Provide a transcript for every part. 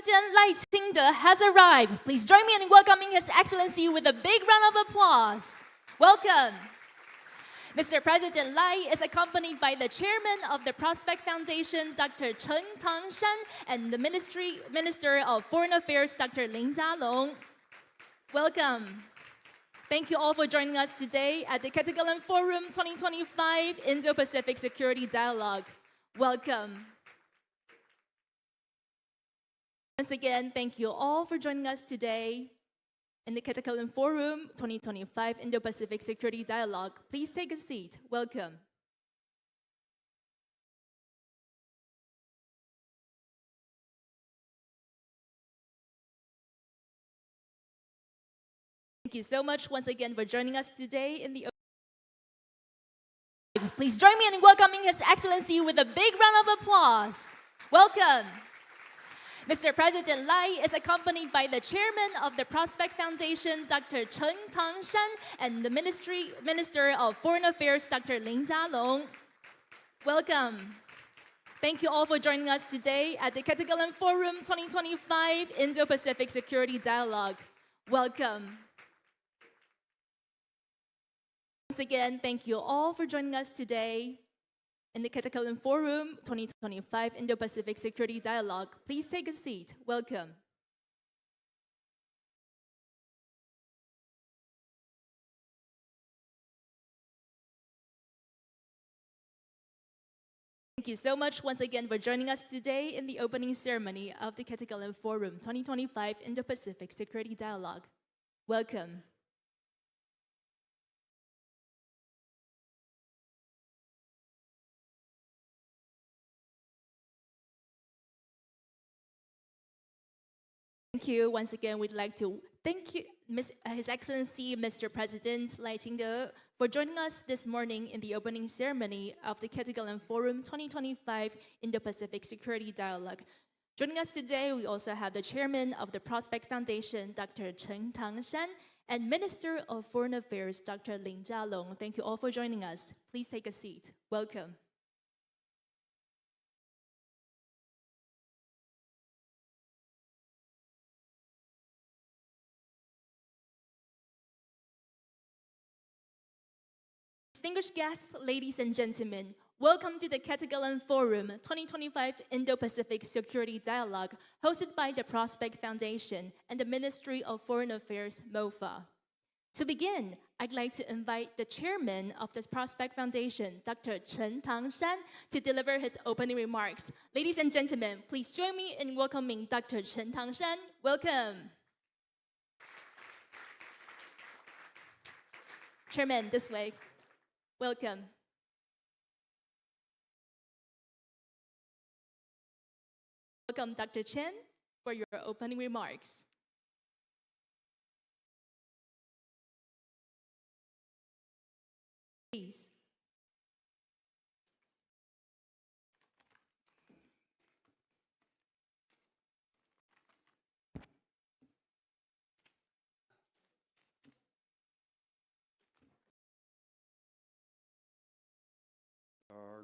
President 赖清德 has arrived. Please join me in welcoming His Excellency with a big round of applause. Welcome. Mr. President Lai is accompanied by the chairman of the Prospect Foundation, Dr. Chen Tangshan, and the Minister of Foreign Affairs, Dr. Lin Jialong. Welcome. Thank you all for joining us today at the Katagalan Forum 2025 Indo-Pacific Security Dialogue. Welcome. Once again, thank you all for joining us today in the Katagalan Forum 2025 Indo-Pacific Security Dialogue. Please take a seat. Welcome. Thank you so much once again for joining us today in the. Please join me in welcoming His Excellency with a big round of applause. Welcome. Mr. President Lai is accompanied by the chairman of the Prospect Foundation, Dr. Chen Tangshan, and the Minister of Foreign Affairs, Dr. Lin Jialong. Welcome. Thank you all for joining us today at the Katagalan Forum 2025 Indo-Pacific Security Dialogue. Welcome. Once again, thank you all for joining us today in the Katagalan Forum 2025 Indo-Pacific Security Dialogue. Please take a seat. Welcome. Thank you so much once again for joining us today in the opening ceremony of the Katagalan Forum 2025 Indo-Pacific Security Dialogue. Welcome. Thank you. Once again, we'd like to thank His Excellency, Mr. President Lai Ching-te, for joining us this morning in the opening ceremony of the Katagalan Forum 2025 Indo-Pacific Security Dialogue. Joining us today, we also have the chairman of the Prospect Foundation, Dr. Chen Tangshan, and Minister of Foreign Affairs, Dr. Lin Jialong. Thank you all for joining us. Please take a seat. Welcome. Distinguished guests, ladies and gentlemen, welcome to the Katagalan Forum 2025 Indo-Pacific Security Dialogue, hosted by the Prospect Foundation and the Ministry of Foreign Affairs, MOFA. To begin, I'd like to invite the chairman of the Prospect Foundation, Dr. Chen Tangshan, to deliver his opening remarks. Ladies and gentlemen, please join me in welcoming Dr. Chen Tangshan. Welcome. Chairman, this way. Welcome. Welcome, Dr. Chen, for your opening remarks. Please.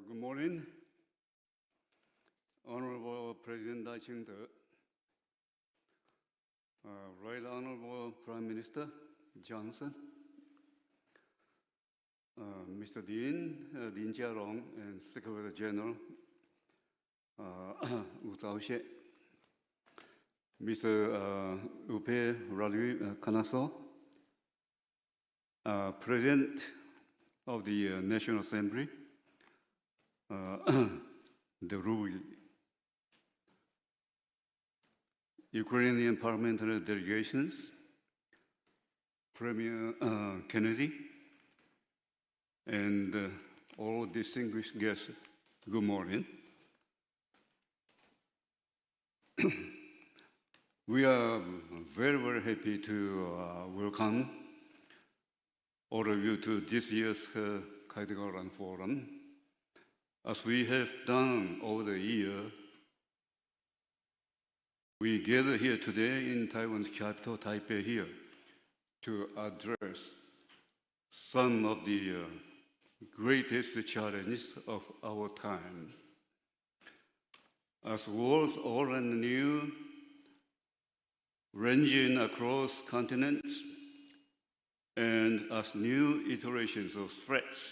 Good morning, Honorable President Lai Ching-te, Right Honorable Prime Minister Johnson, Mr. Lin Jialong, and Secretary General Wu Zhaoxie, Mr. Upe Raju Kanaso, President of the National Assembly, the RUI, Ukrainian parliamentary delegations, Premier Kennedy, and all distinguished guests, good morning. We are very, very happy to welcome all of you to this year's Katagalan Forum. As we have done over the year, we gather here today in Taiwan's capital, Taipei here, to address some of the greatest challenges of our time. As world's old and new ranging across continents, and as new iterations of threats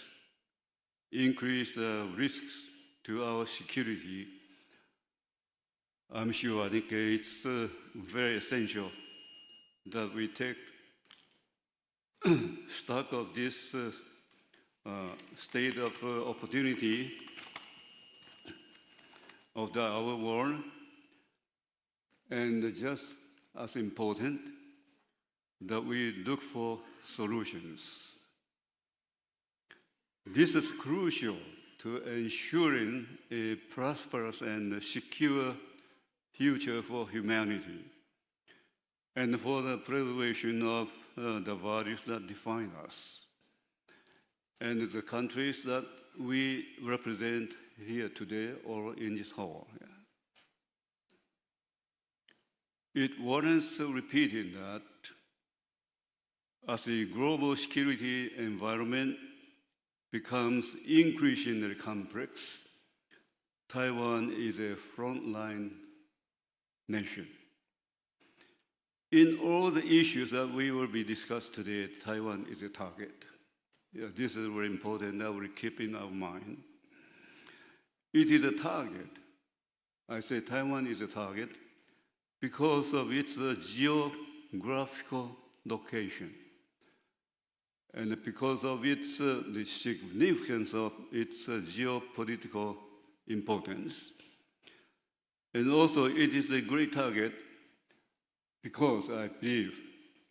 increase the risks to our security, I'm sure I think it's very essential that we take stock of this state of opportunity of our world, and just as important, that we look for solutions. This is crucial to ensuring a prosperous and secure future for humanity and for the preservation of the values that define us and the countries that we represent here today or in this hall. It warrants repeating that as the global security environment becomes increasingly complex, Taiwan is a frontline nation. In all the issues that we will be discussed today, Taiwan is a target. This is very important that we keep in our mind. It is a target. I say Taiwan is a target because of its geographical location and because of its the significance of its geopolitical importance. And also it is a great target because I believe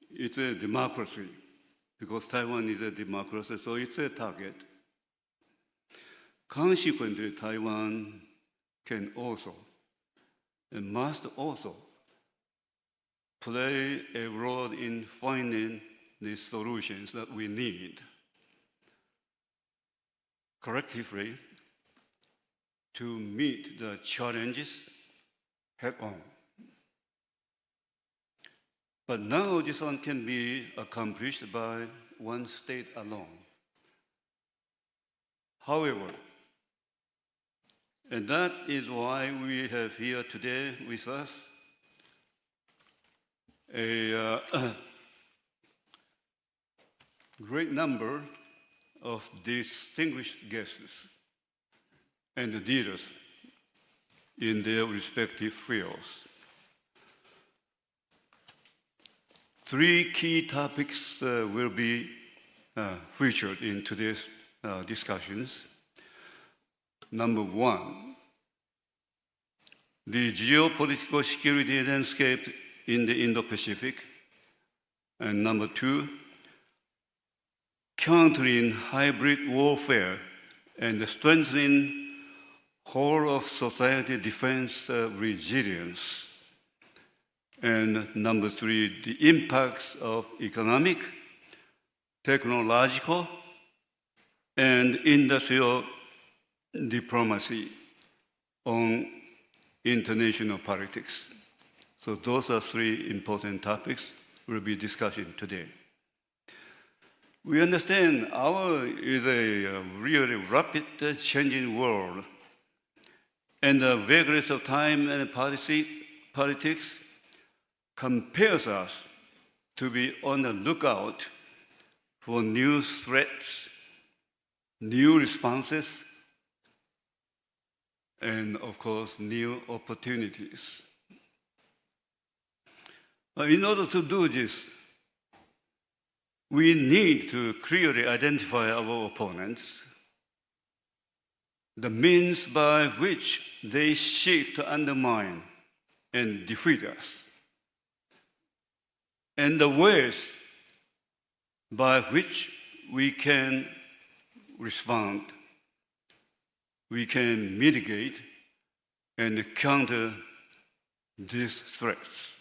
it's a democracy, because Taiwan is a democracy, so it's a target. Consequently, Taiwan can also and must also play a role in finding the solutions that we need collectively to meet the challenges head on. But now this one can be accomplished by one state alone. However, and that is why we have here today with us a great number of distinguished guests and leaders in their respective fields. Three key topics will be featured in today's discussions. Number one, the geopolitical security landscape in the Indo-Pacific. And number two, countering hybrid warfare and strengthening whole of society defense resilience. And number three, the impacts of economic, technological, and industrial diplomacy on international politics. So those are three important topics we'll be discussing today. We understand our is a really rapid changing world, and the vigorous of time and politics compels us to be on the lookout for new threats, new responses, and of course, new opportunities. In order to do this, we need to clearly identify our opponents, the means by which they seek to undermine and defeat us, and the ways by which we can respond, we can mitigate and counter these threats.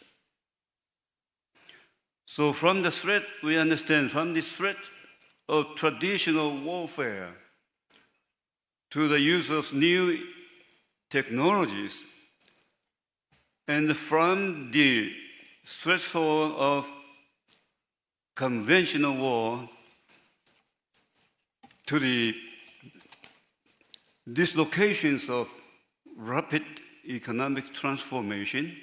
So from the threat, we understand from this threat of traditional warfare to the use of new technologies, and from the threshold of conventional war to the dislocations of rapid economic transformation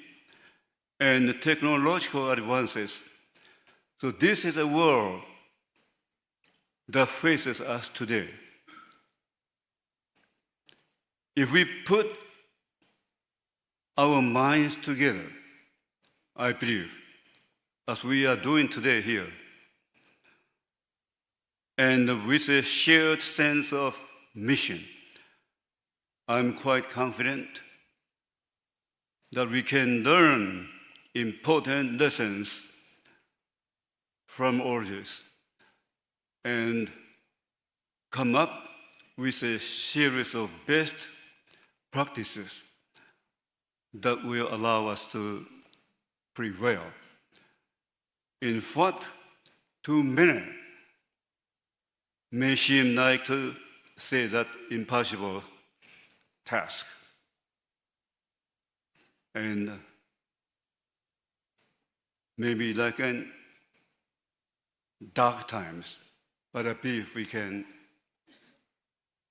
and technological advances. So this is a world that faces us today. If we put our minds together, I believe, as we are doing today here, and with a shared sense of mission, I'm quite confident that we can learn important lessons from all this and come up with a series of best practices that will allow us to prevail in what to many may seem like to say that impossible task. And maybe like in dark times, but I believe we can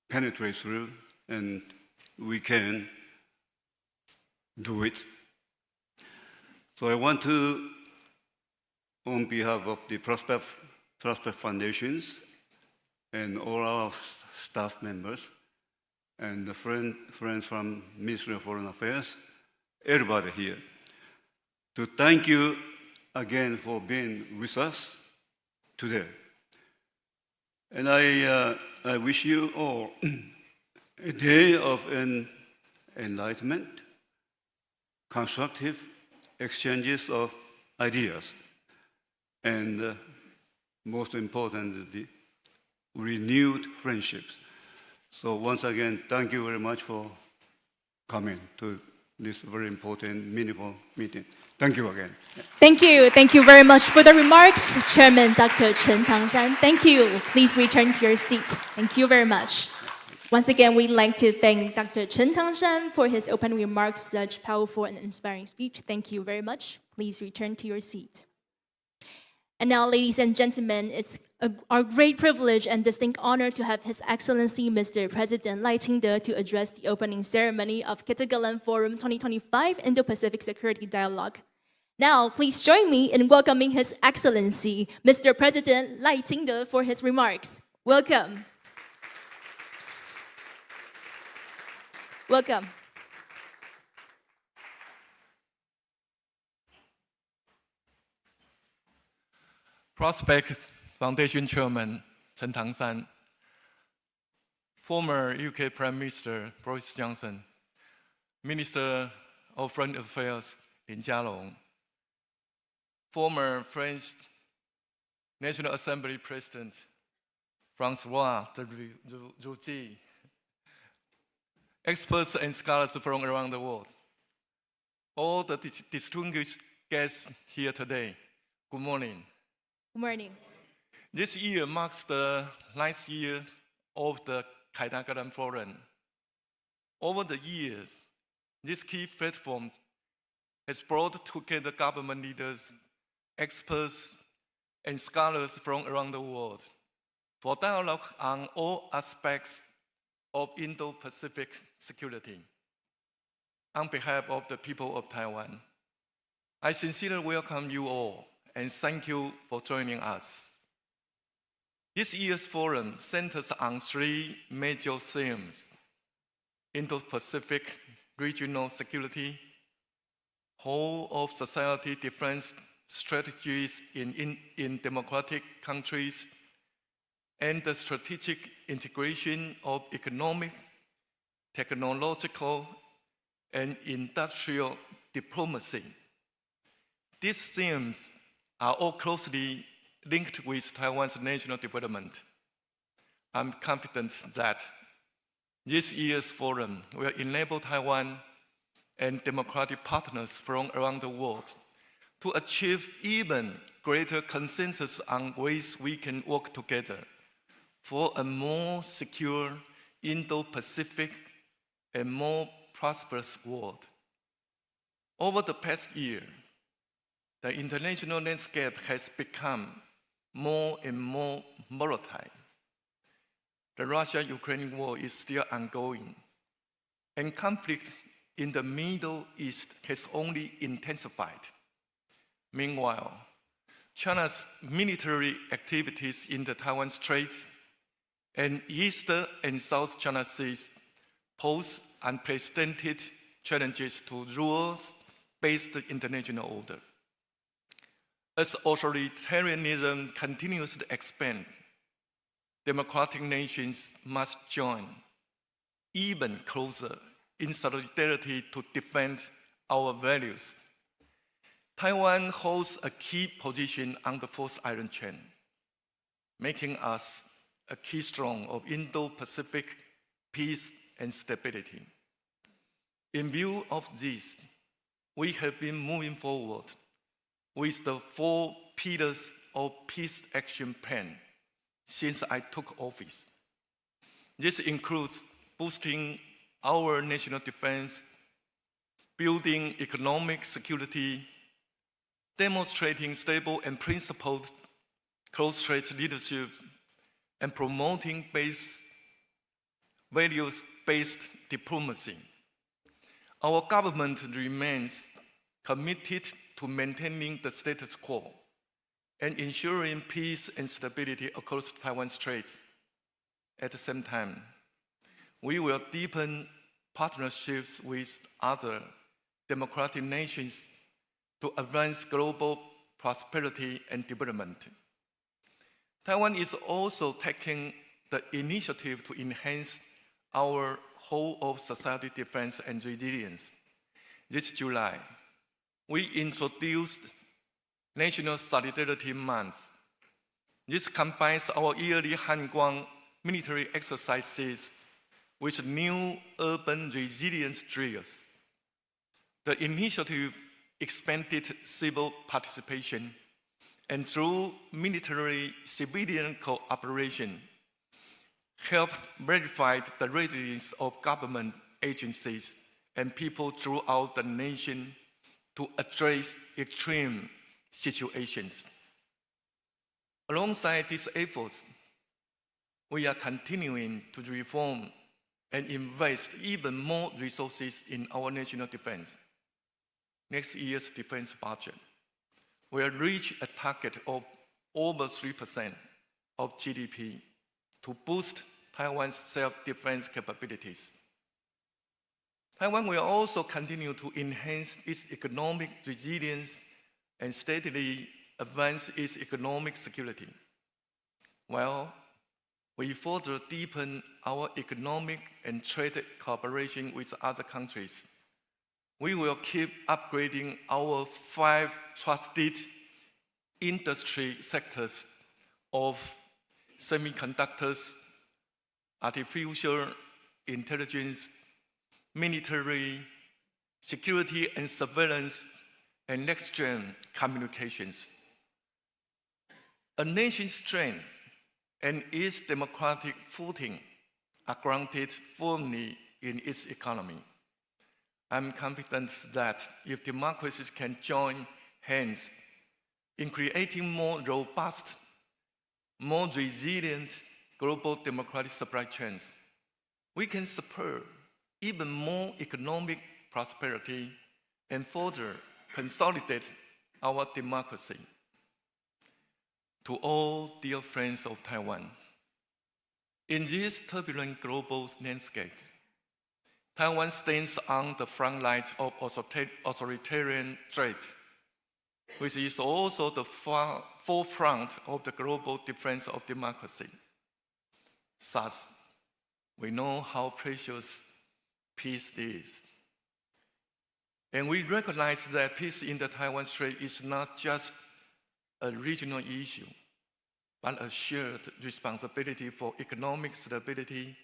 penetrate through and we can do it. So I want to, on behalf of the Prospect Foundations and all our staff members and the friends from Ministry of Foreign Affairs, everybody here, to thank you again for being with us today. And I wish you all a day of enlightenment, constructive exchanges of ideas, and most importantly, renewed friendships. So once again, thank you very much for coming to this very important, meaningful meeting. Thank you again. Thank you. Thank you very much for the remarks, Chairman Dr. Chen Tangshan. Thank you. Please return to your seat. Thank you very much. Once again, we'd like to thank Dr. Chen Tangshan for his opening remarks, such powerful and inspiring speech. Thank you very much. Please return to your seat. And now, ladies and gentlemen, it's our great privilege and distinct honor to have His Excellency Mr. President Lai Ching-te to address the opening ceremony of凱達格蘭Forum 2025 Indo-Pacific Security Dialogue. Now, please join me in welcoming His Excellency Mr. President Lai Ching-te for his remarks. Welcome. Welcome. Prospect Foundation Chairman Chen Tangshan, former UK Prime Minister Boris Johnson, Minister of Foreign Affairs Lin Jialong, former French National Assembly President François de Rugy, experts and scholars from around the world, all the distinguished guests here today, good morning. Good morning. This year marks the 9th year of the凯達格蘭Forum. Over the years, this key platform has brought together government leaders, experts, and scholars from around the world for dialogue on all aspects of Indo-Pacific security. On behalf of the people of Taiwan, I sincerely welcome you all and thank you for joining us. This year's forum centers on three major themes: Indo-Pacific regional security, whole of society defense strategies in democratic countries, and the strategic integration of economic, technological, and industrial diplomacy. These themes are all closely linked with Taiwan's national development. I'm confident that this year's forum will enable Taiwan and democratic partners from around the world to achieve even greater consensus on ways we can work together for a more secure Indo-Pacific and more prosperous world. Over the past year, the international landscape has become more and more volatile. The Russia-Ukraine war is still ongoing, and conflict in the Middle East has only intensified. Meanwhile, China's military activities in the Taiwan Straits and East and South China Seas pose unprecedented challenges to rules-based international order. As authoritarianism continues to expand, democratic nations must join even closer in solidarity to defend our values. Taiwan holds a key position on the fourth island chain, making us a keystone of Indo-Pacific peace and stability. In view of this, we have been moving forward with the 4 pillars of Peace Action Plan since I took office. This includes boosting our national defense, building economic security, demonstrating stable and principled cross-strait leadership, and promoting values-based diplomacy. Our government remains committed to maintaining the status quo and ensuring peace and stability across Taiwan Strait. At the same time, we will deepen partnerships with other democratic nations to advance global prosperity and development. Taiwan is also taking the initiative to enhance our whole of society defense and resilience. This July, we introduced National Solidarity Month. This combines our yearly Hanguang military exercises with new urban resilience drills. The initiative expanded civil participation, and through military-civilian cooperation, helped verify the resilience of government agencies and people throughout the nation to address extreme situations. Alongside these efforts, we are continuing to reform and invest even more resources in our national defense. Next year's defense budget will reach a target of over 3% of GDP to boost Taiwan's self-defense capabilities. Taiwan will also continue to enhance its economic resilience and steadily advance its economic security. While we further deepen our economic and trade cooperation with other countries, we will keep upgrading our 5 trusted industry sectors of semiconductors, artificial intelligence, military, security and surveillance, and next-gen communications. A nation's strength and its democratic footing are grounded firmly in its economy. I'm confident that if democracies can join hands in creating more robust, more resilient global democratic supply chains, we can spur even more economic prosperity and further consolidate our democracy. To all dear friends of Taiwan, in this turbulent global landscape, Taiwan stands on the front lines of authoritarian threat, which is also the forefront of the global defense of democracy. Thus, we know how precious peace is. And we recognize that peace in the Taiwan Strait is not just a regional issue, but a shared responsibility for economic stability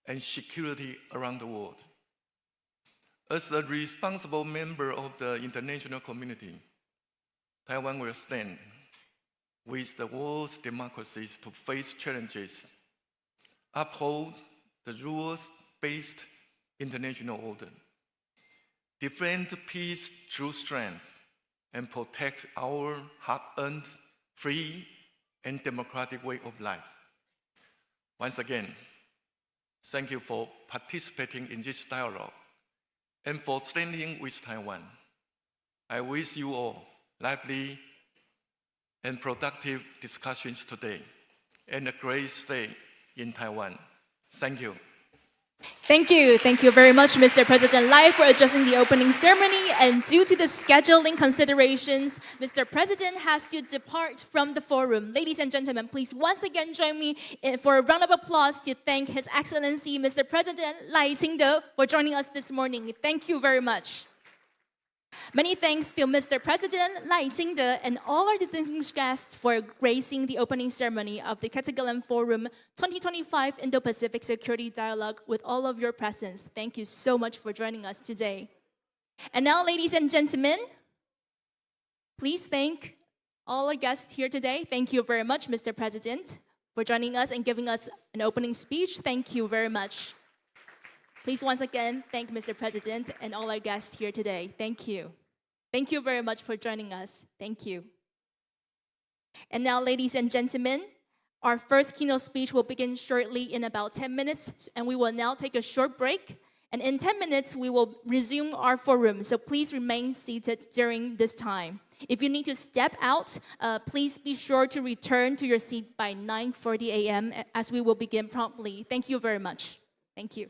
and security around the world. As a responsible member of the international community, Taiwan will stand with the world's democracies to face challenges, uphold the rules-based international order, defend peace through strength, and protect our hard-earned, free, and democratic way of life. Once again, thank you for participating in this dialogue, and for standing with Taiwan. I wish you all lively and productive discussions today, and a great stay in Taiwan. Thank you. Thank you. Thank you very much, Mr. President Lai, for addressing the opening ceremony. And due to the scheduling considerations, Mr. President has to depart from the forum. Ladies and gentlemen, please once again join me for a round of applause to thank His Excellency, Mr. President赖总统, for joining us this morning. Thank you very much. Many thanks to Mr. President赖总统and all our distinguished guests for gracing the opening ceremony of the Katagalan Forum 2025 Indo-Pacific Security Dialogue with all of your presence. Thank you so much for joining us today. And now, ladies and gentlemen, please thank all our guests here today. Thank you very much, Mr. President, for joining us and giving us an opening speech. Thank you very much. Please once again thank Mr. President and all our guests here today. Thank you. Thank you very much for joining us. Thank you. And now, ladies and gentlemen, our first keynote speech will begin shortly in about 10 minutes, and we will now take a short break. And in 10 minutes, we will resume our forum, so please remain seated during this time. If you need to step out, please be sure to return to your seat by 9:40 a.m. as we will begin promptly. Thank you very much. Thank you.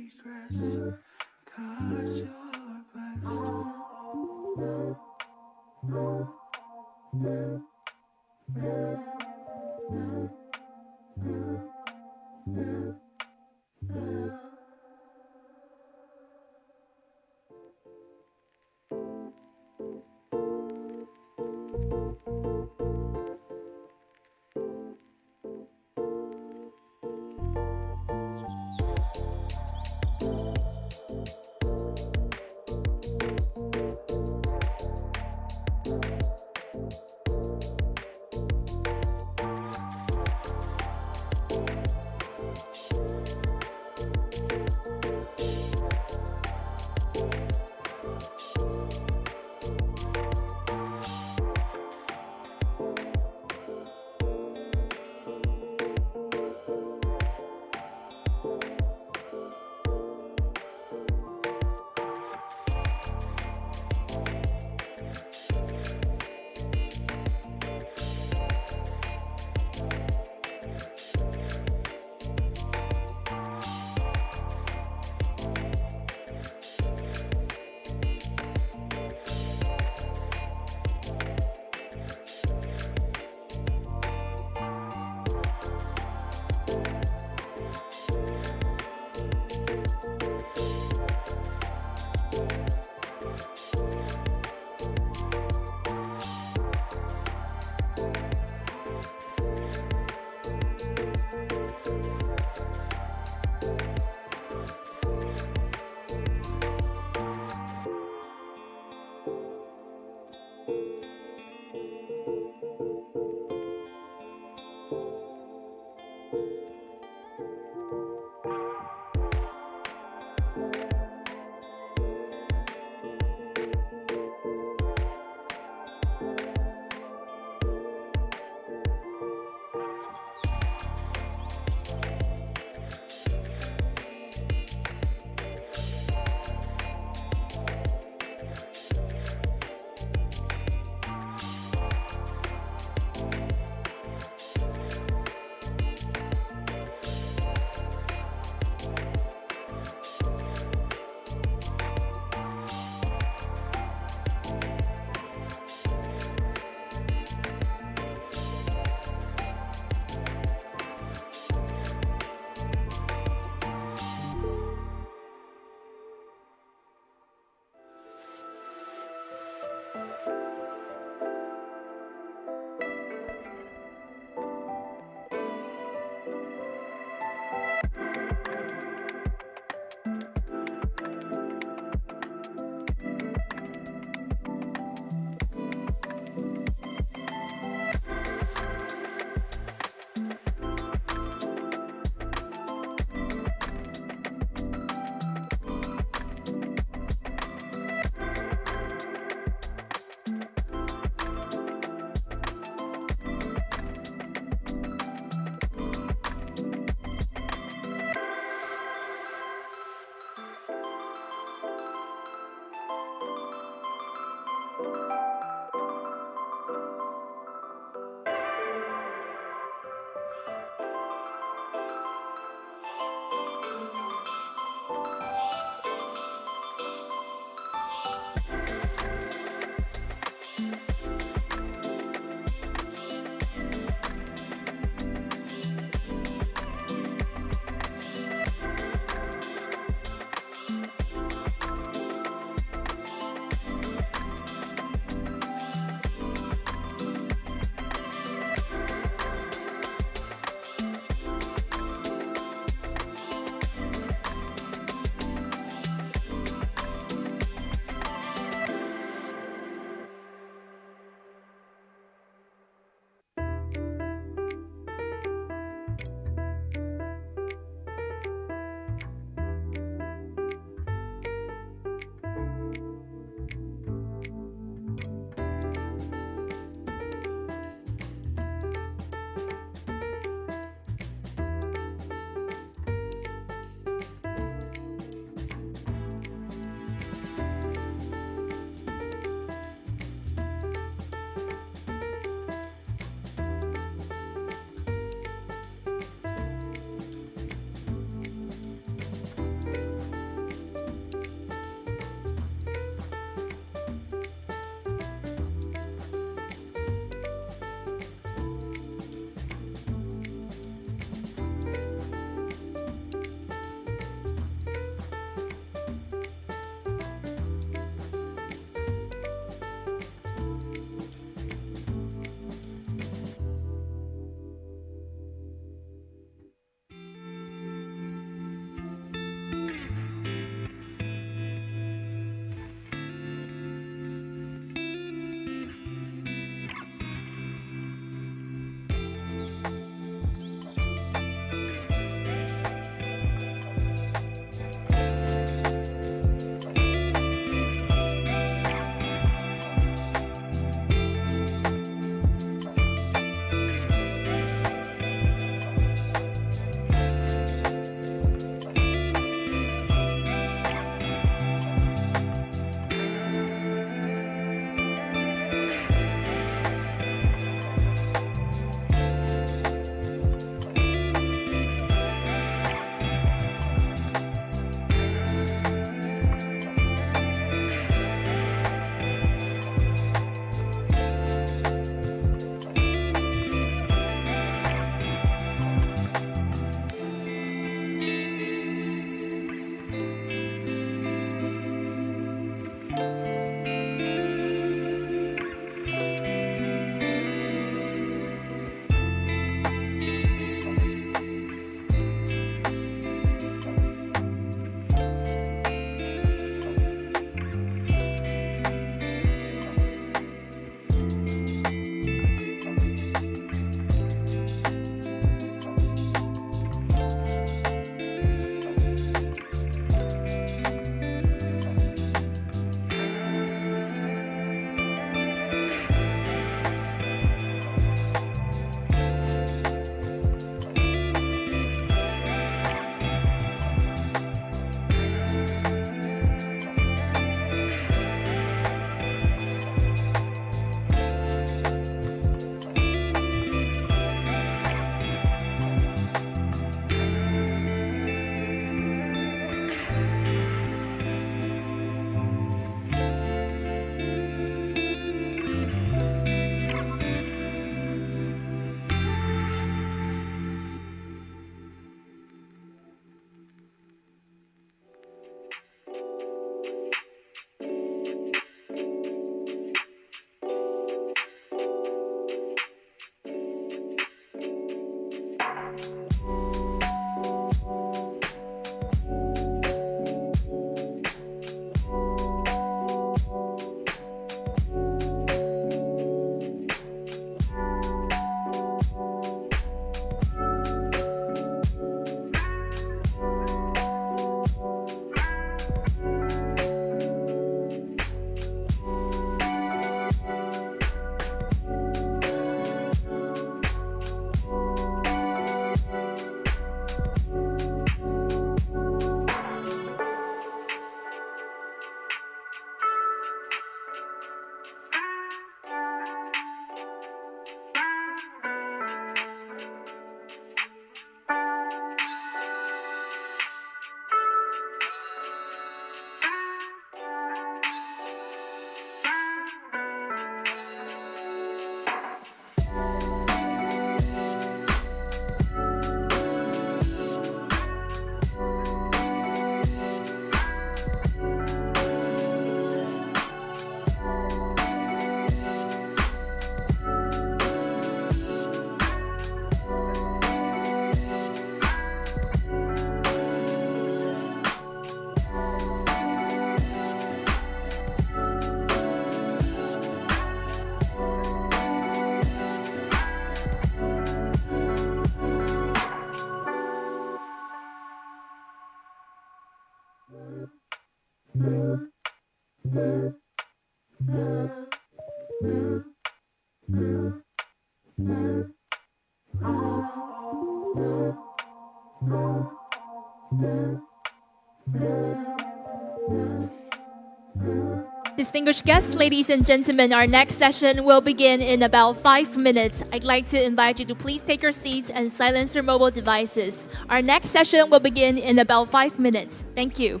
Distinguished guests, ladies and gentlemen, our next session will begin in about 5 minutes. I'd like to invite you to please take your seats and silence your mobile devices. Our next session will begin in about 5 minutes. Thank you.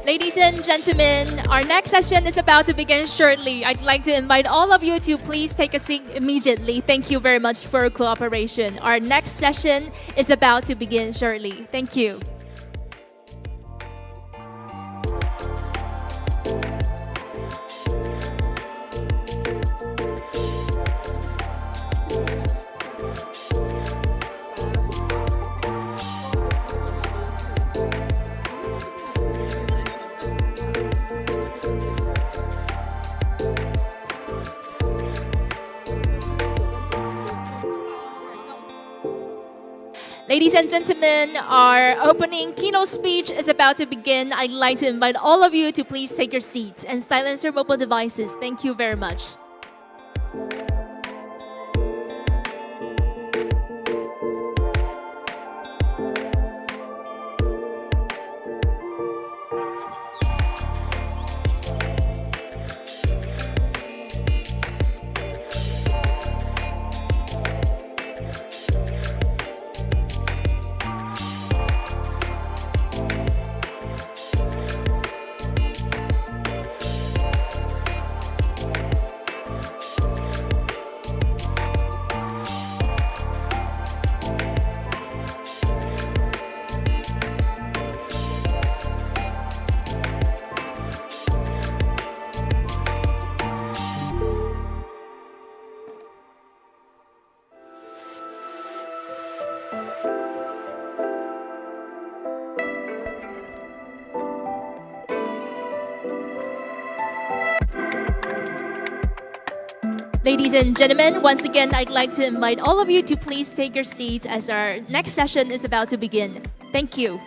Ladies and gentlemen, our next session is about to begin shortly. I'd like to invite all of you to please take a seat immediately. Thank you very much for your cooperation. Our next session is about to begin shortly. Thank you. Ladies and gentlemen, our opening keynote speech is about to begin. I'd like to invite all of you to please take your seats and silence your mobile devices. Thank you very much. Ladies and gentlemen, once again, I'd like to invite all of you to please take your seats as our next session is about to begin. Thank you.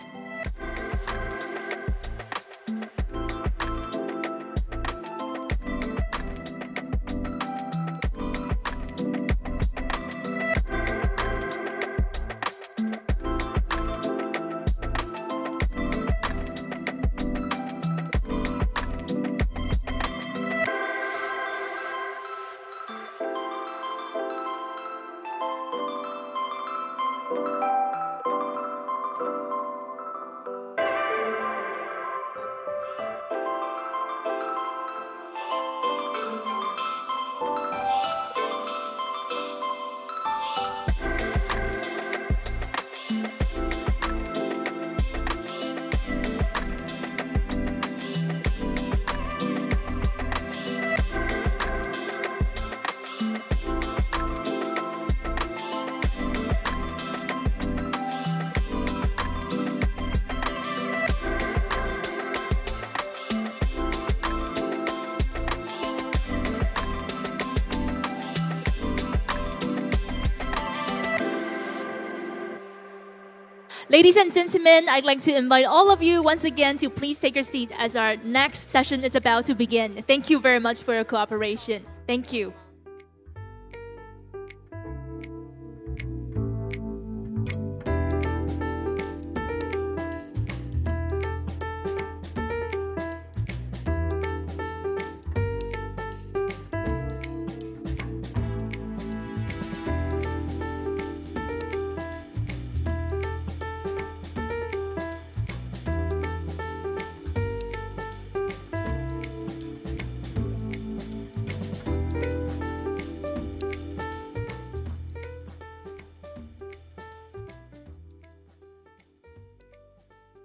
Ladies and gentlemen, I'd like to invite all of you once again to please take your seat as our next session is about to begin. Thank you very much for your cooperation. Thank you.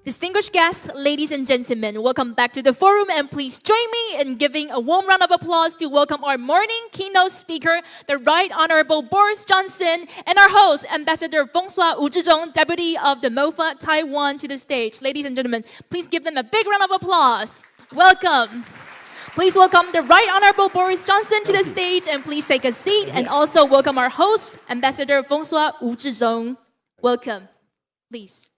Distinguished guests, ladies and gentlemen, welcome back to the forum, and please join me in giving a warm round of applause to welcome our morning keynote speaker, the Right Honorable Boris Johnson, and our host, Ambassador Wu Zhizhong, Deputy of the MOFA Taiwan, to the stage. Ladies and gentlemen, please give them a big round of applause. Welcome. Please welcome the Right Honorable Boris Johnson to the stage, and please take a seat, and also welcome our host, Ambassador Wu Zhizhong. Welcome. Please.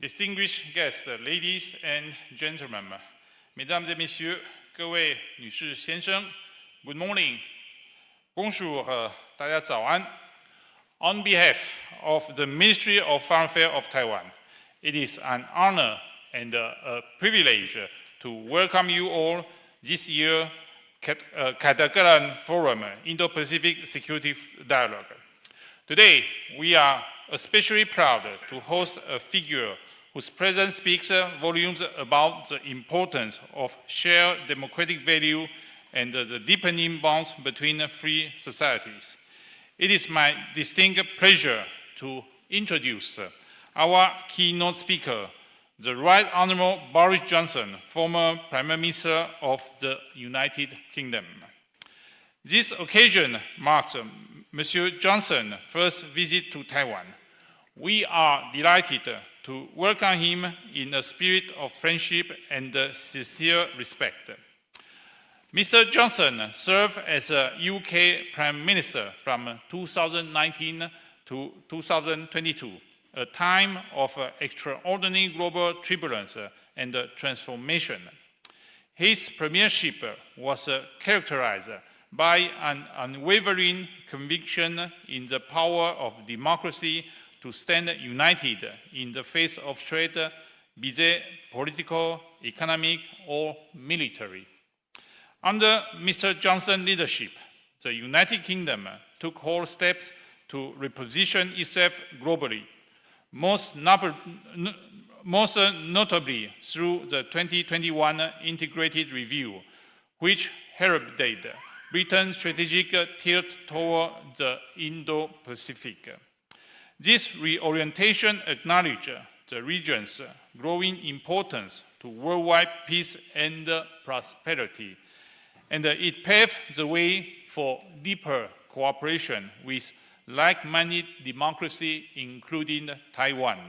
Distinguished guests, ladies and gentlemen, mesdames et messieurs, 各位女士先生 ，Good morning, bonjour, 大家早安。On behalf of the Ministry of Foreign Affairs of Taiwan, it is an honor and a privilege to welcome you all this year's凯达格兰Forum Indo-Pacific Security Dialogue. Today, we are especially proud to host a figure whose presence speaks volumes about the importance of shared democratic value and the deepening bonds between free societies. It is my distinct pleasure to introduce our keynote speaker, the Right Honorable Boris Johnson, former Prime Minister of the United Kingdom. This occasion marks Monsieur Johnson's first visit to Taiwan. We are delighted to welcome him in a spirit of friendship and sincere respect. Mr. Johnson served as a UK Prime Minister from 2019 to 2022, a time of extraordinary global turbulence and transformation. His premiership was characterized by an unwavering conviction in the power of democracy to stand united in the face of threat, be they political, economic, or military. Under Mr. Johnson's leadership, the United Kingdom took whole steps to reposition itself globally, most notably through the 2021 Integrated Review, which heralded Britain's strategic tilt toward the Indo-Pacific. This reorientation acknowledged the region's growing importance to worldwide peace and prosperity, and it paved the way for deeper cooperation with like-minded democracies, including Taiwan.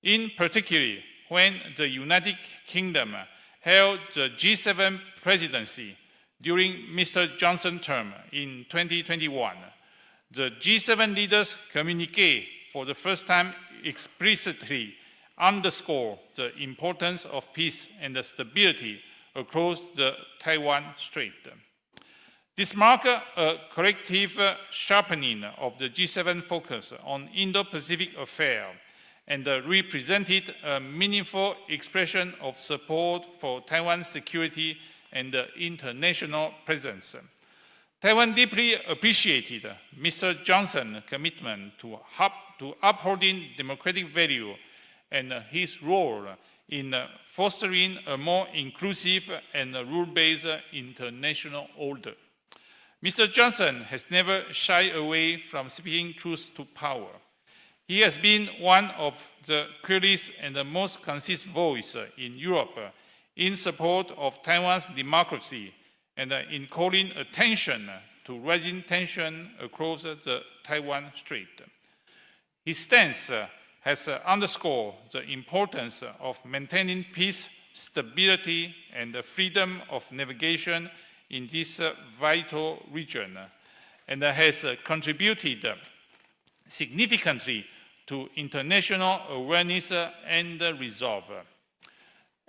In particular, when the United Kingdom held the G7 presidency during Mr. Johnson's term in 2021, the G7 leaders' communique for the first time explicitly underscore the importance of peace and stability across the Taiwan Strait. This marked a collective sharpening of the G7 focus on Indo-Pacific affairs and represented a meaningful expression of support for Taiwan's security and international presence. Taiwan deeply appreciated Mr. Johnson's commitment to upholding democratic value and his role in fostering a more inclusive and rule-based international order. Mr. Johnson has never shied away from speaking truth to power. He has been one of the clearest and the most consistent voices in Europe in support of Taiwan's democracy and in calling attention to rising tension across the Taiwan Strait. His stance has underscored the importance of maintaining peace, stability, and the freedom of navigation in this vital region, and has contributed significantly to international awareness and resolve.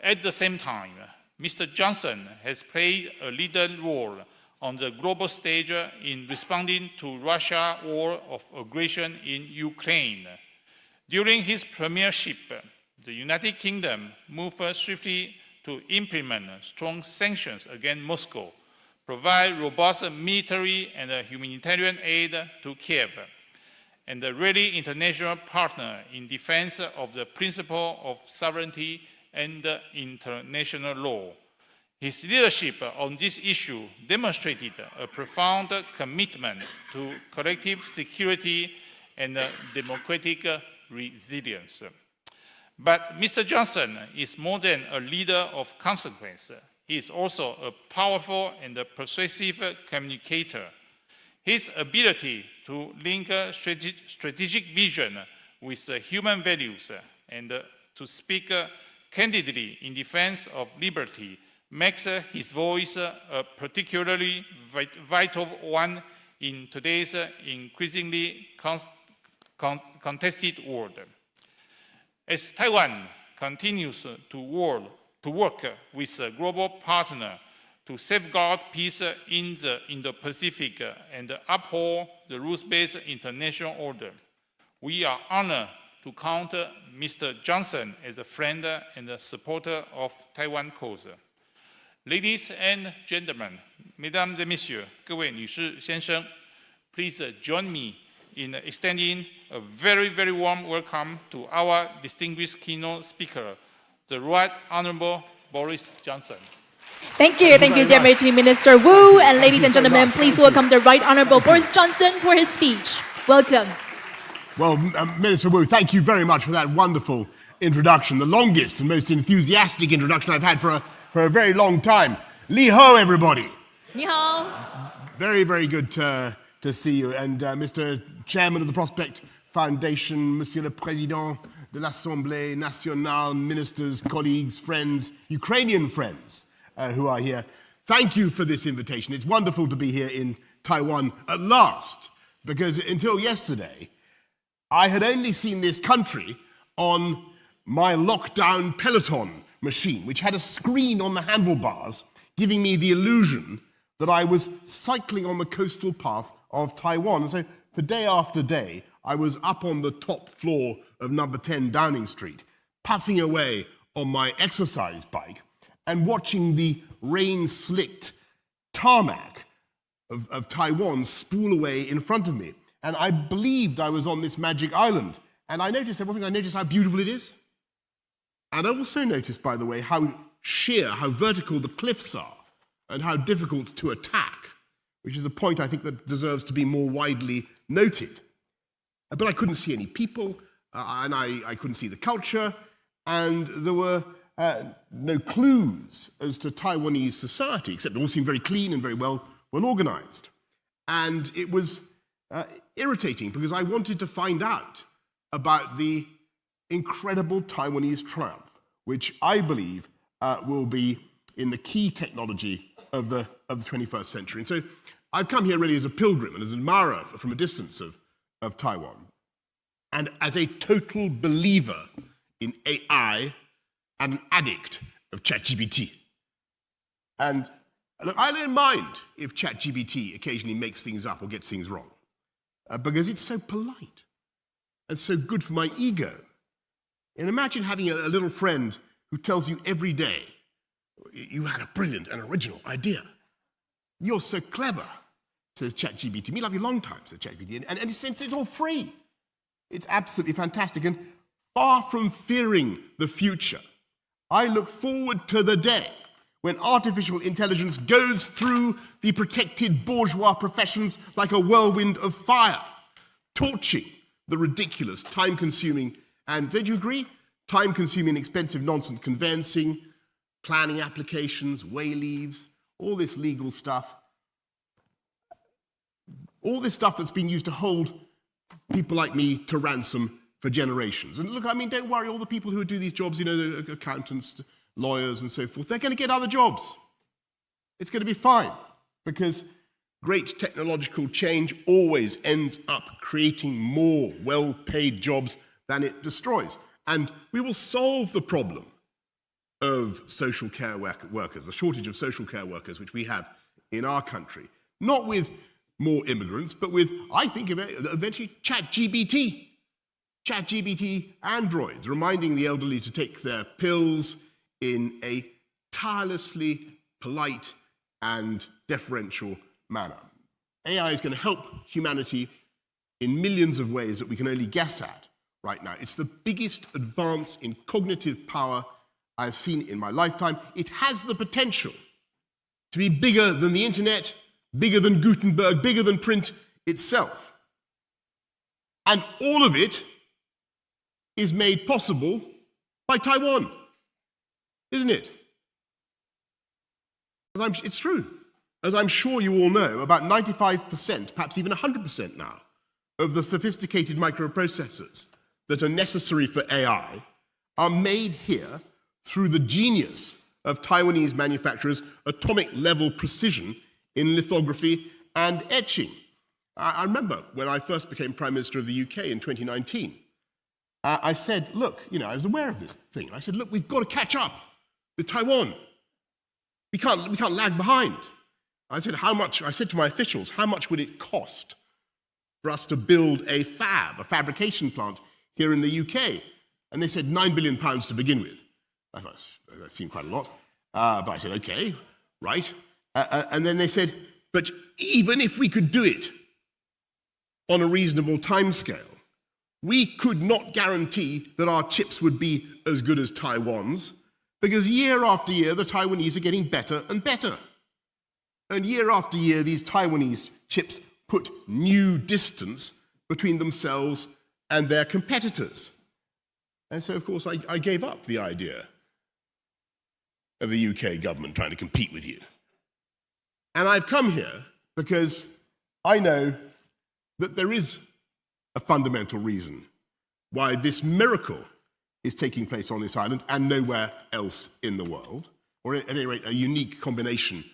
At the same time, Mr. Johnson has played a leading role on the global stage in responding to Russia's war of aggression in Ukraine. During his premiership, the United Kingdom moved swiftly to implement strong sanctions against Moscow, provide robust military and humanitarian aid to Kiev, and a ready international partner in defense of the principle of sovereignty and international law. His leadership on this issue demonstrated a profound commitment to collective security and democratic resilience. But Mr. Johnson is more than a leader of consequence. He is also a powerful and persuasive communicator. His ability to link strategic vision with human values and to speak candidly in defense of liberty makes his voice a particularly vital one in today's increasingly contested world. As Taiwan continues to work with a global partner to safeguard peace in the Indo-Pacific and uphold the rules-based international order, we are honored to count Mr. Johnson as a friend and a supporter of Taiwan cause. Ladies and gentlemen, mesdames et messieurs, 各位女士先生, please join me in extending a very, very warm welcome to our distinguished keynote speaker, the Right Honorable Boris Johnson. Thank you, Deputy Minister Wu. And ladies and gentlemen, please welcome the Right Honorable Boris Johnson for his speech. Welcome. Well, Minister Wu, thank you very much for that wonderful introduction, the longest and most enthusiastic introduction I've had for a very long time. Li ho, everybody. Ni hao. Very, very good to see you. And Mr. Chairman of the Prospect Foundation, Monsieur le Président de l'Assemblée Nationale, ministers, colleagues, friends, Ukrainian friends who are here, thank you for this invitation. It's wonderful to be here in Taiwan at last, because until yesterday, I had only seen this country on my lockdown Peloton machine, which had a screen on the handlebars giving me the illusion that I was cycling on the coastal path of Taiwan. And so for day after day, I was up on the top floor of number 10 Downing Street, puffing away on my exercise bike and watching the rain-slicked tarmac of Taiwan spool away in front of me. And I believed I was on this magic island. And I noticed how beautiful it is. And I also noticed, by the way, how sheer, how vertical the cliffs are, and how difficult to attack, which is a point I think that deserves to be more widely noted. But I couldn't see any people, and I couldn't see the culture, and there were no clues as to Taiwanese society, except it all seemed very clean and very well organized. And it was irritating, because I wanted to find out about the incredible Taiwanese triumph, which I believe will be in the key technology of the 21st century. And so I've come here really as a pilgrim and as an admirer from a distance of Taiwan, and as a total believer in AI and an addict of ChatGPT. And look, I don't mind if ChatGPT occasionally makes things up or gets things wrong, because it's so polite and so good for my ego. And imagine having a little friend who tells you every day, you had a brilliant and original idea. You're so clever, says ChatGPT. Me love you long time, says ChatGPT. And it's all free. It's absolutely fantastic. And far from fearing the future, I look forward to the day when artificial intelligence goes through the protected bourgeois professions like a whirlwind of fire, torching the ridiculous, time-consuming, and don't you agree? Time-consuming, expensive nonsense conveyancing, planning applications, way leaves, all this legal stuff. All this stuff that's been used to hold people like me to ransom for generations. And look, I mean, don't worry, all the people who do these jobs, you know, the accountants, lawyers and so forth, they're going to get other jobs. It's going to be fine, because great technological change always ends up creating more well-paid jobs than it destroys. And we will solve the problem of social care workers, the shortage of social care workers, which we have in our country, not with more immigrants, but with, I think, eventually ChatGPT. ChatGPT androids, reminding the elderly to take their pills in a tirelessly polite and deferential manner. AI is going to help humanity in millions of ways that we can only guess at right now. It's the biggest advance in cognitive power I've seen in my lifetime. It has the potential to be bigger than the internet, bigger than Gutenberg, bigger than print itself. And all of it is made possible by Taiwan, isn't it? It's true. As I'm sure you all know, about 95%, perhaps even 100% now, of the sophisticated microprocessors that are necessary for AI are made here through the genius of Taiwanese manufacturers' atomic-level precision in lithography and etching. I remember when I first became Prime Minister of the UK in 2019, I said, look, you know, I was aware of this thing. I said, look, we've got to catch up with Taiwan. We can't lag behind. I said, I said to my officials, how much would it cost for us to build a fabrication plant here in the UK? And they said £9 billion to begin with. I thought, that seemed quite a lot. But I said, okay, right. And then they said, but even if we could do it on a reasonable timescale, we could not guarantee that our chips would be as good as Taiwan's, because year after year, the Taiwanese are getting better and better. And year after year, these Taiwanese chips put new distance between themselves and their competitors. And so, of course, I gave up the idea of the UK government trying to compete with you. And I've come here because I know that there is a fundamental reason why this miracle is taking place on this island and nowhere else in the world, or at any rate, a unique combination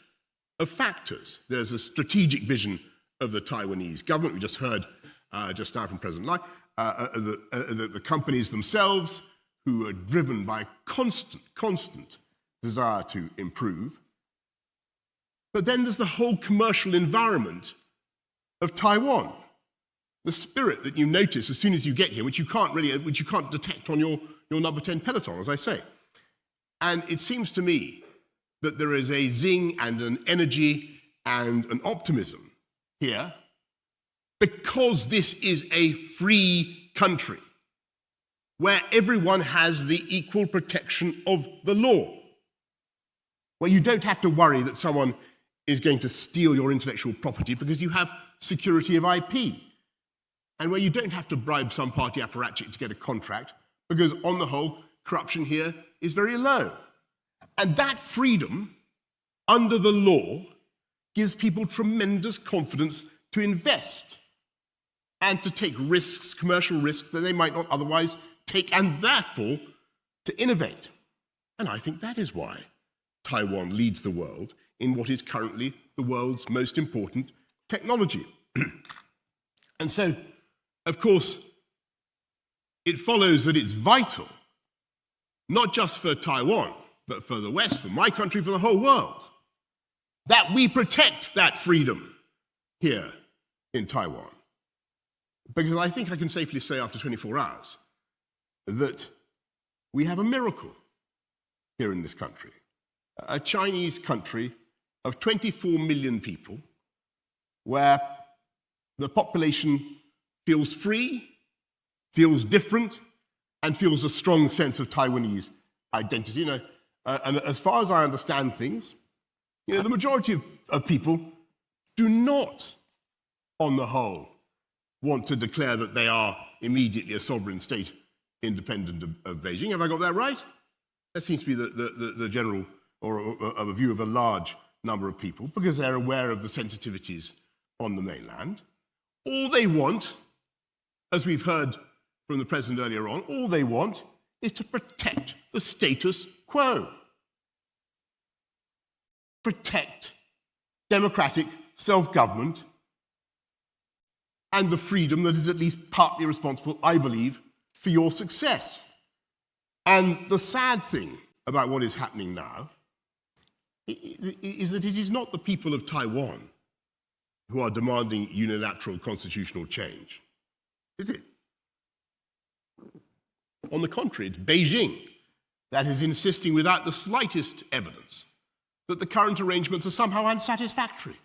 of factors. There's a strategic vision of the Taiwanese government. We just heard just now from President Lai, the companies themselves who are driven by constant desire to improve. But then there's the whole commercial environment of Taiwan, the spirit that you notice as soon as you get here, which you can't detect on your number 10 peloton, as I say. And it seems to me that there is a zing and an energy and an optimism here because this is a free country where everyone has the equal protection of the law, where you don't have to worry that someone is going to steal your intellectual property because you have security of IP, and where you don't have to bribe some party apparatchik to get a contract because, on the whole, corruption here is very low. And that freedom, under the law, gives people tremendous confidence to invest and to take risks, commercial risks, that they might not otherwise take take and therefore to innovate. And I think that is why Taiwan leads the world in what is currently the world's most important technology. And so, of course, it follows that it's vital, not just for Taiwan, but for the West, for my country, for the whole world, that we protect that freedom here in Taiwan. Because I think I can safely say after 24 hours that we have a miracle here in this country. A Chinese country of 24 million people where the population feels free, feels different, and feels a strong sense of Taiwanese identity. And as far as I understand things, the majority of people do not, on the whole, want to declare that they are immediately a sovereign state independent of Beijing. Have I got that right? That seems to be the general, or a view of a large number of people, because they're aware of the sensitivities on the mainland. All they want, as we've heard from the President earlier on, all they want is to protect the status quo. Protect democratic self-government and the freedom that is at least partly responsible, I believe, for your success. And the sad thing about what is happening now is that it is not the people of Taiwan who are demanding unilateral constitutional change, is it? On the contrary, it's Beijing that is insisting without the slightest evidence that the current arrangements are somehow unsatisfactory.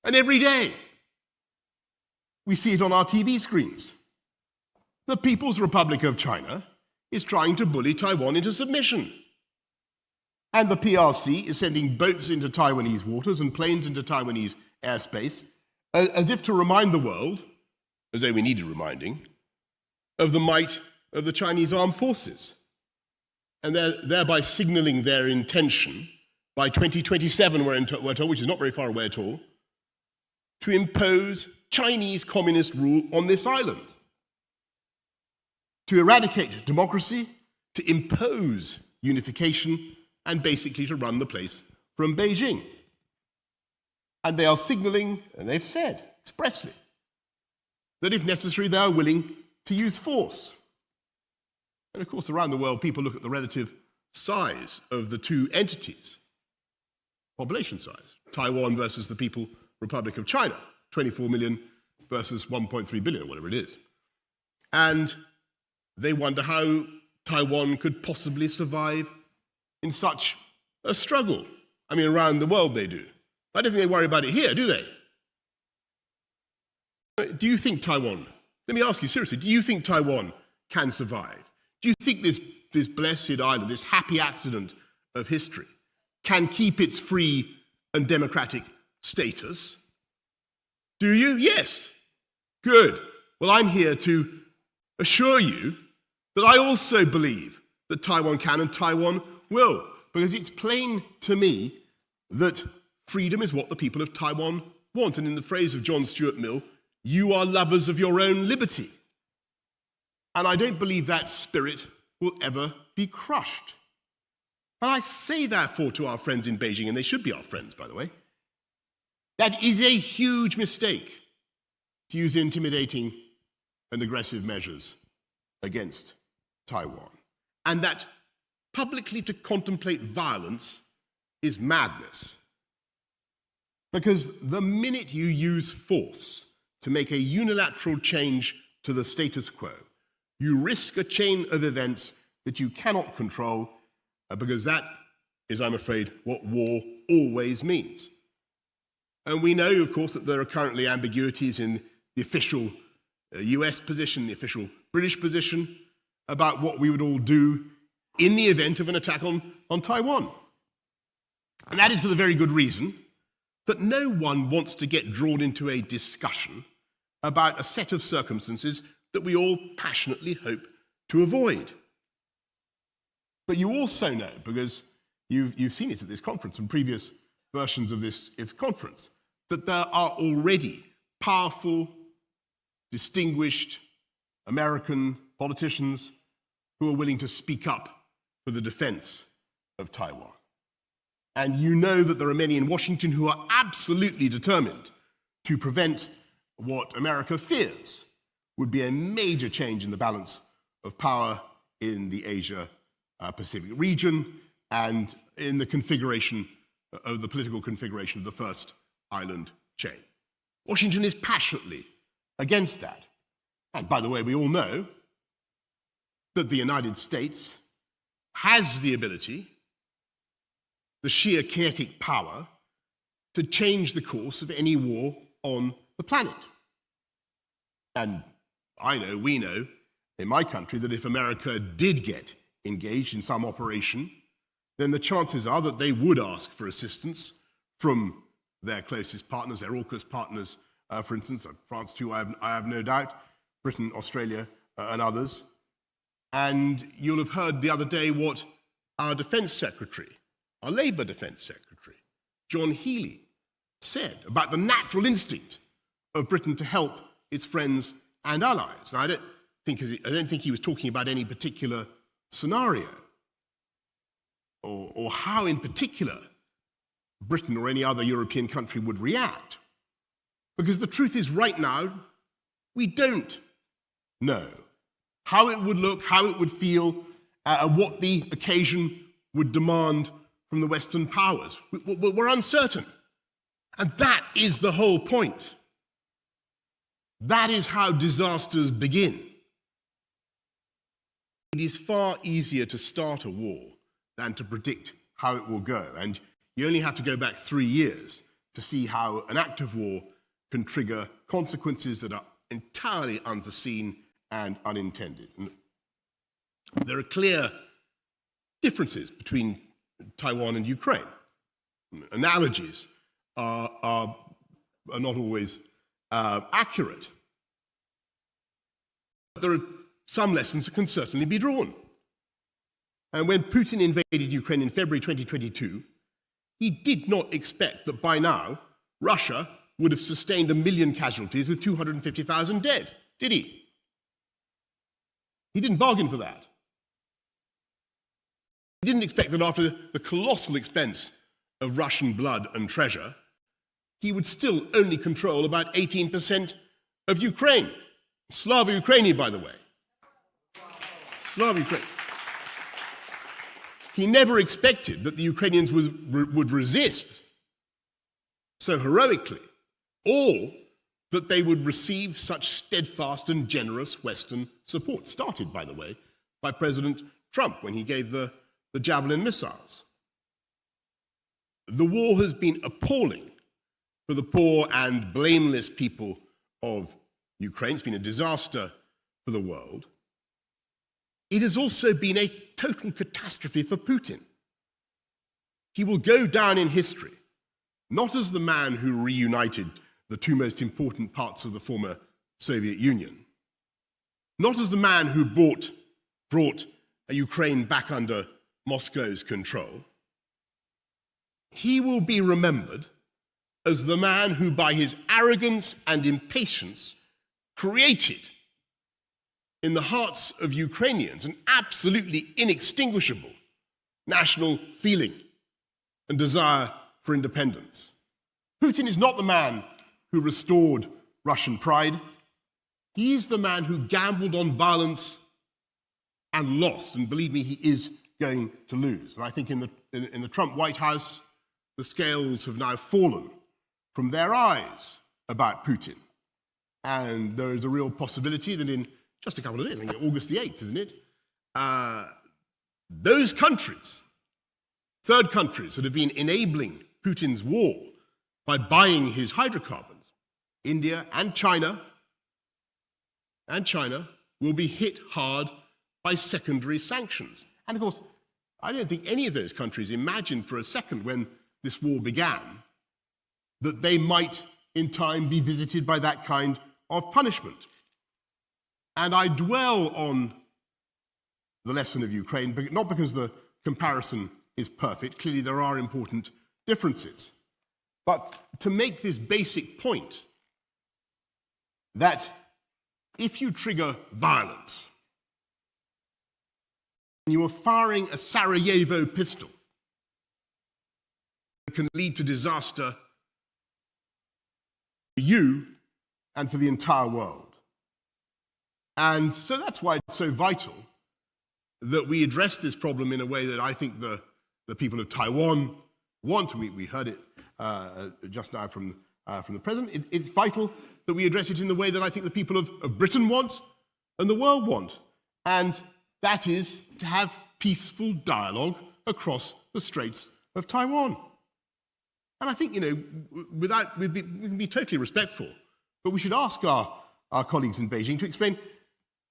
And every day, we see it on our TV screens. The People's Republic of China is trying to bully Taiwan into submission. And the PRC is sending boats into Taiwanese waters and planes into Taiwanese airspace, as if to remind the world, as though we needed reminding, of the might of the Chinese armed forces, and thereby signaling their intention by 2027, we're told, which is not very far away at all, to impose Chinese communist rule on this island, to eradicate democracy, to impose unification, and basically to run the place from Beijing. And they are signaling, and they've said expressly, that if necessary, they are willing to use force. And of course, around the world, people look at the relative size of the two entities, population size, Taiwan versus the People's Republic of China, 24 million versus 1.3 billion, or whatever it is. And they wonder how Taiwan could possibly survive in such a struggle. I mean, around the world they do. I don't think they worry about it here, do they? Do you think Taiwan, let me ask you seriously, do you think Taiwan can survive? Do you think this blessed island, this happy accident of history, can keep its free and democratic status? Do you? Yes. Good. Well, I'm here to assure you that I also believe that Taiwan can and Taiwan will, because it's plain to me that freedom is what the people of Taiwan want. And in the phrase of John Stuart Mill, you are lovers of your own liberty. And I don't believe that spirit will ever be crushed. And I say, therefore, to our friends in Beijing, and they should be our friends, by the way, that is a huge mistake to use intimidating and aggressive measures against Taiwan. And that publicly to contemplate violence is madness. Because the minute you use force to make a unilateral change to the status quo, you risk a chain of events that you cannot control, because that is, I'm afraid, what war always means. And we know, of course, that there are currently ambiguities in the official US position, the official British position, about what we would all do in the event of an attack on Taiwan. And that is for the very good reason that no one wants to get drawn into a discussion about a set of circumstances that we all passionately hope to avoid. But you also know, because you've seen it at this conference and previous versions of this conference, that there are already powerful, distinguished American politicians who are willing to speak up for the defense of Taiwan. And you know that there are many in Washington who are absolutely determined to prevent what America fears would be a major change in the balance of power in the Asia-Pacific region and in the configuration of the political configuration of the first island chain. Washington is passionately against that. And by the way, we all know that the United States has the ability, the sheer kinetic power, to change the course of any war on the planet. And I know, we know, in my country, that if America did get engaged in some operation, then the chances are that they would ask for assistance from their closest partners, their AUKUS partners, for instance, France too, I have no doubt, Britain, Australia, and others. And you'll have heard the other day what our Defence Secretary, our Labour Defence Secretary, John Healey, said about the natural instinct of Britain to help its friends and allies. Now, I don't think he was talking about any particular scenario or how in particular Britain or any other European country would react. Because the truth is, right now, we don't know how it would look, how it would feel, what the occasion would demand from the Western powers. We're uncertain. And that is the whole point. That is how disasters begin. It is far easier to start a war than to predict how it will go. And you only have to go back 3 years to see how an active war can trigger consequences that are entirely unforeseen and unintended. And there are clear differences between Taiwan and Ukraine. Analogies are not always accurate. There are some lessons that can certainly be drawn. And when Putin invaded Ukraine in February 2022, he did not expect that by now Russia would have sustained 1 million casualties with 250,000 dead, did he? He didn't bargain for that. He didn't expect that after the colossal expense of Russian blood and treasure, he would still only control about 18% of Ukraine. Slava Ukraini, by the way. Slava Ukraini. He never expected that the Ukrainians would resist so heroically, or that they would receive such steadfast and generous Western support, started, by the way, by President Trump when he gave the Javelin missiles. The war has been appalling for the poor and blameless people of Ukraine. It's been a disaster for the world. It has also been a total catastrophe for Putin. He will go down in history, not as the man who reunited the two most important parts of the former Soviet Union, not as the man who brought Ukraine back under Moscow's control. He will be remembered as the man who, by his arrogance and impatience, created in the hearts of Ukrainians an absolutely inextinguishable national feeling and desire for independence. Putin is not the man who restored Russian pride. He is the man who gambled on violence and lost, and believe me, he is going to lose. And I think in the Trump White House, the scales have now fallen from their eyes about Putin. And there is a real possibility that in just a couple of days, I think August the 8th, isn't it? Those countries, third countries that have been enabling Putin's war by buying his hydrocarbons, India and China, will be hit hard by secondary sanctions. And of course, I don't think any of those countries imagined for a second when this war began that they might in time be visited by that kind of punishment. And I dwell on the lesson of Ukraine, but not because the comparison is perfect. Clearly, there are important differences. But to make this basic point that if you trigger violence, and you are firing a Sarajevo pistol that can lead to disaster for you and for the entire world. And so that's why it's so vital that we address this problem in a way that I think the people of Taiwan want. We heard it just now from the President. It's vital that we address it in the way that I think the people of Britain want and the world want. And that is to have peaceful dialogue across the Straits of Taiwan. And I think, we can be totally respectful, but we should ask our colleagues in Beijing to explain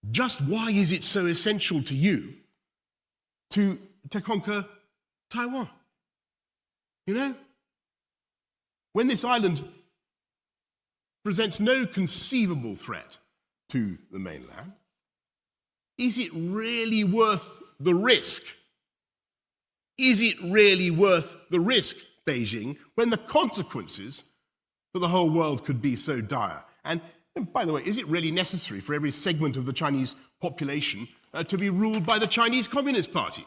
just why is it so essential to you to conquer Taiwan? When this island presents no conceivable threat to the mainland, is it really worth the risk? Is it really worth the risk, Beijing, when the consequences for the whole world could be so dire? And by the way, is it really necessary for every segment of the Chinese population to be ruled by the Chinese Communist Party?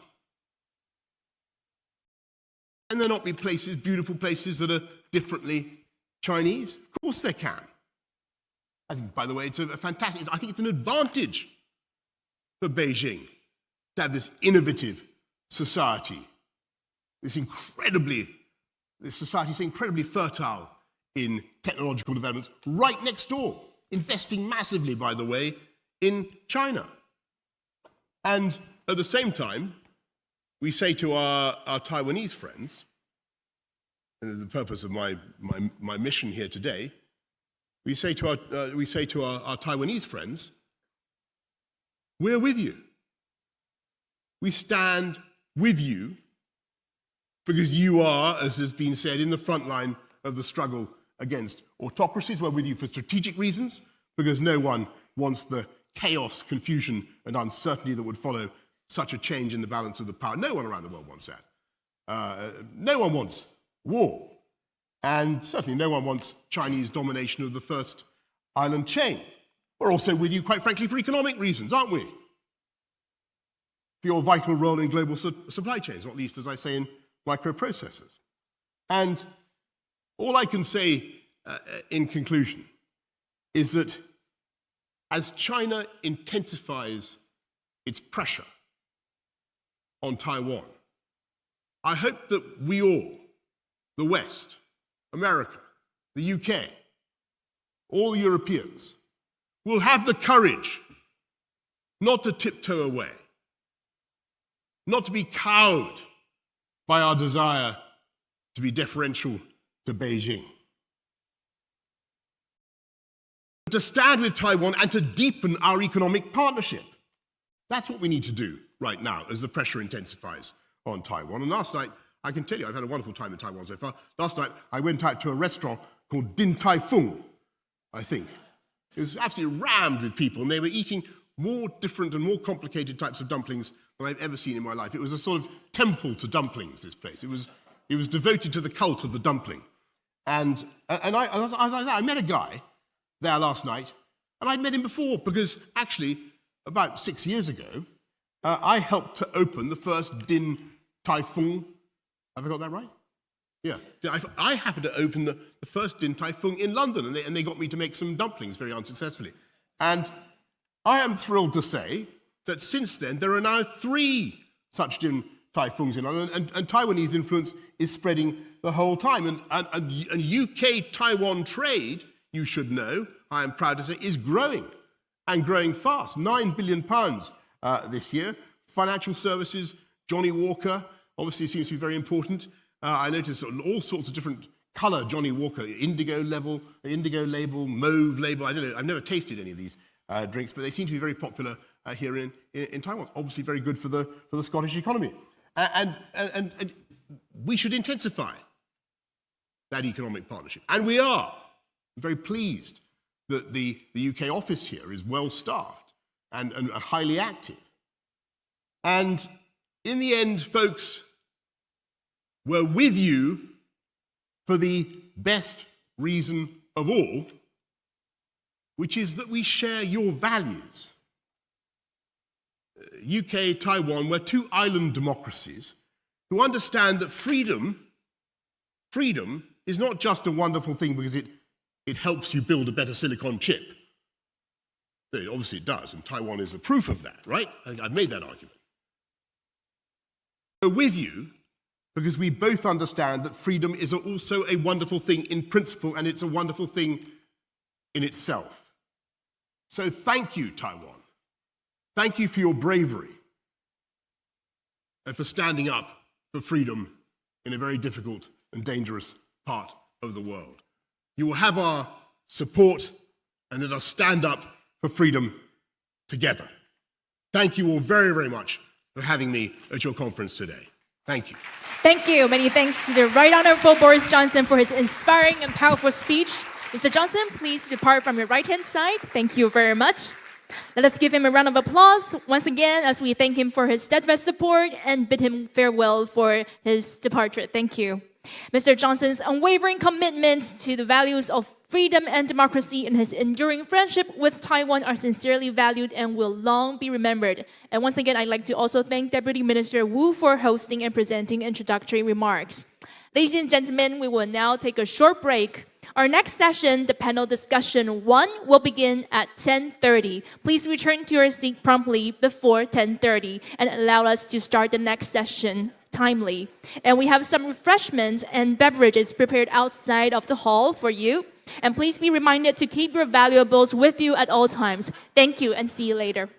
Can there not be places, beautiful places, that are differently Chinese? Of course there can. I think, by the way, it's a fantastic, I think it's an advantage for Beijing to have this innovative society, this society is incredibly fertile in technological developments right next door, investing massively, by the way, in China. And at the same time, we say to our Taiwanese friends, and the purpose of my mission here today, we say to our Taiwanese friends, we're with you. We stand with you because you are, as has been said, in the front line of the struggle against autocracies. We're with you for strategic reasons, because no one wants the chaos, confusion, and uncertainty that would follow such a change in the balance of the power. No one around the world wants that. No one wants war. And certainly no one wants Chinese domination of the first island chain. We're also with you, quite frankly, for economic reasons, aren't we? For your vital role in global supply chains, not least, as I say, in microprocessors. And all I can say in conclusion is that as China intensifies its pressure on Taiwan, I hope that we all, the West, America, the UK, all the Europeans, will have the courage not to tiptoe away, not to be cowed by our desire to be deferential to Beijing, but to stand with Taiwan and to deepen our economic partnership. That's what we need to do right now as the pressure intensifies on Taiwan. And last night, I can tell you, I've had a wonderful time in Taiwan so far. Last night, I went out to a restaurant called Din Tai Fung, I think. It was absolutely rammed with people, and they were eating more different and more complicated types of dumplings than I've ever seen in my life. It was a sort of temple to dumplings, this place. It was devoted to the cult of the dumpling. And I met a guy there last night, and I'd met him before, because actually, about 6 years ago, I helped to open the first Din Tai Fung. Have I got that right? Yeah. I happened to open the first Din Tai Fung in London, and they got me to make some dumplings very unsuccessfully. And I am thrilled to say that since then, there are now 3 such Din Tai Fungs in London, and Taiwanese influence is spreading the whole time. And UK-Taiwan trade, you should know, I am proud to say, is growing, and growing fast. £9 billion this year. Financial services, Johnny Walker, obviously seems to be very important. I noticed all sorts of different colour Johnny Walker, indigo label, mauve label. I don't know, I've never tasted any of these drinks, but they seem to be very popular here in Taiwan. Obviously very good for the Scottish economy. And we should intensify that economic partnership. And we are. I'm very pleased that the UK office here is well staffed and highly active. And in the end, folks, we're with you for the best reason of all, which is that we share your values. UK, Taiwan, we're two island democracies who understand that freedom is not just a wonderful thing because it helps you build a better silicon chip. Obviously it does, and Taiwan is the proof of that, right? I've made that argument. We're with you because we both understand that freedom is also a wonderful thing in principle, and it's a wonderful thing in itself. So thank you, Taiwan. Thank you for your bravery and for standing up for freedom in a very difficult and dangerous part of the world. You will have our support, and let us stand up for freedom together. Thank you all very, very much for having me at your conference today. Thank you. Thank you. Many thanks to the Right Honorable Boris Johnson for his inspiring and powerful speech. Mr. Johnson, please depart from your right-hand side. Thank you very much. Let us give him a round of applause once again as we thank him for his steadfast support and bid him farewell for his departure. Thank you. Mr. Johnson's unwavering commitment to the values of freedom and democracy and his enduring friendship with Taiwan are sincerely valued and will long be remembered. And once again, I'd like to also thank Deputy Minister Wu for hosting and presenting introductory remarks. Ladies and gentlemen, we will now take a short break. Our next session, the panel discussion 1, will begin at 10:30. Please return to your seat promptly before 10:30 and allow us to start the next session timely. And we have some refreshments and beverages prepared outside of the hall for you. And please be reminded to keep your valuables with you at all times. Thank you and see you later.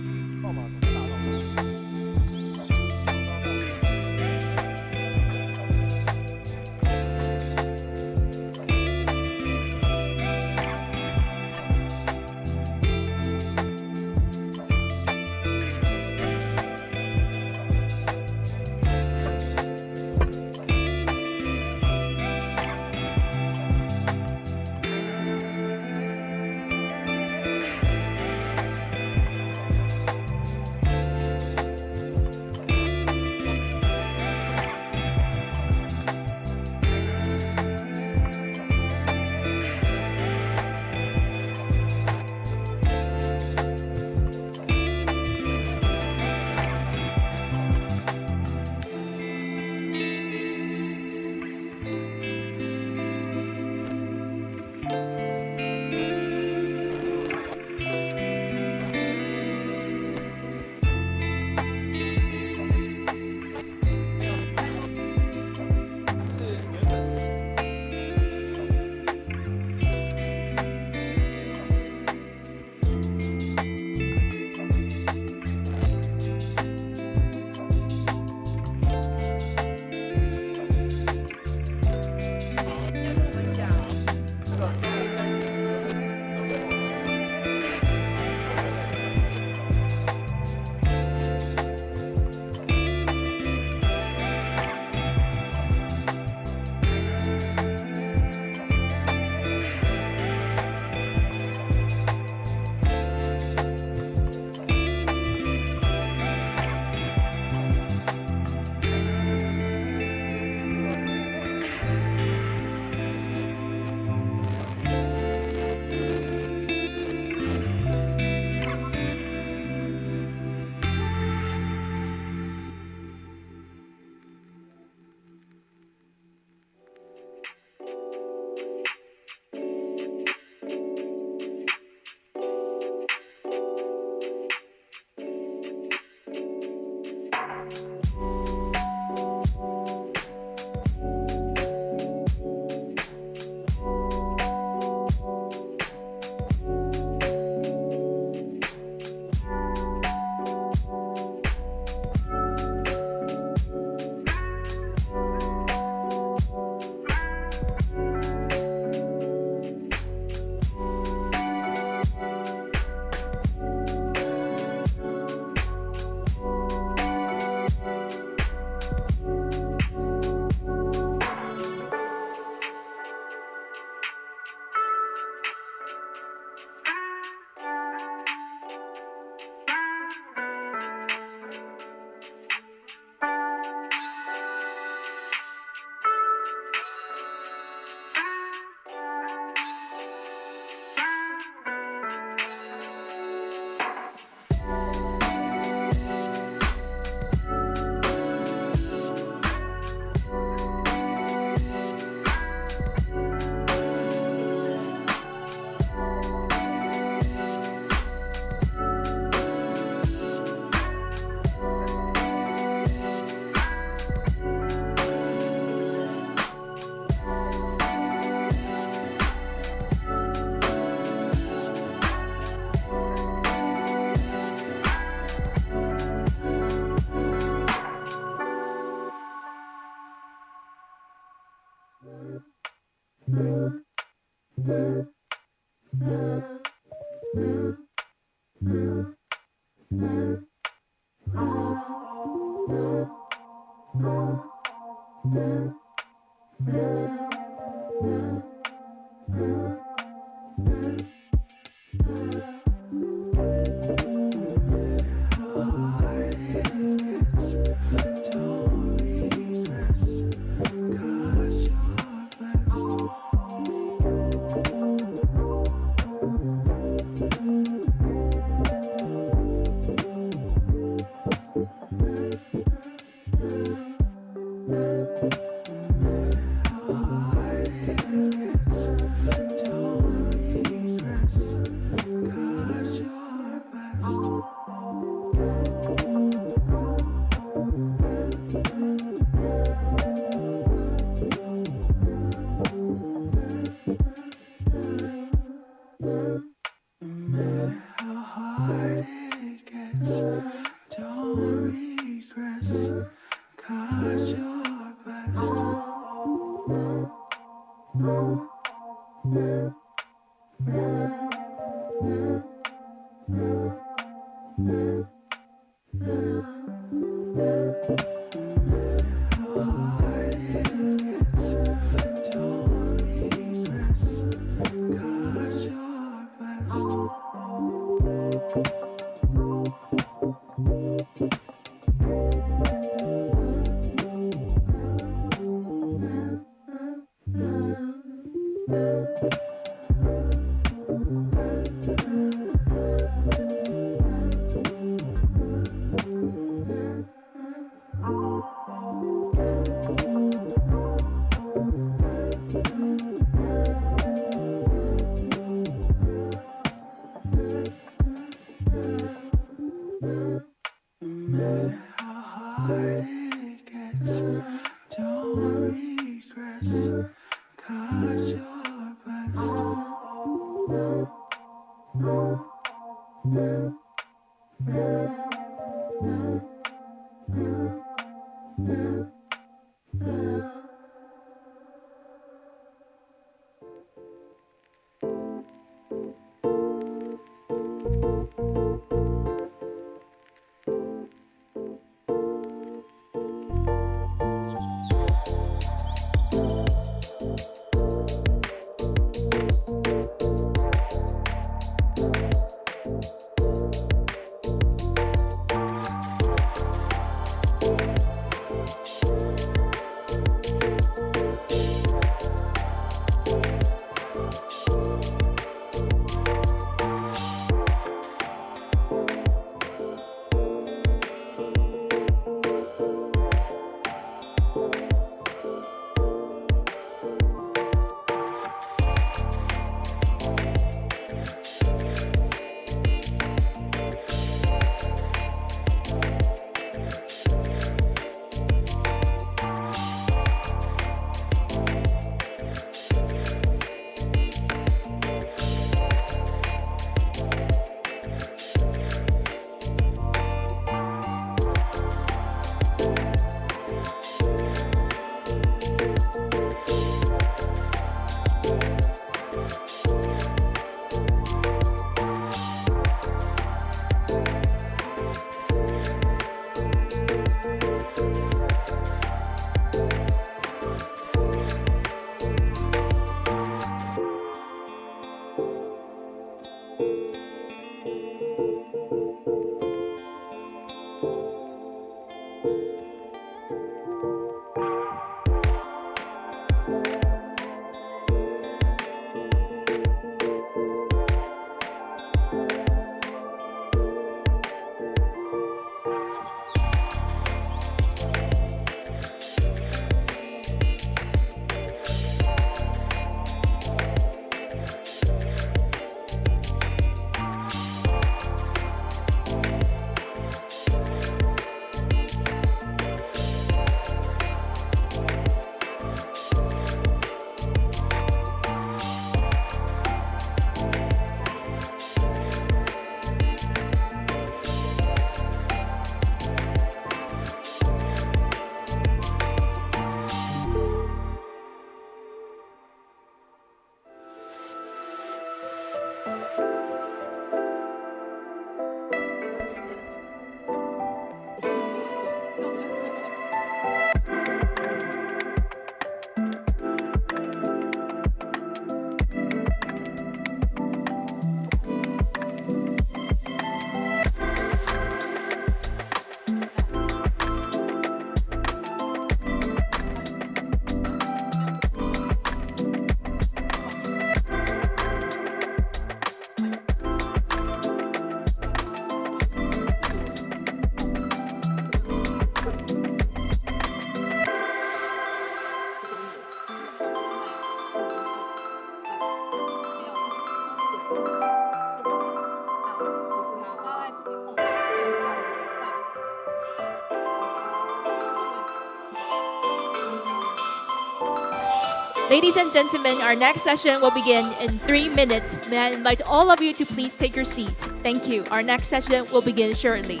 Ladies and gentlemen, our next session will begin in 3 minutes. May I invite all of you to please take your seats. Thank you. Our next session will begin shortly.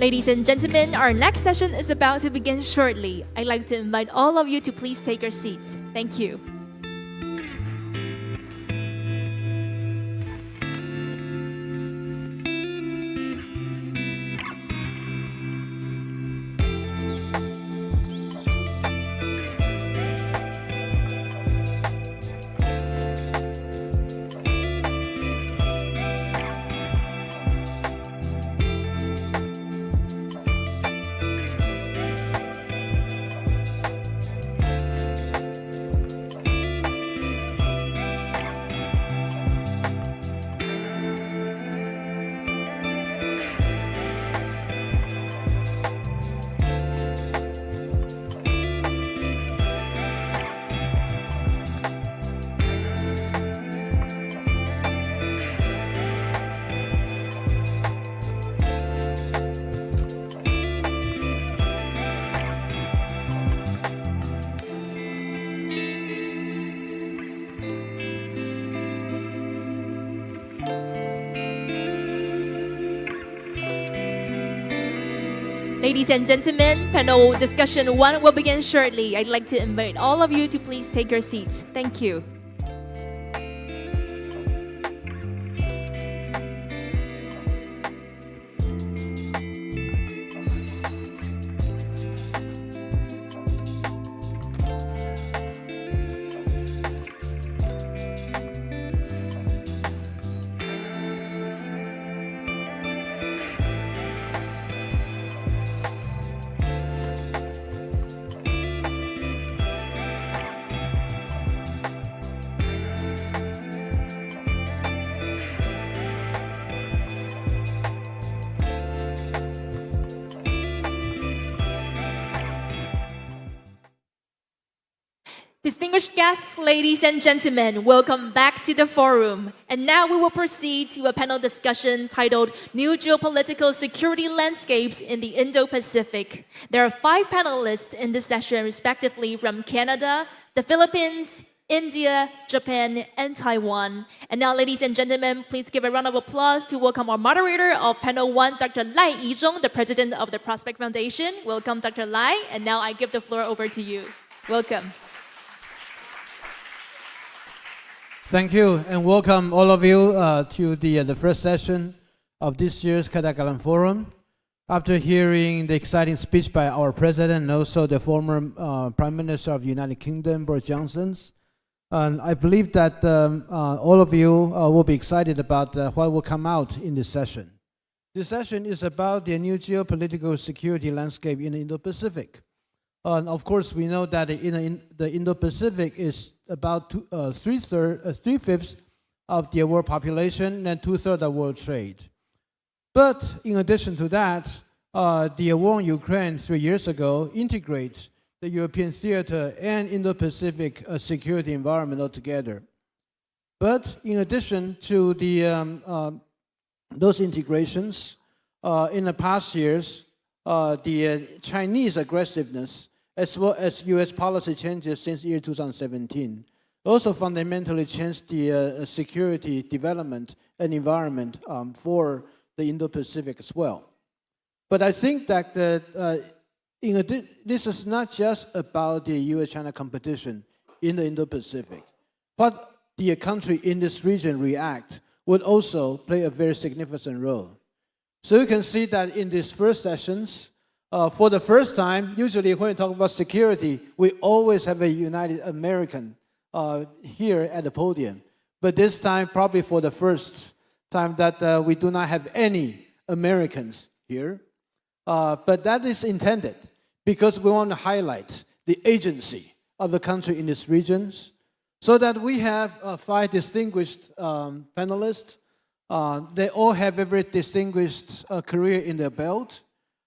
Ladies and gentlemen, our next session is about to begin shortly. I'd like to invite all of you to please take your seats. Thank you. Ladies and gentlemen, panel discussion 1 will begin shortly. I'd like to invite all of you to please take your seats. Thank you. Distinguished guests, ladies and gentlemen, welcome back to the forum. And now we will proceed to a panel discussion titled New Geopolitical Security Landscapes in the Indo-Pacific. There are 5 panelists in this session, respectively from Canada, the Philippines, India, Japan, and Taiwan. And now, ladies and gentlemen, please give a round of applause to welcome our moderator of panel 1, Dr. Zhong, the president of the Prospect Foundation. Welcome, Dr. Lai. And now I give the floor over to you. Welcome. Thank you, and welcome all of you to the first session of this year's凱達格蘭Forum. After hearing the exciting speech by our president and also the former Prime Minister of the United Kingdom, Boris Johnson, I believe that all of you will be excited about what will come out in this session. This session is about the new geopolitical security landscape in the Indo-Pacific. Of course, we know that the Indo-Pacific is about 3/5 of the world population and 2/3 of world trade. But in addition to that, the war in Ukraine 3 years ago integrates the European theater and Indo-Pacific security environment altogether. But in addition to those integrations, in the past years, the Chinese aggressiveness, as well as U.S. policy changes since year 2017, also fundamentally changed the security development and environment for the Indo-Pacific as well. But I think that this is not just about the U.S.-China competition in the Indo-Pacific. What the country in this region react would also play a very significant role. So you can see that in these first sessions, for the first time, usually when we talk about security, we always have a United American here at the podium. But this time, probably for the first time that we do not have any Americans here. But that is intended because we want to highlight the agency of the country in these regions, so that we have 5 distinguished panelists. They all have a very distinguished career in their belt.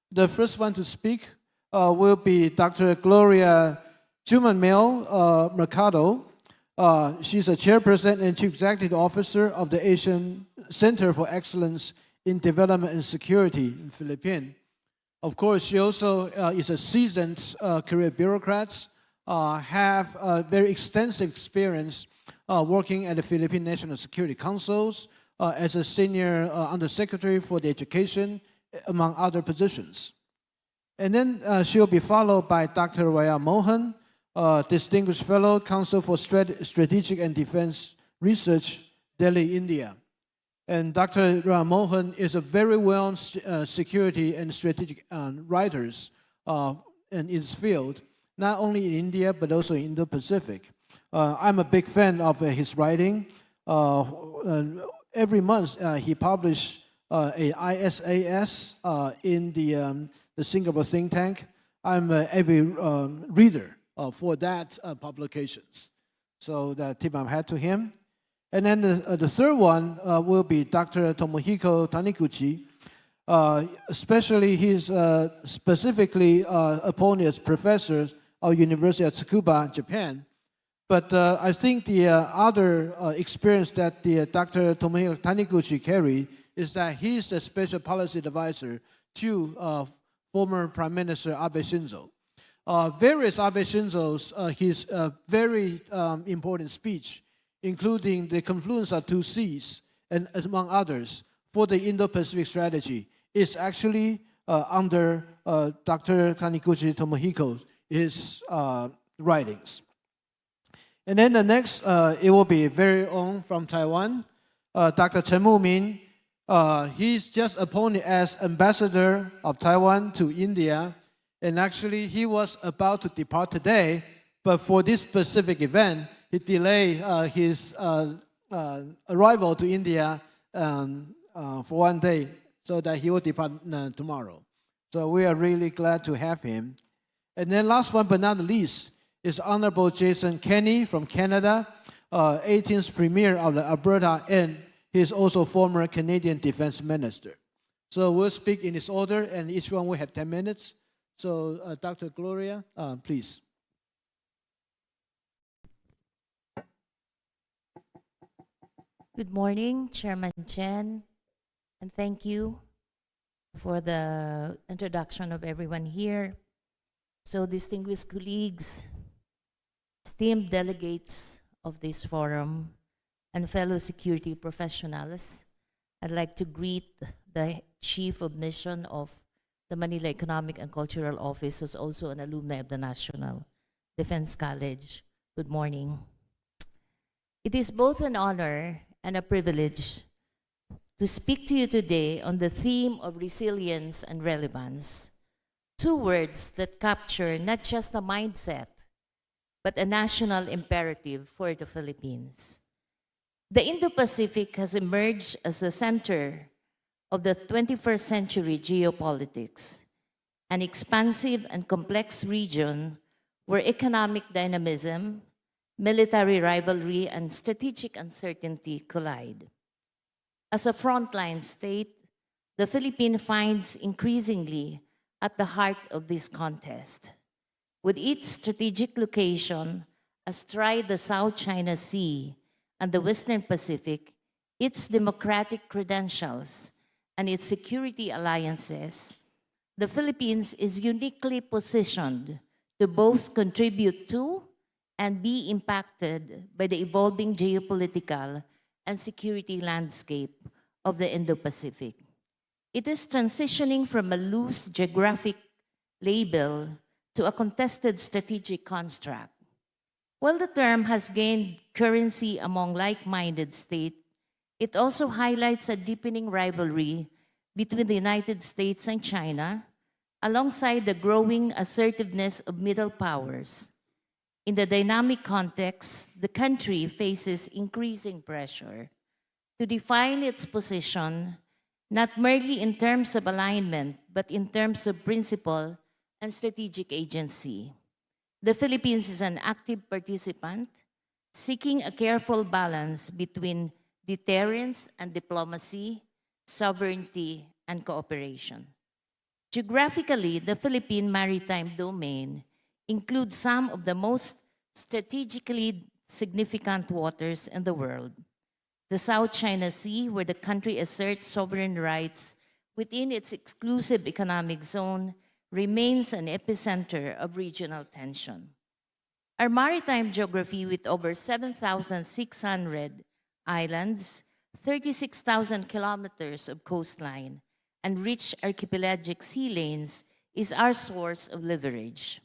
The first one to speak will be Dr. Gloria Jumanmel Mercado. She's a chairperson and chief executive officer of the Asian Center for Excellence in Development and Security in Philippines. Of course, she also is a seasoned career bureaucrat, have a very extensive experience working at the Philippine National Security Councils as a senior undersecretary for the education, among other positions. And then she'll be followed by Dr. Raya Mohan, Distinguished Fellow, Council for Strategic and Defense Research, Delhi, India. And Dr. Raya Mohan is a very well security and strategic writer in his field, not only in India, but also in Indo-Pacific. I'm a big fan of his writing. Every month, he publishes a ISAS in the Singapore think tank. I'm an avid reader for that publications. So tip my hat to him. And then the third one will be Dr. Tomohiko Taniguchi. Especially he's specifically appointed as professor of University of Tsukuba, Japan. But I think the other experience that Dr. Tomohiko Taniguchi carried is that he's a special policy advisor to former Prime Minister Abe Shinzo. Various Abe Shinzo's, his very important speech, including the confluence of 2 Cs, and among others, for the Indo-Pacific strategy, is actually under Dr. Taniguchi Tomohiko's writings. And then the next, it will be very own from Taiwan, Dr. Chen Mumin. He's just appointed as ambassador of Taiwan to India. And actually, he was about to depart today, but for this specific event, he delayed his arrival to India for 1 day so that he will depart tomorrow. So we are really glad to have him. And then last one but not least is Honorable Jason Kenney from Canada, 18th Premier of the Alberta, and he is also former Canadian Defense Minister. So we'll speak in this order, and each one will have 10 minutes. So Dr. Gloria, please. Good morning, Chairman Chen, and thank you for the introduction of everyone here. So distinguished colleagues, esteemed delegates of this forum, and fellow security professionals, I'd like to greet the Chief of Mission of the Manila Economic and Cultural Office, who's also an alumni of the National Defense College. Good morning. It is both an honor and a privilege to speak to you today on the theme of resilience and relevance, 2 words that capture not just a mindset, but a national imperative for the Philippines. The Indo-Pacific has emerged as the center of the 21st century geopolitics, an expansive and complex region where economic dynamism, military rivalry, and strategic uncertainty collide. As a frontline state, the Philippines finds increasingly at the heart of this contest. With its strategic location astride the South China Sea and the Western Pacific, its democratic credentials, and its security alliances, the Philippines is uniquely positioned to both contribute to and be impacted by the evolving geopolitical and security landscape of the Indo-Pacific. It is transitioning from a loose geographic label to a contested strategic construct. While the term has gained currency among like-minded states, it also highlights a deepening rivalry between the United States and China, alongside the growing assertiveness of middle powers. In the dynamic context, the country faces increasing pressure to define its position not merely in terms of alignment, but in terms of principle and strategic agency. The Philippines is an active participant, seeking a careful balance between deterrence and diplomacy, sovereignty and cooperation. Geographically, the Philippine maritime domain includes some of the most strategically significant waters in the world. The South China Sea, where the country asserts sovereign rights within its exclusive economic zone, remains an epicenter of regional tension. Our maritime geography, with over 7,600 islands, 36,000 kilometers of coastline, and rich archipelagic sea lanes, is our source of leverage.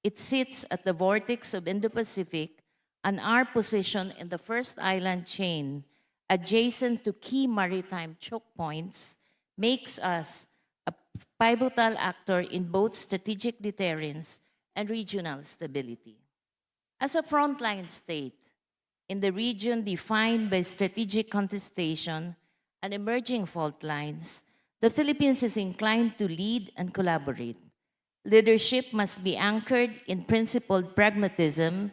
It sits at the vortex of Indo-Pacific, and our position in the first island chain, adjacent to key maritime choke points, makes us a pivotal actor in both strategic deterrence and regional stability. As a frontline state in the region defined by strategic contestation and emerging fault lines, the Philippines is inclined to lead and collaborate. Leadership must be anchored in principled pragmatism,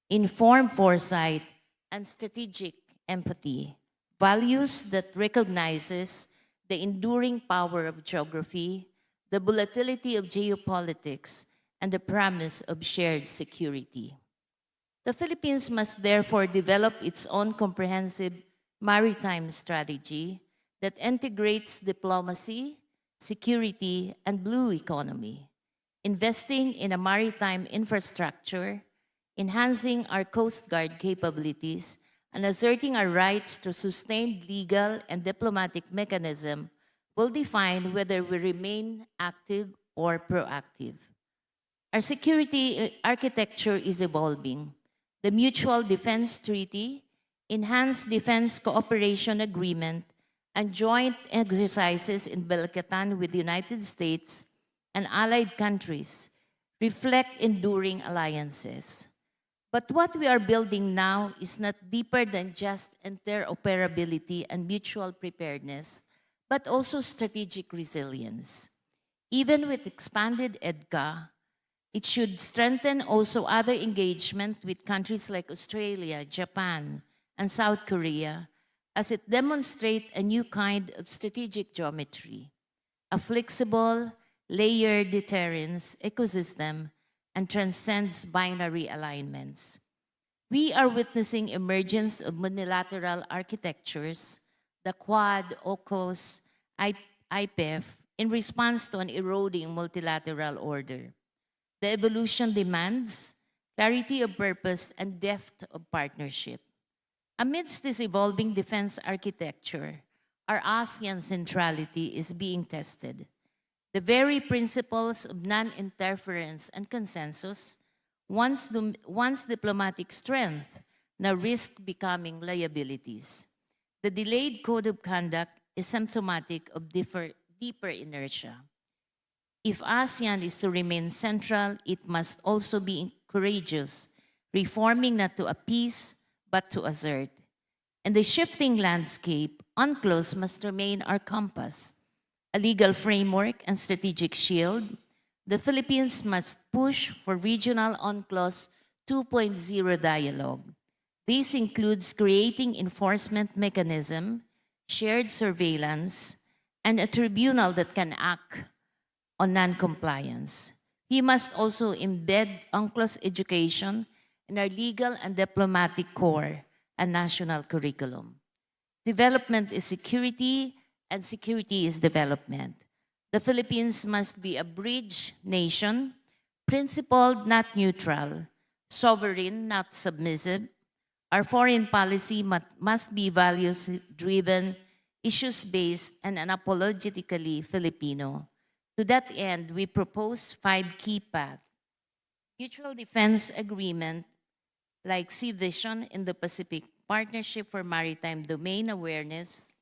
informed foresight, and strategic empathy, values that recognizes the enduring power of geography, the volatility of geopolitics, and the promise of shared security. The Philippines must therefore develop its own comprehensive maritime strategy that integrates diplomacy, security, and blue economy, investing in a maritime infrastructure, enhancing our Coast Guard capabilities, and asserting our rights to sustained legal and diplomatic mechanism will define whether we remain active or proactive. Our security architecture is evolving. The Mutual Defense Treaty, Enhanced Defense Cooperation Agreement, and joint exercises in Balkatan with the United States and allied countries reflect enduring alliances. But what we are building now is not deeper than just interoperability and mutual preparedness, but also strategic resilience. Even with expanded EDCA, it should strengthen also other engagement with countries like Australia, Japan, and South Korea, as it demonstrates a new kind of strategic geometry, a flexible, layered deterrence ecosystem, and transcends binary alignments. We are witnessing emergence of multilateral architectures, the Quad, AUKUS, IPEF, in response to an eroding multilateral order. The evolution demands clarity of purpose and depth of partnership. Amidst this evolving defense architecture, our ASEAN centrality is being tested. The very principles of non-interference and consensus, once diplomatic strength, now risk becoming liabilities. The delayed code of conduct is symptomatic of deeper inertia. If ASEAN is to remain central, it must also be courageous, reforming not to appease, but to assert. In the shifting landscape, UNCLOS must remain our compass, a legal framework and strategic shield. The Philippines must push for regional UNCLOS 2.0 dialogue. This includes creating enforcement mechanism, shared surveillance, and a tribunal that can act on non-compliance. We must also embed UNCLOS education in our legal and diplomatic core, a national curriculum. Development is security, and security is development. The Philippines must be a bridge nation, principled, not neutral, sovereign, not submissive. Our foreign policy must be values-driven, issues-based, and unapologetically Filipino. To that end, we propose 5 key paths. Mutual defense agreement like Sea Vision in the Pacific, Partnership for Maritime Domain Awareness,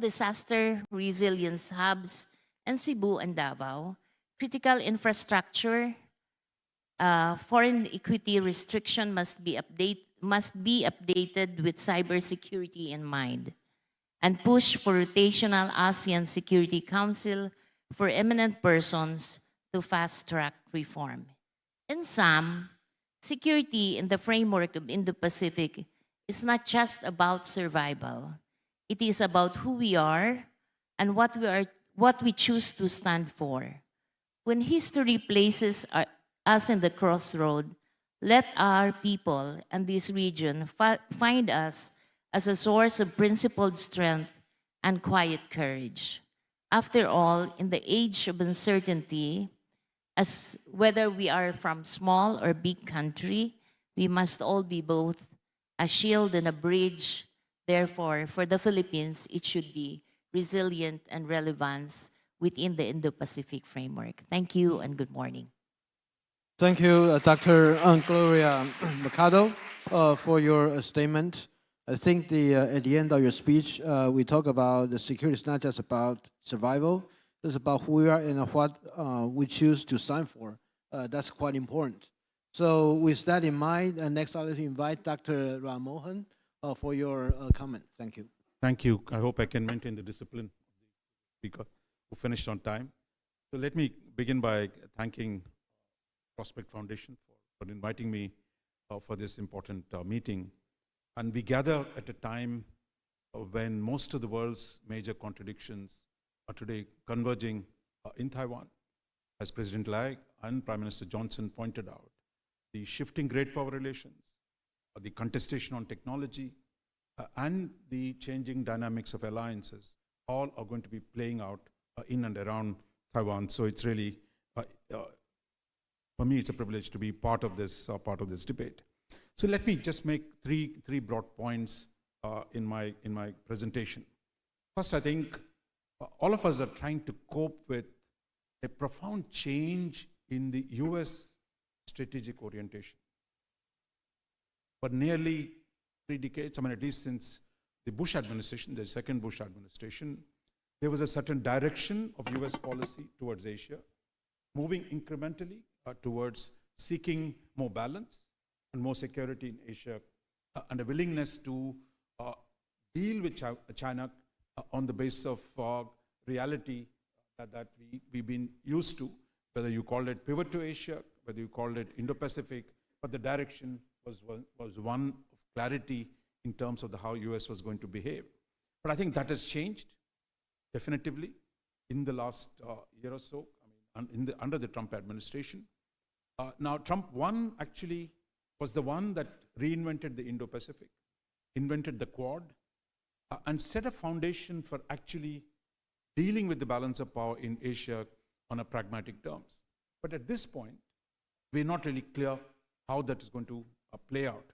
disaster resilience hubs, and Cebu and Davao, critical infrastructure, foreign equity restriction must be updated with cybersecurity in mind, and push for rotational ASEAN Security Council for eminent persons to fast-track reform. In sum, security in the framework of Indo-Pacific is not just about survival. It is about who we are and what we choose to stand for. When history places us in the crossroad, let our people and this region find us as a source of principled strength and quiet courage. After all, in the age of uncertainty, as whether we are from small or big country, we must all be both a shield and a bridge. Therefore, for the Philippines, it should be resilient and relevance within the Indo-Pacific framework. Thank you and good morning. Thank you, Dr. Gloria Mercado, for your statement. I think at the end of your speech, we talk about the security is not just about survival, it's about who we are and what we choose to stand for. That's quite important. So with that in mind, next I'd like to invite Dr. Ram Mohan for your comment. Thank you. Thank you. I hope I can maintain the discipline because we finished on time. So let me begin by thanking Prospect Foundation for inviting me for this important meeting. And we gather at a time when most of the world's major contradictions are today converging in Taiwan. As President Lai and Prime Minister Johnson pointed out, the shifting great power relations, the contestation on technology, and the changing dynamics of alliances, all are going to be playing out in and around Taiwan. So it's really, for me, it's a privilege to be part of this debate. So let me just make three broad points in my presentation. First, I think all of us are trying to cope with a profound change in the US strategic orientation. For nearly 3 decades, at least since the Bush administration, the second Bush administration, there was a certain direction of US policy towards Asia, moving incrementally towards seeking more balance and more security in Asia, and a willingness to deal with China on the basis of reality that we've been used to, whether you called it pivot to Asia, whether you called it Indo-Pacific, but the direction was one of clarity in terms of how US was going to behave. But I think that has changed definitively in the last year or so, under the Trump administration. Now, Trump 1 actually was the one that reinvented the Indo-Pacific, invented the Quad, and set a foundation for actually dealing with the balance of power in Asia on a pragmatic terms. But at this point, we're not really clear how that is going to play out.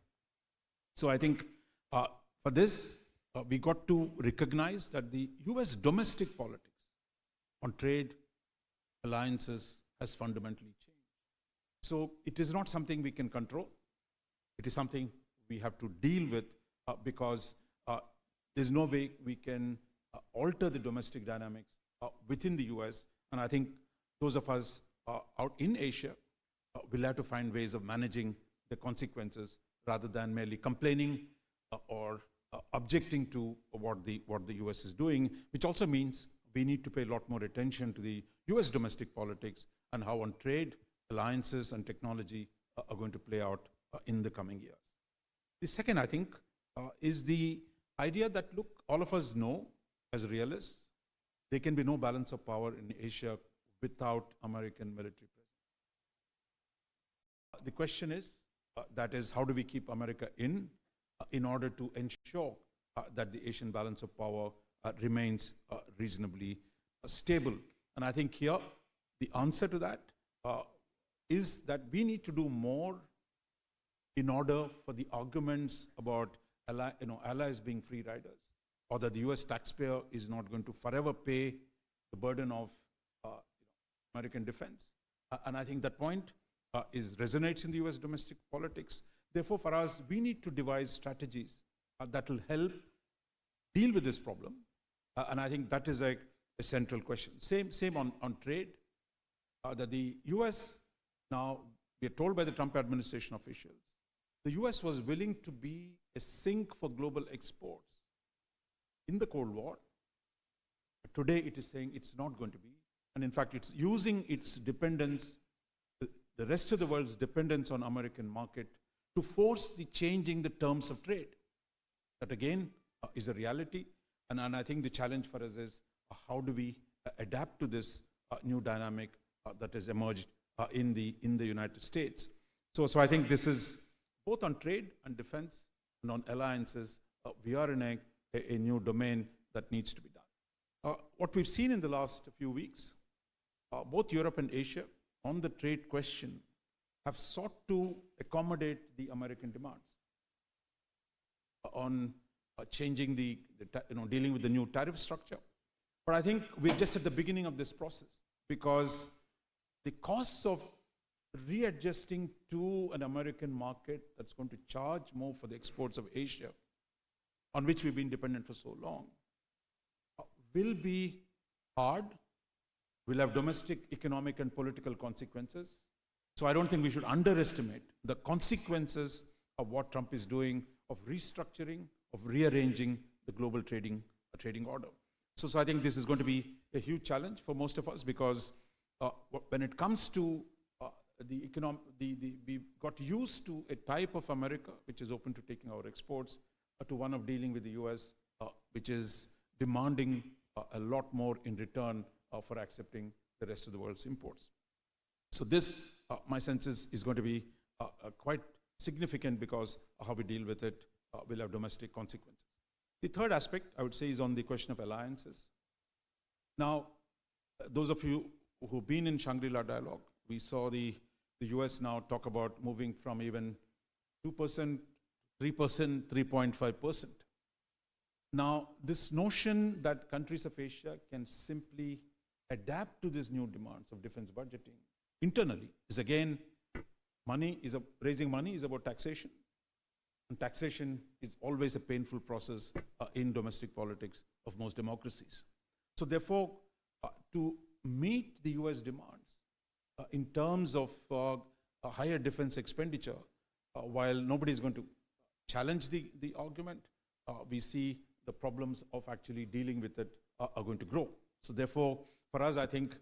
So I think for this, we got to recognize that the US domestic politics on trade alliances has fundamentally changed. So it is not something we can control. It is something we have to deal with because there's no way we can alter the domestic dynamics within the US. And I think those of us out in Asia will have to find ways of managing the consequences rather than merely complaining or objecting to what the US is doing, which also means we need to pay a lot more attention to the US domestic politics and how on trade, alliances and technology are going to play out in the coming years. The second, I think, is the idea that, look, all of us know as realists, there can be no balance of power in Asia without American military presence. The question is, that is, how do we keep America in order to ensure that the Asian balance of power remains reasonably stable? And I think here, the answer to that is that we need to do more in order for the arguments about allies being free riders, or that the US taxpayer is not going to forever pay the burden of American defense. And I think that point resonates in the US domestic politics. Therefore, for us, we need to devise strategies that will help deal with this problem. And I think that is a central question. Same on trade, that the US now, we are told by the Trump administration officials, the US was willing to be a sink for global exports in the Cold War. But today it is saying it's not going to be. And in fact, it's using its dependence, the rest of the world's dependence on American market to force the changing the terms of trade. That again is a reality. And I think the challenge for us is how do we adapt to this new dynamic that has emerged in the United States. So I think this is both on trade and defense and on alliances. We are in a new domain that needs to be done. What we've seen in the last few weeks, both Europe and Asia on the trade question have sought to accommodate the American demands on changing dealing with the new tariff structure. But I think we're just at the beginning of this process, because the costs of readjusting to an American market that's going to charge more for the exports of Asia, on which we've been dependent for so long, will be hard, will have domestic economic and political consequences. So I don't think we should underestimate the consequences of what Trump is doing, of restructuring, of rearranging the global trading order. So I think this is going to be a huge challenge for most of us, because when it comes to we got used to a type of America which is open to taking our exports, to one of dealing with the US, which is demanding a lot more in return for accepting the rest of the world's imports. So this, my sense is going to be quite significant, because how we deal with it will have domestic consequences. The third aspect, I would say, is on the question of alliances. Now, those of you who've been in Shangri-La dialogue, we saw the US now talk about moving from even 2%, 3%, 3.5%. Now, this notion that countries of Asia can simply adapt to these new demands of defense budgeting internally is, again, raising money is about taxation. And taxation is always a painful process in domestic politics of most democracies. So therefore, to meet the US demands in terms of a higher defense expenditure, while nobody is going to challenge the argument, we see the problems of actually dealing with it are going to grow. So therefore, for us, I think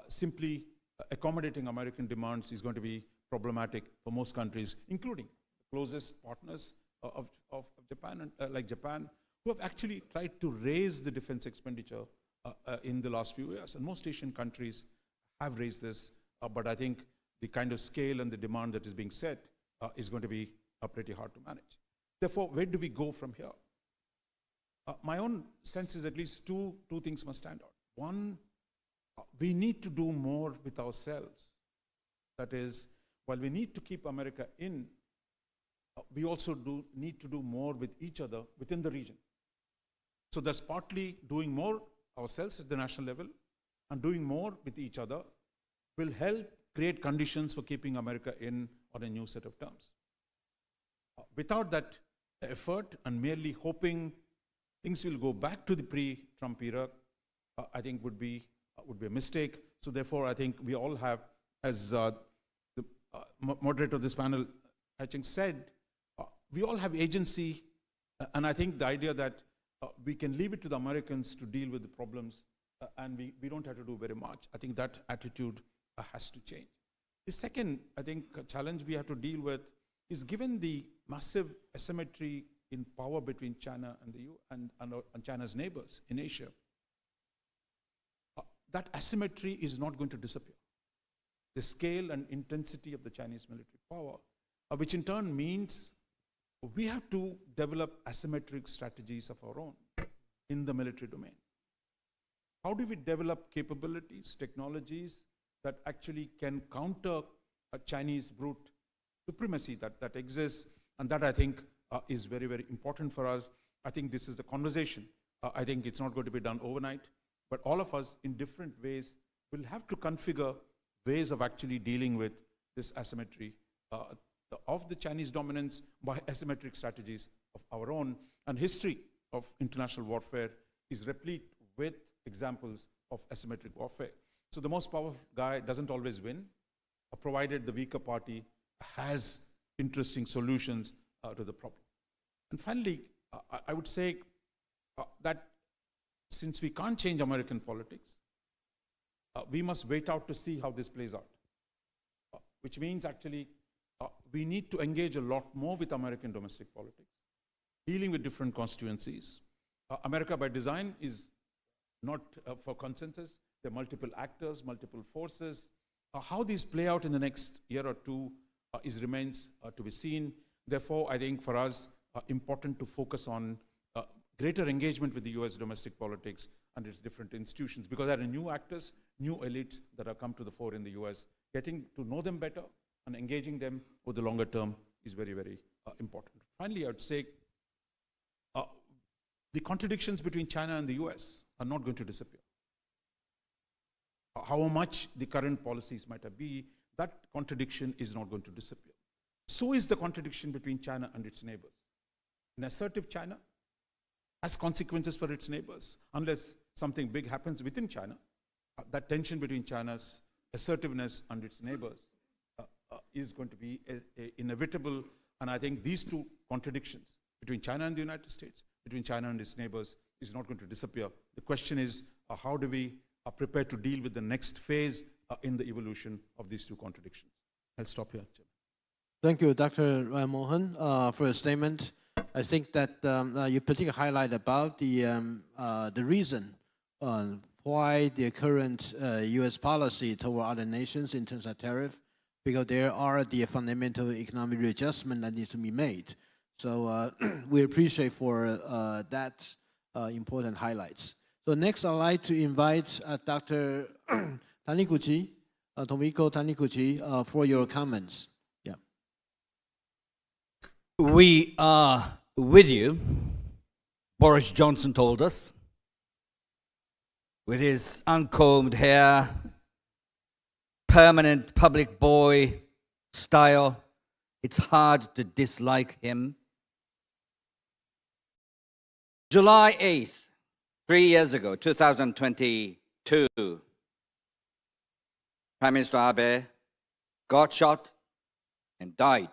simply accommodating American demands is going to be problematic for most countries, including the closest partners of Japan, like Japan, who have actually tried to raise the defense expenditure in the last few years. And most Asian countries have raised this, but I think the kind of scale and the demand that is being set is going to be pretty hard to manage. Therefore, where do we go from here? My own sense is at least two things must stand out. One, we need to do more with ourselves. That is, while we need to keep America in, we also need to do more with each other within the region. So that's partly doing more ourselves at the national level, and doing more with each other will help create conditions for keeping America in on a new set of terms. Without that effort and merely hoping things will go back to the pre-Trump era, I think would be a mistake. So therefore, I think we all have, as the moderator of this panel, I think, said, we all have agency, and I think the idea that we can leave it to the Americans to deal with the problems, and we don't have to do very much. I think that attitude has to change. The second, I think, challenge we have to deal with is, given the massive asymmetry in power between China and the EU and China's neighbors in Asia, that asymmetry is not going to disappear. the scale and intensity of the Chinese military power, which in turn means we have to develop asymmetric strategies of our own in the military domain. How do we develop capabilities, technologies that actually can counter a Chinese brute supremacy that exists, and that I think is very, very important for us. I think this is a conversation. I think it's not going to be done overnight, but all of us in different ways will have to configure ways of actually dealing with this asymmetry of the Chinese dominance by asymmetric strategies of our own. And history of international warfare is replete with examples of asymmetric warfare. So the most powerful guy doesn't always win, provided the weaker party has interesting solutions to the problem. And finally, I would say that since we can't change American politics, we must wait out to see how this plays out, which means actually we need to engage a lot more with American domestic politics, dealing with different constituencies. America by design is not for consensus. There are multiple actors, multiple forces. How these play out in the next year or two remains to be seen. Therefore, I think for us, important to focus on greater engagement with the US domestic politics and its different institutions, because there are new actors, new elites that have come to the fore in the US. Getting to know them better and engaging them over the longer term is very, very important. Finally, I would say the contradictions between China and the US are not going to disappear. How much the current policies might be, that contradiction is not going to disappear. So is the contradiction between China and its neighbors. An assertive China has consequences for its neighbors. Unless something big happens within China, that tension between China's assertiveness and its neighbors is going to be inevitable. And I think these two contradictions between China and the United States, between China and its neighbors, is not going to disappear. The question is, how do we prepare to deal with the next phase in the evolution of these two contradictions? I'll stop here, Chairman. Thank you, Dr. Mohan, for your statement. I think that you particularly highlight about the reason why the current U.S. policy toward other nations in terms of tariff, because there are the fundamental economic readjustment that needs to be made. So we appreciate for that important highlights. So next, I'd like to invite Dr. Taniguchi, Tomiko Taniguchi, for your comments. Yeah. We are with you, Boris Johnson told us, with his uncombed hair, permanent public boy style. It's hard to dislike him. July 8th, 3 years ago, 2022, Prime Minister Abe got shot and died.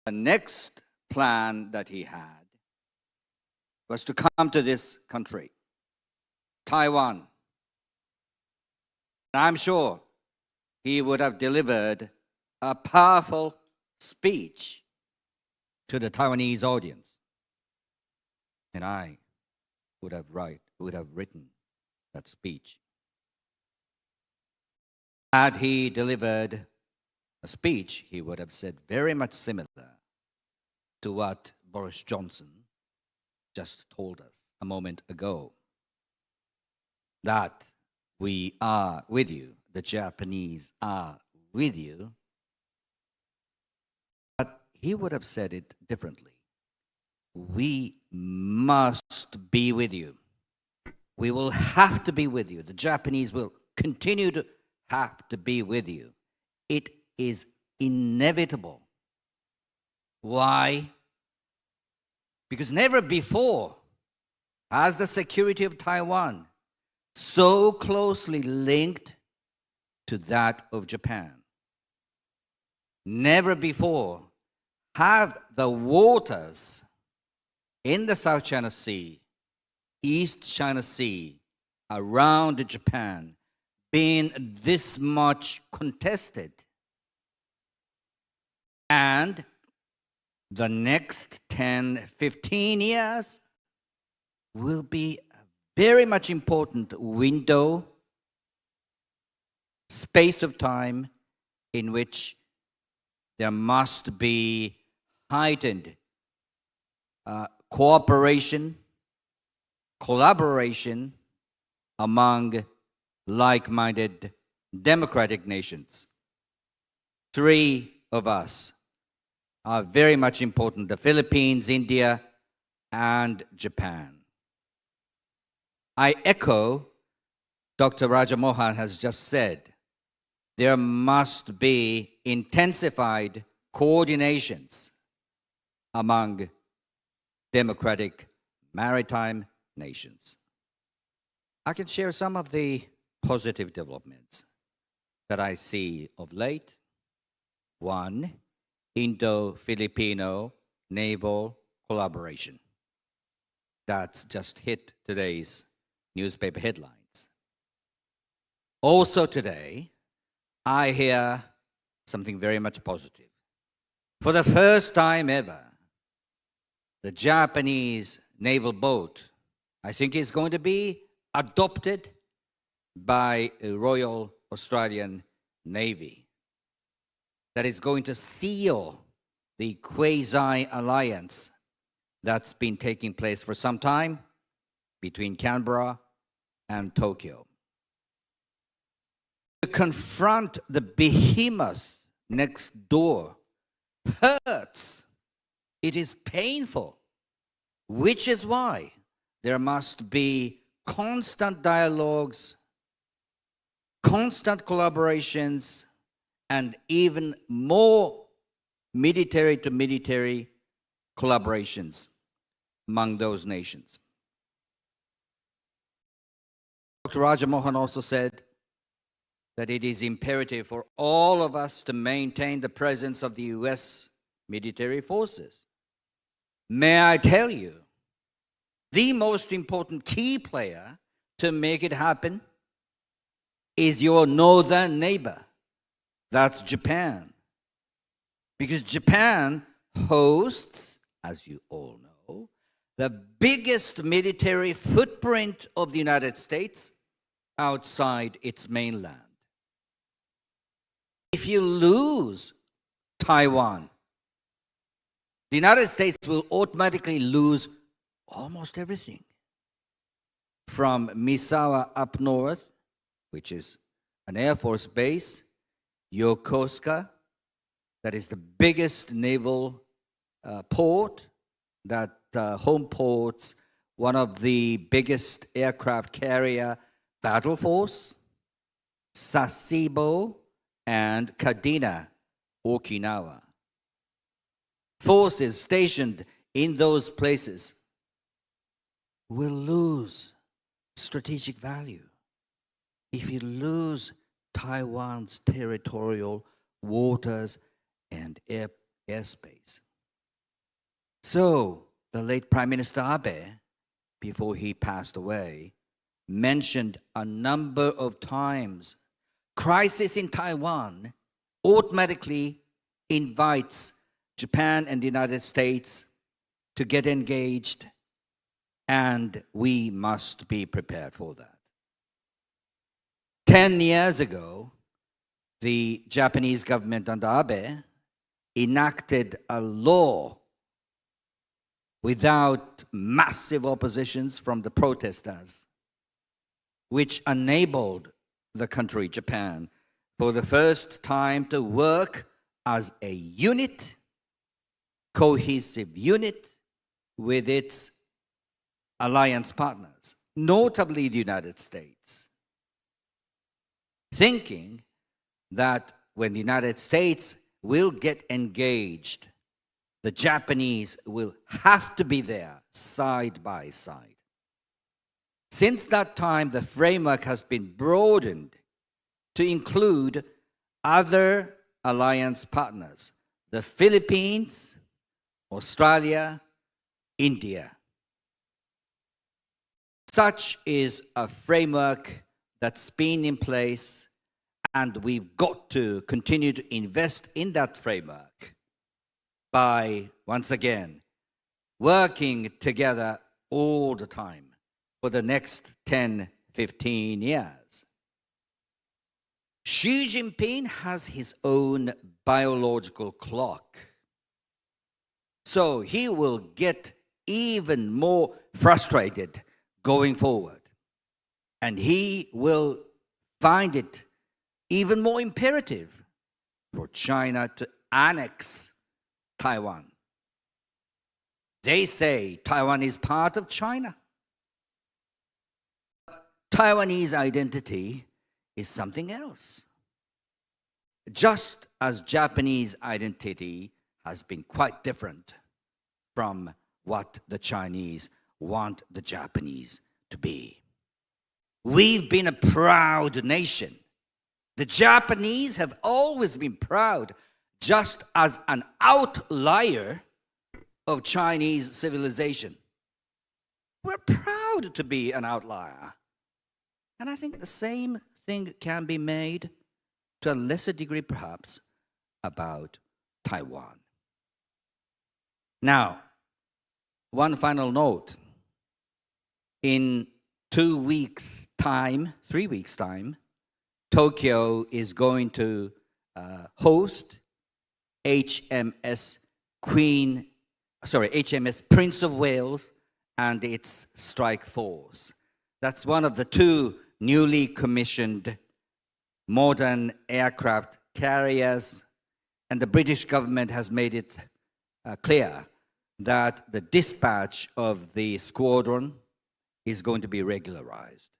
The next plan that he had was to come to this country, Taiwan. I'm sure he would have delivered a powerful speech to the Taiwanese audience. And I would have written that speech. Had he delivered a speech, he would have said very much similar to what Boris Johnson just told us a moment ago, that we are with you, the Japanese are with you. But he would have said it differently. We must be with you. We will have to be with you. The Japanese will continue to have to be with you. It is inevitable. Why? Because never before has the security of Taiwan so closely linked to that of Japan. Never before have the waters in the South China Sea, East China Sea, around Japan, been this much contested. And the next 10, 15 years will be a very much important window space of time in which there must be heightened cooperation, collaboration among like-minded democratic nations. Three of us are very much important: the Philippines, India, and Japan. I echo Dr. Rajamohan has just said. There must be intensified coordinations among democratic maritime nations. I can share some of the positive developments that I see of late. One, Indo-Filipino naval collaboration. That's just hit today's newspaper headlines. Also today, I hear something very much positive. For the first time ever, the Japanese naval boat, I think, is going to be adopted by a Royal Australian Navy that is going to seal the quasi-alliance that's been taking place for some time between Canberra and Tokyo. To confront the behemoth next door hurts. It is painful, which is why there must be constant dialogues, constant collaborations, and even more military-to-military collaborations among those nations. Dr. Rajamohan also said that it is imperative for all of us to maintain the presence of the US military forces. May I tell you, the most important key player to make it happen is your northern neighbor. That's Japan. Because Japan hosts, as you all know, the biggest military footprint of the United States outside its mainland. If you lose Taiwan, the United States will automatically lose almost everything. From Misawa up north, which is an Air Force base, Yokosuka, that is the biggest naval port that home ports one of the biggest aircraft carrier battle force, Sasebo and Kadena, Okinawa. Forces stationed in those places will lose strategic value if you lose Taiwan's territorial waters and airspace. So, the late Prime Minister Abe, before he passed away, mentioned a number of times, crisis in Taiwan automatically invites Japan and the United States to get engaged, and we must be prepared for that. 10 years ago, the Japanese government under Abe enacted a law without massive oppositions from the protesters, which enabled the country, Japan, for the first time to work as a unit, cohesive unit with its alliance partners, notably the United States, thinking that when the United States will get engaged, the Japanese will have to be there side by side. Since that time, the framework has been broadened to include other alliance partners, the Philippines, Australia, India. Such is a framework that's been in place, and we've got to continue to invest in that framework by, once again, working together all the time for the next 10, 15 years. Xi Jinping has his own biological clock. So he will get even more frustrated going forward. And he will find it even more imperative for China to annex Taiwan. They say Taiwan is part of China. Taiwanese identity is something else. Just as Japanese identity has been quite different from what the Chinese want the Japanese to be. We've been a proud nation. The Japanese have always been proud, just as an outlier of Chinese civilization. We're proud to be an outlier. And I think the same thing can be made, to a lesser degree perhaps, about Taiwan. Now, one final note. In 3 weeks' time, Tokyo is going to host HMS Prince of Wales and its strike force. That's one of the 2 newly commissioned modern aircraft carriers, and the British government has made it clear that the dispatch of the squadron is going to be regularized.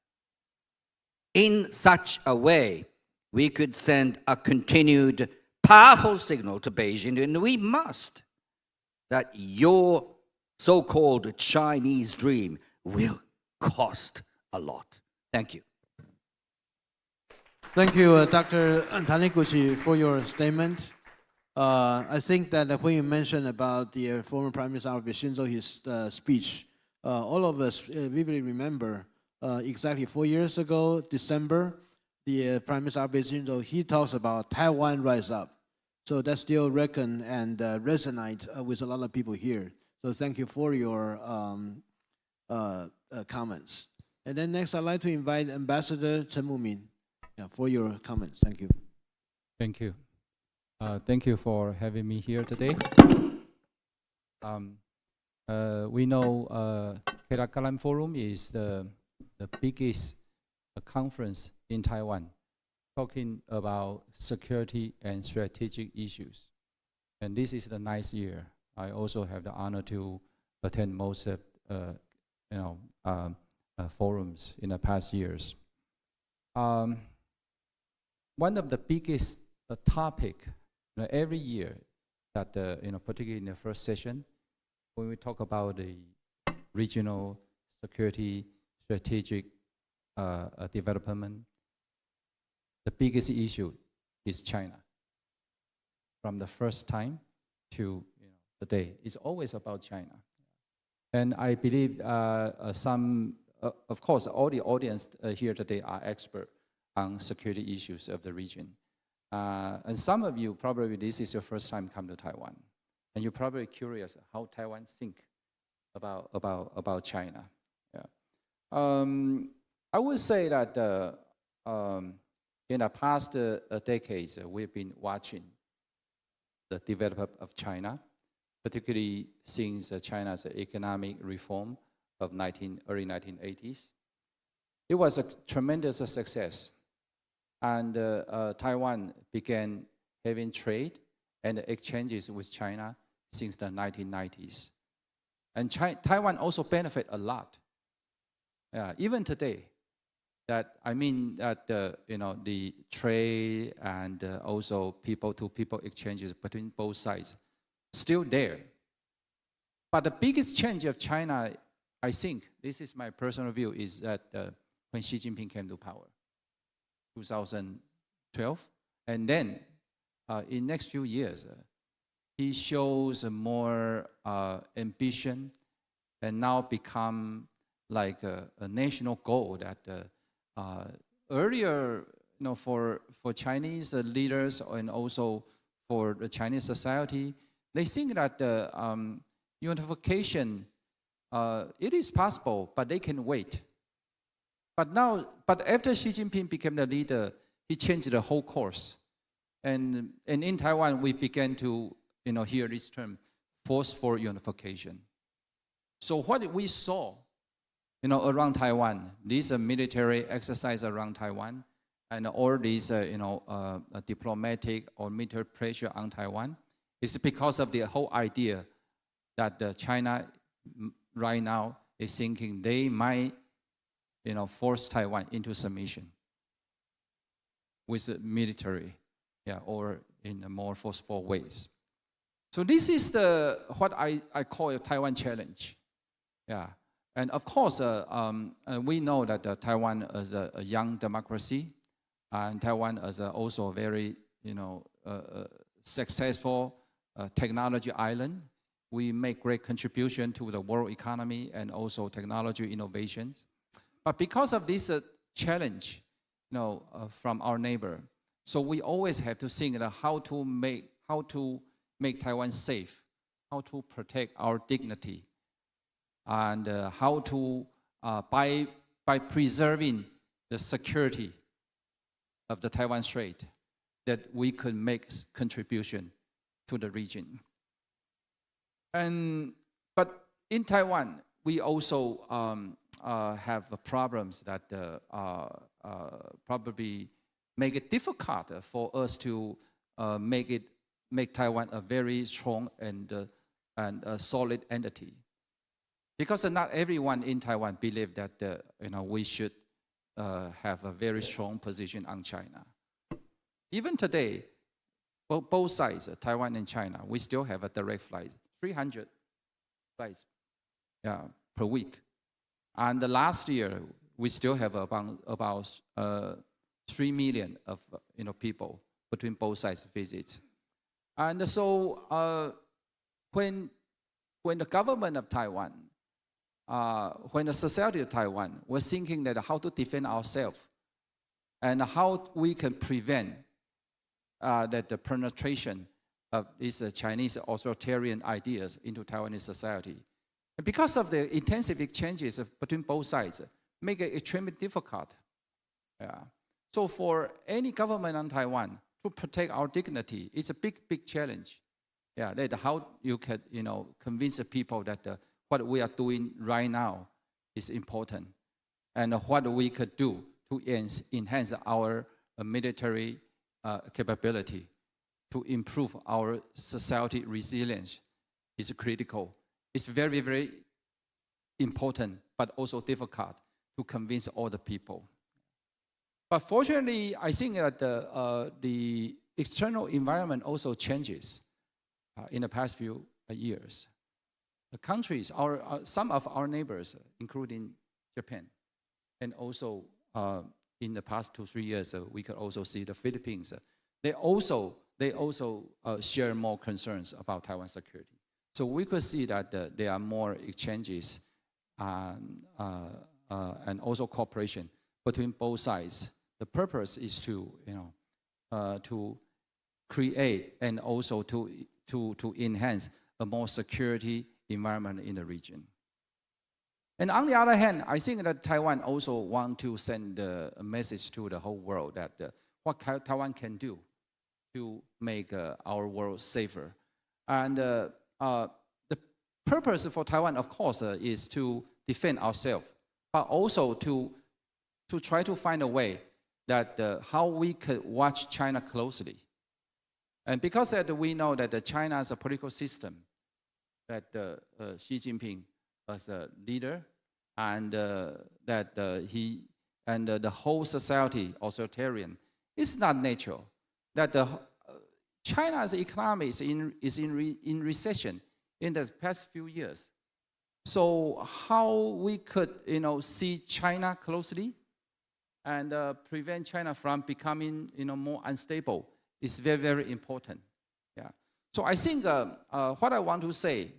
In such a way, we could send a continued powerful signal to Beijing, and we must, that your so-called Chinese dream will cost a lot. Thank you. Thank you, Dr. Taniguchi, for your statement. I think that when you mentioned about the former Prime Minister Abe Shinzo, his speech, all of us vividly remember exactly 4 years ago, December, the Prime Minister Abe Shinzo, he talks about Taiwan rise up. So that still reckon and resonate with a lot of people here. So thank you for your comments. And then next, I'd like to invite Ambassador Chen Mumin for your comments. Thank you. Thank you. Thank you for having me here today. We know凱達格蘭 Forum is the biggest conference in Taiwan, talking about security and strategic issues. And this is the 9th year. I also have the honor to attend most of forums in the past years. One of the biggest topic every year that particularly in the first session, when we talk about the regional security strategic development, the biggest issue is China. From the first time to today, it's always about China. And I believe of course, all the audience here today are experts on security issues of the region. And some of you, probably this is your first time come to Taiwan. And you're probably curious how Taiwan think about China. Yeah. I would say that in the past decades, we've been watching the development of China, particularly since China's economic reform of early 1980s. It was a tremendous success. And Taiwan began having trade and exchanges with China since the 1990s. And Taiwan also benefit a lot. Even today, the trade and also people-to-people exchanges between both sides still there. But the biggest change of China, I think, this is my personal view, is that when Xi Jinping came to power, 2012, and then in next few years, he shows more ambition and now become like a national goal that earlier, for Chinese leaders and also for the Chinese society, they think that unification, it is possible, but they can wait. But after Xi Jinping became the leader, he changed the whole course. And in Taiwan, we began to hear this term, forceful unification. So what we saw around Taiwan, this military exercise around Taiwan, and all these diplomatic or military pressure on Taiwan, is because of the whole idea that China right now is thinking they might force Taiwan into submission with the military, or in a more forceful ways. So this is what I call a Taiwan challenge. And of course, we know that Taiwan is a young democracy, and Taiwan is also a very successful technology island. We make great contribution to the world economy and also technology innovations. But because of this challenge, from our neighbor, so we always have to think how to make Taiwan safe, how to protect our dignity, and how to by preserving the security of the Taiwan Strait, that we could make contribution to the region. But in Taiwan, we also have problems that probably make it difficult for us to make Taiwan a very strong and a solid entity. Because not everyone in Taiwan believe that we should have a very strong position on China. Even today, both sides, Taiwan and China, we still have a direct flight, 300 flights per week. And the last year, we still have about 3 million of people between both sides visits. And so when the government of Taiwan, when the society of Taiwan was thinking that how to defend ourselves and how we can prevent that the penetration of these Chinese authoritarian ideas into Taiwanese society. And because of the intensive exchanges between both sides, make it extremely difficult. So for any government on Taiwan to protect our dignity, it's a big challenge. That how you can convince the people that what we are doing right now is important, and what we could do to enhance our military capability to improve our society resilience is critical. It's very, very important, but also difficult to convince all the people. But fortunately, I think that the external environment also changes in the past few years. The countries, some of our neighbors, including Japan, and also in the past 2-3 years, we could also see the Philippines. They also share more concerns about Taiwan security. So we could see that there are more exchanges and also cooperation between both sides. The purpose is to create and also to enhance a more security environment in the region. And on the other hand, I think that Taiwan also want to send a message to the whole world that what Taiwan can do to make our world safer. And the purpose for Taiwan, of course, is to defend ourselves, but also to try to find a way that how we could watch China closely. And because we know that China is a political system, that Xi Jinping as a leader, and that he and the whole society authoritarian, it's not natural. That China's economy is in recession in the past few years. So how we could see China closely and prevent China from becoming more unstable is very, very important. So I think what I want to say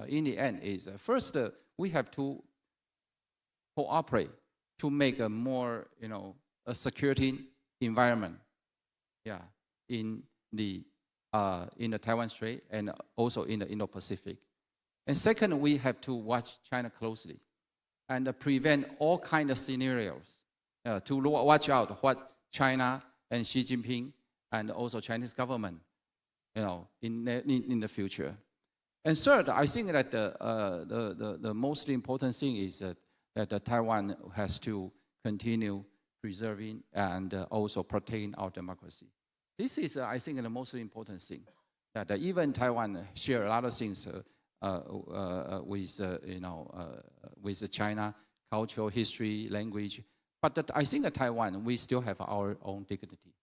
in the end is first we have to cooperate to make a more a security environment in the Taiwan Strait and also in the Indo-Pacific. And second, we have to watch China closely and prevent all kinds of scenarios to watch out what China and Xi Jinping and also Chinese government, in the future. And third, I think that the most important thing is that Taiwan has to continue preserving and also protecting our democracy. This is, I think, the most important thing. That even Taiwan share a lot of things with China, cultural history, language. But I think that Taiwan, we still have our own dignity,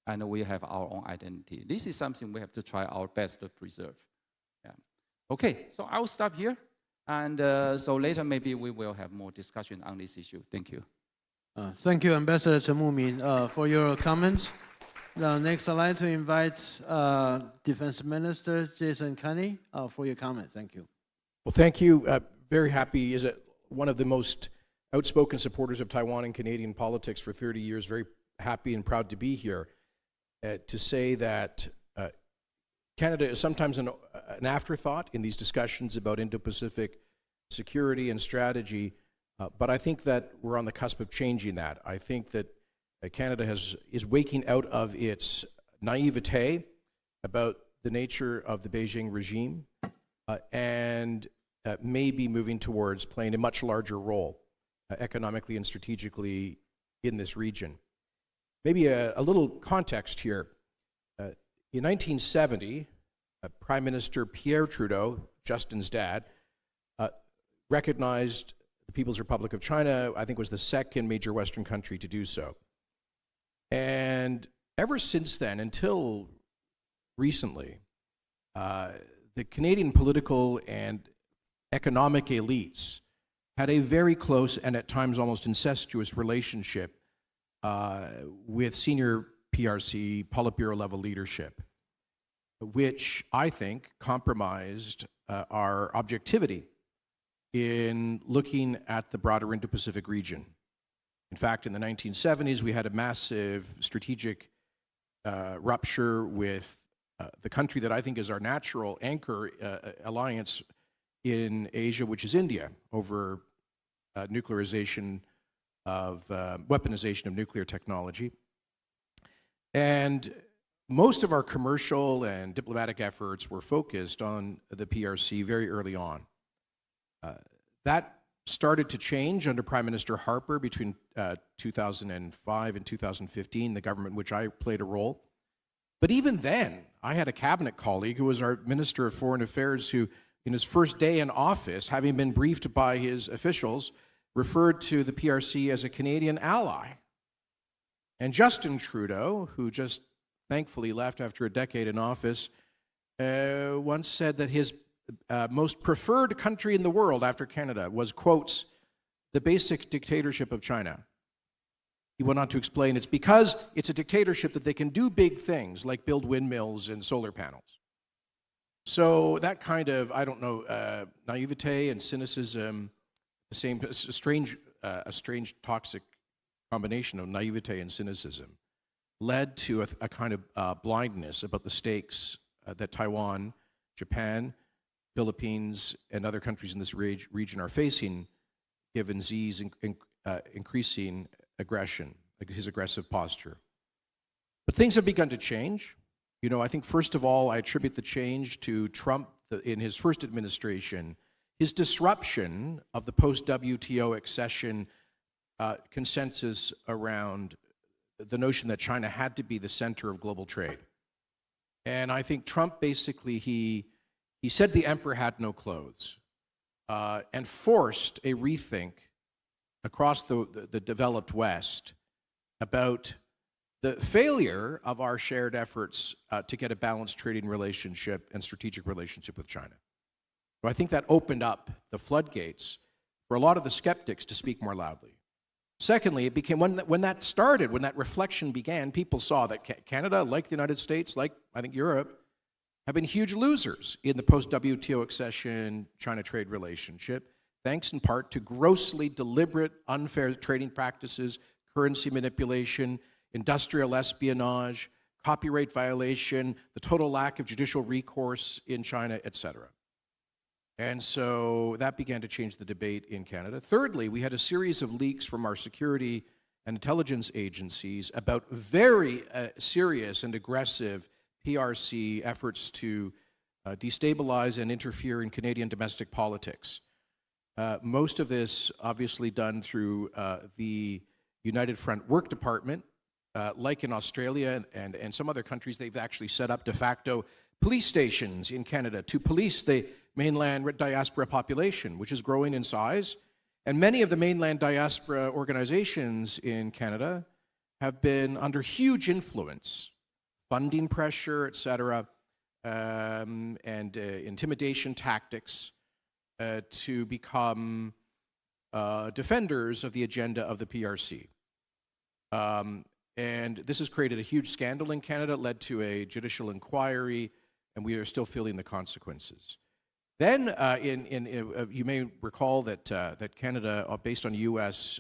and we have our own identity. This is something we have to try our best to preserve. Yeah. Okay, so I will stop here, and so later maybe we will have more discussion on this issue. Thank you. Thank you, Ambassador Chen Mumin, for your comments. Now, next, I'd like to invite Defense Minister Jason Kenney for your comment. Thank you. Well, thank you. Very happy. Is one of the most outspoken supporters of Taiwan in Canadian politics for 30 years. Very happy and proud to be here to say that Canada is sometimes an afterthought in these discussions about Indo-Pacific security and strategy, but I think that we're on the cusp of changing that. I think that Canada is waking out of its naivete about the nature of the Beijing regime and may be moving towards playing a much larger role economically and strategically in this region. Maybe a little context here. In 1970, Prime Minister Pierre Trudeau, Justin's dad, recognized the People's Republic of China. I think was the second major Western country to do so. And ever since then, until recently, the Canadian political and economic elites had a very close and at times almost incestuous relationship with senior PRC, Politburo level leadership, which I think compromised our objectivity in looking at the broader Indo-Pacific region. In fact, in the 1970s, we had a massive strategic rupture with the country that I think is our natural anchor alliance in Asia, which is India, over nuclearization of, weaponization of nuclear technology. And most of our commercial and diplomatic efforts were focused on the PRC very early on. That started to change under Prime Minister Harper between 2005 and 2015, the government in which I played a role. But even then, I had a cabinet colleague who was our Minister of Foreign Affairs who, in his first day in office, having been briefed by his officials, referred to the PRC as a Canadian ally. And Justin Trudeau, who just thankfully left after a decade in office, once said that his most preferred country in the world after Canada was, quotes, the basic dictatorship of China. He went on to explain it's because it's a dictatorship that they can do big things like build windmills and solar panels. So that kind of, I don't know, naivete and cynicism, a strange toxic combination of naivete and cynicism, led to a kind of blindness about the stakes that Taiwan, Japan, Philippines, and other countries in this region are facing, given Xi's increasing aggression, his aggressive posture. But things have begun to change. You know, I think first of all, I attribute the change to Trump in his first administration, his disruption of the post-WTO accession consensus around the notion that China had to be the center of global trade. And I think Trump basically, he said the emperor had no clothes and forced a rethink across the developed West about the failure of our shared efforts to get a balanced trading relationship and strategic relationship with China. So I think that opened up the floodgates for a lot of the skeptics to speak more loudly. Secondly, it became, when that started, when that reflection began, people saw that Canada, like the United States, like I think Europe, have been huge losers in the post-WTO accession China trade relationship, thanks in part to grossly deliberate, unfair trading practices, currency manipulation, industrial espionage, copyright violation, the total lack of judicial recourse in China, etc. And so that began to change the debate in Canada. Thirdly, we had a series of leaks from our security and intelligence agencies about very serious and aggressive PRC efforts to destabilize and interfere in Canadian domestic politics. Most of this obviously done through the United Front Work Department. Like in Australia and some other countries, they've actually set up de facto police stations in Canada to police the mainland diaspora population, which is growing in size. And many of the mainland diaspora organizations in Canada have been under huge influence, funding pressure, et cetera, and intimidation tactics to become defenders of the agenda of the PRC. And this has created a huge scandal in Canada, led to a judicial inquiry, and we are still feeling the consequences. Then, you may recall that that Canada, based on U.S.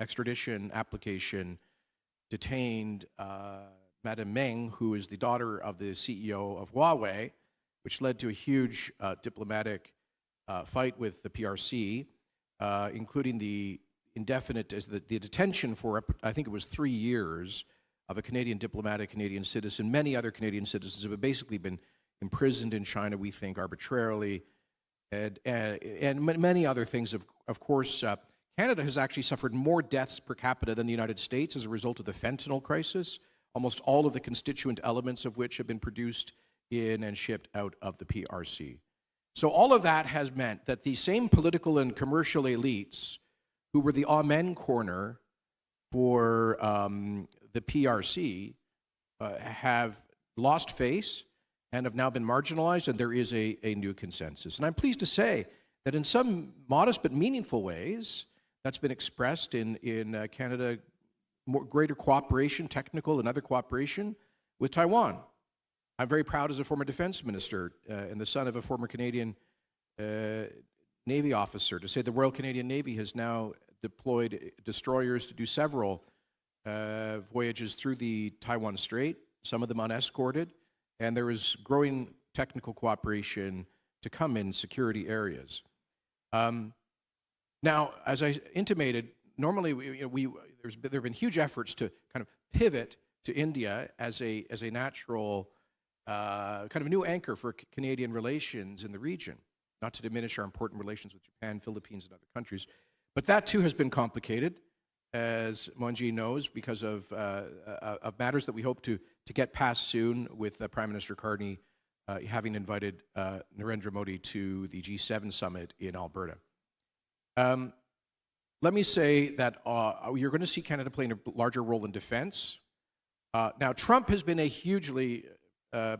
Extradition application, detained Madame Meng, who is the daughter of the CEO of Huawei, which led to a huge diplomatic fight with the PRC, including the indefinite, the detention for, I think it was 3 years, of a Canadian diplomat, a Canadian citizen. Many other Canadian citizens have basically been imprisoned in China, we think, arbitrarily, and many other things. Of course, Canada has actually suffered more deaths per capita than the United States as a result of the fentanyl crisis, almost all of the constituent elements of which have been produced in and shipped out of the PRC. So all of that has meant that the same political and commercial elites who were the amen corner for the PRC have lost face and have now been marginalized, and there is a new consensus. And I'm pleased to say that in some modest but meaningful ways, that's been expressed in Canada, greater cooperation, technical and other cooperation with Taiwan. I'm very proud as a former defense minister and the son of a former Canadian Navy officer to say the Royal Canadian Navy has now deployed destroyers to do several voyages through the Taiwan Strait, some of them unescorted, and there is growing technical cooperation to come in security areas. Now, as I intimated, normally there have been huge efforts to kind of pivot to India as a natural kind of new anchor for Canadian relations in the region, not to diminish our important relations with Japan, Philippines, and other countries. But that too has been complicated, as Monji knows, because of matters that we hope to get past soon, with Prime Minister Carney having invited Narendra Modi to the G7 summit in Alberta. Let me say that you're going to see Canada playing a larger role in defense. Now, Trump has been a hugely, as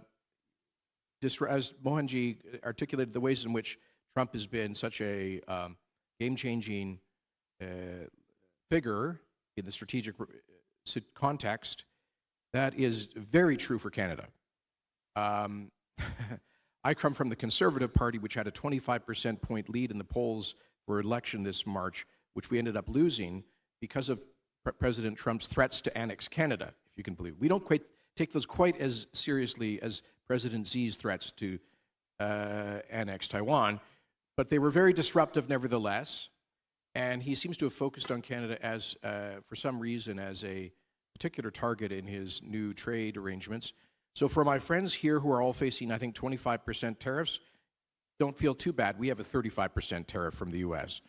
Mohanji articulated, the ways in which Trump has been such a game-changing figure in the strategic context. That is very true for Canada. I come from the Conservative Party, which had a 25% point lead in the polls for election this March, which we ended up losing because of President Trump's threats to annex Canada, if you can believe it. We don't quite take those quite as seriously as President Xi's threats to annex Taiwan, but they were very disruptive nevertheless, and he seems to have focused on Canada as, for some reason, as a particular target in his new trade arrangements. So for my friends here who are all facing, I think, 25% tariffs, don't feel too bad. We have a 35% tariff from the US.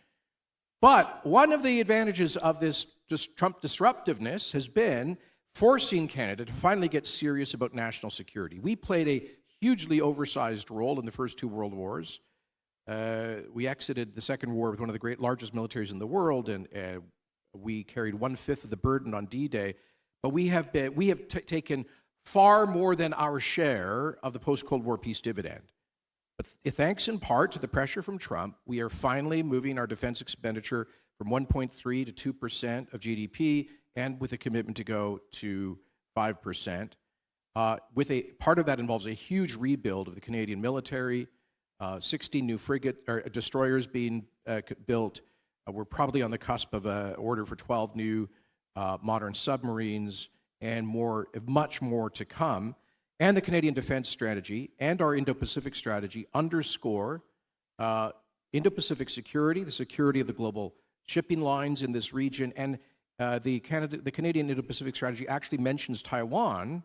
But one of the advantages of this Trump disruptiveness has been forcing Canada to finally get serious about national security. We played a hugely oversized role in the first two world wars. We exited the Second War with one of the largest militaries in the world, and we carried 1/5 of the burden on D-Day. But we have taken far more than our share of the post-Cold War peace dividend. But thanks in part to the pressure from Trump, we are finally moving our defense expenditure from 1.3 to 2% of GDP, and with a commitment to go to 5%. Part of that involves a huge rebuild of the Canadian military, 16 new destroyers being built. We're probably on the cusp of an order for 12 new modern submarines, and much more to come. And the Canadian defense strategy and our Indo-Pacific strategy underscore Indo-Pacific security, the security of the global shipping lines in this region, and the Canadian Indo-Pacific strategy actually mentions Taiwan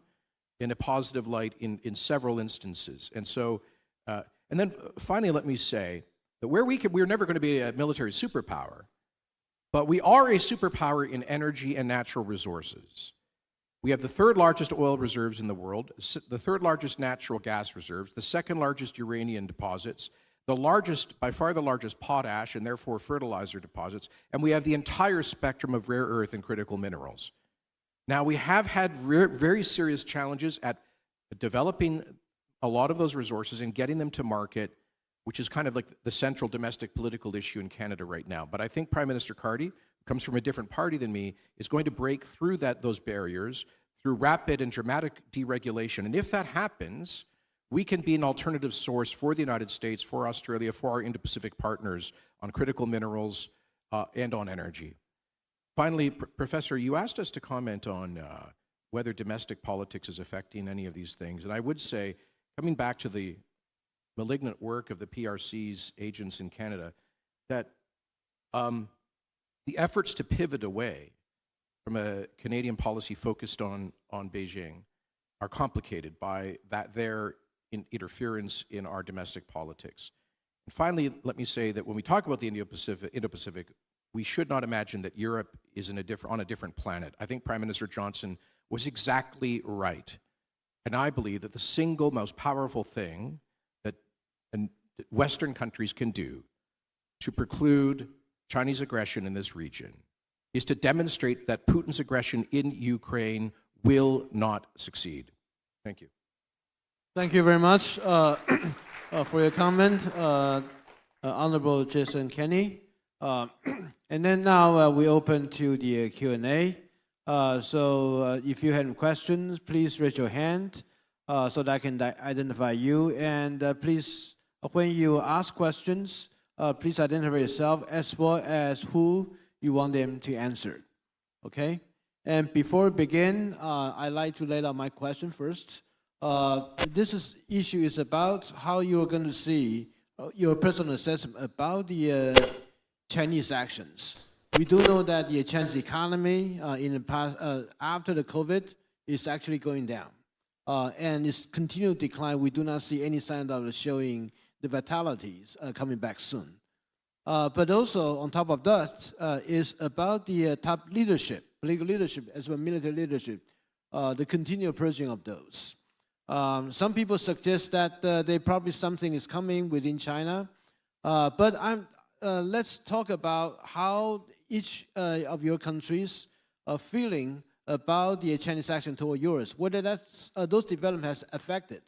in a positive light in several instances. And so, and then finally, let me say that we're never going to be a military superpower, but we are a superpower in energy and natural resources. We have the third largest oil reserves in the world, the third largest natural gas reserves, the second largest uranium deposits, the largest, by far the largest potash and therefore fertilizer deposits, and we have the entire spectrum of rare earth and critical minerals. Now, we have had very serious challenges at developing a lot of those resources and getting them to market, which is kind of like the central domestic political issue in Canada right now. But I think Prime Minister Carty, who comes from a different party than me, is going to break through those barriers through rapid and dramatic deregulation. And if that happens, we can be an alternative source for the United States, for Australia, for our Indo-Pacific partners on critical minerals and on energy. Finally, Professor, you asked us to comment on whether domestic politics is affecting any of these things. And I would say, coming back to the malignant work of the PRC's agents in Canada, that the efforts to pivot away from a Canadian policy focused on Beijing are complicated by their interference in our domestic politics. And finally, let me say that when we talk about the Indo-Pacific, we should not imagine that Europe is on a different planet. I think Prime Minister Johnson was exactly right. And I believe that the single most powerful thing that Western countries can do to preclude Chinese aggression in this region is to demonstrate that Putin's aggression in Ukraine will not succeed. Thank you. Thank you very much for your comment, Honorable Jason Kenney. And then now we open to the Q&A. So if you have questions, please raise your hand so that I can identify you. And please, when you ask questions, please identify yourself as well as who you want them to answer. Okay? And before we begin, I'd like to lay out my question first. This issue is about how you're going to see your personal assessment about the Chinese actions. We do know that the Chinese economy in the past, after the COVID, is actually going down. And it's continued decline. We do not see any sign of showing the vitalities coming back soon. But also, on top of that, is about the top leadership, political leadership, as well as military leadership, the continued purging of those. Some people suggest that there probably something is coming within China. But let's talk about how each of your countries are feeling about the Chinese action toward yours, whether those developments has affected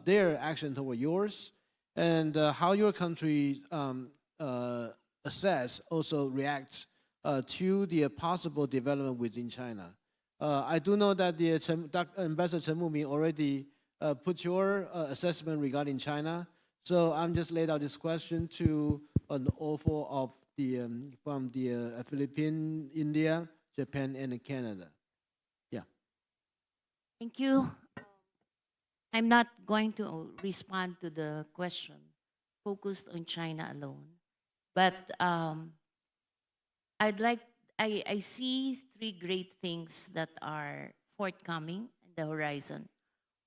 their action toward yours, and how your country assess, also react to the possible development within China. I do know that the Ambassador Chen Muming already put your assessment regarding China. So I'm just laid out this question to an offer of from the Philippines, India, Japan, and Canada. Yeah. Thank you. I'm not going to respond to the question focused on China alone, but I see three great things that are forthcoming in the horizon.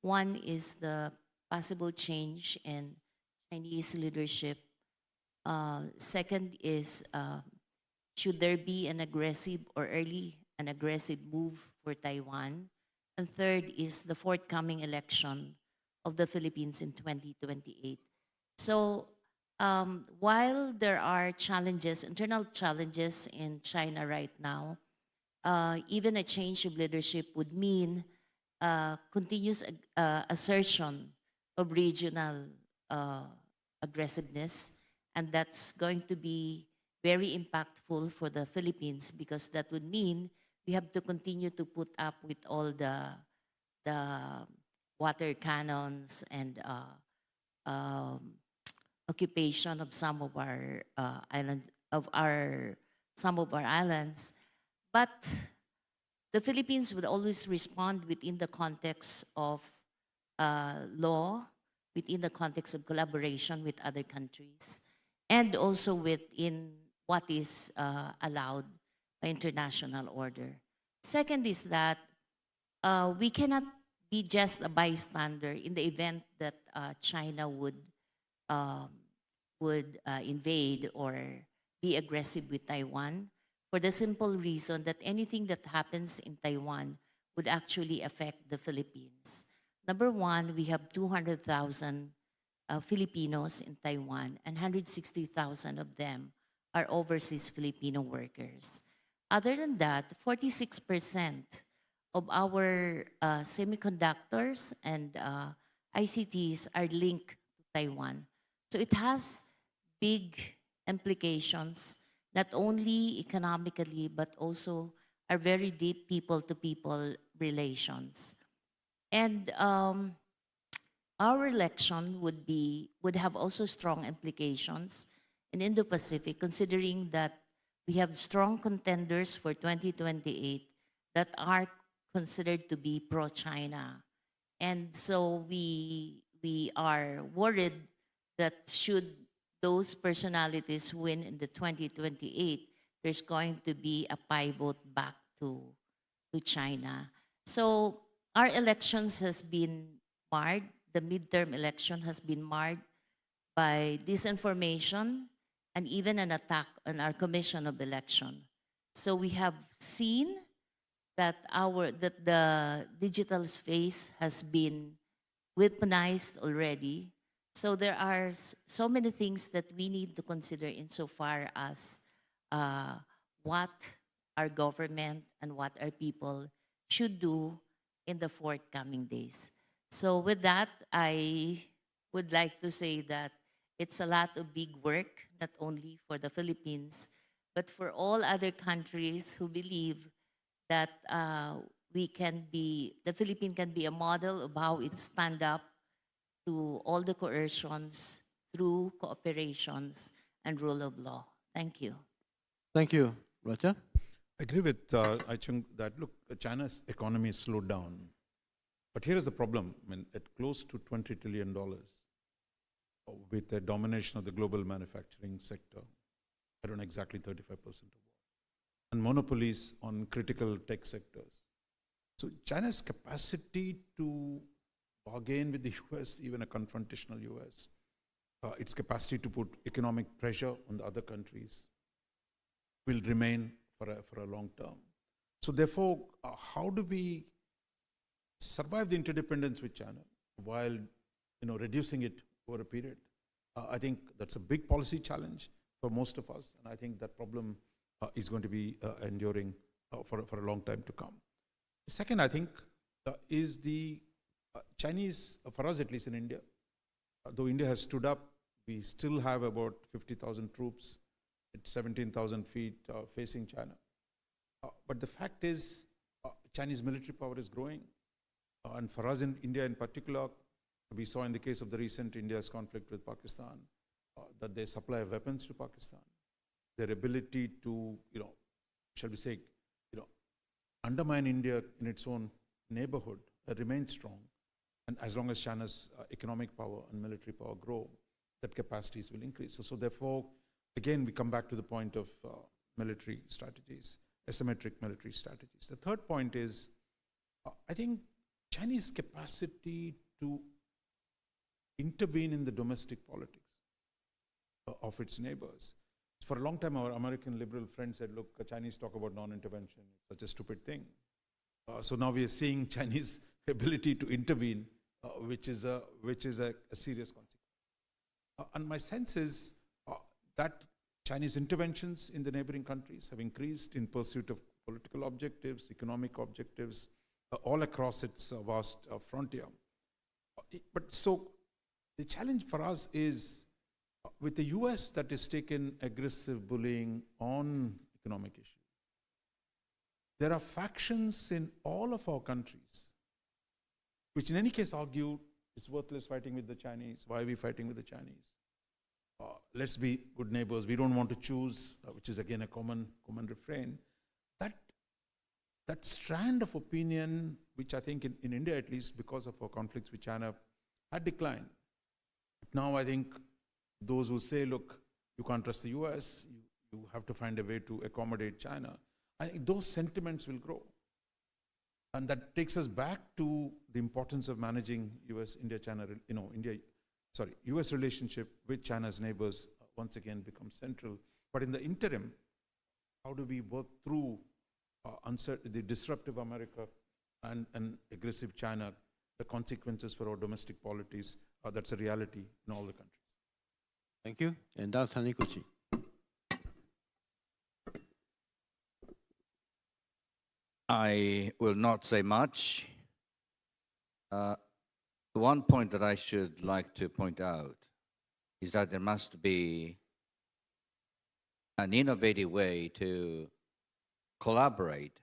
One is the possible change in Chinese leadership. Second is, should there be an aggressive move for Taiwan? And third is the forthcoming election of the Philippines in 2028. So while there are challenges, internal challenges in China right now, even a change of leadership would mean continuous assertion of regional aggressiveness, and that's going to be very impactful for the Philippines, because that would mean we have to continue to put up with all the water cannons and occupation of some of our islands. But the Philippines would always respond within the context of law, within the context of collaboration with other countries, and also within what is allowed international order. Second is that we cannot be just a bystander in the event that China would invade or be aggressive with Taiwan, for the simple reason that anything that happens in Taiwan would actually affect the Philippines. Number one, we have 200,000 Filipinos in Taiwan, and 160,000 of them are overseas Filipino workers. Other than that, 46% of our semiconductors and ICTs are linked to Taiwan. So it has big implications, not only economically, but also are very deep people-to-people relations. And our election would have also strong implications in Indo-Pacific, considering that we have strong contenders for 2028 that are considered to be pro-China. And so we are worried that should those personalities win in the 2028, there's going to be a pivot back to China. So our elections has been marred. The midterm election has been marred by disinformation and even an attack on our Commission of Election. So we have seen that the digital space has been weaponized already. So there are so many things that we need to consider insofar as what our government and what our people should do in the forthcoming days. So with that, I would like to say that it's a lot of big work, not only for the Philippines, but for all other countries who believe that the Philippines can be a model of how it stand up to all the coercions through cooperations and rule of law. Thank you. Thank you. Roger? I agree with Chung that, look, China's economy slowed down. But here is the problem. I mean, at close to $20 trillion, with the domination of the global manufacturing sector, I don't know, exactly 35% of what, and monopolies on critical tech sectors. So China's capacity to bargain with the US, even a confrontational US, its capacity to put economic pressure on the other countries will remain for a long term. So therefore, how do we survive the interdependence with China while reducing it over a period? I think that's a big policy challenge for most of us, and I think that problem is going to be enduring for a long time to come. The second, I think, is the Chinese, for us at least in India, though India has stood up, we still have about 50,000 troops at 17,000 feet facing China. But the fact is, Chinese military power is growing. And for us in India in particular, we saw in the case of the recent India's conflict with Pakistan, that their supply of weapons to Pakistan, their ability to, shall we say, undermine India in its own neighborhood remains strong. And as long as China's economic power and military power grow, that capacities will increase. So therefore, again, we come back to the point of military strategies, asymmetric military strategies. The third point is, I think Chinese capacity to intervene in the domestic politics of its neighbors. For a long time, our American liberal friends said, look, Chinese talk about non-intervention, it's such a stupid thing. So now we are seeing Chinese ability to intervene, which is a serious consequence. And my sense is that Chinese interventions in the neighboring countries have increased in pursuit of political objectives, economic objectives, all across its vast frontier. But so the challenge for us is with the US that has taken aggressive bullying on economic issues. There are factions in all of our countries which in any case argue it's worthless fighting with the Chinese. Why are we fighting with the Chinese? Let's be good neighbors. We don't want to choose, which is again a common refrain. That strand of opinion, which I think in India at least, because of our conflicts with China, had declined. Now I think those who say, look, you can't trust the US, you have to find a way to accommodate China. I think those sentiments will grow. And that takes us back to the importance of managing US-India-China, US relationship with China's neighbors once again becomes central. But in the interim, how do we work through the disruptive America and aggressive China, the consequences for our domestic polities? That's a reality in all the countries. Thank you. And Dr. Taniguchi. I will not say much. One point that I should like to point out is that there must be an innovative way to collaborate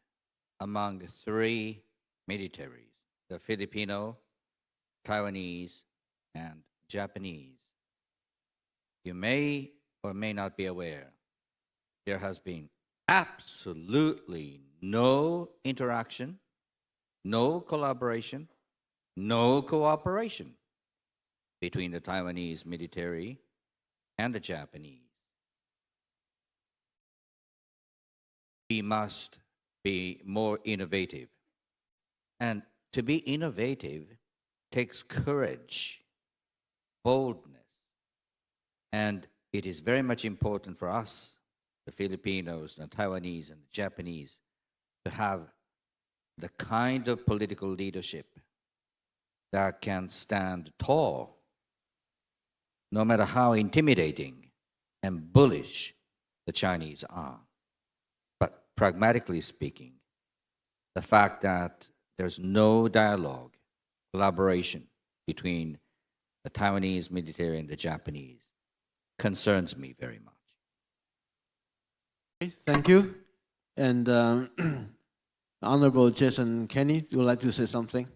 among three militaries, the Filipino, Taiwanese, and Japanese. You may or may not be aware, there has been absolutely no interaction, no collaboration, no cooperation between the Taiwanese military and the Japanese. We must be more innovative. And to be innovative takes courage, boldness, and it is very much important for us, the Filipinos, the Taiwanese, and the Japanese, to have the kind of political leadership that can stand tall, no matter how intimidating and bullish the Chinese are. But pragmatically speaking, the fact that there's no dialogue, collaboration between the Taiwanese military and the Japanese concerns me very much. Okay, thank you. And Honorable Jason Kenney, you would like to say something?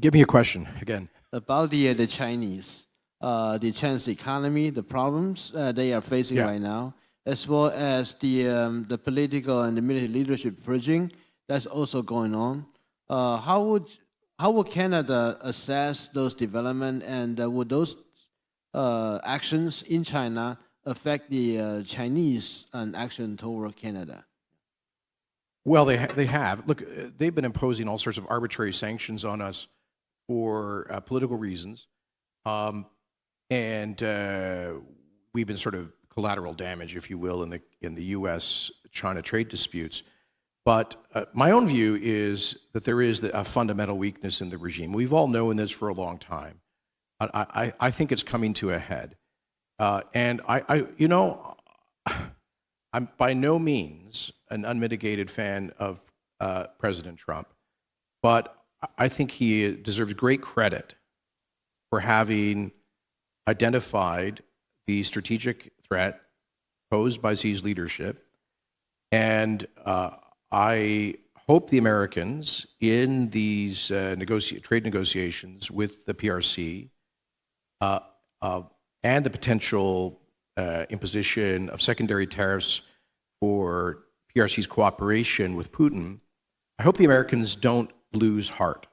Give me a question again. About the Chinese, the Chinese economy, the problems they are facing right now, as well as the political and the military leadership bridging that's also going on. How would Canada assess those developments, and would those actions in China affect the Chinese action toward Canada? Well, they have. Look, they've been imposing all sorts of arbitrary sanctions on us for political reasons, and we've been sort of collateral damage, if you will, in the U.S.-China trade disputes. But my own view is that there is a fundamental weakness in the regime. We've all known this for a long time. I think it's coming to a head, and I'm by no means an unmitigated fan of President Trump, but I think he deserves great credit for having identified the strategic threat posed by Xi's leadership. And I hope the Americans in these trade negotiations with the PRC and the potential imposition of secondary tariffs for PRC's cooperation with Putin, I hope the Americans don't lose heart.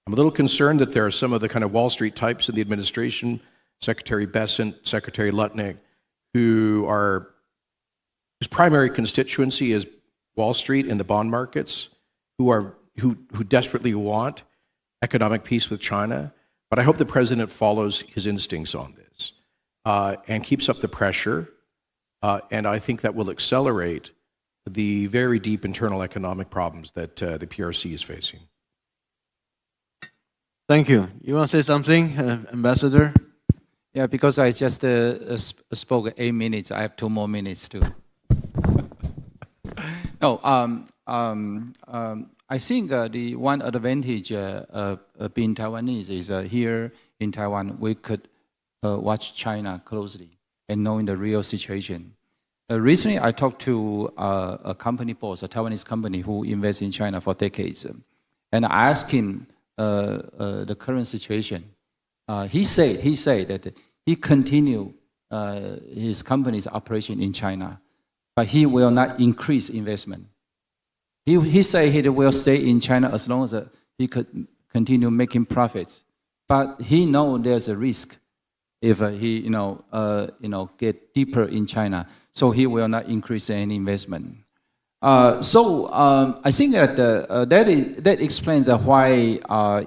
I'm a little concerned that there are some of the kind of Wall Street types in the administration, Secretary Bessent, Secretary Lutnick, whose primary constituency is Wall Street and the bond markets, who desperately want economic peace with China. But I hope the president follows his instincts on this and keeps up the pressure. And I think that will accelerate the very deep internal economic problems that the PRC is facing. Thank you. You want to say something, Ambassador? Yeah, because I just spoke 8 minutes. I have 2 more minutes too. No, I think the one advantage of being Taiwanese is here in Taiwan, we could watch China closely and knowing the real situation. Recently, I talked to a company boss, a Taiwanese company who invests in China for decades, and I asked him the current situation. He said that he continue his company's operation in China, but he will not increase investment. He said he will stay in China as long as he could continue making profits, but he knows there's a risk if he get deeper in China, so he will not increase any investment. I think that that explains why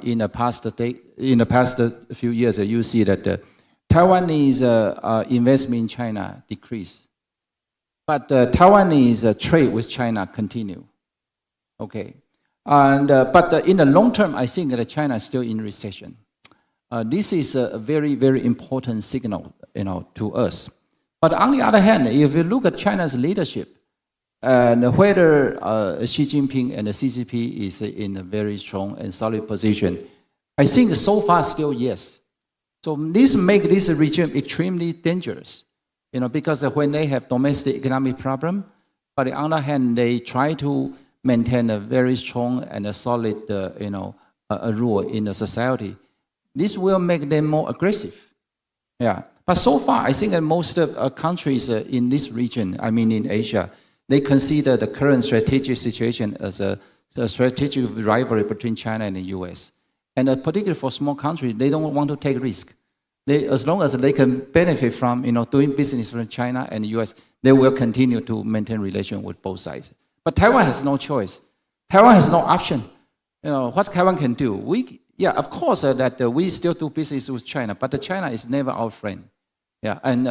in the past few years you see that Taiwanese investment in China decreased, but Taiwanese trade with China continue. Okay, and but in the long term, I think that China is still in recession. This is a very, very important signal, to us. But on the other hand, if you look at China's leadership, and whether Xi Jinping and the CCP is in a very strong and solid position, I think so far still yes. So this makes this regime extremely dangerous, because when they have domestic economic problem, but on the other hand, they try to maintain a very strong and a solid, a rule in the society. This will make them more aggressive. Yeah. But so far, I think that most of countries in this region, I mean in Asia, they consider the current strategic situation as a strategic rivalry between China and the US. And particularly for small countries, they don't want to take risk. As long as they can benefit from doing business with China and the US, they will continue to maintain relations with both sides. But Taiwan has no choice. Taiwan has no option. What Taiwan can do? Of course, that we still do business with China, but China is never our friend. Yeah, and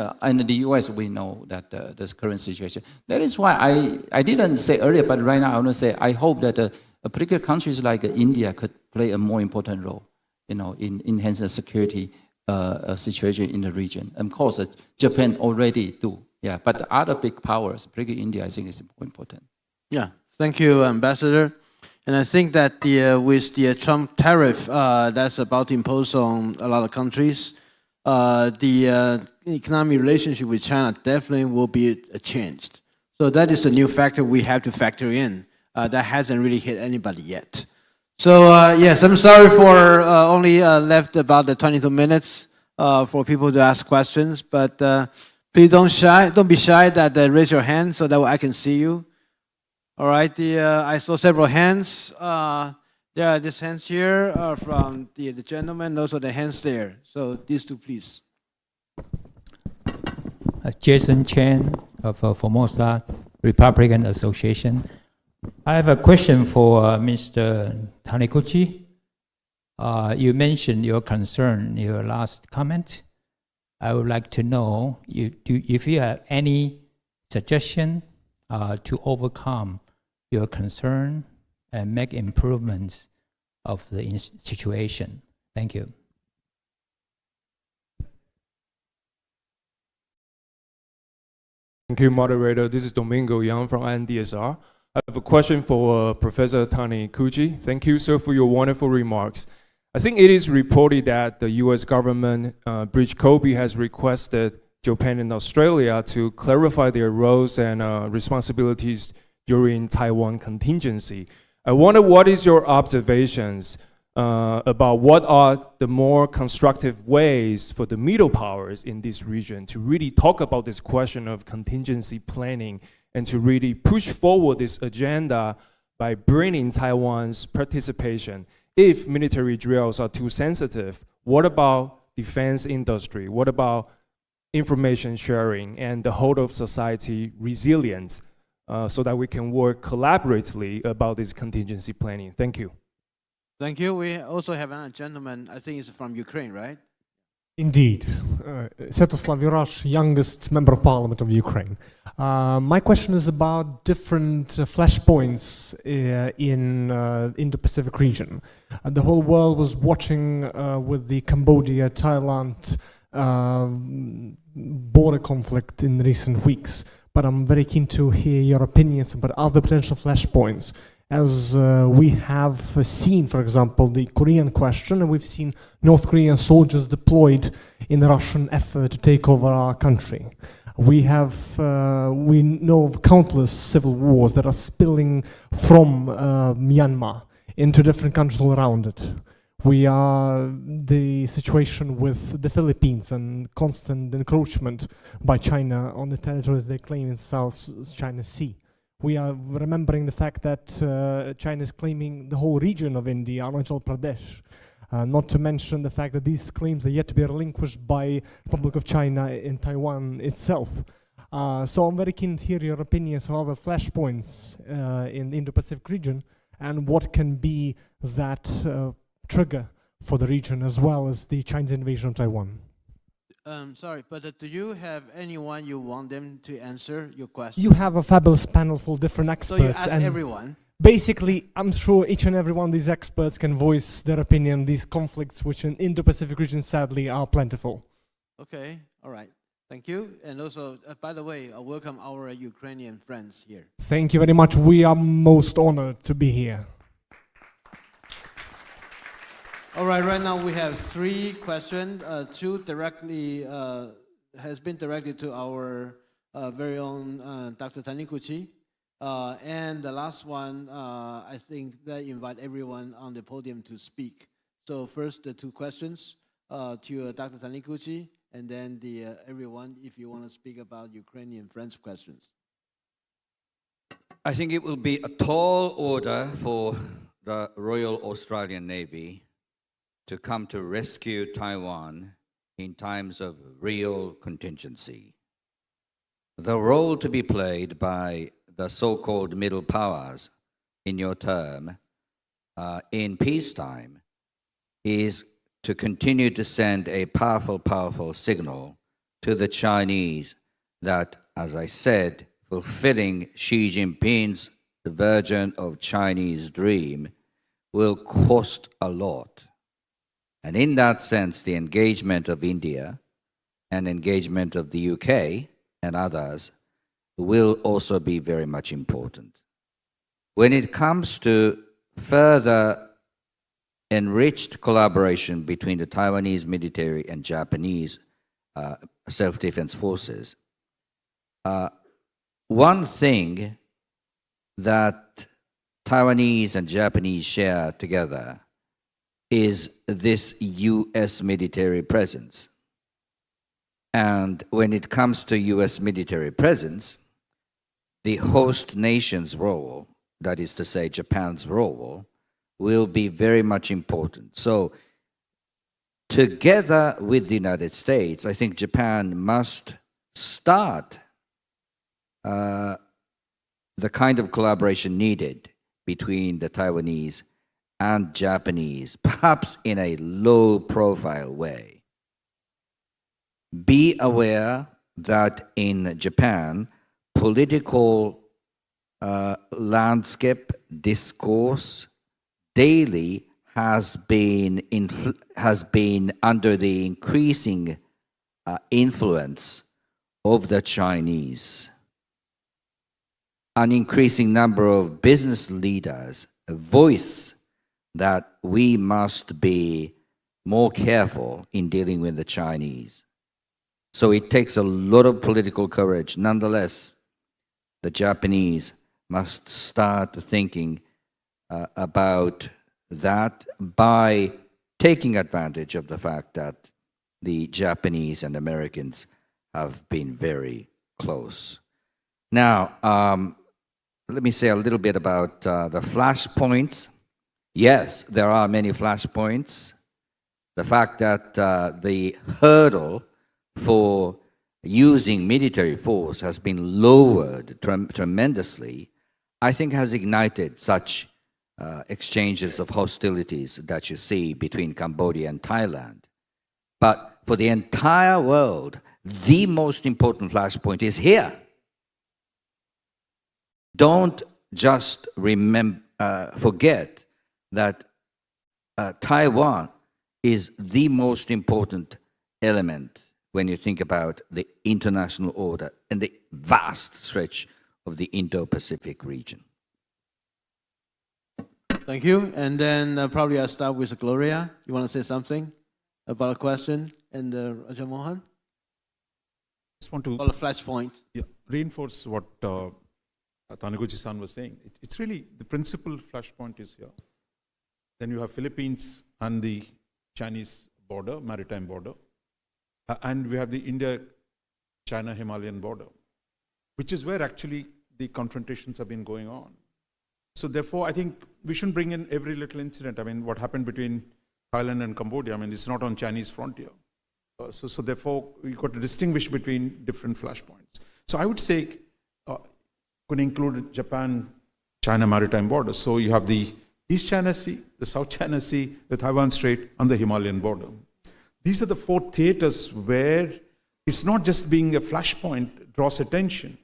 the US, we know that this current situation. That is why I didn't say earlier, but right now I want to say I hope that particular countries like India could play a more important role, in enhancing the security situation in the region. Of course, Japan already do. Yeah, but the other big powers, particularly India, I think is more important. Yeah, thank you, Ambassador. And I think that with the Trump tariff that's about to impose on a lot of countries, the economic relationship with China definitely will be changed. So that is a new factor we have to factor in. That hasn't really hit anybody yet. So yes, I'm sorry for only left about the 22 minutes for people to ask questions, but please don't be shy that raise your hand so that I can see you. All right, I saw several hands. There are these hands here from the gentleman, also the hands there. So these two, please. Jason Chen of Formosa Republican Association. I have a question for Mr. Taniguchi. You mentioned your concern in your last comment. I would like to know if you have any suggestion to overcome your concern and make improvements of the situation. Thank you. Thank you, moderator. This is Domingo Yang from INDSR. I have a question for Professor Taniguchi. Thank you, sir, for your wonderful remarks. I think it is reported that the US government, Bridge Kobe, has requested Japan and Australia to clarify their roles and responsibilities during Taiwan contingency. I wonder what is your observations about what are the more constructive ways for the middle powers in this region to really talk about this question of contingency planning and to really push forward this agenda by bringing Taiwan's participation. If military drills are too sensitive, what about defense industry? What about information sharing and the whole of society resilience so that we can work collaboratively about this contingency planning? Thank you. Thank you. We also have another gentleman, I think he's from Ukraine, right? Indeed. Sviatoslav Yurash, youngest member of parliament of Ukraine. My question is about different flashpoints in the Pacific region. The whole world was watching with the Cambodia-Thailand border conflict in recent weeks, but I'm very keen to hear your opinions about other potential flashpoints. As we have seen, for example, the Korean question, and we've seen North Korean soldiers deployed in the Russian effort to take over our country. We know of countless civil wars that are spilling from Myanmar into different countries all around it. We are the situation with the Philippines and constant encroachment by China on the territories they claim in South China Sea. We are remembering the fact that China is claiming the whole region of India, Arunachal Pradesh. Not to mention the fact that these claims are yet to be relinquished by the Republic of China in Taiwan itself. So I'm very keen to hear your opinions on other flashpoints in the Indo-Pacific region and what can be that trigger for the region as well as the Chinese invasion of Taiwan. Sorry, but do you have anyone you want them to answer your question? You have a fabulous panel full of different experts. So you ask and everyone? Basically, I'm sure each and every one of these experts can voice their opinion on these conflicts, which in Indo-Pacific region sadly are plentiful. Okay, all right. Thank you. And also, by the way, welcome our Ukrainian friends here. Thank you very much. We are most honored to be here. All right, right now we have 3 questions. 2 directly has been directed to our very own Dr. Taniguchi. And the last one, I think they invite everyone on the podium to speak. So first, the 2 questions to Dr. Taniguchi, and then everyone, if you want to speak about Ukrainian friends questions. I think it will be a tall order for the Royal Australian Navy to come to rescue Taiwan in times of real contingency. The role to be played by the so-called middle powers in your term in peacetime is to continue to send a powerful, powerful signal to the Chinese that, as I said, fulfilling Xi Jinping's version of Chinese dream will cost a lot. And in that sense, the engagement of India and engagement of the UK and others will also be very much important. When it comes to further enriched collaboration between the Taiwanese military and Japanese self-defense forces, one thing that Taiwanese and Japanese share together is this US military presence. And when it comes to US military presence, the host nation's role, that is to say Japan's role, will be very much important. So together with the United States, I think Japan must start the kind of collaboration needed between the Taiwanese and Japanese, perhaps in a low-profile way. Be aware that in Japan, political landscape discourse daily has been under the increasing influence of the Chinese. An increasing number of business leaders voice that we must be more careful in dealing with the Chinese. So it takes a lot of political courage. Nonetheless, the Japanese must start thinking about that by taking advantage of the fact that the Japanese and Americans have been very close. Now, let me say a little bit about the flashpoints. Yes, there are many flashpoints. The fact that the hurdle for using military force has been lowered tremendously, I think has ignited such exchanges of hostilities that you see between Cambodia and Thailand. But for the entire world, the most important flashpoint is here. Don't just forget that Taiwan is the most important element when you think about the international order and the vast stretch of the Indo-Pacific region. Thank you. And then probably I'll start with Gloria. You want to say something about a question? And Raja Mohan? Just want to about a flashpoint. Yeah, reinforce what Taniguchi-san was saying. It's really the principal flashpoint is here. Then you have Philippines and the Chinese border, maritime border. And we have the India-China-Himalayan border, which is where actually the confrontations have been going on. So therefore, I think we shouldn't bring in every little incident. I mean, what happened between Thailand and Cambodia, I mean, it's not on Chinese frontier. So therefore, you've got to distinguish between different flashpoints. So I would say, could include Japan-China maritime border. So you have the East China Sea, the South China Sea, the Taiwan Strait, and the Himalayan border. These are the 4 theaters where it's not just being a flashpoint draws attention,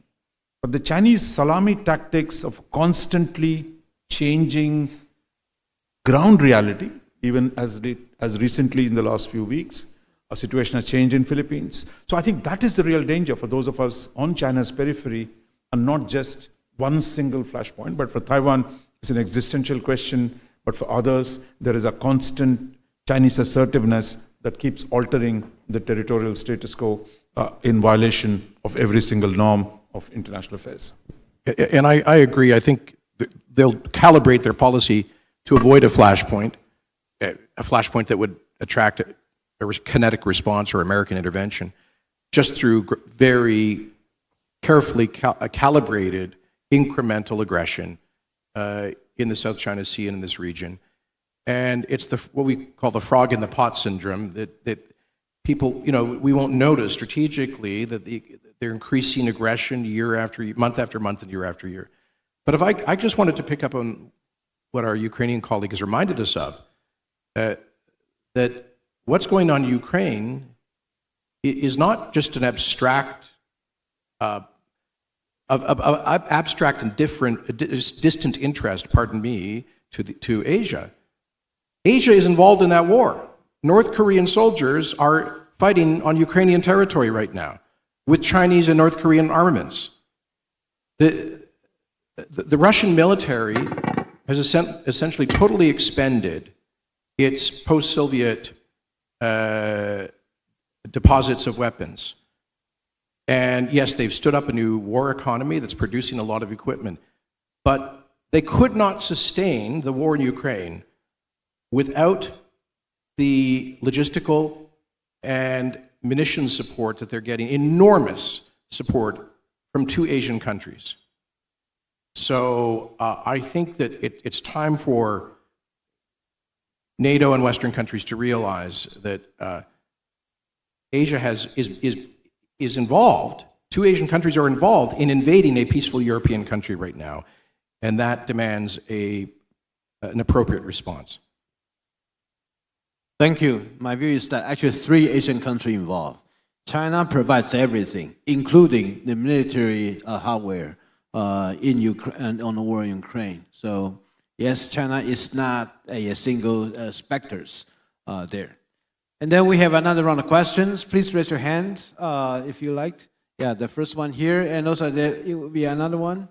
but the Chinese salami tactics of constantly changing ground reality, even as recently in the last few weeks, a situation has changed in Philippines. So I think that is the real danger for those of us on China's periphery, and not just one single flashpoint. But for Taiwan, it's an existential question. But for others, there is a constant Chinese assertiveness that keeps altering the territorial status quo in violation of every single norm of international affairs. And I agree. I think they'll calibrate their policy to avoid a flashpoint that would attract a kinetic response or American intervention, just through very carefully calibrated incremental aggression in the South China Sea and in this region. And it's what we call the frog in the pot syndrome, that people, we won't notice strategically that they're increasing aggression year after year, month after month and year after year. But if I just wanted to pick up on what our Ukrainian colleague has reminded us of, that what's going on in Ukraine is not just an abstract and distant interest, to Asia. Asia is involved in that war. North Korean soldiers are fighting on Ukrainian territory right now with Chinese and North Korean armaments. The Russian military has essentially totally expended its post-Soviet deposits of weapons. And yes, they've stood up a new war economy that's producing a lot of equipment, but they could not sustain the war in Ukraine without the logistical and munitions support that they're getting, enormous support from 2 Asian countries. So I think that it's time for NATO and Western countries to realize that Asia is involved, 2 Asian countries are involved in invading a peaceful European country right now, and that demands an appropriate response. Thank you. My view is that actually 3 Asian countries involved. China provides everything, including the military hardware in Ukraine, on the war in Ukraine. So yes, China is not a single specter there. And then we have another round of questions. Please raise your hand if you liked. Yeah, the first one here, and also there will be another one.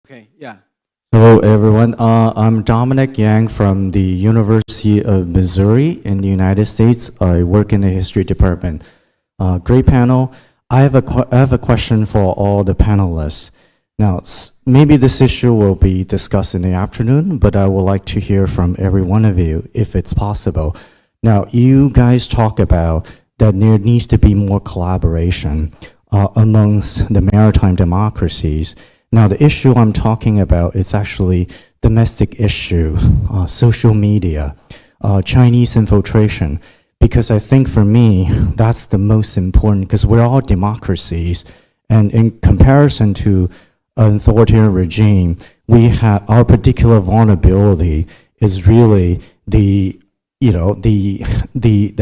Okay, yeah. Hello, everyone. I'm Dominic Yang from the University of Missouri in the United States. I work in the history department. Great panel. I have a question for all the panelists. Now, maybe this issue will be discussed in the afternoon, but I would like to hear from every one of you, if it's possible. Now, you guys talk about that there needs to be more collaboration amongst the maritime democracies. Now, the issue I'm talking about is actually domestic issue, social media, Chinese infiltration, because I think for me, that's the most important, because we're all democracies, and in comparison to an authoritarian regime, we have our particular vulnerability is really the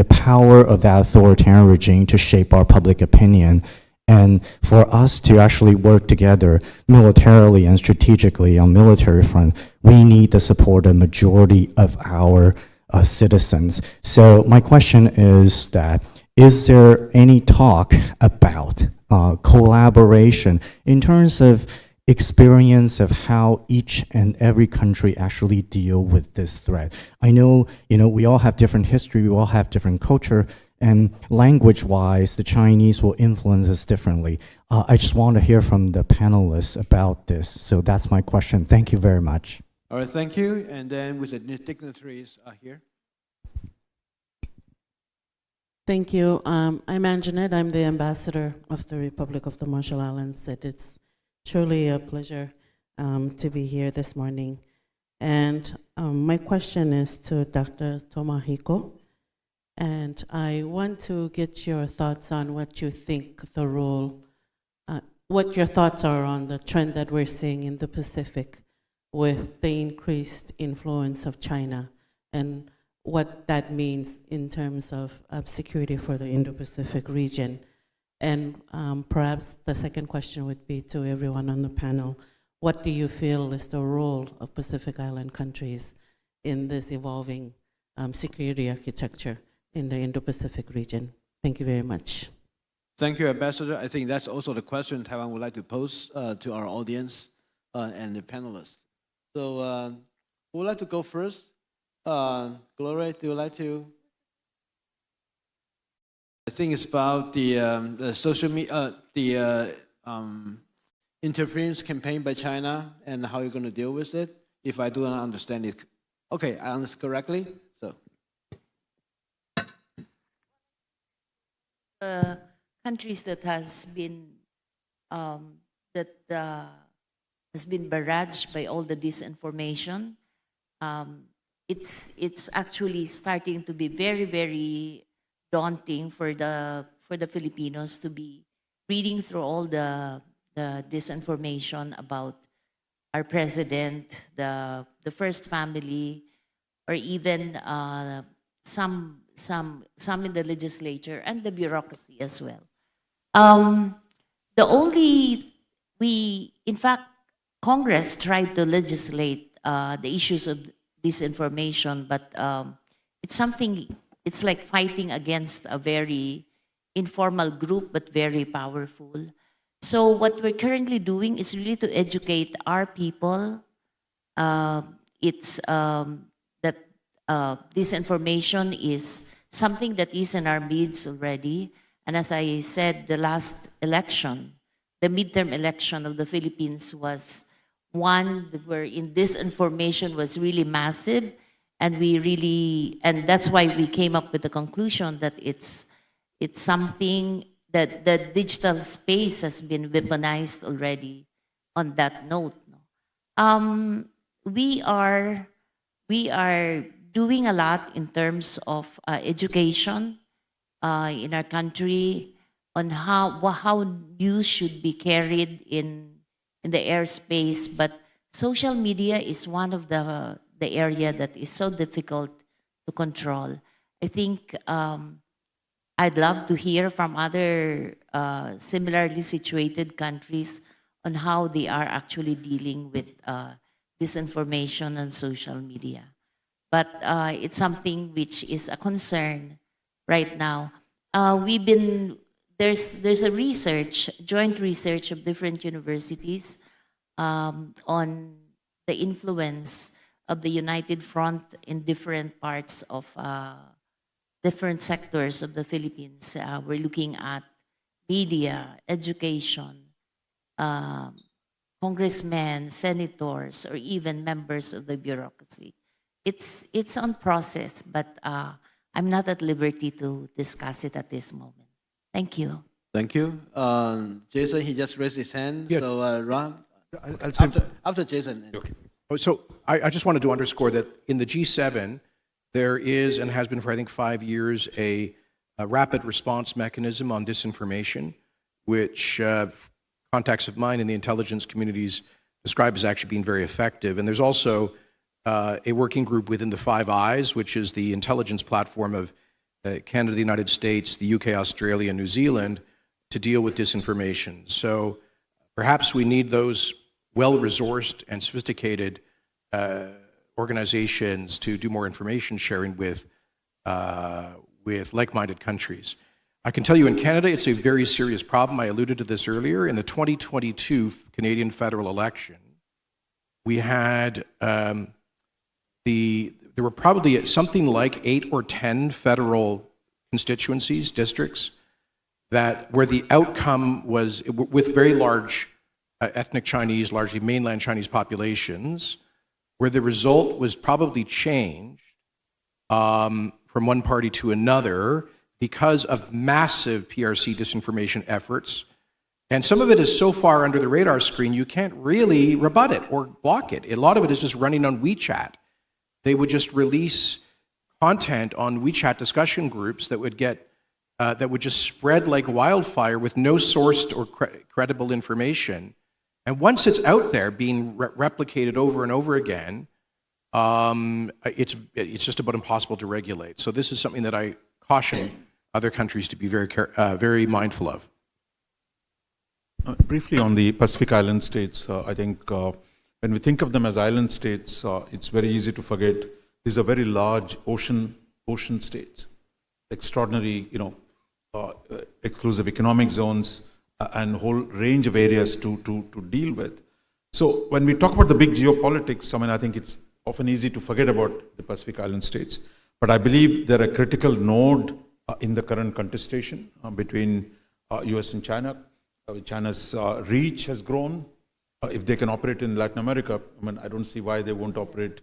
power of that authoritarian regime to shape our public opinion. And for us to actually work together militarily and strategically on military front, we need the support of majority of our citizens. So my question is that, is there any talk about collaboration in terms of experience of how each and every country actually deal with this threat? I know, we all have different history, we all have different culture, and language-wise, the Chinese will influence us differently. I just want to hear from the panelists about this. So that's my question. Thank you very much. All right, thank you. And then with the dignitaries here. Thank you. I'm Anjanette. I'm the ambassador of the Republic of the Marshall Islands. It's truly a pleasure to be here this morning. And my question is to Dr. Tomahiko. And I want to get your thoughts on what you think the role, what your thoughts are on the trend that we're seeing in the Pacific with the increased influence of China and what that means in terms of security for the Indo-Pacific region. And perhaps the second question would be to everyone on the panel. What do you feel is the role of Pacific Island countries in this evolving security architecture in the Indo-Pacific region? Thank you very much. Thank you, Ambassador. I think that's also the question Taiwan would like to pose to our audience and the panelists. So who would like to go first? Gloria, do you like to? I think it's about the social media, interference campaign by China and how you're going to deal with it. If I do not understand it, okay, I understand correctly. So, countries that has been barraged by all the disinformation. It's actually starting to be very, very daunting for the Filipinos to be reading through all the disinformation about our president, the first family, or even some in the legislature and the bureaucracy as well. In fact, Congress tried to legislate the issues of disinformation, but it's like fighting against a very informal group, but very powerful. So what we're currently doing is really to educate our people. Disinformation is something that is in our midst already. And as I said, the last election, the midterm election of the Philippines was one wherein disinformation was really massive, and that's why we came up with the conclusion that it's something that the digital space has been weaponized already. On that note, we are doing a lot in terms of education in our country on how news should be carried in the airspace, but social media is one of the area that is so difficult to control. I think I'd love to hear from other similarly situated countries on how they are actually dealing with disinformation on social media. But it's something which is a concern right now. There's a joint research of different universities on the influence of the United Front in different parts of different sectors of the Philippines. We're looking at media, education, congressmen, senators, or even members of the bureaucracy. It's on process, but I'm not at liberty to discuss it at this moment. Thank you. thank you. Jason, he just raised his hand. Yeah. So Ron, after Jason. Okay. So I just wanted to underscore that in the G7, there is and has been for I think 5 years a rapid response mechanism on disinformation, which contacts of mine in the intelligence communities describe as actually being very effective. And there's also a working group within the Five Eyes, which is the intelligence platform of Canada, the United States, the UK, Australia, and New Zealand to deal with disinformation. So perhaps we need those well-resourced and sophisticated organizations to do more information sharing with like-minded countries. I can tell you in Canada, it's a very serious problem. I alluded to this earlier. In the 2022 Canadian federal election, we had there were probably something like 8 or 10 federal constituencies, districts, where the outcome was with very large ethnic Chinese, largely mainland Chinese populations, where the result was probably changed from one party to another because of massive PRC disinformation efforts And some of it is so far under the radar screen, you can't really rebut it or block it. A lot of it is just running on WeChat. They would just release content on WeChat discussion groups that would just spread like wildfire with no sourced or credible information. And once it's out there being replicated over and over again, it's just about impossible to regulate. So this is something that I caution other countries to be very mindful of. Briefly on the Pacific Island states, I think when we think of them as island states, it's very easy to forget these are very large ocean states, extraordinary, exclusive economic zones, and a whole range of areas to deal with. So when we talk about the big geopolitics, I think it's often easy to forget about the Pacific Island states. But I believe they're a critical node in the current contestation between US and China. China's reach has grown. If they can operate in Latin America, I don't see why they won't operate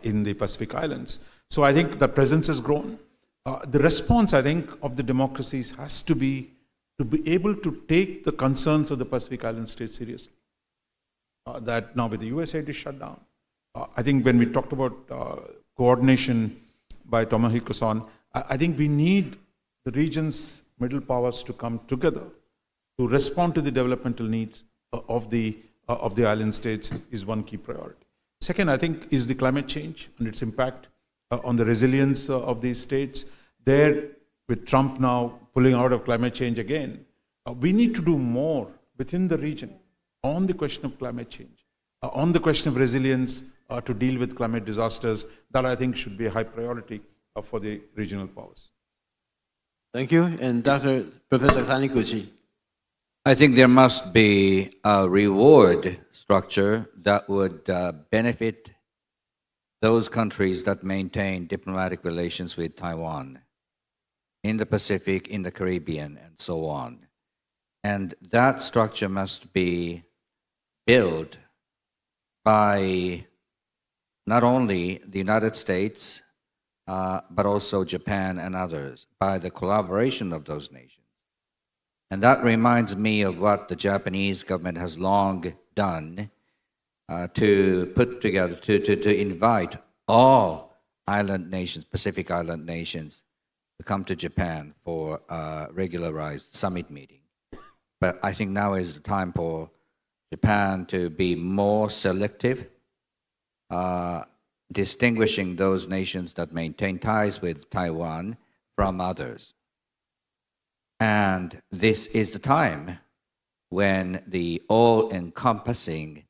in the Pacific Islands. So I think the presence has grown. The response, I think, of the democracies has to be able to take the concerns of the Pacific Island states seriously. That now with the US aid is shut down. I think when we talked about coordination by Tomohiko-san, I think we need the region's middle powers to come together to respond to the developmental needs of the island states is one key priority. Second, I think, is the climate change and its impact on the resilience of these states. There, with Trump now pulling out of climate change again, we need to do more within the region on the question of climate change, on the question of resilience to deal with climate disasters. That, I think, should be a high priority for the regional powers. Thank you. And Professor Taniguchi. I think there must be a reward structure that would benefit those countries that maintain diplomatic relations with Taiwan in the Pacific, in the Caribbean, and so on. And that structure must be built by not only the United States, but also Japan and others, by the collaboration of those nations. And that reminds me of what the Japanese government has long done to put together, to invite all island nations, Pacific Island nations, to come to Japan for a regularized summit meeting. But I think now is the time for Japan to be more selective, distinguishing those nations that maintain ties with Taiwan from others. And this is the time when the all-encompassing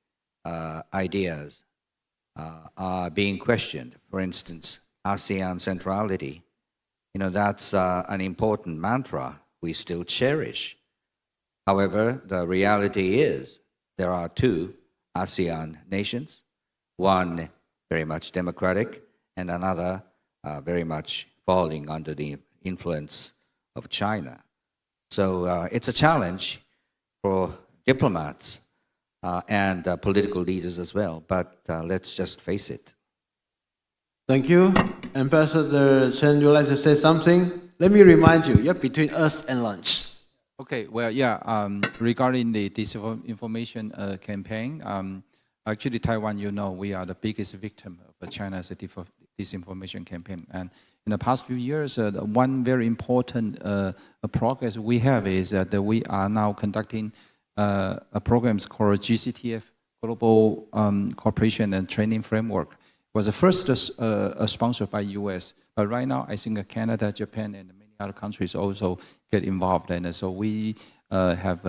ideas are being questioned. For instance, ASEAN centrality. That's an important mantra we still cherish. However, the reality is there are two ASEAN nations, one very much democratic and another very much falling under the influence of China. So it's a challenge for diplomats and political leaders as well, but let's just face it. Thank you. Ambassador Chen, you would like to say something? Let me remind you, you're between us and lunch. Okay, well, yeah, regarding the disinformation campaign, actually Taiwan, we are the biggest victim of China's disinformation campaign. And in the past few years, one very important progress we have is that we are now conducting a program called GCTF, Global Cooperation and Training Framework. It was the first sponsored by US, but right now I think Canada, Japan, and many other countries also get involved. And so we have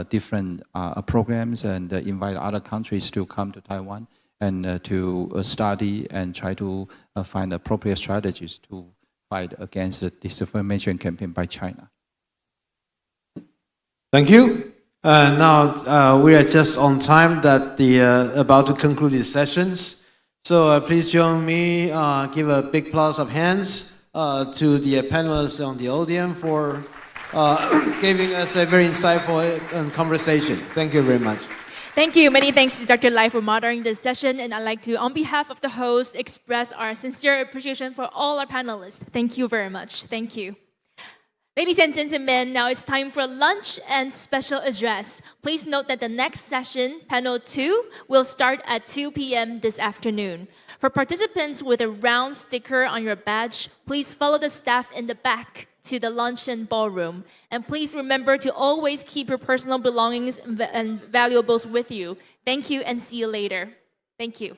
different programs and invite other countries to come to Taiwan and to study and try to find appropriate strategies to fight against the disinformation campaign by China. Thank you. Now we are just on time that about to conclude these sessions. So please join me, give a big applause of hands to the panelists on the audience for giving us a very insightful conversation. Thank you very much. Thank you. Many thanks to Dr. Lai for moderating this session. And I'd like to, on behalf of the host, express our sincere appreciation for all our panelists. Thank you very much. Thank you. Ladies and gentlemen, now it's time for lunch and special address. Please note that the next session, panel 2, will start at 2 p.m. this afternoon. For participants with a round sticker on your badge, please follow the staff in the back to the luncheon ballroom. And please remember to always keep your personal belongings and valuables with you. Thank you and see you later. Thank you.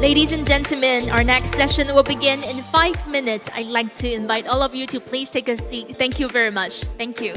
Ladies and gentlemen, our next session will begin in 5 minutes. I'd like to invite all of you to please take a seat. Thank you very much. Thank you.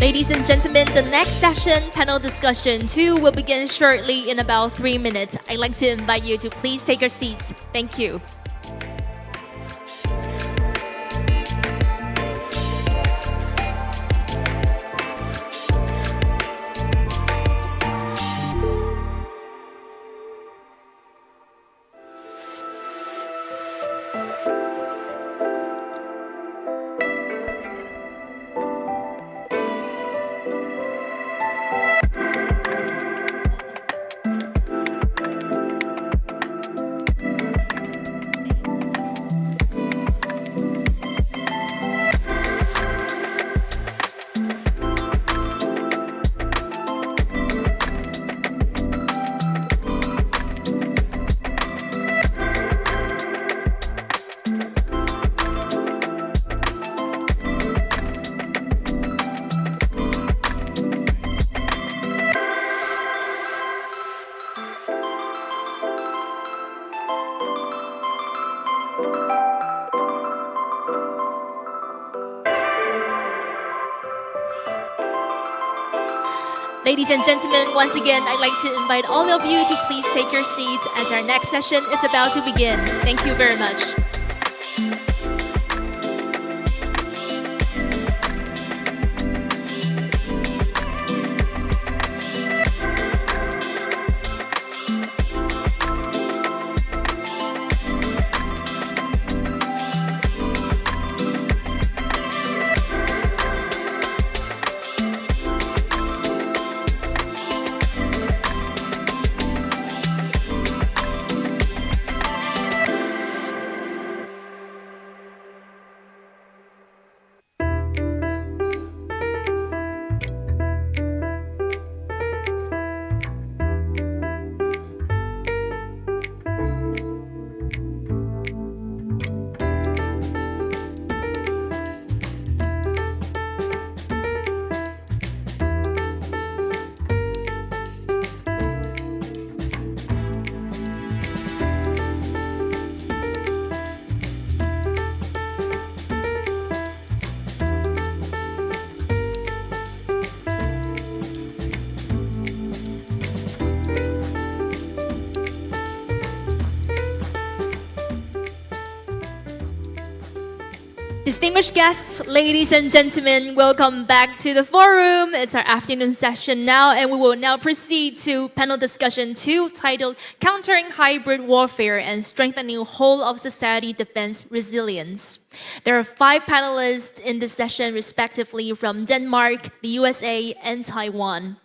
Ladies and gentlemen, the next session, panel discussion 2, will begin shortly in about 3 minutes. I'd like to invite you to please take your seats. Thank you. Ladies and gentlemen, once again, I'd like to invite all of you to please take your seats as our next session is about to begin. Thank you very much. Distinguished guests, ladies and gentlemen, welcome back to the forum. It's our afternoon session now, and we will now proceed to panel discussion 2 titled Countering Hybrid Warfare and Strengthening Whole of Society Defense Resilience. There are 5 panelists in this session, respectively from Denmark, the USA, and Taiwan.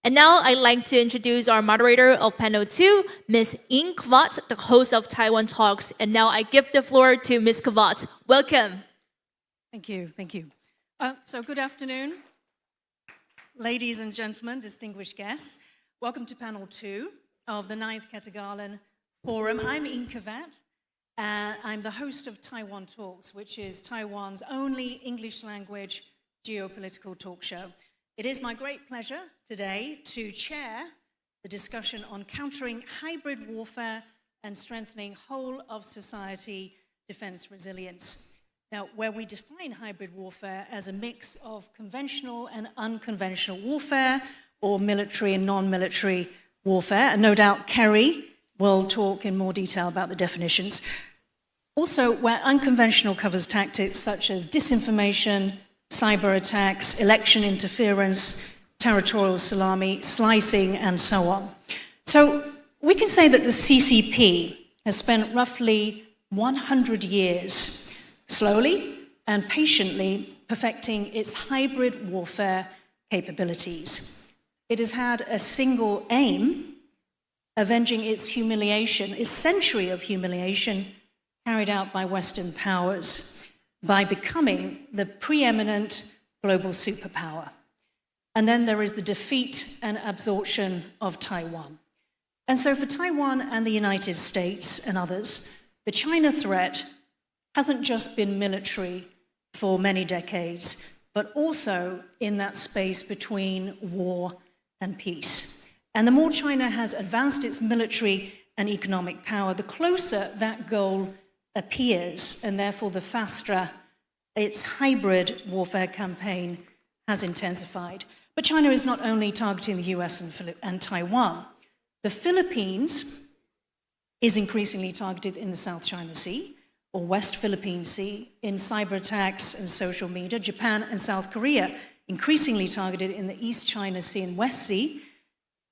And now I'd like to introduce our moderator of panel 2, Ms. Ying Kvat, the host of Taiwan Talks. And now I give the floor to Ms. Kvat. Welcome. Thank you, thank you. So good afternoon, ladies and gentlemen, distinguished guests. Welcome to panel 2 of the 9th Katagalan Forum. I'm Ying Kvat. I'm the host of Taiwan Talks, which is Taiwan's only English language geopolitical talk show. It is my great pleasure today to chair the discussion on countering hybrid warfare and strengthening whole of society defense resilience. Now, where we define hybrid warfare as a mix of conventional and unconventional warfare, or military and non-military warfare, and no doubt Kerry will talk in more detail about the definitions. Also, where unconventional covers tactics such as disinformation, cyber attacks, election interference, territorial salami, slicing, and so on. So we can say that the CCP has spent roughly 100 years slowly and patiently perfecting its hybrid warfare capabilities. It has had a single aim, avenging its humiliation, its century of humiliation carried out by Western powers by becoming the preeminent global superpower. And then there is the defeat and absorption of Taiwan. And so for Taiwan and the United States and others, the China threat hasn't just been military for many decades, but also in that space between war and peace. And the more China has advanced its military and economic power, the closer that goal appears, and therefore the faster its hybrid warfare campaign has intensified. But China is not only targeting the US and Taiwan. The Philippines is increasingly targeted in the South China Sea, or West Philippine Sea, in cyber attacks and social media. Japan and South Korea increasingly targeted in the East China Sea and West Sea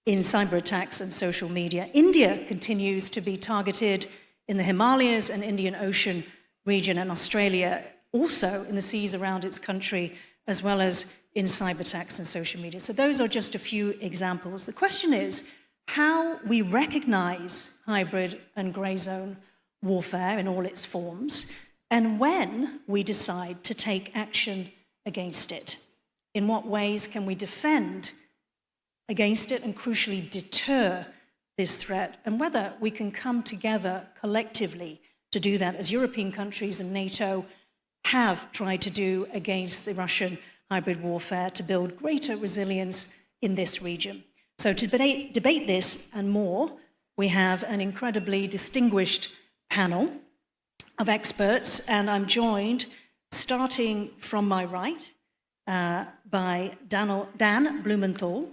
in cyber attacks and social media. India continues to be targeted in the Himalayas and Indian Ocean region, and Australia also in the seas around its country, as well as in cyber attacks and social media. So those are just a few examples. The question is how we recognize hybrid and gray zone warfare in all its forms, and when we decide to take action against it. In what ways can we defend against it and crucially deter this threat, and whether we can come together collectively to do that, as European countries and NATO have tried to do against the Russian hybrid warfare to build greater resilience in this region. So to debate this and more, we have an incredibly distinguished panel of experts, and I'm joined, starting from my right, by Dan Blumenthal,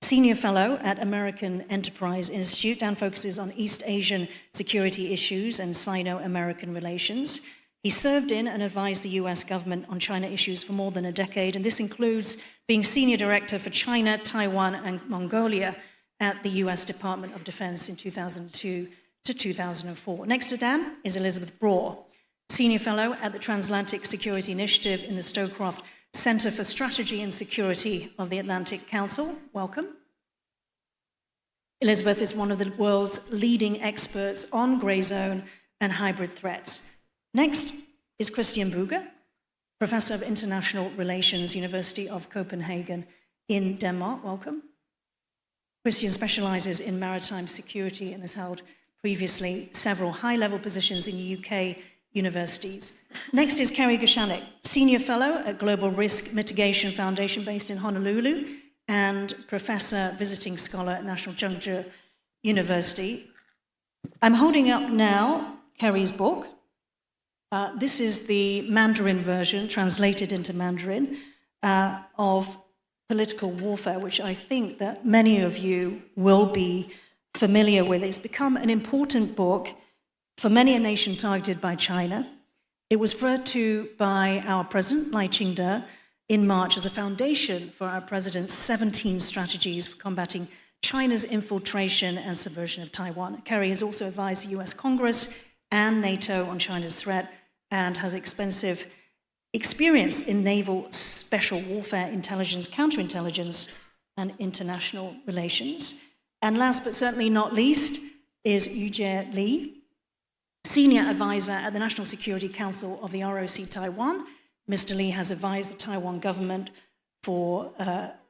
Senior Fellow at American Enterprise Institute. Dan focuses on East Asian security issues and Sino-American relations. He served in and advised the US government on China issues for more than a decade, and this includes being Senior Director for China, Taiwan, and Mongolia at the US Department of Defense in 2002 to 2004. Next to Dan is Elizabeth Braw, Senior Fellow at the Transatlantic Security Initiative in the Stowcroft Center for Strategy and Security of the Atlantic Council. Welcome. Elizabeth is one of the world's leading experts on gray zone and hybrid threats. Next is Christian Brugger, Professor of International Relations, University of Copenhagen in Denmark. Welcome. Christian specializes in maritime security and has held previously several high-level positions in UK universities. Next is Kerry Gashanik, Senior Fellow at Global Risk Mitigation Foundation based in Honolulu and Professor Visiting Scholar at National Juncture University. I'm holding up now Kerry's book. This is the Mandarin version, translated into Mandarin, of political warfare, which I think that many of you will be familiar with. It's become an important book for many a nation targeted by China. It was referred to by our president, Lai Ching-te, in March as a foundation for our president's 17 strategies for combating China's infiltration and subversion of Taiwan. Kerry has also advised the US Congress and NATO on China's threat and has extensive experience in naval special warfare, intelligence, counterintelligence, and international relations. And last but certainly not least is Yujie Li, Senior Advisor at the National Security Council of the ROC Taiwan. Mr. Li has advised the Taiwan government for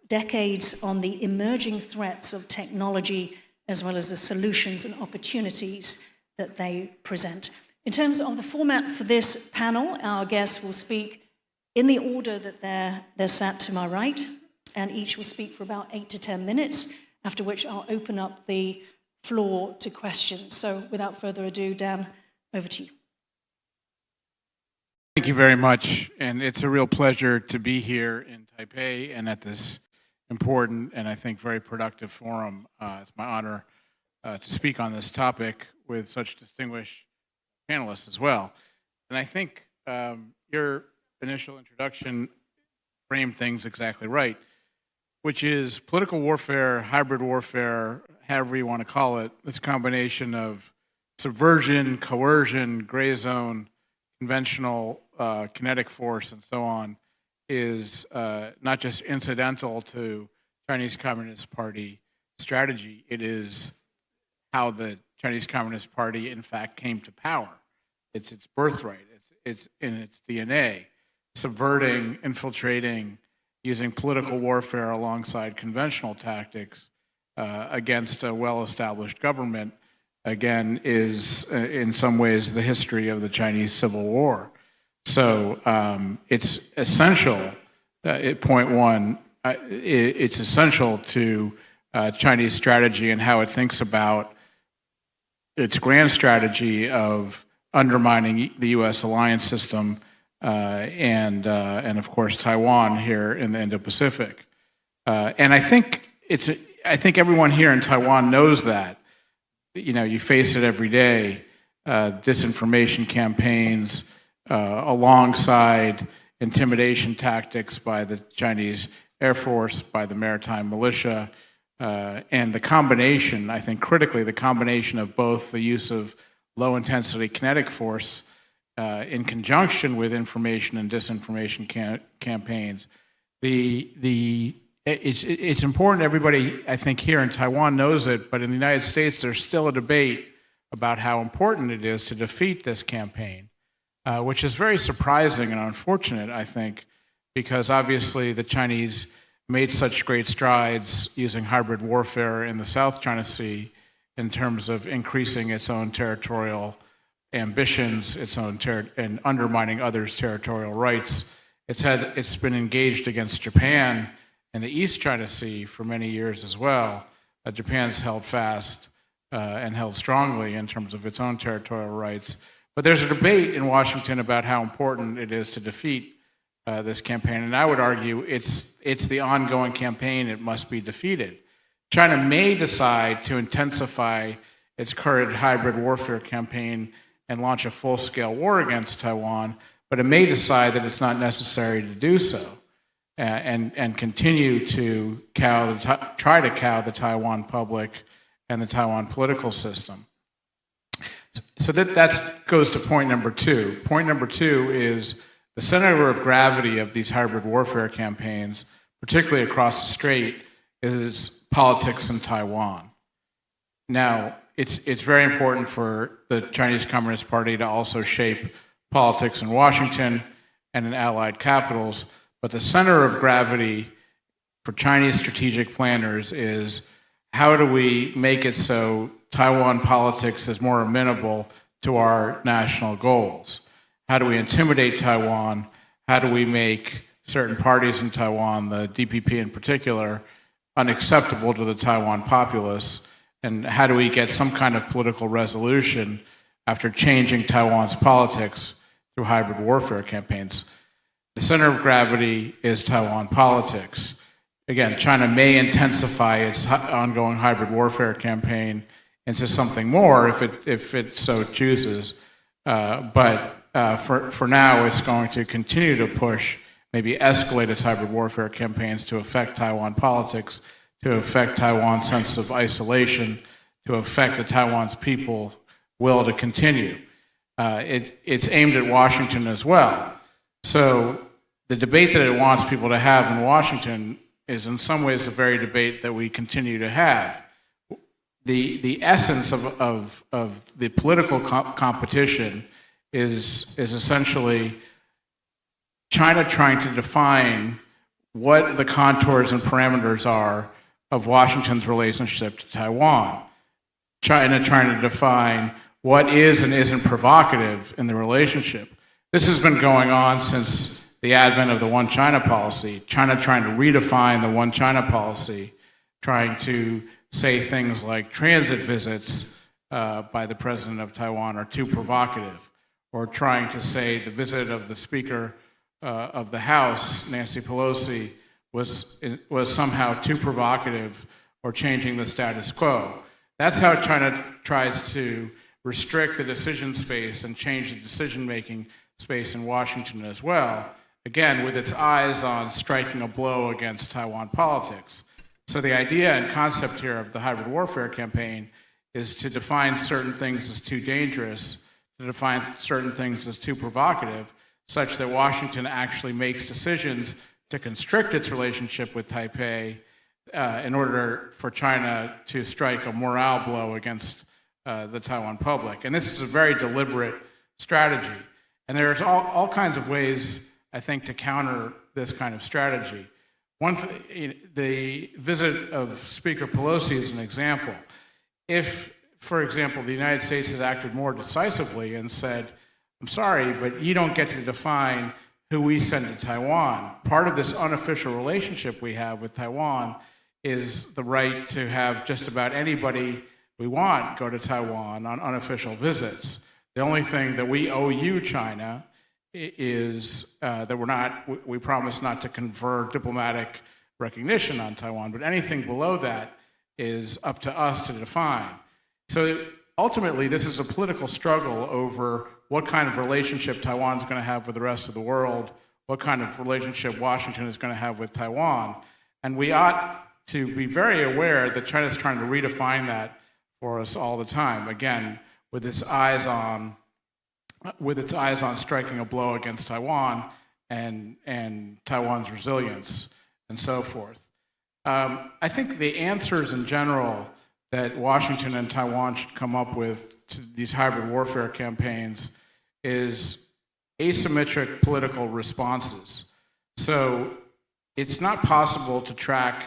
decades on the emerging threats of technology as well as the solutions and opportunities that they present. In terms of the format for this panel, our guests will speak in the order that they're sat to my right, and each will speak for about 8 to 10 minutes, after which I'll open up the floor to questions. So without further ado, Dan, over to you. Thank you very much, and it's a real pleasure to be here in Taipei and at this important and I think very productive forum. It's my honor to speak on this topic with such distinguished panelists as well. And I think your initial introduction framed things exactly right, which is political warfare, hybrid warfare, however you want to call it, this combination of subversion, coercion, gray zone, conventional kinetic force, and so on, is not just incidental to Chinese Communist Party strategy, it is how the Chinese Communist Party in fact came to power. It's its birthright, it's in its DNA, subverting, infiltrating, using political warfare alongside conventional tactics against a well-established government, again, is in some ways the history of the Chinese Civil War. So it's essential, point one, it's essential to Chinese strategy and how it thinks about its grand strategy of undermining the U.S. alliance system and of course Taiwan here in the Indo-Pacific. And I think everyone here in Taiwan knows that. You know, you face it every day, disinformation campaigns alongside intimidation tactics by the Chinese Air Force, by the maritime militia, and the combination, I think critically, the combination of both the use of low-intensity kinetic force in conjunction with information and disinformation campaigns. It's important everybody, I think, here in Taiwan knows it, but in the United States, there's still a debate about how important it is to defeat this campaign, which is very surprising and unfortunate, I think, because obviously the Chinese made such great strides using hybrid warfare in the South China Sea in terms of increasing its own territorial ambitions, and undermining others' territorial rights. It's been engaged against Japan in the East China Sea for many years as well. Japan's held fast and held strongly in terms of its own territorial rights. But there's a debate in Washington about how important it is to defeat this campaign, and I would argue it's the ongoing campaign. It must be defeated. China may decide to intensify its current hybrid warfare campaign and launch a full-scale war against Taiwan, but it may decide that it's not necessary to do so and continue to try to cow the Taiwan public and the Taiwan political system. So that goes to point number two. Point number two is the center of gravity of these hybrid warfare campaigns, particularly across the strait, is politics in Taiwan. Now, it's very important for the Chinese Communist Party to also shape politics in Washington and in allied capitals, but the center of gravity for Chinese strategic planners is how do we make it so Taiwan politics is more amenable to our national goals? How do we intimidate Taiwan? How do we make certain parties in Taiwan, the DPP in particular, unacceptable to the Taiwan populace? And how do we get some kind of political resolution after changing Taiwan's politics through hybrid warfare campaigns? The center of gravity is Taiwan politics. Again, China may intensify its ongoing hybrid warfare campaign into something more if it so chooses. But for now, it's going to continue to push, maybe escalate its hybrid warfare campaigns to affect Taiwan politics, to affect Taiwan's sense of isolation, to affect the Taiwan's people will to continue. It's aimed at Washington as well. So the debate that it wants people to have in Washington is in some ways the very debate that we continue to have. The essence of the political competition is essentially China trying to define what the contours and parameters are of Washington's relationship to Taiwan. China trying to define what is and isn't provocative in the relationship. This has been going on since the advent of the One China policy. China trying to redefine the One China policy, trying to say things like transit visits by the president of Taiwan are too provocative, or trying to say the visit of the Speaker of the House, Nancy Pelosi, was somehow too provocative or changing the status quo. That's how China tries to restrict the decision space and change the decision-making space in Washington as well, again, with its eyes on striking a blow against Taiwan politics. So the idea and concept here of the hybrid warfare campaign is to define certain things as too dangerous, to define certain things as too provocative, such that Washington actually makes decisions to constrict its relationship with Taipei in order for China to strike a morale blow against the Taiwan public. And this is a very deliberate strategy. And there's all kinds of ways, I think, to counter this kind of strategy. The visit of Speaker Pelosi is an example. If, for example, the United States had acted more decisively and said, I'm sorry, but you don't get to define who we send to Taiwan. Part of this unofficial relationship we have with Taiwan is the right to have just about anybody we want go to Taiwan on unofficial visits. The only thing that we owe you, China, is that we promise not to confer diplomatic recognition on Taiwan, but anything below that is up to us to define. So ultimately, this is a political struggle over what kind of relationship Taiwan's going to have with the rest of the world, what kind of relationship Washington is going to have with Taiwan. And we ought to be very aware that China's trying to redefine that for us all the time, again, with its eyes on striking a blow against Taiwan and Taiwan's resilience and so forth. I think the answers in general that Washington and Taiwan should come up with to these hybrid warfare campaigns is asymmetric political responses. So it's not possible to track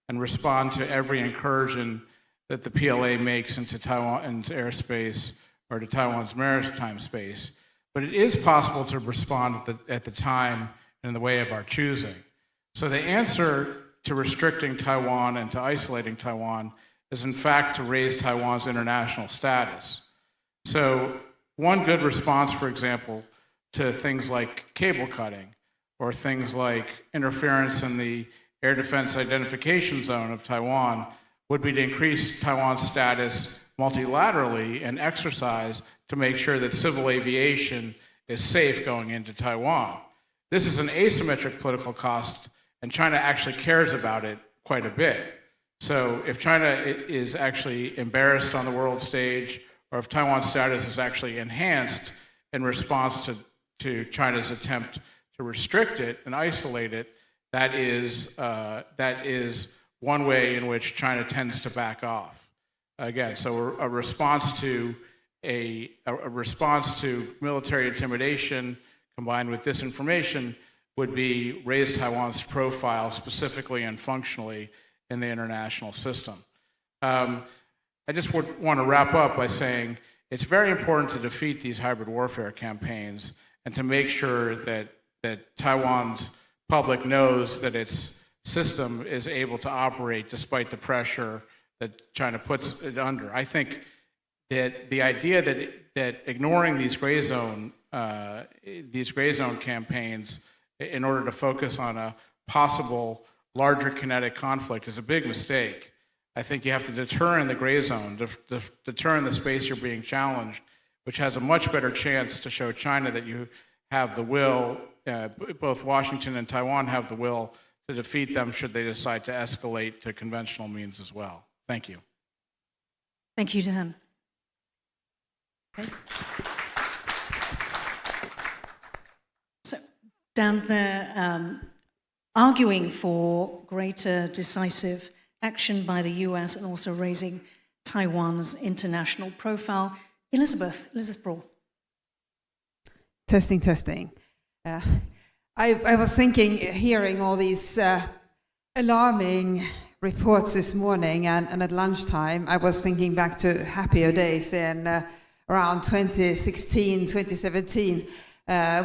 and respond to every incursion that the PLA makes into Taiwan's airspace or to Taiwan's maritime space, but it is possible to respond at the time in the way of our choosing. So the answer to restricting Taiwan and to isolating Taiwan is in fact to raise Taiwan's international status. So one good response, for example, to things like cable cutting or things like interference in the air defense identification zone of Taiwan would be to increase Taiwan's status multilaterally and exercise to make sure that civil aviation is safe going into Taiwan. This is an asymmetric political cost, and China actually cares about it quite a bit. So if China is actually embarrassed on the world stage, or if Taiwan's status is actually enhanced in response to China's attempt to restrict it and isolate it, that is one way in which China tends to back off. Again, so a response to military intimidation combined with disinformation would be raise Taiwan's profile specifically and functionally in the international system. I just want to wrap up by saying it's very important to defeat these hybrid warfare campaigns and to make sure that Taiwan's public knows that its system is able to operate despite the pressure that China puts it under. I think that the idea that ignoring these gray zone campaigns in order to focus on a possible larger kinetic conflict is a big mistake. I think you have to deter in the gray zone, deter in the space you're being challenged, which has a much better chance to show China that you have the will, both Washington and Taiwan have the will to defeat them should they decide to escalate to conventional means as well. Thank you. Thank you, Dan. Okay. So, Dan, they're arguing for greater decisive action by the US and also raising Taiwan's international profile. Elizabeth Brawl. Testing. I was thinking, hearing all these alarming reports this morning, and at lunchtime, I was thinking back to happier days in around 2016, 2017,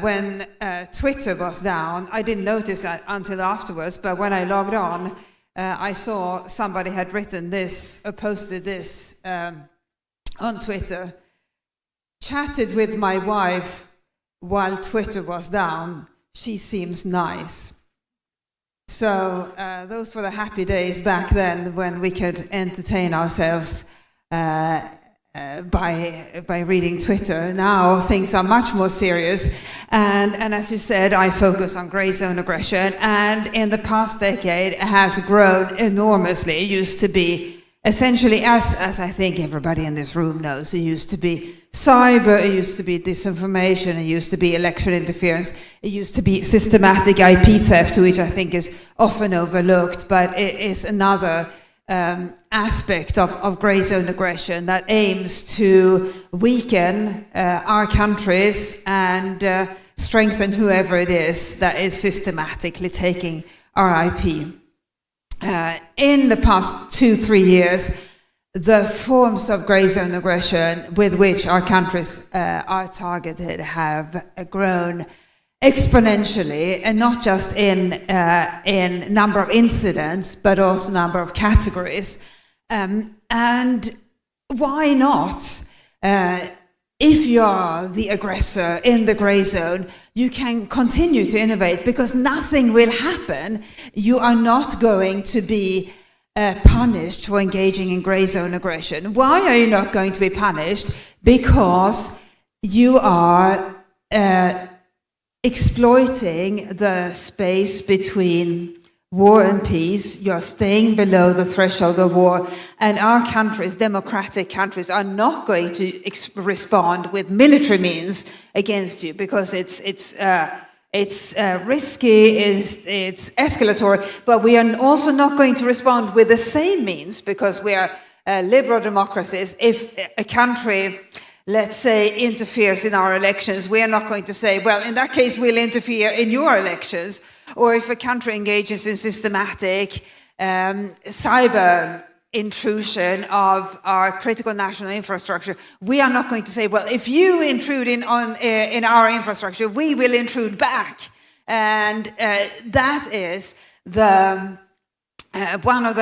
when Twitter was down. I didn't notice that until afterwards, but when I logged on, I saw somebody had written this, or posted this on Twitter. Chatted with my wife while Twitter was down. She seems nice. So those were the happy days back then when we could entertain ourselves by reading Twitter. Now things are much more serious, and as you said, I focus on gray zone aggression, and in the past decade it has grown enormously. It used to be essentially, as I think everybody in this room knows, it used to be cyber, it used to be disinformation, it used to be election interference, it used to be systematic IP theft, which I think is often overlooked, but it is another aspect of gray zone aggression that aims to weaken our countries and strengthen whoever it is that is systematically taking our IP. In the past 2-3 years, the forms of gray zone aggression with which our countries are targeted have grown exponentially, and not just in number of incidents, but also number of categories. And why not? If you are the aggressor in the gray zone, you can continue to innovate because nothing will happen. You are not going to be punished for engaging in gray zone aggression. Why are you not going to be punished? Because you are exploiting the space between war and peace. You're staying below the threshold of war, and our countries, democratic countries, are not going to respond with military means against you because it's risky, it's escalatory, but we are also not going to respond with the same means because we are liberal democracies. If a country, let's say, interferes in our elections, we are not going to say, well, in that case, we'll interfere in your elections. Or if a country engages in systematic cyber intrusion of our critical national infrastructure, we are not going to say, well, if you intrude in our infrastructure, we will intrude back. And that is one of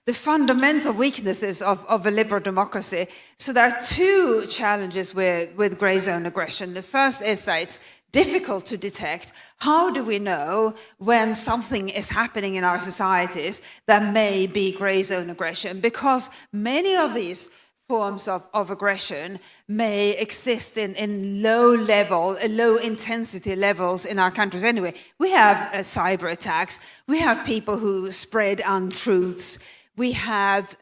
the fundamental weaknesses of a liberal democracy. So there are two challenges with gray zone aggression. The first is that it's difficult to detect. How do we know when something is happening in our societies that may be gray zone aggression? Because many of these forms of aggression may exist in low intensity levels in our countries anyway. We have cyber attacks, we have people who spread untruths, we have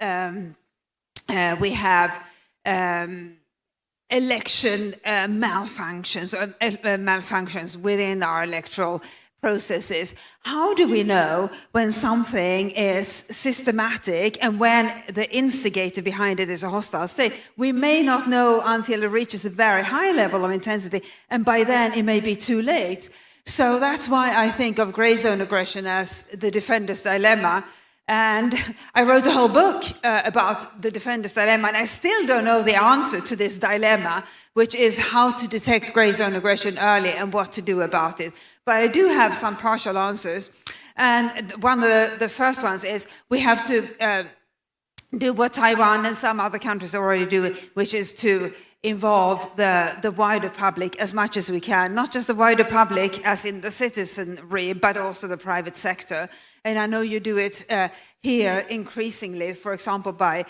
election malfunctions within our electoral processes. How do we know when something is systematic and when the instigator behind it is a hostile state? We may not know until it reaches a very high level of intensity, and by then it may be too late. So that's why I think of gray zone aggression as the defender's dilemma. And I wrote a whole book about the defender's dilemma, and I still don't know the answer to this dilemma, which is how to detect gray zone aggression early and what to do about it. But I do have some partial answers. And one of the first ones is we have to do what Taiwan and some other countries already do, which is to involve the wider public as much as we can, not just the wider public as in the citizenry, but also the private sector. And I know you do it here increasingly, for example, by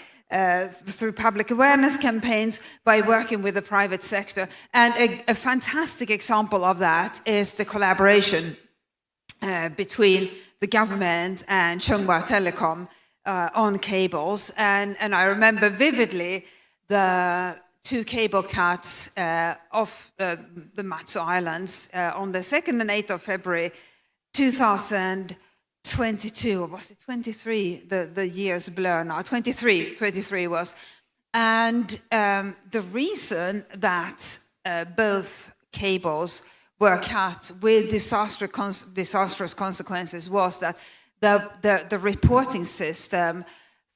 through public awareness campaigns, by working with the private sector. And a fantastic example of that is the collaboration between the government and Chunghwa Telecom on cables. And I remember vividly the 2 cable cuts off the Matsu Islands on the 2nd and 8th of February 2022, or was it 23? The years blur now. 23 was. And the reason that both cables were cut with disastrous consequences was that the reporting system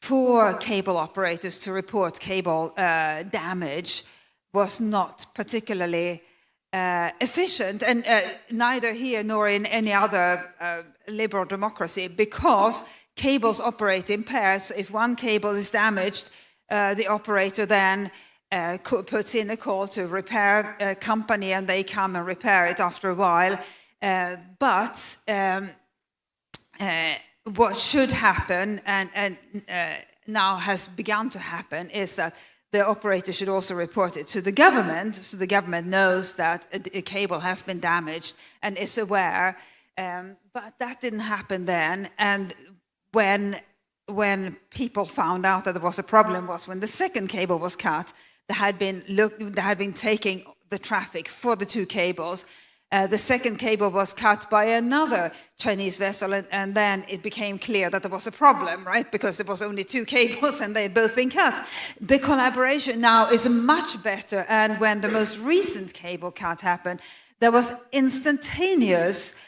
for cable operators to report cable damage was not particularly efficient, and neither here nor in any other liberal democracy, because cables operate in pairs. If one cable is damaged, the operator then puts in a call to repair a company, and they come and repair it after a while. But what should happen, and now has begun to happen, is that the operator should also report it to the government, so the government knows that a cable has been damaged and is aware. But that didn't happen then. And when people found out that there was a problem was when the second cable was cut. They had been taking the traffic for the 2 cables. The second cable was cut by another Chinese vessel, and then it became clear that there was a problem, right? Because there was only 2 cables and they had both been cut. The collaboration now is much better, and when the most recent cable cut happened, there was instantaneous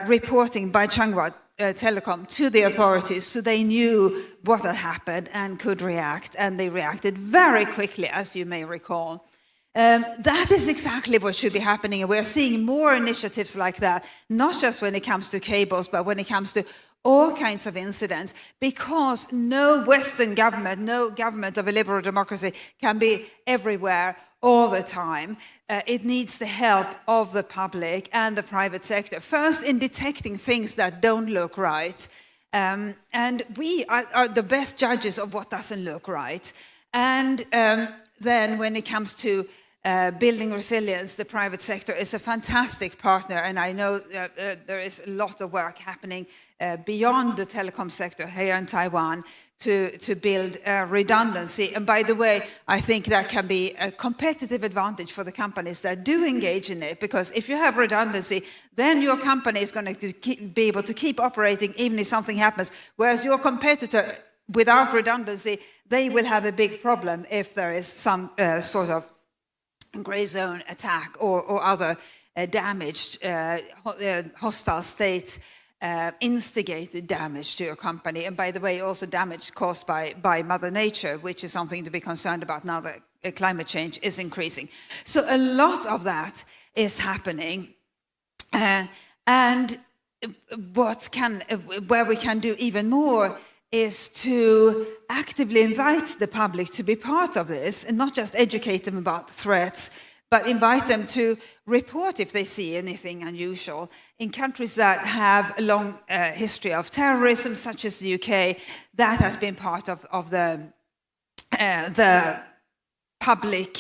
reporting by Chunghwa Telecom to the authorities, so they knew what had happened and could react, and they reacted very quickly, as you may recall. That is exactly what should be happening, and we're seeing more initiatives like that, not just when it comes to cables, but when it comes to all kinds of incidents, because no Western government, no government of a liberal democracy can be everywhere all the time. It needs the help of the public and the private sector, first in detecting things that don't look right, and we are the best judges of what doesn't look right. And then when it comes to building resilience, the private sector is a fantastic partner, and I know there is a lot of work happening beyond the telecom sector here in Taiwan to build redundancy. And by the way, I think that can be a competitive advantage for the companies that do engage in it, because if you have redundancy, then your company is going to be able to keep operating even if something happens, whereas your competitor, without redundancy, they will have a big problem if there is some sort of gray zone attack or other damaged, hostile state instigated damage to your company. And by the way, also damage caused by Mother Nature, which is something to be concerned about now that climate change is increasing. So a lot of that is happening. And where we can do even more is to actively invite the public to be part of this, and not just educate them about threats, but invite them to report if they see anything unusual. In countries that have a long history of terrorism, such as the UK, that has been part of the public,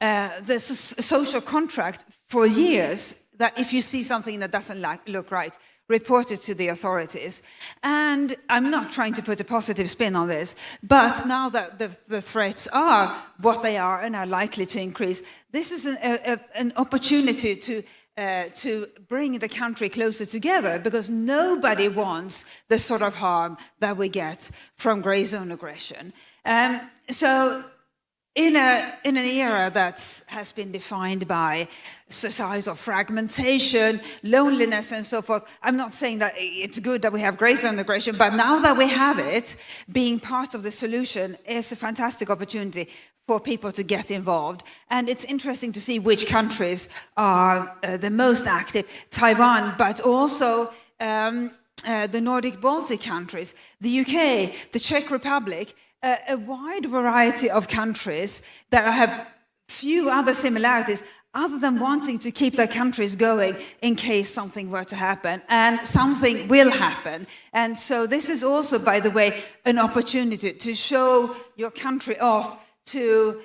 the social contract for years, that if you see something that doesn't look right, report it to the authorities. And I'm not trying to put a positive spin on this, but now that the threats are what they are and are likely to increase, this is an opportunity to bring the country closer together, because nobody wants the sort of harm that we get from grey zone aggression. So in an era that has been defined by societal fragmentation, loneliness, and so forth, I'm not saying that it's good that we have grey zone aggression, but now that we have it, being part of the solution is a fantastic opportunity for people to get involved. And it's interesting to see which countries are the most active. Taiwan, but also the Nordic Baltic countries, the UK, the Czech Republic, a wide variety of countries that have few other similarities other than wanting to keep their countries going in case something were to happen. And something will happen. And so this is also, by the way, an opportunity to show your country off to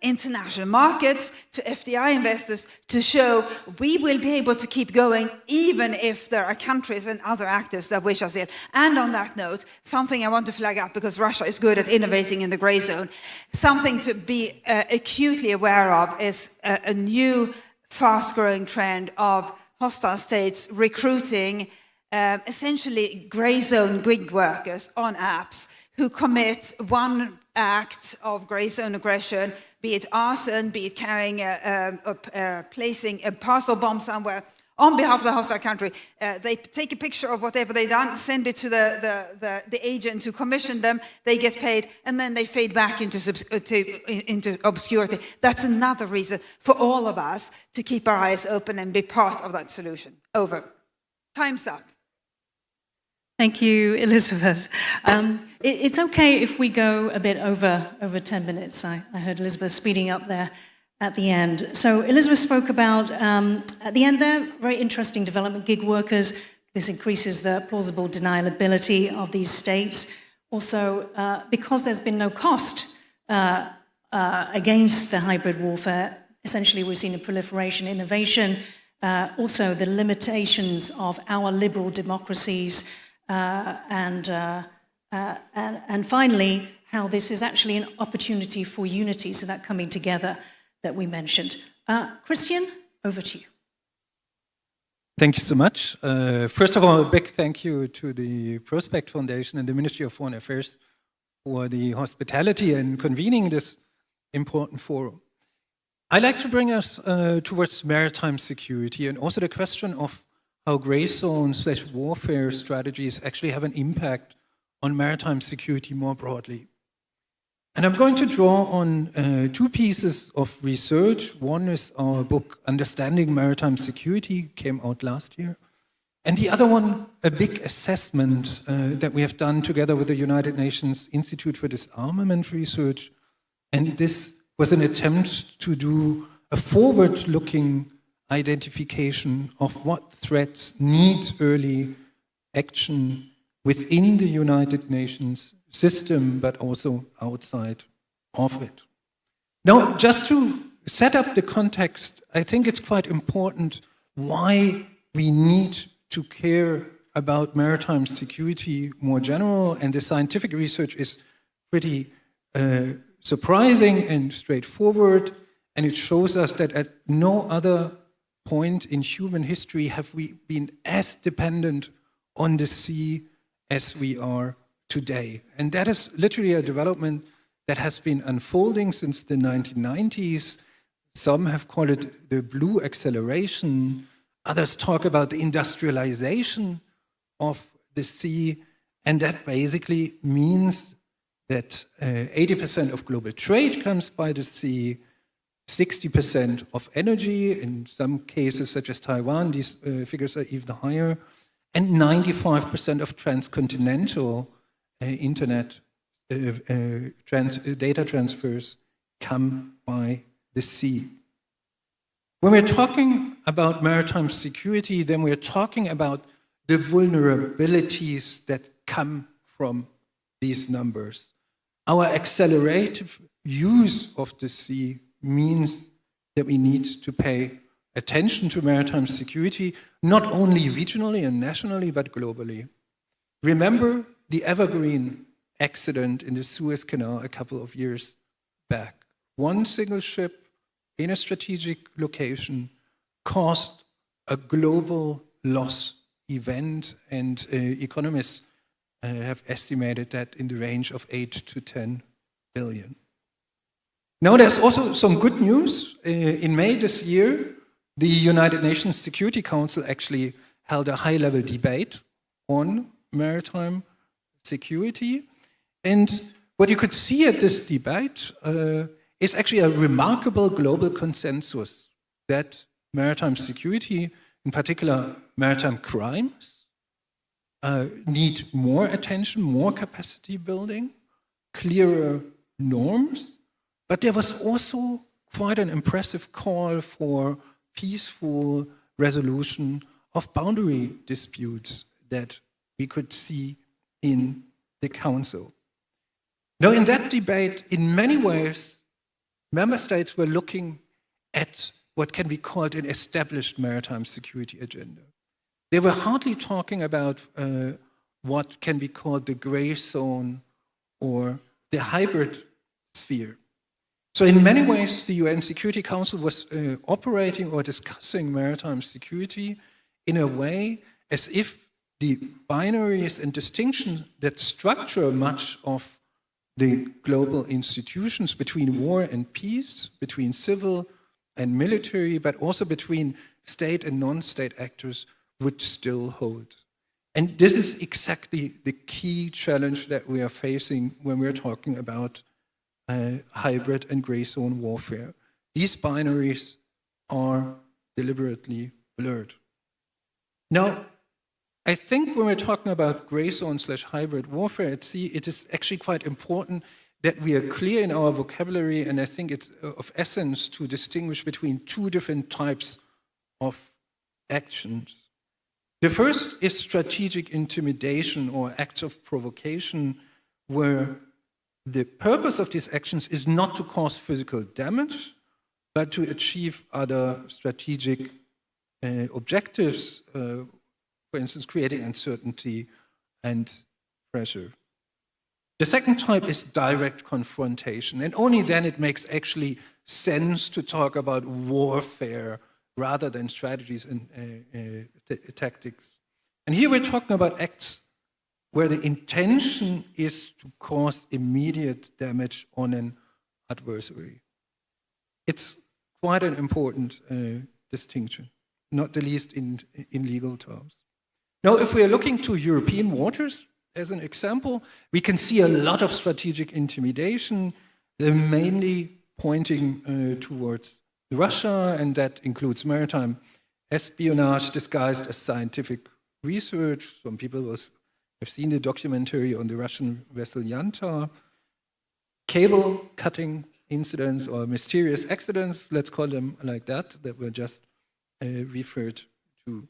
international markets, to FDI investors, to show we will be able to keep going even if there are countries and other actors that wish us ill. And on that note, something I want to flag up, because Russia is good at innovating in the grey zone, something to be acutely aware of is a new fast-growing trend of hostile states recruiting essentially grey zone gig workers on apps who commit one act of grey zone aggression, be it arson, be it carrying placing a parcel bomb somewhere on behalf of the hostile country. They take a picture of whatever they've done, send it to the agent who commissioned them, they get paid, and then they fade back into obscurity. That's another reason for all of us to keep our eyes open and be part of that solution. Over. Time's up. Thank you, Elizabeth. It's okay if we go a bit over 10 minutes. I heard Elizabeth speeding up there at the end. So Elizabeth spoke about, at the end there, very interesting development, gig workers. This increases the plausible deniability of these states. Also, because there's been no cost against the hybrid warfare, essentially we've seen a proliferation, innovation, also the limitations of our liberal democracies, and finally, how this is actually an opportunity for unity, so that coming together that we mentioned. Christian, over to you. Thank you so much. First of all, a big thank you to the Prospect Foundation and the Ministry of Foreign Affairs for the hospitality and convening this important forum. I'd like to bring us towards maritime security and also the question of how grey zone/warfare strategies actually have an impact on maritime security more broadly. And I'm going to draw on two pieces of research. One is our book, Understanding Maritime Security, came out last year. And the other one, a big assessment that we have done together with the United Nations Institute for Disarmament Research. And this was an attempt to do a forward-looking identification of what threats need early action within the United Nations system, but also outside of it. Now, just to set up the context, I think it's quite important why we need to care about maritime security more general, and the scientific research is pretty surprising and straightforward, and it shows us that at no other point in human history have we been as dependent on the sea as we are today. And that is literally a development that has been unfolding since the 1990s. Some have called it the blue acceleration. Others talk about the industrialization of the sea. And that basically means that 80% of global trade comes by the sea, 60% of energy, in some cases such as Taiwan, these figures are even higher, and 95% of transcontinental internet data transfers come by the sea. When we're talking about maritime security, then we're talking about the vulnerabilities that come from these numbers. Our accelerative use of the sea means that we need to pay attention to maritime security, not only regionally and nationally, but globally. Remember the Evergreen accident in the Suez Canal a couple of years back. One single ship in a strategic location caused a global loss event, and economists have estimated that in the range of 8 to 10 billion. Now there's also some good news. In May this year, the United Nations Security Council actually held a high-level debate on maritime security. And what you could see at this debate is actually a remarkable global consensus that maritime security, in particular maritime crimes, need more attention, more capacity building, clearer norms. But there was also quite an impressive call for peaceful resolution of boundary disputes that we could see in the Council. Now, in that debate, in many ways, member states were looking at what can be called an established maritime security agenda. They were hardly talking about what can be called the gray zone or the hybrid sphere. So in many ways, the UN Security Council was operating or discussing maritime security in a way as if the binaries and distinctions that structure much of the global institutions between war and peace, between civil and military, but also between state and non-state actors would still hold. And this is exactly the key challenge that we are facing when we're talking about hybrid and gray zone warfare. These binaries are deliberately blurred. Now, I think when we're talking about gray zone/hybrid warfare at sea, it is actually quite important that we are clear in our vocabulary, and I think it's of essence to distinguish between two different types of actions. The first is strategic intimidation or acts of provocation, where the purpose of these actions is not to cause physical damage, but to achieve other strategic objectives, for instance, creating uncertainty and pressure. The second type is direct confrontation, and only then it makes actually sense to talk about warfare rather than strategies and tactics. And here we're talking about acts where the intention is to cause immediate damage on an adversary. It's quite an important distinction, not the least in legal terms. Now, if we are looking to European waters, as an example, we can see a lot of strategic intimidation, mainly pointing towards Russia, and that includes maritime espionage disguised as scientific research. Some people have seen the documentary on the Russian vessel Yanta. Cable cutting incidents or mysterious accidents, let's call them like that were just referred to.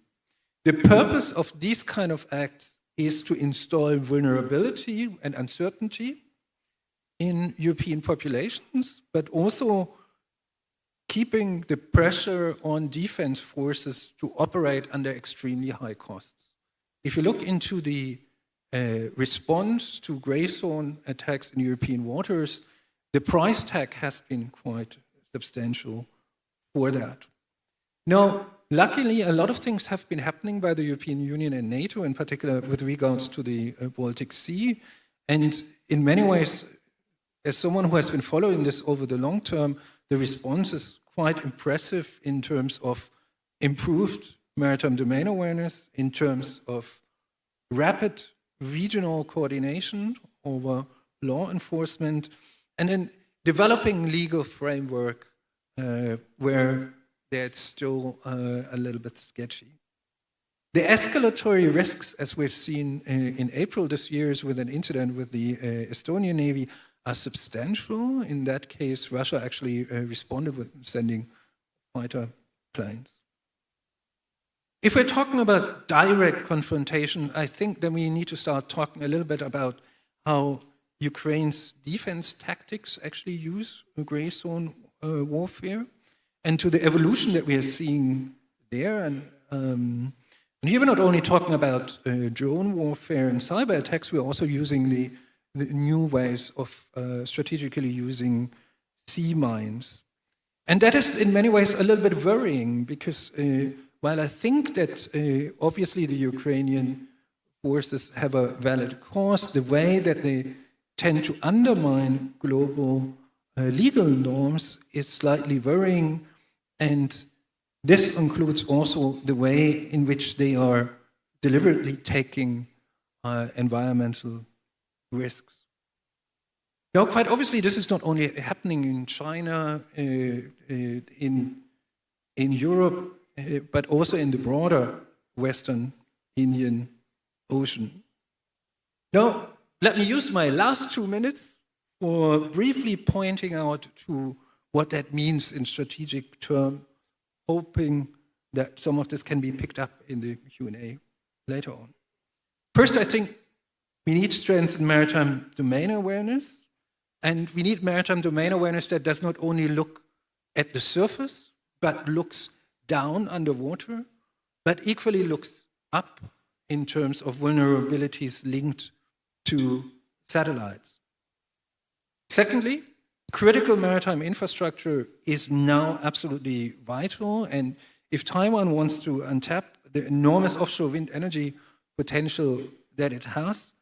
The purpose of these kind of acts is to install vulnerability and uncertainty in European populations, but also keeping the pressure on defense forces to operate under extremely high costs. If you look into the response to gray zone attacks in European waters, the price tag has been quite substantial for that. Now, luckily, a lot of things have been happening by the European Union and NATO, in particular with regards to the Baltic Sea. And in many ways, as someone who has been following this over the long term, the response is quite impressive in terms of improved maritime domain awareness, in terms of rapid regional coordination over law enforcement, and then developing legal framework where that's still a little bit sketchy. The escalatory risks, as we've seen in April this year with an incident with the Estonian Navy, are substantial. In that case, Russia actually responded with sending fighter planes. If we're talking about direct confrontation, I think then we need to start talking a little bit about how Ukraine's defense tactics actually use gray zone warfare, and to the evolution that we are seeing there. And here we're not only talking about drone warfare and cyber attacks, we're also using the new ways of strategically using sea mines. And that is in many ways a little bit worrying, because while I think that obviously the Ukrainian forces have a valid cause, the way that they tend to undermine global legal norms is slightly worrying. And this includes also the way in which they are deliberately taking environmental risks. Now, quite obviously, this is not only happening in China, in Europe, but also in the broader Western Indian Ocean. Now, let me use my last 2 minutes for briefly pointing out to what that means in strategic terms, hoping that some of this can be picked up in the Q&A later on. First, I think we need strength in maritime domain awareness, and we need maritime domain awareness that does not only look at the surface, but looks down underwater, but equally looks up in terms of vulnerabilities linked to satellites. Secondly, critical maritime infrastructure is now absolutely vital, and if Taiwan wants to untap the enormous offshore wind energy potential that it has,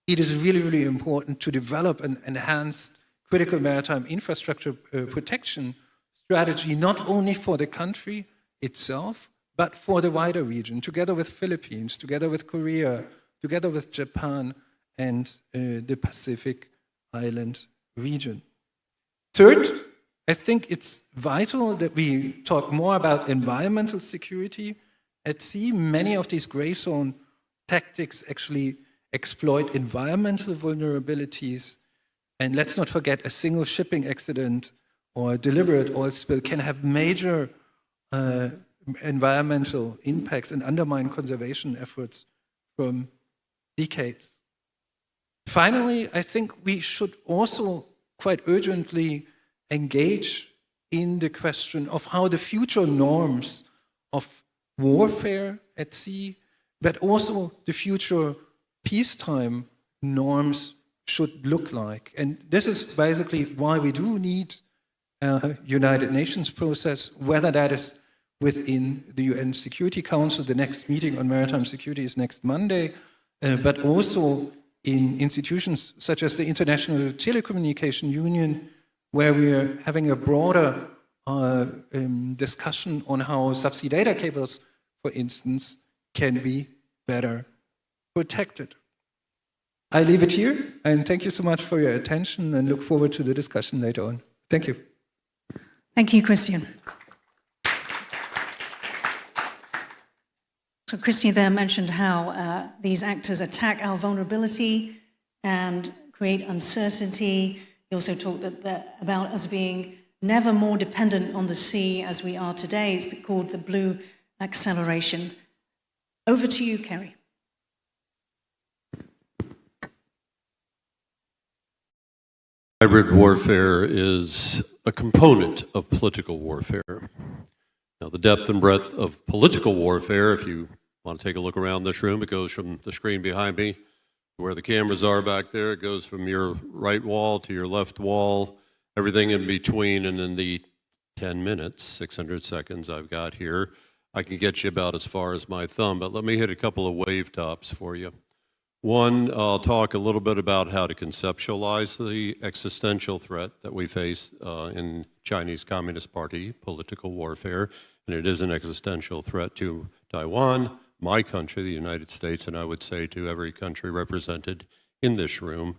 it is really, really important to develop an enhanced critical maritime infrastructure protection strategy, not only for the country itself, but for the wider region, together with Philippines, together with Korea, together with Japan, and the Pacific Island region. Third, I think it's vital that we talk more about environmental security. At sea, many of these gray zone tactics actually exploit environmental vulnerabilities. And let's not forget, a single shipping accident or a deliberate oil spill can have major environmental impacts and undermine conservation efforts from decades. Finally, I think we should also quite urgently engage in the question of how the future norms of warfare at sea, but also the future peacetime norms should look like. And this is basically why we do need a United Nations process, whether that is within the UN Security Council. The next meeting on maritime security is next Monday, but also in institutions such as the International Telecommunication Union, where we are having a broader discussion on how subsea data cables, for instance, can be better protected. I leave it here, and thank you so much for your attention, and look forward to the discussion later on. Thank you. Thank you, Christian. So Christian there mentioned how these actors attack our vulnerability and create uncertainty. He also talked about us being never more dependent on the sea as we are today. It's called the blue acceleration. Over to you, Kerry. Hybrid warfare is a component of political warfare. Now, the depth and breadth of political warfare, if you want to take a look around this room, it goes from the screen behind me, where the cameras are back there. It goes from your right wall to your left wall, everything in between, and in the 10 minutes, 600 seconds I've got here, I can get you about as far as my thumb, but let me hit a couple of wave tops for you. One, I'll talk a little bit about how to conceptualize the existential threat that we face in Chinese Communist Party political warfare, and it is an existential threat to Taiwan, my country, the United States, and I would say to every country represented in this room.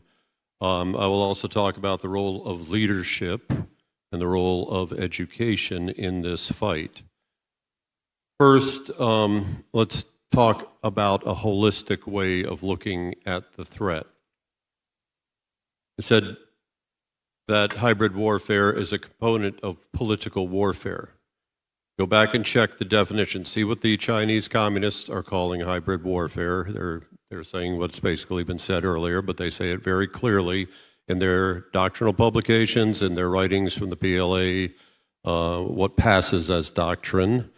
I will also talk about the role of leadership and the role of education in this fight. First, let's talk about a holistic way of looking at the threat. It said that hybrid warfare is a component of political warfare. Go back and check the definition. See what the Chinese communists are calling hybrid warfare. They're saying what's basically been said earlier, but they say it very clearly in their doctrinal publications, in their writings from the PLA, what passes as doctrine,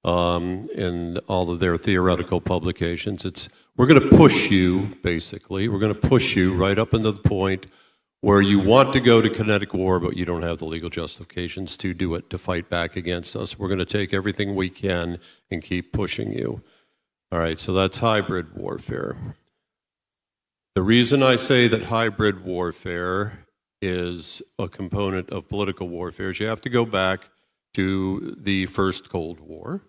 in all of their theoretical publications. We're going to push you, basically, we're going to push you right up into the point where you want to go to kinetic war, but you don't have the legal justifications to do it, to fight back against us. We're going to take everything we can and keep pushing you. All right, so that's hybrid warfare. The reason I say that hybrid warfare is a component of political warfare is you have to go back to the first Cold War.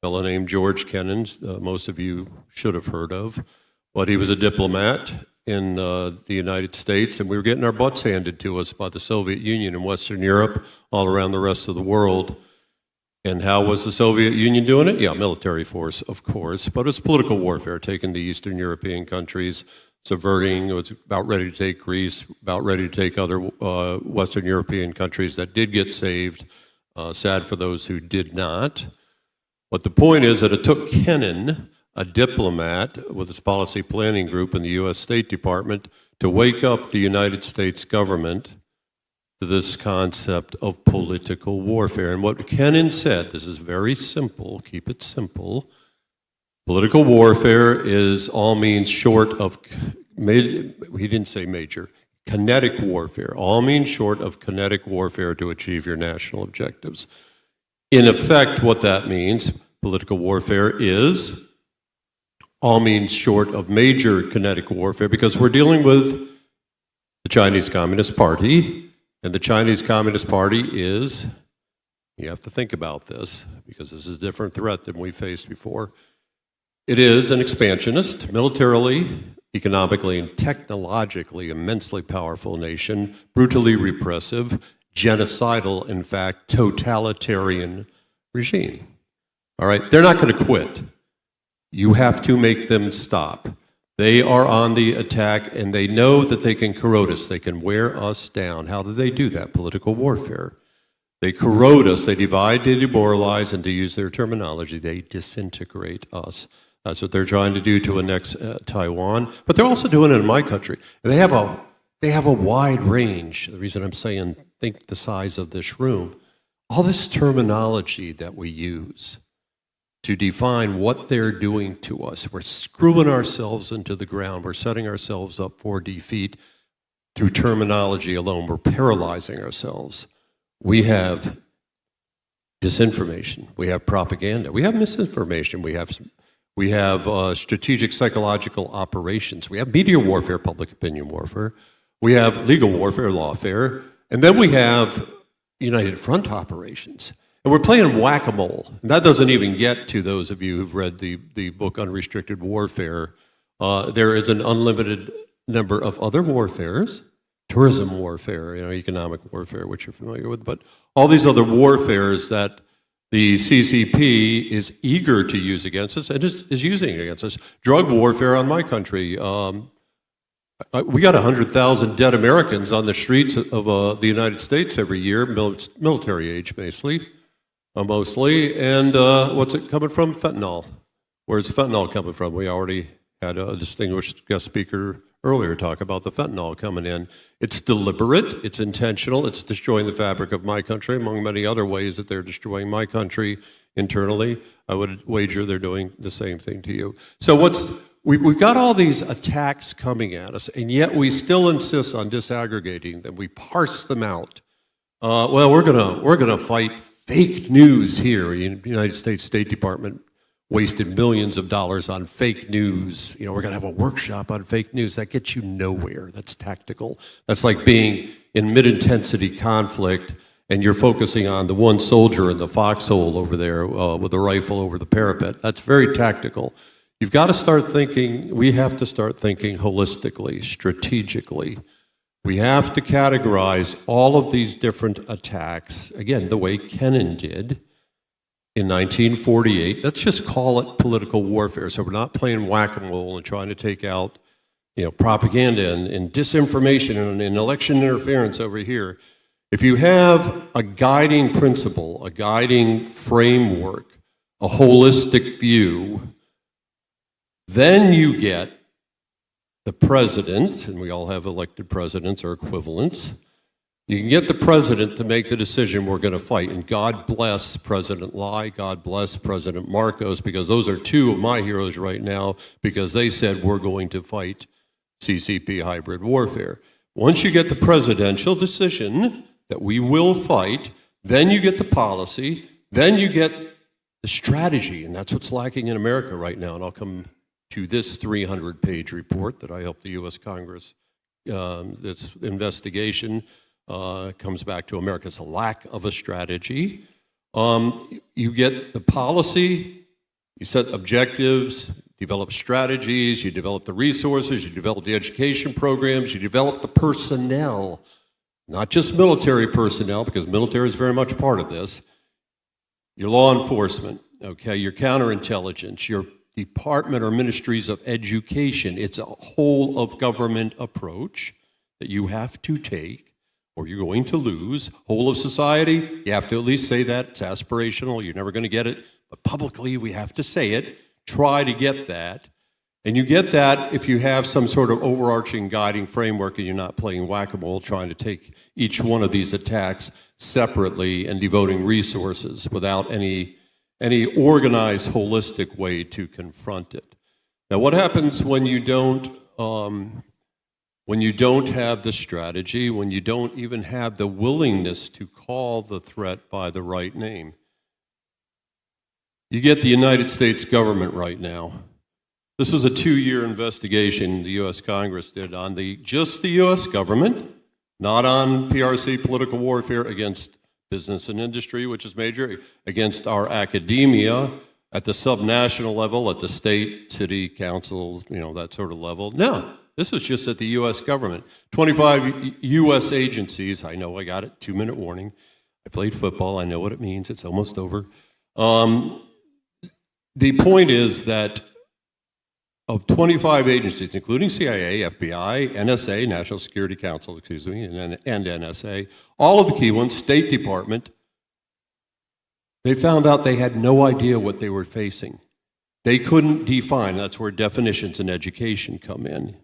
A fellow named George Kennan, most of you should have heard of, but he was a diplomat in the United States, and we were getting our butts handed to us by the Soviet Union and Western Europe, all around the rest of the world. And how was the Soviet Union doing it? Yeah, military force, of course, but it was political warfare, taking the Eastern European countries, subverting, it was about ready to take Greece, about ready to take other Western European countries that did get saved. Sad for those who did not. But the point is that it took Kennan, a diplomat with his policy planning group in the U.S. State Department, to wake up the United States government to this concept of political warfare. And what Kennan said, this is very simple, keep it simple, political warfare is all means short of, he didn't say major, kinetic warfare, all means short of kinetic warfare to achieve your national objectives. In effect, what that means, political warfare is all means short of major kinetic warfare, because we're dealing with the Chinese Communist Party, and the Chinese Communist Party is, you have to think about this, because this is a different threat than we faced before. It is an expansionist, militarily, economically, and technologically immensely powerful nation, brutally repressive, genocidal, in fact, totalitarian regime. All right, they're not going to quit. You have to make them stop. They are on the attack, and they know that they can corrode us. They can wear us down. How do they do that? Political warfare. They corrode us. They divide, they demoralize, and to use their terminology, they disintegrate us. That's what they're trying to do to annex Taiwan. But they're also doing it in my country. They have a wide range. The reason I'm saying think the size of this room, all this terminology that we use to define what they're doing to us. We're screwing ourselves into the ground. We're setting ourselves up for defeat through terminology alone. We're paralyzing ourselves. We have disinformation. We have propaganda. We have misinformation. We have strategic psychological operations. We have media warfare, public opinion warfare. We have legal warfare, lawfare. And then we have United Front operations. And we're playing whack-a-mole. And that doesn't even get to those of you who've read the book Unrestricted Warfare. There is an unlimited number of other warfares, tourism warfare, economic warfare, which you're familiar with, but all these other warfares that the CCP is eager to use against us and is using against us. Drug warfare on my country. We got 100,000 dead Americans on the streets of the United States every year, military age mostly. And what's it coming from? Fentanyl. Where's fentanyl coming from? We already had a distinguished guest speaker earlier talk about the fentanyl coming in. It's deliberate, it's intentional, it's destroying the fabric of my country, among many other ways that they're destroying my country internally. I would wager they're doing the same thing to you. So we've got all these attacks coming at us, and yet we still insist on disaggregating them. We parse them out. Well, we're gonna fight fake news here. The United States State Department wasted millions of dollars on fake news. We're going to have a workshop on fake news. That gets you nowhere. That's tactical. That's like being in mid-intensity conflict and you're focusing on the one soldier in the foxhole over there with a rifle over the parapet. That's very tactical. You've got to start thinking, we have to start thinking holistically, strategically. We have to categorize all of these different attacks, again, the way Kennan did, in 1948. Let's just call it political warfare. So we're not playing whack-a-mole and trying to take out, propaganda and disinformation and election interference over here. If you have a guiding principle, a guiding framework, a holistic view, then you get the president, and we all have elected presidents or equivalents. You can get the president to make the decision we're going to fight. And God bless President Lai, God bless President Marcos, because those are two of my heroes right now, because they said we're going to fight CCP hybrid warfare. Once you get the presidential decision that we will fight, then you get the policy, then you get the strategy, and that's what's lacking in America right now. And I'll come to this 300-page report that I helped the U.S. Congress, this investigation, comes back to America's lack of a strategy. You get the policy, you set objectives, develop strategies, you develop the resources, you develop the education programs, you develop the personnel, not just military personnel, because military is very much part of this, your law enforcement, okay, your counterintelligence, your department or ministries of education. It's a whole of government approach that you have to take, or you're going to lose. Whole of society, you have to at least say that. It's aspirational, you're never going to get it, but publicly we have to say it. Try to get that. And you get that if you have some sort of overarching guiding framework and you're not playing whack-a-mole trying to take each one of these attacks separately and devoting resources without any organized, holistic way to confront it. Now, what happens when you don't have the strategy, when you don't even have the willingness to call the threat by the right name? You get the United States government right now. This was a 2-year investigation the U.S. Congress did on just the U.S. government, not on PRC political warfare against business and industry, which is major, against our academia at the subnational level, at the state, city, councils, that sort of level. No, this was just at the U.S. government. 25 U.S. agencies. I know I got it, 2-minute warning. I played football. I know what it means. It's almost over. The point is that of 25 agencies, including CIA, FBI, NSA, National Security Council, and NSA, all of the key ones, State Department, they found out they had no idea what they were facing. They couldn't define. That's where definitions in education come in.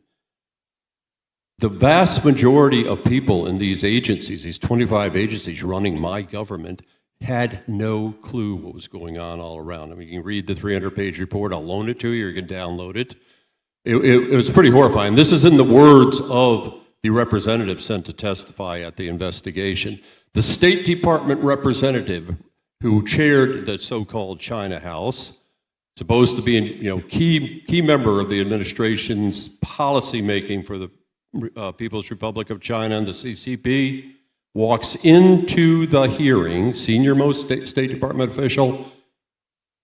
The vast majority of people in these agencies, these 25 agencies running my government, had no clue what was going on all around. I mean, you can read the 300-page report. I'll loan it to you, or you can download it. It was pretty horrifying. This is in the words of the representative sent to testify at the investigation. The State Department representative who chaired the so-called China House, supposed to be a key member of the administration's policy making for the People's Republic of China and the CCP, walks into the hearing, senior-most State Department official,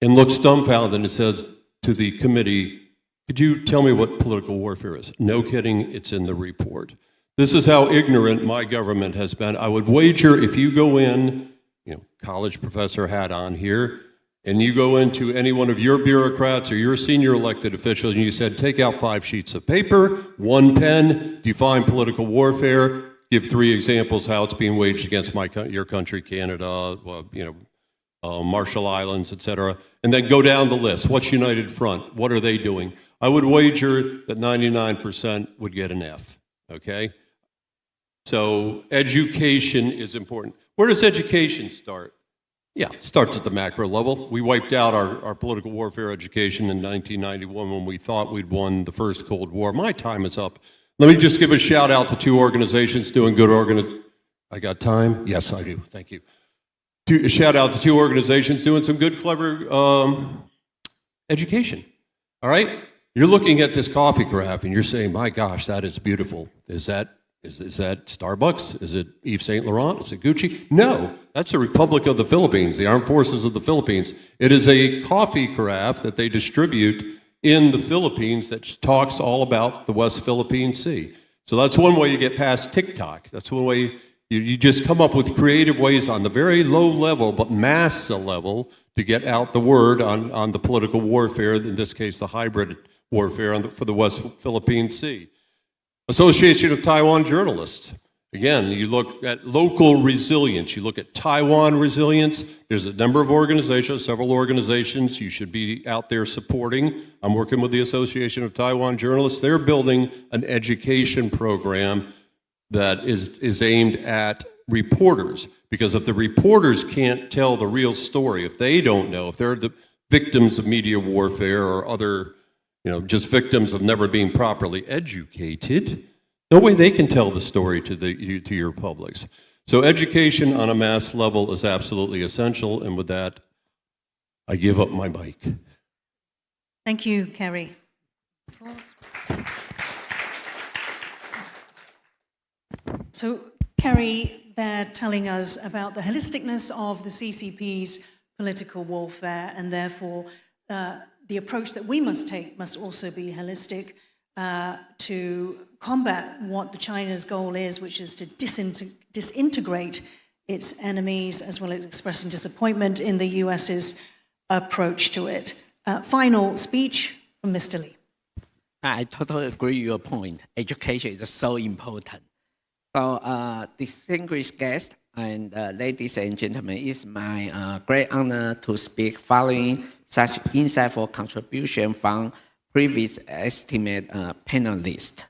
and looks dumbfounded and says to the committee, "Could you tell me what political warfare is?" No kidding, it's in the report. This is how ignorant my government has been. I would wager if you go in, college professor hat on here, and you go into any one of your bureaucrats or your senior elected officials and you said, take out 5 sheets of paper, 1 pen, define political warfare, give 3 examples how it's being waged against your country, Canada, Marshall Islands, etc., and then go down the list. What's United Front? What are they doing? I would wager that 99% would get an F, okay? So education is important. Where does education start? Yeah, it starts at the macro level. We wiped out our political warfare education in 1991 when we thought we'd won the first Cold War. My time is up. Let me just give a shout out to 2 organizations doing good I got time? Yes, I do. Thank you. Shout out to 2 organizations doing some good, clever education. All right? You're looking at this coffee carafe and you're saying, my gosh, that is beautiful. Is that Starbucks? Is it Yves Saint Laurent? Is it Gucci? No, that's the Republic of the Philippines, the Armed Forces of the Philippines. It is a coffee carafe that they distribute in the Philippines that talks all about the West Philippine Sea. So that's one way you get past TikTok. That's one way you just come up with creative ways on the very low level, but mass level, to get out the word on the political warfare, in this case, the hybrid warfare for the West Philippine Sea. Association of Taiwan Journalists. Again, you look at local resilience, you look at Taiwan resilience. There's a number of organizations, several organizations you should be out there supporting. I'm working with the Association of Taiwan Journalists. They're building an education program that is aimed at reporters. Because if the reporters can't tell the real story, if they don't know, if they're the victims of media warfare or other, just victims of never being properly educated, no way they can tell the story to your publics. So education on a mass level is absolutely essential. And with that, I give up my mic. Thank you, Kerry. So, Kerry, they're telling us about the holisticness of the CCP's political warfare, and therefore the approach that we must take must also be holistic to combat what China's goal is, which is to disintegrate its enemies, as well as expressing disappointment in the US's approach to it. Final speech from Mr. Lee. I totally agree with your point. Education is so important. So, distinguished guests and ladies and gentlemen, it's my great honor to speak following such insightful contribution from previous estimate panelists.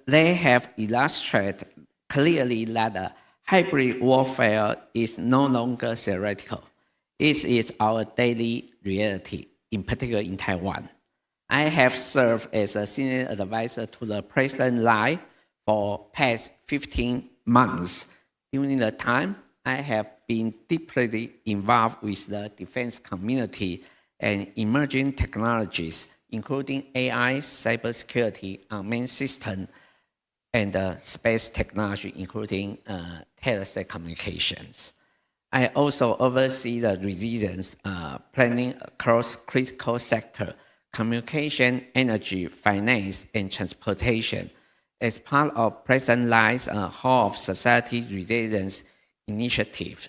They have illustrated clearly that hybrid warfare is no longer theoretical. It is our daily reality, in particular in Taiwan. I have served as a senior advisor to the President Lai for past 15 months. During the time, I have been deeply involved with the defense community and emerging technologies, including AI, cybersecurity, unmanned system, and space technology, including telesat communications. I also oversee the resilience planning across critical sectors, communication, energy, finance, and transportation. As part of President Lai's Hall of Society Resilience Initiative,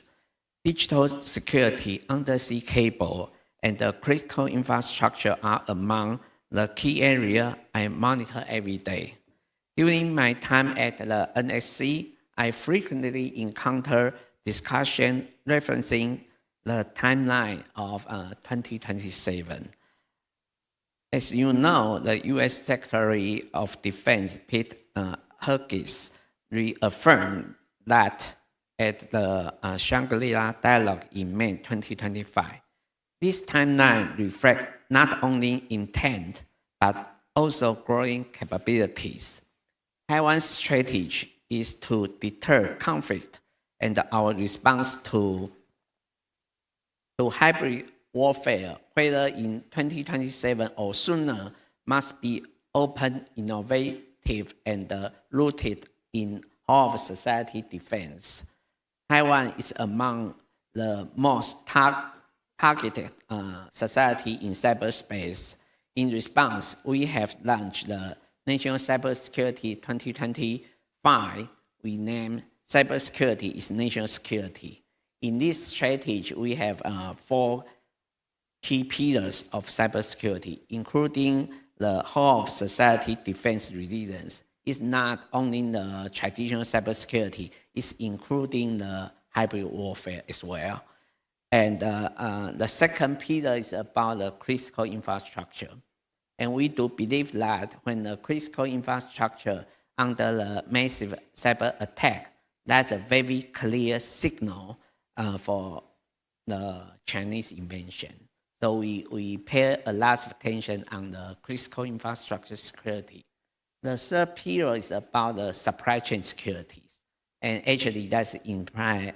digital security, undersea cable, and the critical infrastructure are among the key areas I monitor every day. During my time at the NSC, I frequently encounter discussion referencing the timeline of 2027. As you know, the U.S. Secretary of Defense, Pete Hegseth, reaffirmed that at the Shangri-La Dialogue in May 2025. This timeline reflects not only intent, but also growing capabilities. Taiwan's strategy is to deter conflict, and our response to hybrid warfare, whether in 2027 or sooner, must be open, innovative, and rooted in all of society defense. Taiwan is among the most targeted society in cyberspace. In response, we have launched the National Cybersecurity 2025. We named Cybersecurity is National Security. In this strategy, we have 4 key pillars of cybersecurity, including the whole of society defense resilience. It's not only the traditional cybersecurity, it's including the hybrid warfare as well. And the second pillar is about the critical infrastructure. And we do believe that when the critical infrastructure under the massive cyber attack, that's a very clear signal for the Chinese invasion. So we pay a lot of attention on the critical infrastructure security. The third pillar is about the supply chain security. And actually that's inspired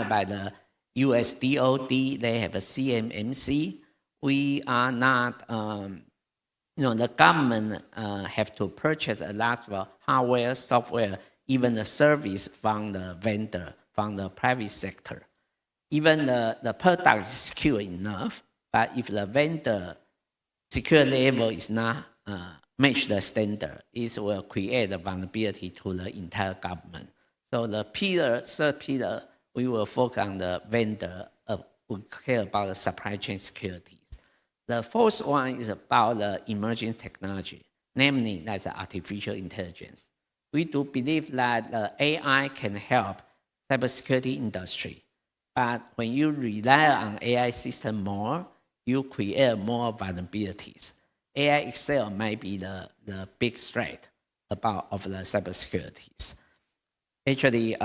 by the US DOD. They have a CMMC. We are not, the government have to purchase a lot of hardware, software, even the service from the vendor, from the private sector. Even the product is secure enough, but if the vendor security level is not match the standard, it will create a vulnerability to the entire government. So the third pillar, we will focus on the vendor we care about the supply chain security. The fourth one is about the emerging technology, namely that's artificial intelligence. We do believe that the AI can help cybersecurity industry, but when you rely on AI system more, you create more vulnerabilities. AI itself might be the big threat of the cybersecurity. Actually,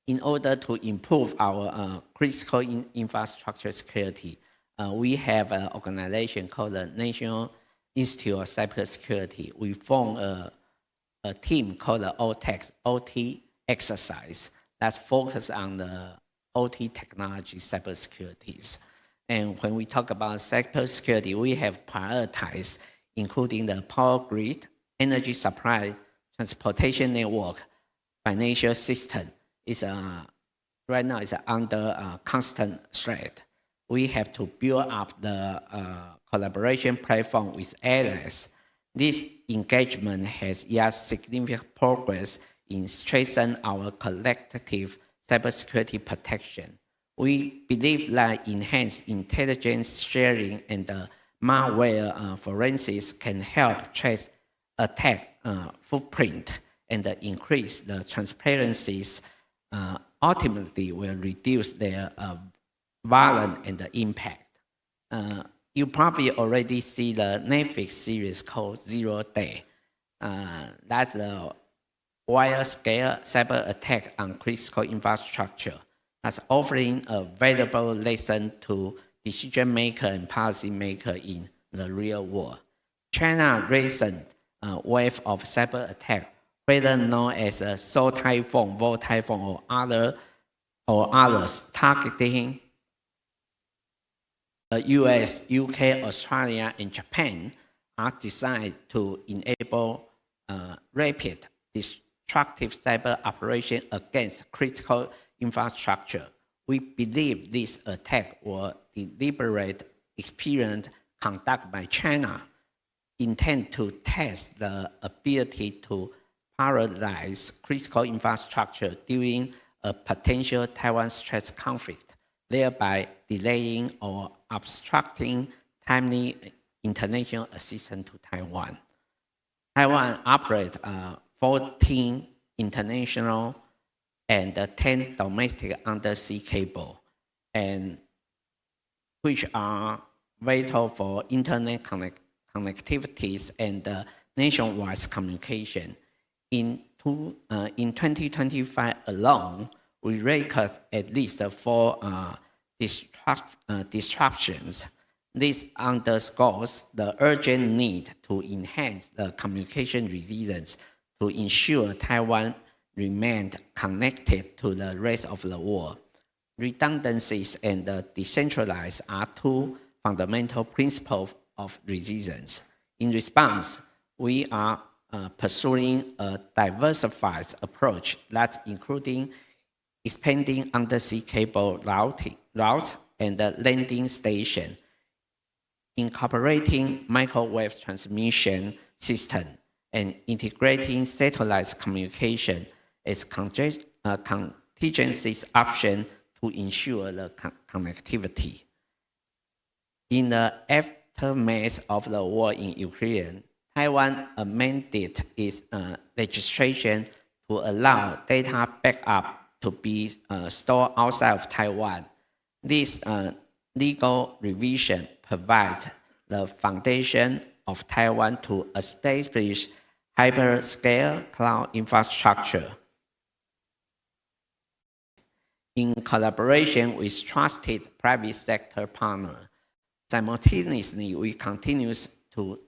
in order to improve our critical infrastructure security, we have an organization called the National Institute of Cybersecurity. We formed a team called the OT exercise that's focused on the OT technology cybersecurity. And when we talk about cybersecurity, we have prioritized, including the power grid, energy supply, transportation network, financial system. Right now it's under constant threat. We have to build up the collaboration platform with others. This engagement has yet significant progress in strengthening our collective cybersecurity protection. We believe that enhanced intelligence sharing and malware forensics can help trace attack footprint and increase the transparencies. Ultimately will reduce their violence and the impact. You probably already see the Netflix series called 0 Day. That's a wide-scale cyber attack on critical infrastructure. That's offering a valuable lesson to decision maker and policy maker in the real world. China's recent wave of cyber attack, whether known as a Seoul Typhoon, Vol Typhoon, or others, targeting the US, UK, Australia, and Japan, are designed to enable rapid, destructive cyber operation against critical infrastructure. We believe this attack was deliberate experiment conducted by China, intended to test the ability to paralyze critical infrastructure during a potential Taiwan Strait conflict, thereby delaying or obstructing timely international assistance to Taiwan. Taiwan operates 14 international and 10 domestic undersea cable, and which are vital for internet connectivities and nationwide communication. In 2025 alone, we record at least 4 disruptions. This underscores the urgent need to enhance the communication resilience to ensure Taiwan remained connected to the rest of the world. Redundancies and decentralized are 2 fundamental principles of resilience. In response, we are pursuing a diversified approach that's including expanding undersea cable routes and landing station, incorporating microwave transmission system, and integrating satellite communication as contingency option to ensure the connectivity. In the aftermath of the war in Ukraine, Taiwan amended its legislation to allow data backup to be stored outside of Taiwan. This legal revision provides the foundation of Taiwan to establish hyperscale cloud infrastructure in collaboration with trusted private sector partners. Simultaneously, we continue to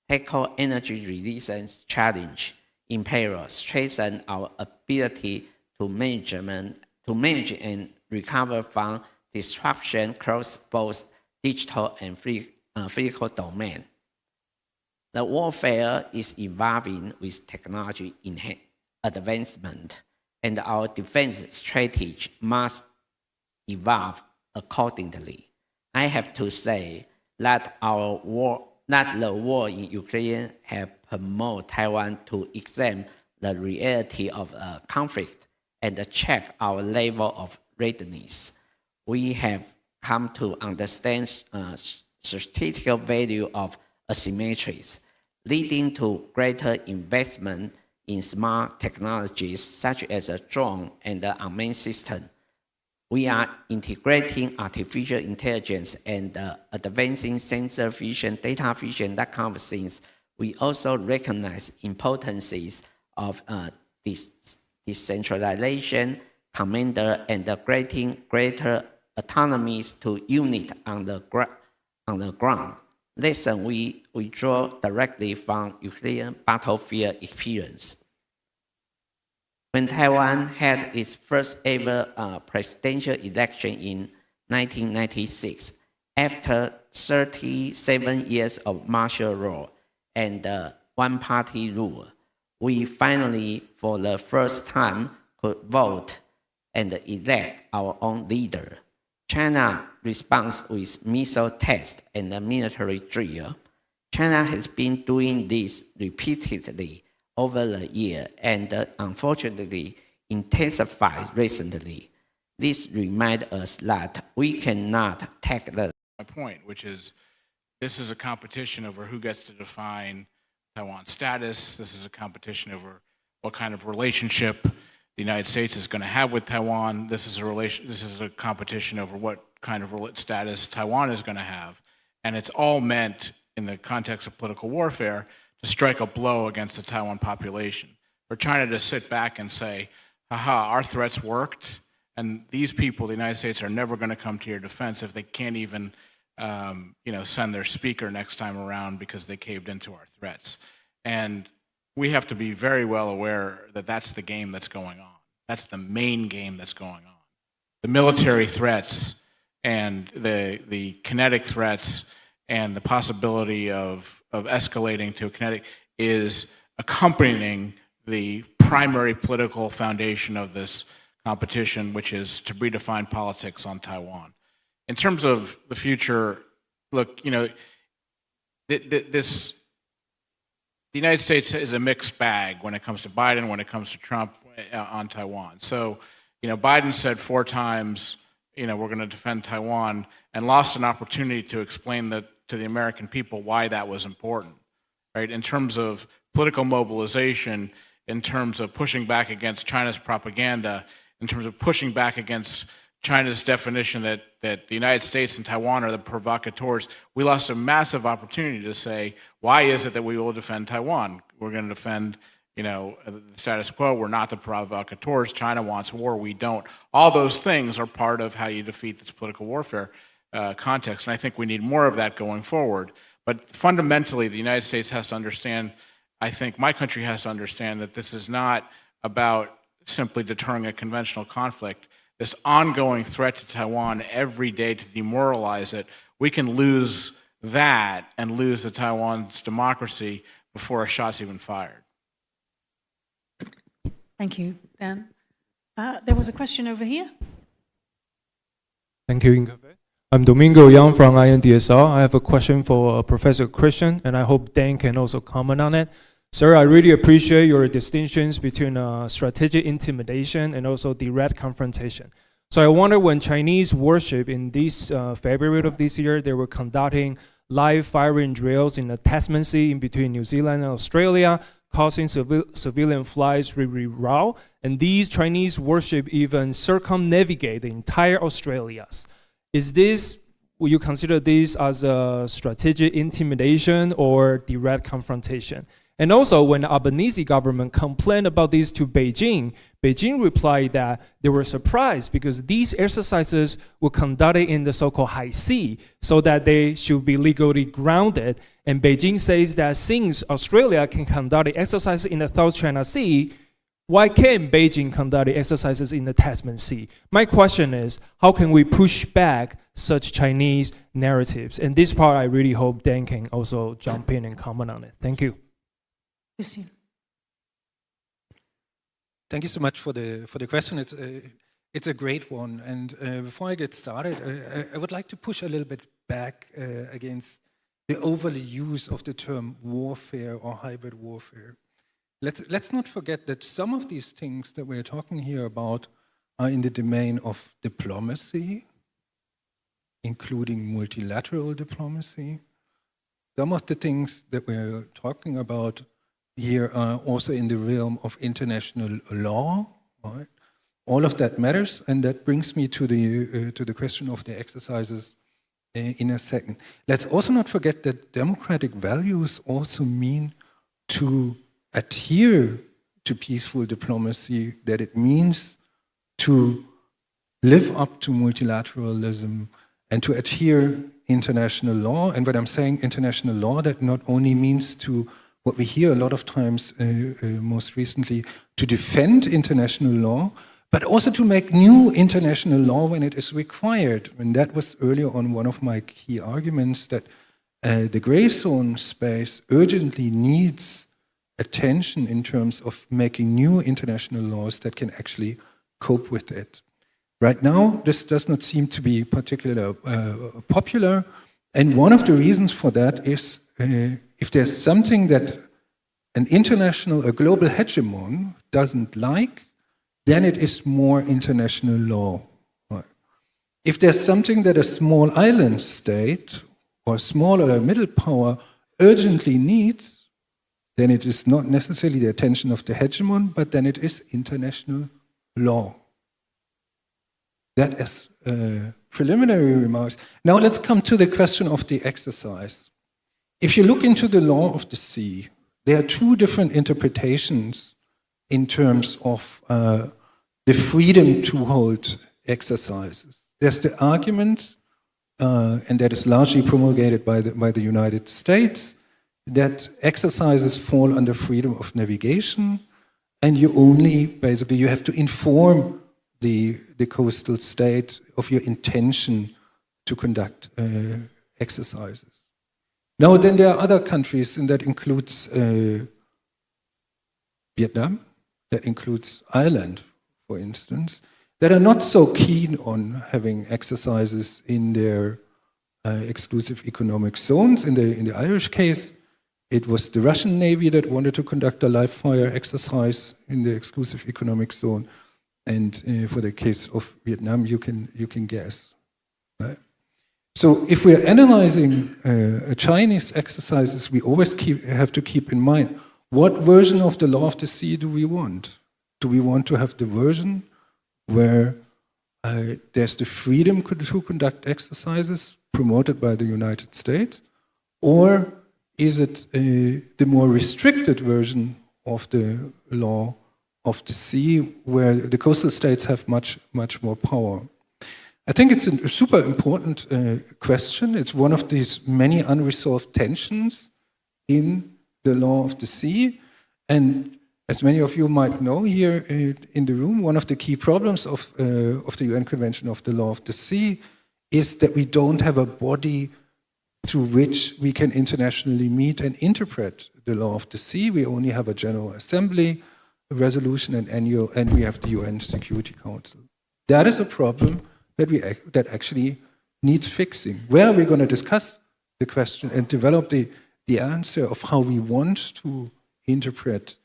tackle energy resilience challenge in parallel, strengthen our ability to manage and recover from disruption across both digital and physical domain. The warfare is evolving with technology advancement, and our defense strategy must evolve accordingly. I have to say that the war in Ukraine has promoted Taiwan to examine the reality of a conflict and check our level of readiness. we have come to understand strategic value of asymmetries, leading to greater investment in smart technologies such as a drone and the unmanned system. We are integrating artificial intelligence and advancing sensor vision, data vision, that kind of things. We also recognize importances of decentralization, commander, and granting greater autonomies to units on the ground. Lesson we draw directly from Ukrainian battlefield experience. When Taiwan had its first ever presidential election in 1996, after 37 years of martial law and one-party rule, we finally, for the first time, could vote and elect our own leader. China responds with missile test and military drill. China has been doing this repeatedly over the year and unfortunately intensified recently. This reminds us that we cannot take the point, which is this is a competition over who gets to define Taiwan's status. This is a competition over what kind of relationship the United States is going to have with Taiwan. This is a competition over what kind of status Taiwan is going to have. And it's all meant in the context of political warfare to strike a blow against the Taiwan population. For China to sit back and say, haha, our threats worked, and these people, the United States, are never going to come to your defense if they can't even send their speaker next time around because they caved into our threats. And we have to be very well aware that that's the game that's going on. That's the main game that's going on. The military threats and the kinetic threats and the possibility of escalating to a kinetic is accompanying the primary political foundation of this competition, which is to redefine politics on Taiwan. In terms of the future, look, the United States is a mixed bag when it comes to Biden, when it comes to Trump on Taiwan. So, Biden said 4 times, we're going to defend Taiwan, and lost an opportunity to explain that to the American people why that was important, right? In terms of political mobilization, in terms of pushing back against China's propaganda, in terms of pushing back against China's definition that the United States and Taiwan are the provocateurs, we lost a massive opportunity to say, why is it that we will defend Taiwan? We're going to defend, the status quo. We're not the provocateurs. China wants war. We don't. All those things are part of how you defeat this political warfare context, and I think we need more of that going forward. But fundamentally, the United States has to understand, I think my country has to understand, that this is not about simply deterring a conventional conflict. This ongoing threat to Taiwan every day to demoralize it, we can lose that and lose the Taiwan's democracy before a shot's even fired. Thank you, Dan. There was a question over here. Thank you, Inga. I'm Domingo Yang from INDSR. I have a question for Professor Christian, and I hope Dan can also comment on it. Sir, I really appreciate your distinctions between strategic intimidation and also direct confrontation. So I wonder, when Chinese warship in this February of this year, they were conducting live firing drills in the Tasman Sea in between New Zealand and Australia, causing civilian flights reroute, and these Chinese warship even circumnavigate the entire Australia. Will you consider this as a strategic intimidation or direct confrontation? And also, when the Albanese government complained about this to Beijing, Beijing replied that they were surprised because these exercises were conducted in the so-called high sea, so that they should be legally grounded. And Beijing says that since Australia can conduct the exercises in the South China Sea, why can't Beijing conduct the exercises in the Tasman Sea? My question is, how can we push back such Chinese narratives? And this part, I really hope Dan can also jump in and comment on it. Thank you. Christian. Thank you so much for the question. It's a great one. And before I get started, I would like to push a little bit back against the overly use of the term warfare or hybrid warfare. Let's not forget that some of these things that we're talking here about are in the domain of diplomacy, including multilateral diplomacy. Some of the things that we're talking about here are also in the realm of international law, right? All of that matters, and that brings me to the question of the exercises in a second. Let's also not forget that democratic values also mean to adhere to peaceful diplomacy, that it means to live up to multilateralism and to adhere international law. And when I'm saying international law, that not only means to what we hear a lot of times, most recently, to defend international law, but also to make new international law when it is required. And that was earlier on one of my key arguments, that the gray zone space urgently needs attention in terms of making new international laws that can actually cope with it. Right now, this does not seem to be particularly popular, and one of the reasons for that is if there's something that a global hegemon doesn't like, then it is more international law. Right. If there's something that a small island state or small or middle power urgently needs, then it is not necessarily the attention of the hegemon, but then it is international law. That is preliminary remarks. Now let's come to the question of the exercise. If you look into the law of the sea, there are two different interpretations in terms of the freedom to hold exercises. There's the argument, and that is largely promulgated by the United States, that exercises fall under freedom of navigation, and you have to inform the coastal state of your intention to conduct exercises. Now, then there are other countries, and that includes Vietnam, that includes Ireland, for instance, that are not so keen on having exercises in their exclusive economic zones. In the Irish case, it was the Russian Navy that wanted to conduct a live fire exercise in the exclusive economic zone. And for the case of Vietnam, you can guess. Right? So if we're analyzing Chinese exercises, we always have to keep in mind, what version of the law of the sea do we want? Do we want to have the version where there's the freedom to conduct exercises promoted by the United States? Or is it the more restricted version of the law of the sea, where the coastal states have much more power? I think it's a super important question. It's one of these many unresolved tensions in the law of the sea. And as many of you might know here in the room, one of the key problems of the UN Convention of the Law of the Sea is that we don't have a body through which we can internationally meet and interpret the law of the sea. We only have a General Assembly, a resolution, and annual, and we have the UN Security Council. That is a problem that actually needs fixing. Where are we going to discuss the question and develop the answer of how we want to interpret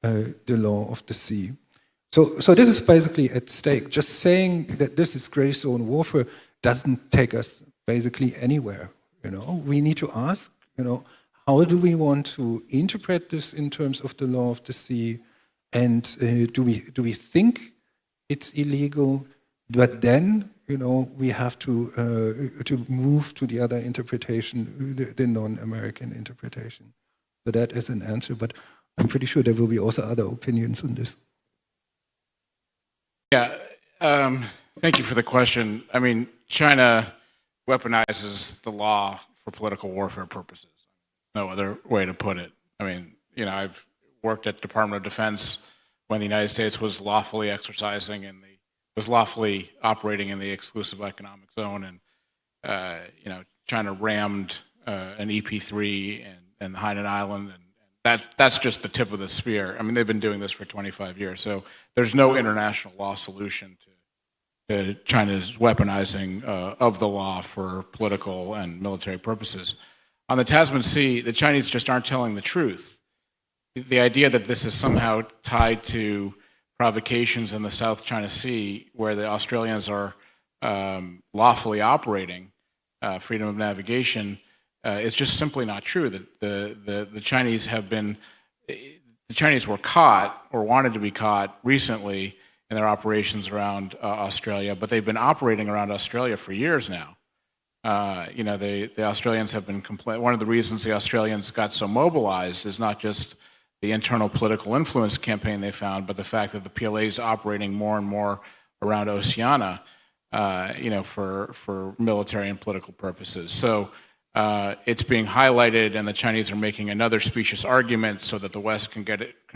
the law of the sea? So this is basically at stake. Just saying that this is gray zone warfare doesn't take us basically anywhere. We need to ask, how do we want to interpret this in terms of the law of the sea? And do we think it's illegal? But then, we have to move to the other interpretation, the non-American interpretation. So that is an answer, but I'm pretty sure there will be also other opinions on this. Yeah, thank you for the question. I mean, China weaponizes the law for political warfare purposes. No other way to put it. I mean, I've worked at the Department of Defense when the United States was lawfully operating in the exclusive economic zone, and China rammed an EP-3 and the Hainan Island, and that's just the tip of the spear. I mean, they've been doing this for 25 years, so there's no international law solution to China's weaponizing of the law for political and military purposes. On the Tasman Sea, the Chinese just aren't telling the truth. The idea that this is somehow tied to provocations in the South China Sea, where the Australians are lawfully operating, freedom of navigation, it's just simply not true. That the Chinese have been, the Chinese were caught or wanted to be caught recently in their operations around Australia, but they've been operating around Australia for years now. The Australians have been one of the reasons the Australians got so mobilized is not just the internal political influence campaign they found, but the fact that the PLA is operating more and more around Oceania, for military and political purposes. So it's being highlighted, and the Chinese are making another specious argument so that the West can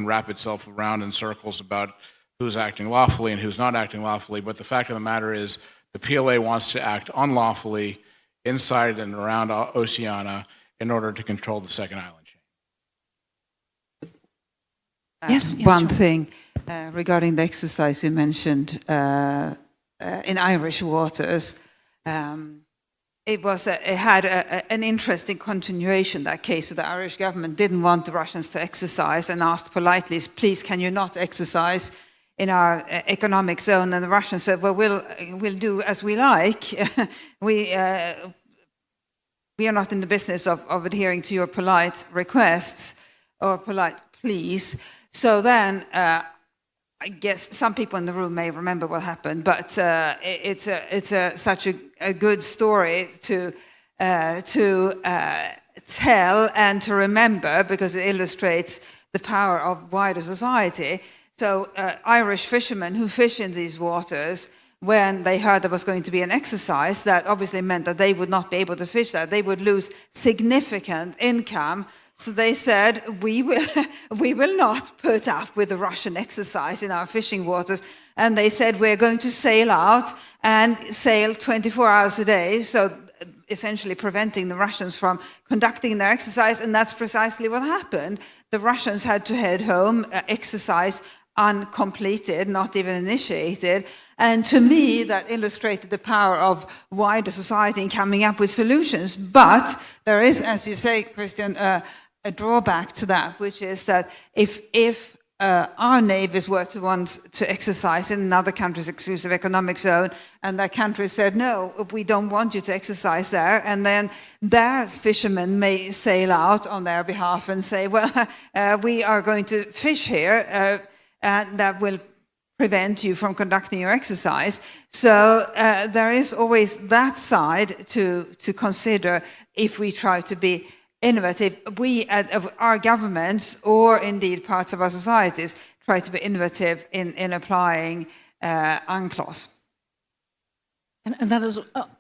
wrap itself around in circles about who's acting lawfully and who's not acting lawfully. But the fact of the matter is, the PLA wants to act unlawfully inside and around Oceania in order to control the second island chain. Yes, one thing regarding the exercise you mentioned in Irish waters. It had an interesting continuation, that case. So the Irish government didn't want the Russians to exercise and asked politely, please, can you not exercise in our economic zone? And the Russians said, well, we'll do as we like. We are not in the business of adhering to your polite requests or polite pleas. So then, I guess some people in the room may remember what happened, but it's such a good story to tell and to remember, because it illustrates the power of wider society. So Irish fishermen who fish in these waters, when they heard there was going to be an exercise, that obviously meant that they would not be able to fish that. They would lose significant income. So they said, we will not put up with the Russian exercise in our fishing waters. And they said, we're going to sail out and sail 24 hours a day. So essentially preventing the Russians from conducting their exercise. And that's precisely what happened. The Russians had to head home, exercise uncompleted, not even initiated. And to me, that illustrated the power of wider society in coming up with solutions. But there is, as you say, Christian, a drawback to that, which is that if our navies were to want to exercise in another country's exclusive economic zone, and that country said, no, we don't want you to exercise there, and then their fishermen may sail out on their behalf and say, well, we are going to fish here, and that will prevent you from conducting your exercise. So there is always that side to consider if we try to be innovative. We, our governments, or indeed parts of our societies, try to be innovative in applying UNCLOS. And that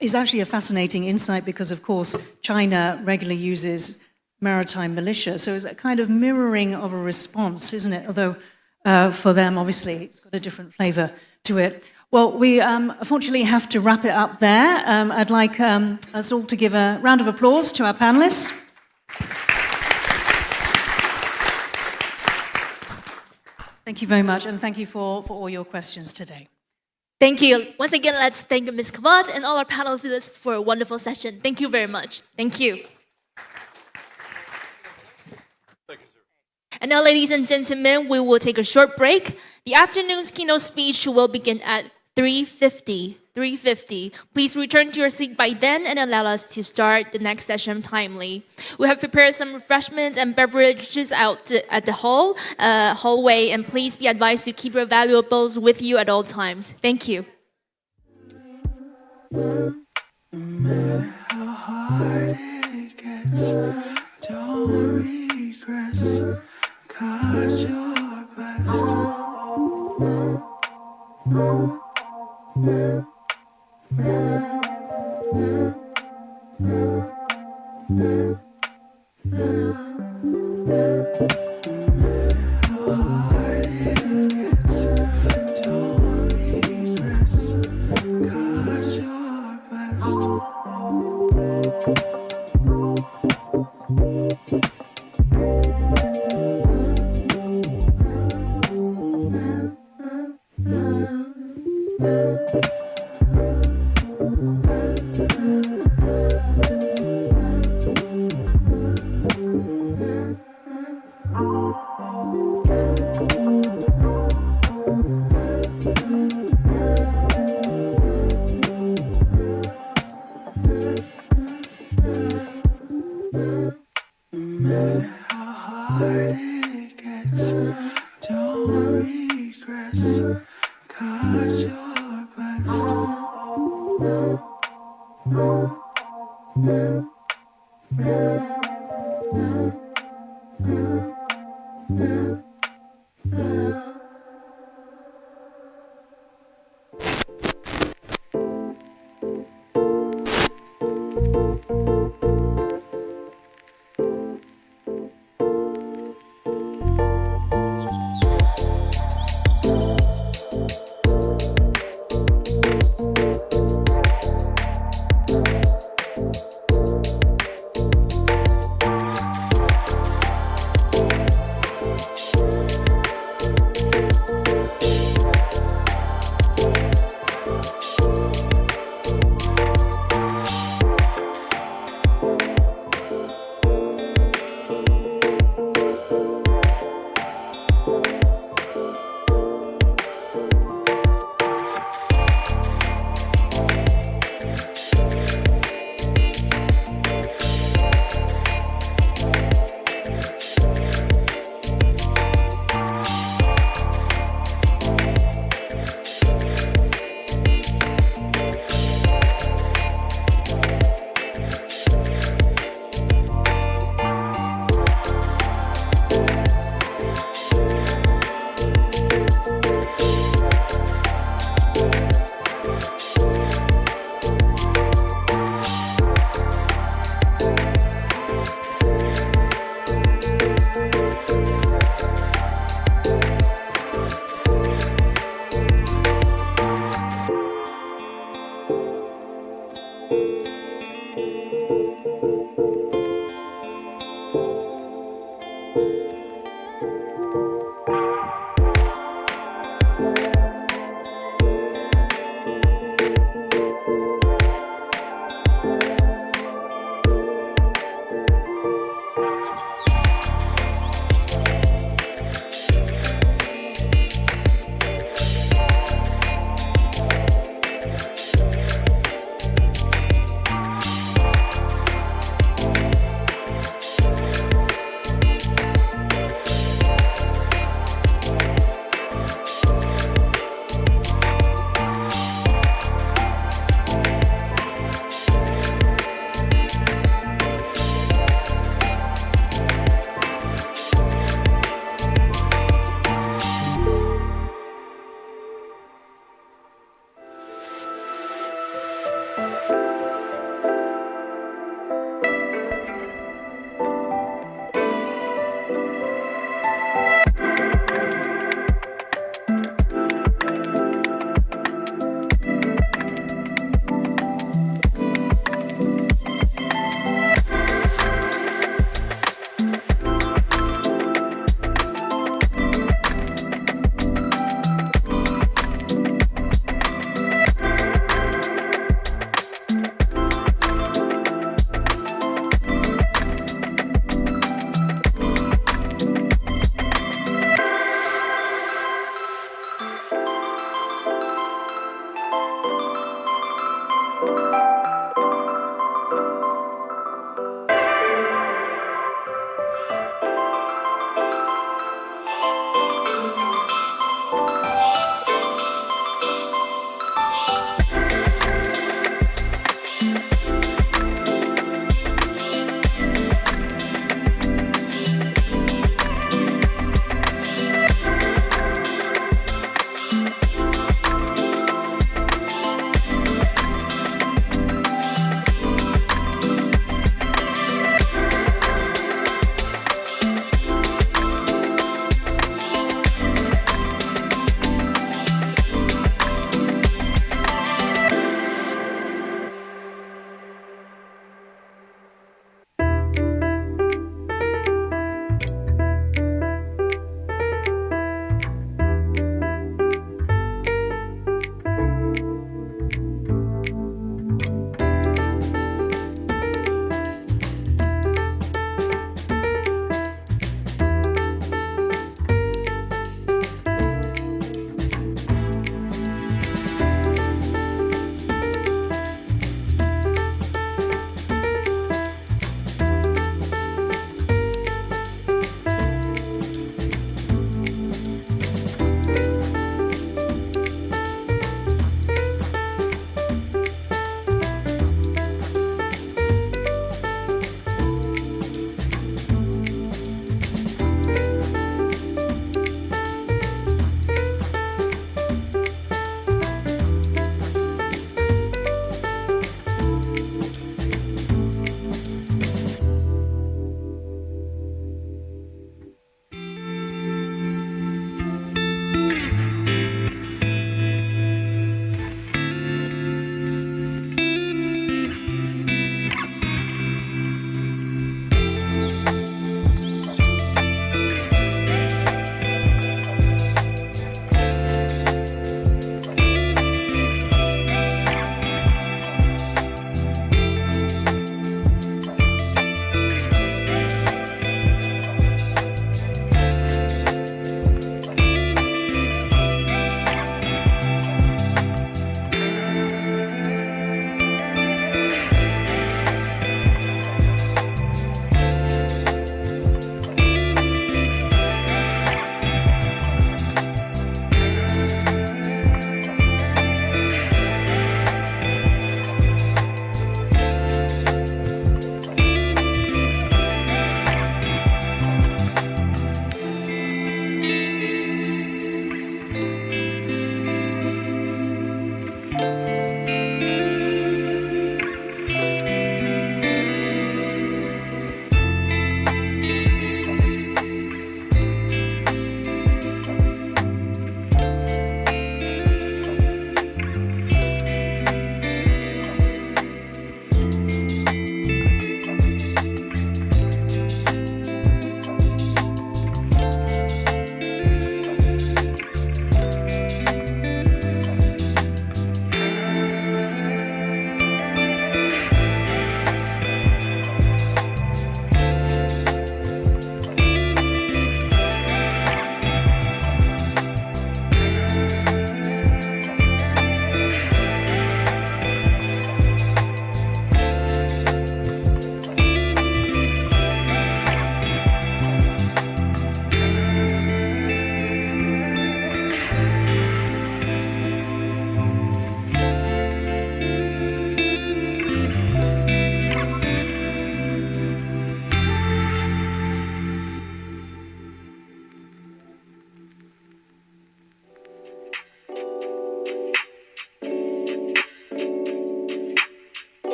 is actually a fascinating insight, because, of course, China regularly uses maritime militia. So it's a kind of mirroring of a response, isn't it? Although for them, obviously, it's got a different flavor to it. Well, we unfortunately have to wrap it up there. I'd like us all to give a round of applause to our panelists. Thank you very much, and thank you for all your questions today. Thank you. Once again, let's thank Ms. Kavad and all our panelists for a wonderful session. Thank you very much. Thank you. And now, ladies and gentlemen, we will take a short break. The afternoon's keynote speech will begin at 3:50. Please return to your seat by then and allow us to start the next session timely. We have prepared some refreshments and beverages out at the hallway, and please be advised to keep your valuables with you at all times. Thank you. No matter how hard it gets, don't regress, 'cause you're blessed. regress, 'cause you're blessed.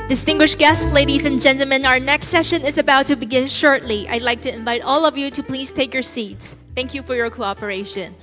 Distinguished guests, ladies and gentlemen, our next session is about to begin shortly. I'd like to invite all of you to please take your seats. Thank you for your cooperation.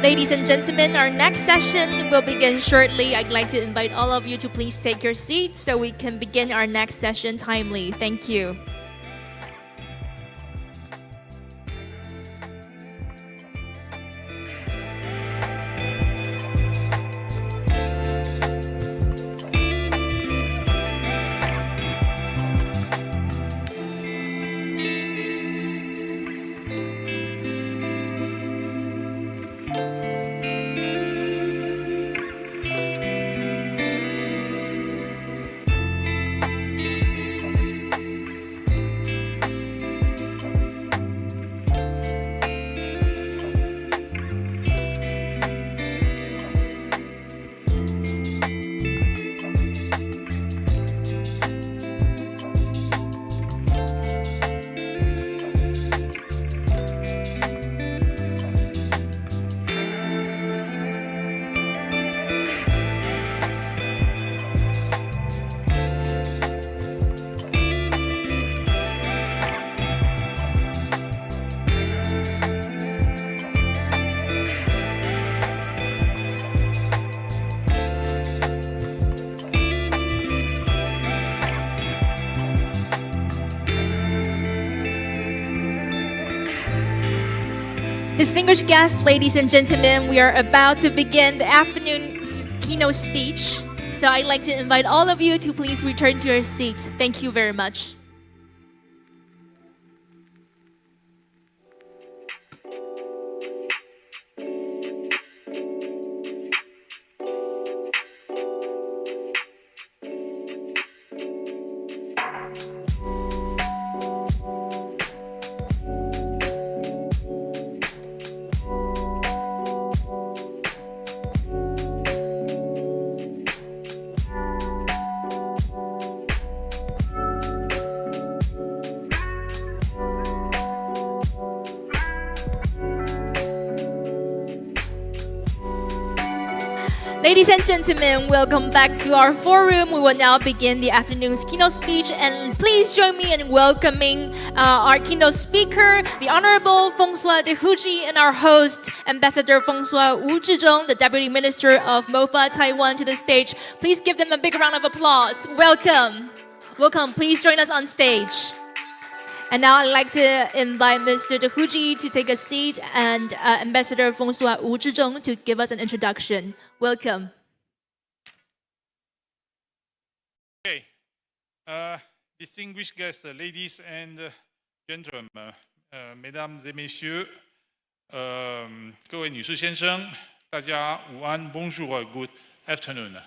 Ladies and gentlemen, our next session will begin shortly. I'd like to invite all of you to please take your seats so we can begin our next session timely. Thank you. Distinguished guests, ladies and gentlemen, we are about to begin the afternoon's keynote speech. So I'd like to invite all of you to please return to your seats. Thank you very much. Ladies and gentlemen, welcome back to our forum. We will now begin the afternoon's keynote speech, and please join me in welcoming our keynote speaker, the Honorable François de Huji, and our host, Ambassador François Wu Zhizhong, the Deputy Minister of MOFA Taiwan, to the stage. Please give them a big round of applause. Welcome. Welcome. Please join us on stage. And now I'd like to invite Mr. de Huji to take a seat and Ambassador François Wu Zhizhong to give us an introduction. Welcome. Okay. Distinguished guests, ladies and gentlemen, mesdames et messieurs, 各位女士先生，大家午安 ，Bonjour, good afternoon.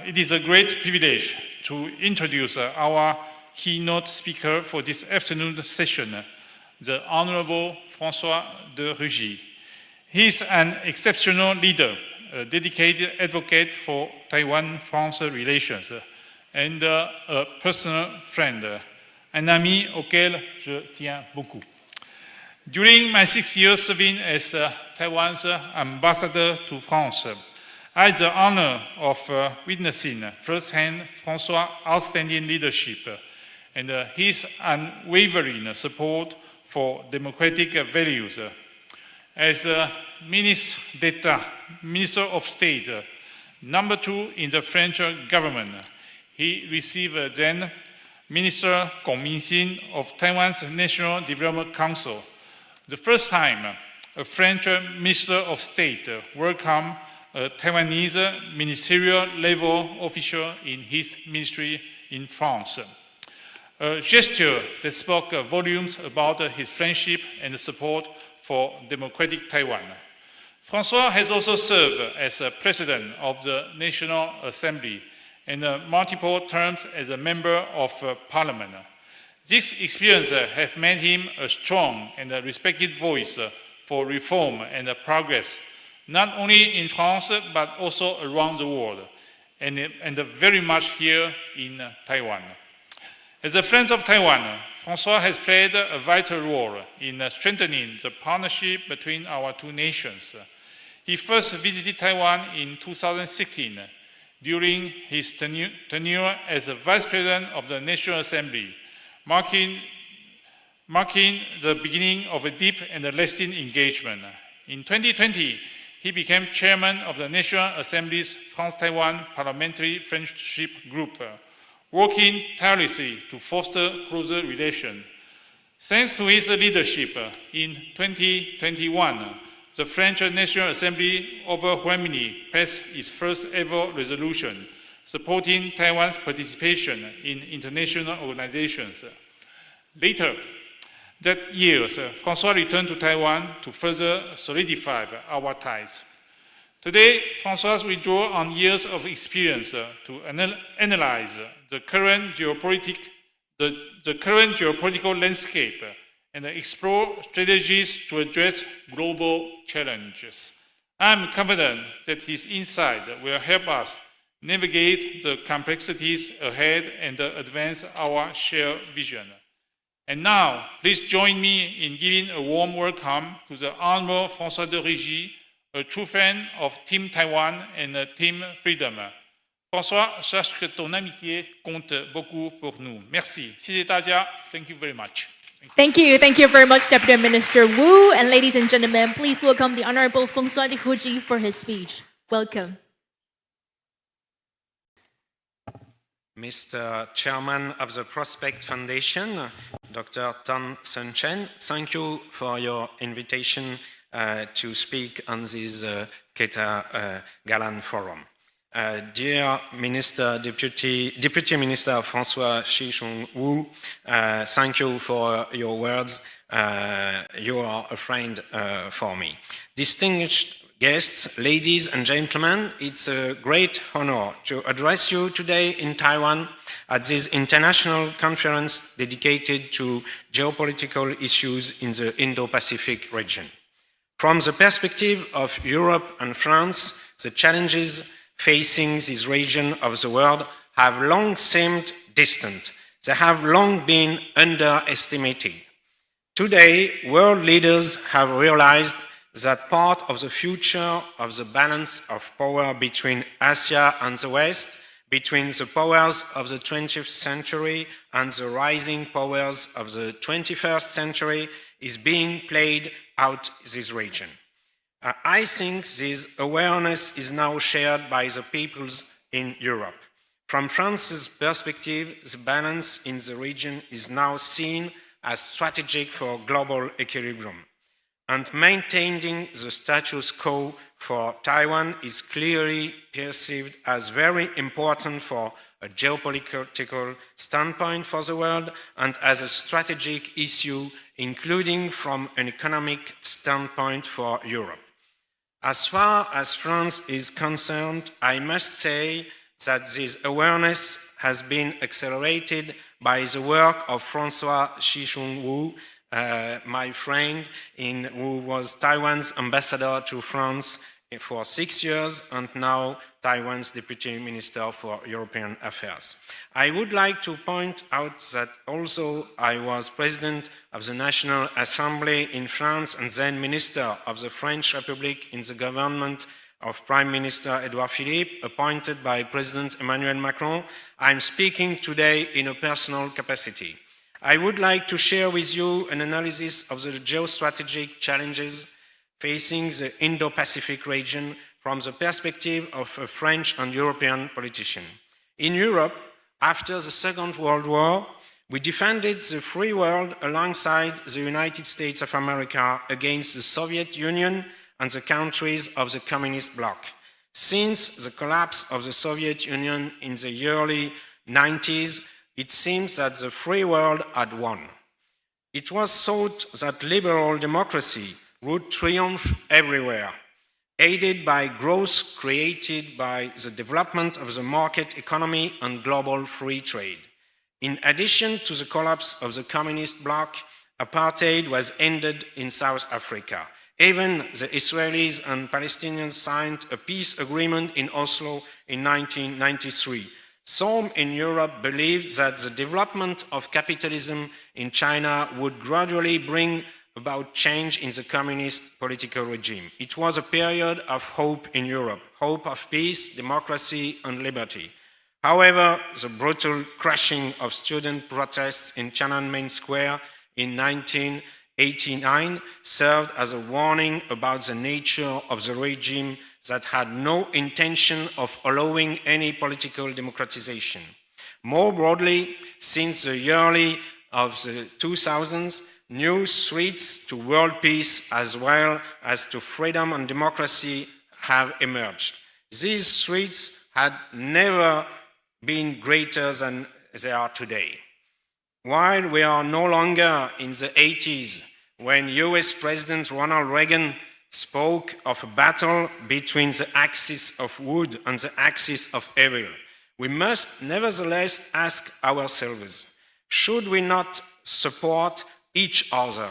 It is a great privilege to introduce our keynote speaker for this afternoon session, the Honorable François de Rugy. He is an exceptional leader, a dedicated advocate for Taiwan-France relations, and a personal friend, un ami auquel je tiens beaucoup. During my 6 years serving as Taiwan's ambassador to France, I had the honor of witnessing firsthand François' outstanding leadership and his unwavering support for democratic values. As Ministre d'État, Minister of State, number 2 in the French government, he received then Minister Gong Mingxin of Taiwan's National Development Council, the first time a French Minister of State welcomed a Taiwanese ministerial level official in his ministry in France. A gesture that spoke volumes about his friendship and support for democratic Taiwan. François has also served as president of the National Assembly and multiple terms as a member of parliament. This experience has made him a strong and respected voice for reform and progress, not only in France but also around the world, and very much here in Taiwan. As a friend of Taiwan, François has played a vital role in strengthening the partnership between our two nations. He first visited Taiwan in 2016 during his tenure as the Vice President of the National Assembly, marking the beginning of a deep and lasting engagement. In 2020, he became chairman of the National Assembly's France-Taiwan Parliamentary Friendship Group, working tirelessly to foster closer relations. Thanks to his leadership, in 2021, the French National Assembly overwhelmingly passed its first ever resolution supporting Taiwan's participation in international organizations. Later that year, François returned to Taiwan to further solidify our ties. Today, François will draw on years of experience to analyze the current geopolitical landscape and explore strategies to address global challenges. I am confident that his insight will help us navigate the complexities ahead and advance our shared vision. And now, please join me in giving a warm welcome to the Honorable François de Régie, a true fan of Team Taiwan and Team Freedom. François, sache que ton amitié compte beaucoup pour nous. Merci. 谢谢大家. Thank you very much. Thank you very much, Deputy Minister Wu. And ladies and gentlemen, please welcome the Honorable François de Régie for his speech. Welcome. Mr. Chairman of the Prospect Foundation, Dr. Tan Sun Chen, thank you for your invitation to speak on this凱達格蘭Forum. Dear Minister, Deputy Minister François Wu, thank you for your words. You are a friend for me. Distinguished guests, ladies and gentlemen, it's a great honor to address you today in Taiwan at this international conference dedicated to geopolitical issues in the Indo-Pacific region. From the perspective of Europe and France, the challenges facing this region of the world have long seemed distant. They have long been underestimated. Today, world leaders have realized that part of the future of the balance of power between Asia and the West, between the powers of the 20th century and the rising powers of the 21st century, is being played out this region. I think this awareness is now shared by the peoples in Europe. From France's perspective, the balance in the region is now seen as strategic for global equilibrium. And maintaining the status quo for Taiwan is clearly perceived as very important for a geopolitical standpoint for the world and as a strategic issue, including from an economic standpoint for Europe. As far as France is concerned, I must say that this awareness has been accelerated by the work of François Wu, my friend who was Taiwan's ambassador to France for 6 years and now Taiwan's Deputy Minister for European Affairs. I would like to point out that also I was President of the National Assembly in France and then Minister of the French Republic in the government of Prime Minister Edouard Philippe, appointed by President Emmanuel Macron. I'm speaking today in a personal capacity. I would like to share with you an analysis of the geostrategic challenges facing the Indo-Pacific region from the perspective of a French and European politician. In Europe, after the Second World War, we defended the free world alongside the United States of America against the Soviet Union and the countries of the communist bloc. Since the collapse of the Soviet Union in the early 90s, it seems that the free world had won. It was thought that liberal democracy would triumph everywhere, aided by growth created by the development of the market economy and global free trade. In addition to the collapse of the communist bloc, apartheid was ended in South Africa. Even the Israelis and Palestinians signed a peace agreement in Oslo in 1993. Some in Europe believed that the development of capitalism in China would gradually bring about change in the communist political regime. It was a period of hope in Europe, hope of peace, democracy, and liberty. However, the brutal crushing of student protests in Tiananmen Square in 1989 served as a warning about the nature of the regime that had no intention of allowing any political democratization. More broadly, since the early of the 2000s, new threats to world peace as well as to freedom and democracy have emerged. These threats had never been greater than they are today. While we are no longer in the 80s, when US President Ronald Reagan spoke of a battle between the axis of good and the axis of evil, we must nevertheless ask ourselves, should we not support each other?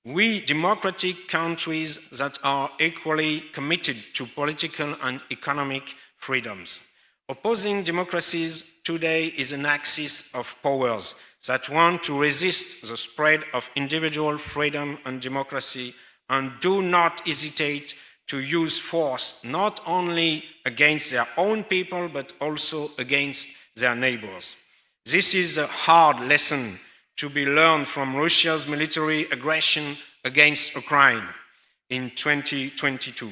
We democratic countries that are equally committed to political and economic freedoms. Opposing democracies today is an axis of powers that want to resist the spread of individual freedom and democracy and do not hesitate to use force not only against their own people but also against their neighbors. This is a hard lesson to be learned from Russia's military aggression against Ukraine in 2022.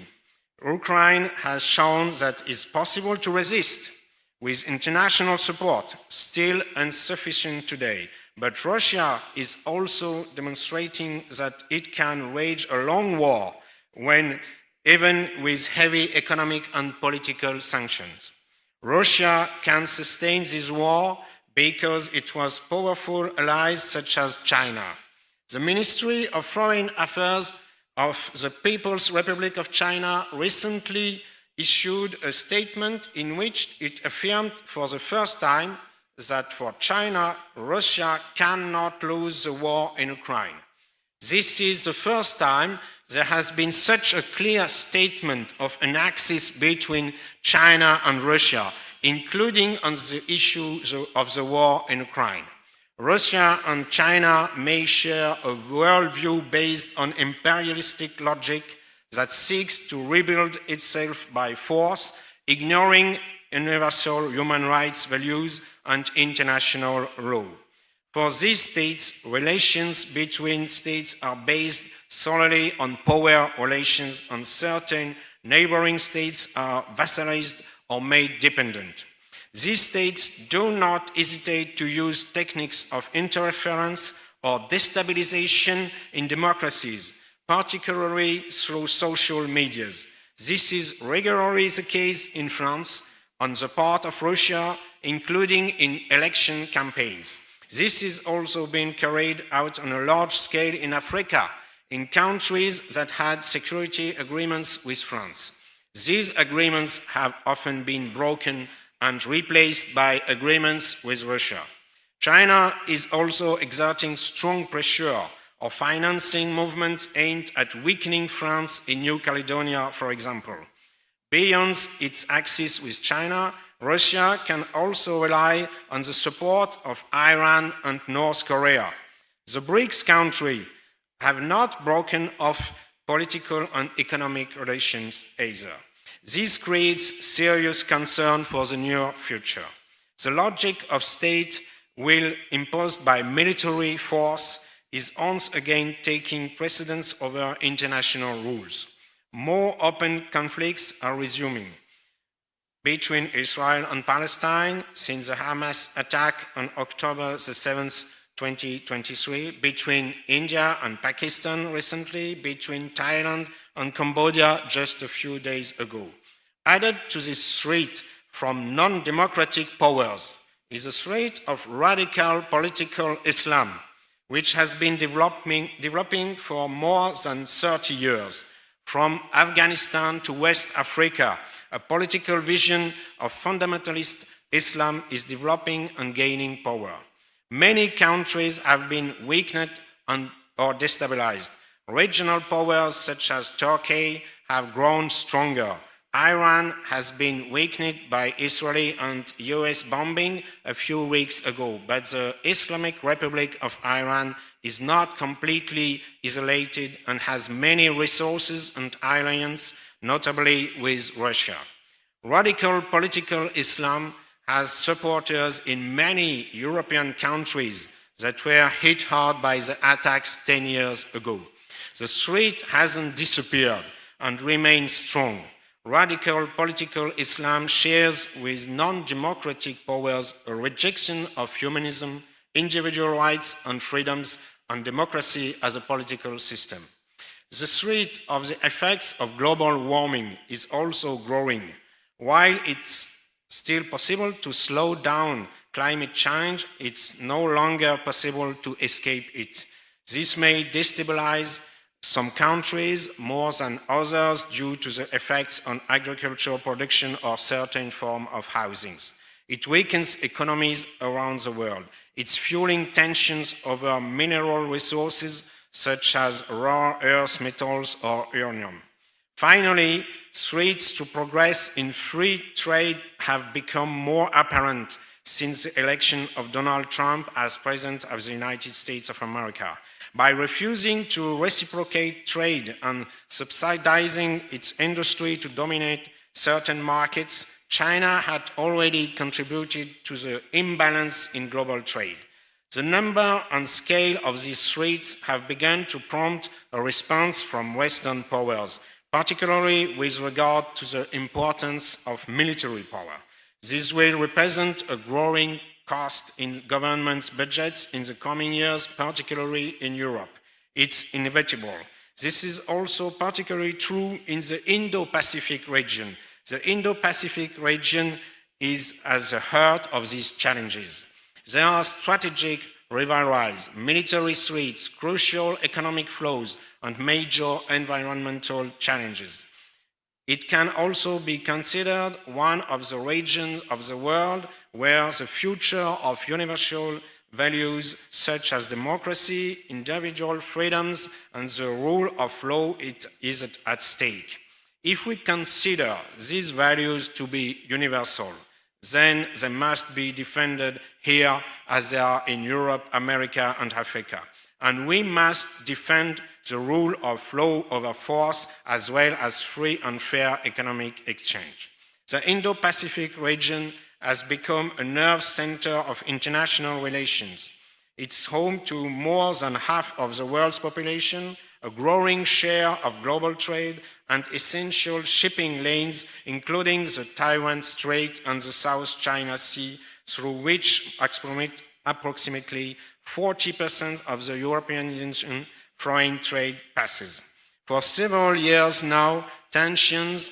Ukraine has shown that it's possible to resist with international support, still insufficient today. But Russia is also demonstrating that it can wage a long war even with heavy economic and political sanctions. Russia can sustain this war because it has powerful allies such as China. The Ministry of Foreign Affairs of the People's Republic of China recently issued a statement in which it affirmed for the first time that for China, Russia cannot lose the war in Ukraine. This is the first time there has been such a clear statement of an axis between China and Russia, including on the issue of the war in Ukraine. Russia and China may share a worldview based on imperialistic logic that seeks to rebuild itself by force, ignoring universal human rights values and international law. For these states, relations between states are based solely on power relations, and certain neighboring states are vassalized or made dependent. These states do not hesitate to use techniques of interference or destabilization in democracies, particularly through social medias. This is regularly the case in France on the part of Russia, including in election campaigns. This is also being carried out on a large scale in Africa, in countries that had security agreements with France. These agreements have often been broken and replaced by agreements with Russia. China is also exerting strong pressure or financing movements aimed at weakening France in New Caledonia, for example. Beyond its axis with China, Russia can also rely on the support of Iran and North Korea. The BRICS countries have not broken off political and economic relations either. This creates serious concern for the near future. The logic of state will imposed by military force is once again taking precedence over international rules. More open conflicts are resuming between Israel and Palestine since the Hamas attack on October the 7th, 2023, between India and Pakistan recently, between Thailand and Cambodia just a few days ago. Added to this threat from non-democratic powers is a threat of radical political Islam, which has been developing for more than 30 years. From Afghanistan to West Africa, a political vision of fundamentalist Islam is developing and gaining power. Many countries have been weakened or destabilized. Regional powers such as Turkey have grown stronger. Iran has been weakened by Israeli and US bombing a few weeks ago, but the Islamic Republic of Iran is not completely isolated and has many resources and alliances, notably with Russia. Radical political Islam has supporters in many European countries that were hit hard by the attacks 10 years ago. The threat hasn't disappeared and remains strong. Radical political Islam shares with non-democratic powers a rejection of humanism, individual rights and freedoms, and democracy as a political system. The threat of the effects of global warming is also growing. While it's still possible to slow down climate change, it's no longer possible to escape it. This may destabilize some countries more than others due to the effects on agricultural production or certain form of housing. It weakens economies around the world. It's fueling tensions over mineral resources such as rare earth metals or uranium. Finally, threats to progress in free trade have become more apparent since the election of Donald Trump as President of the United States of America. By refusing to reciprocate trade and subsidizing its industry to dominate certain markets, China had already contributed to the imbalance in global trade. The number and scale of these threats have begun to prompt a response from Western powers, particularly with regard to the importance of military power. This will represent a growing cost in governments' budgets in the coming years, particularly in Europe. It's inevitable. This is also particularly true in the Indo-Pacific region. The Indo-Pacific region is at the heart of these challenges. There are strategic rivalries, military threats, crucial economic flows, and major environmental challenges. It can also be considered one of the regions of the world where the future of universal values such as democracy, individual freedoms, and the rule of law is at stake. If we consider these values to be universal, then they must be defended here as they are in Europe, America, and Africa. And we must defend the rule of law over force as well as free and fair economic exchange. The Indo-Pacific region has become a nerve center of international relations. It's home to more than half of the world's population, a growing share of global trade, and essential shipping lanes, including the Taiwan Strait and the South China Sea, through which approximately 40% of the European Union foreign trade passes. For several years now, tensions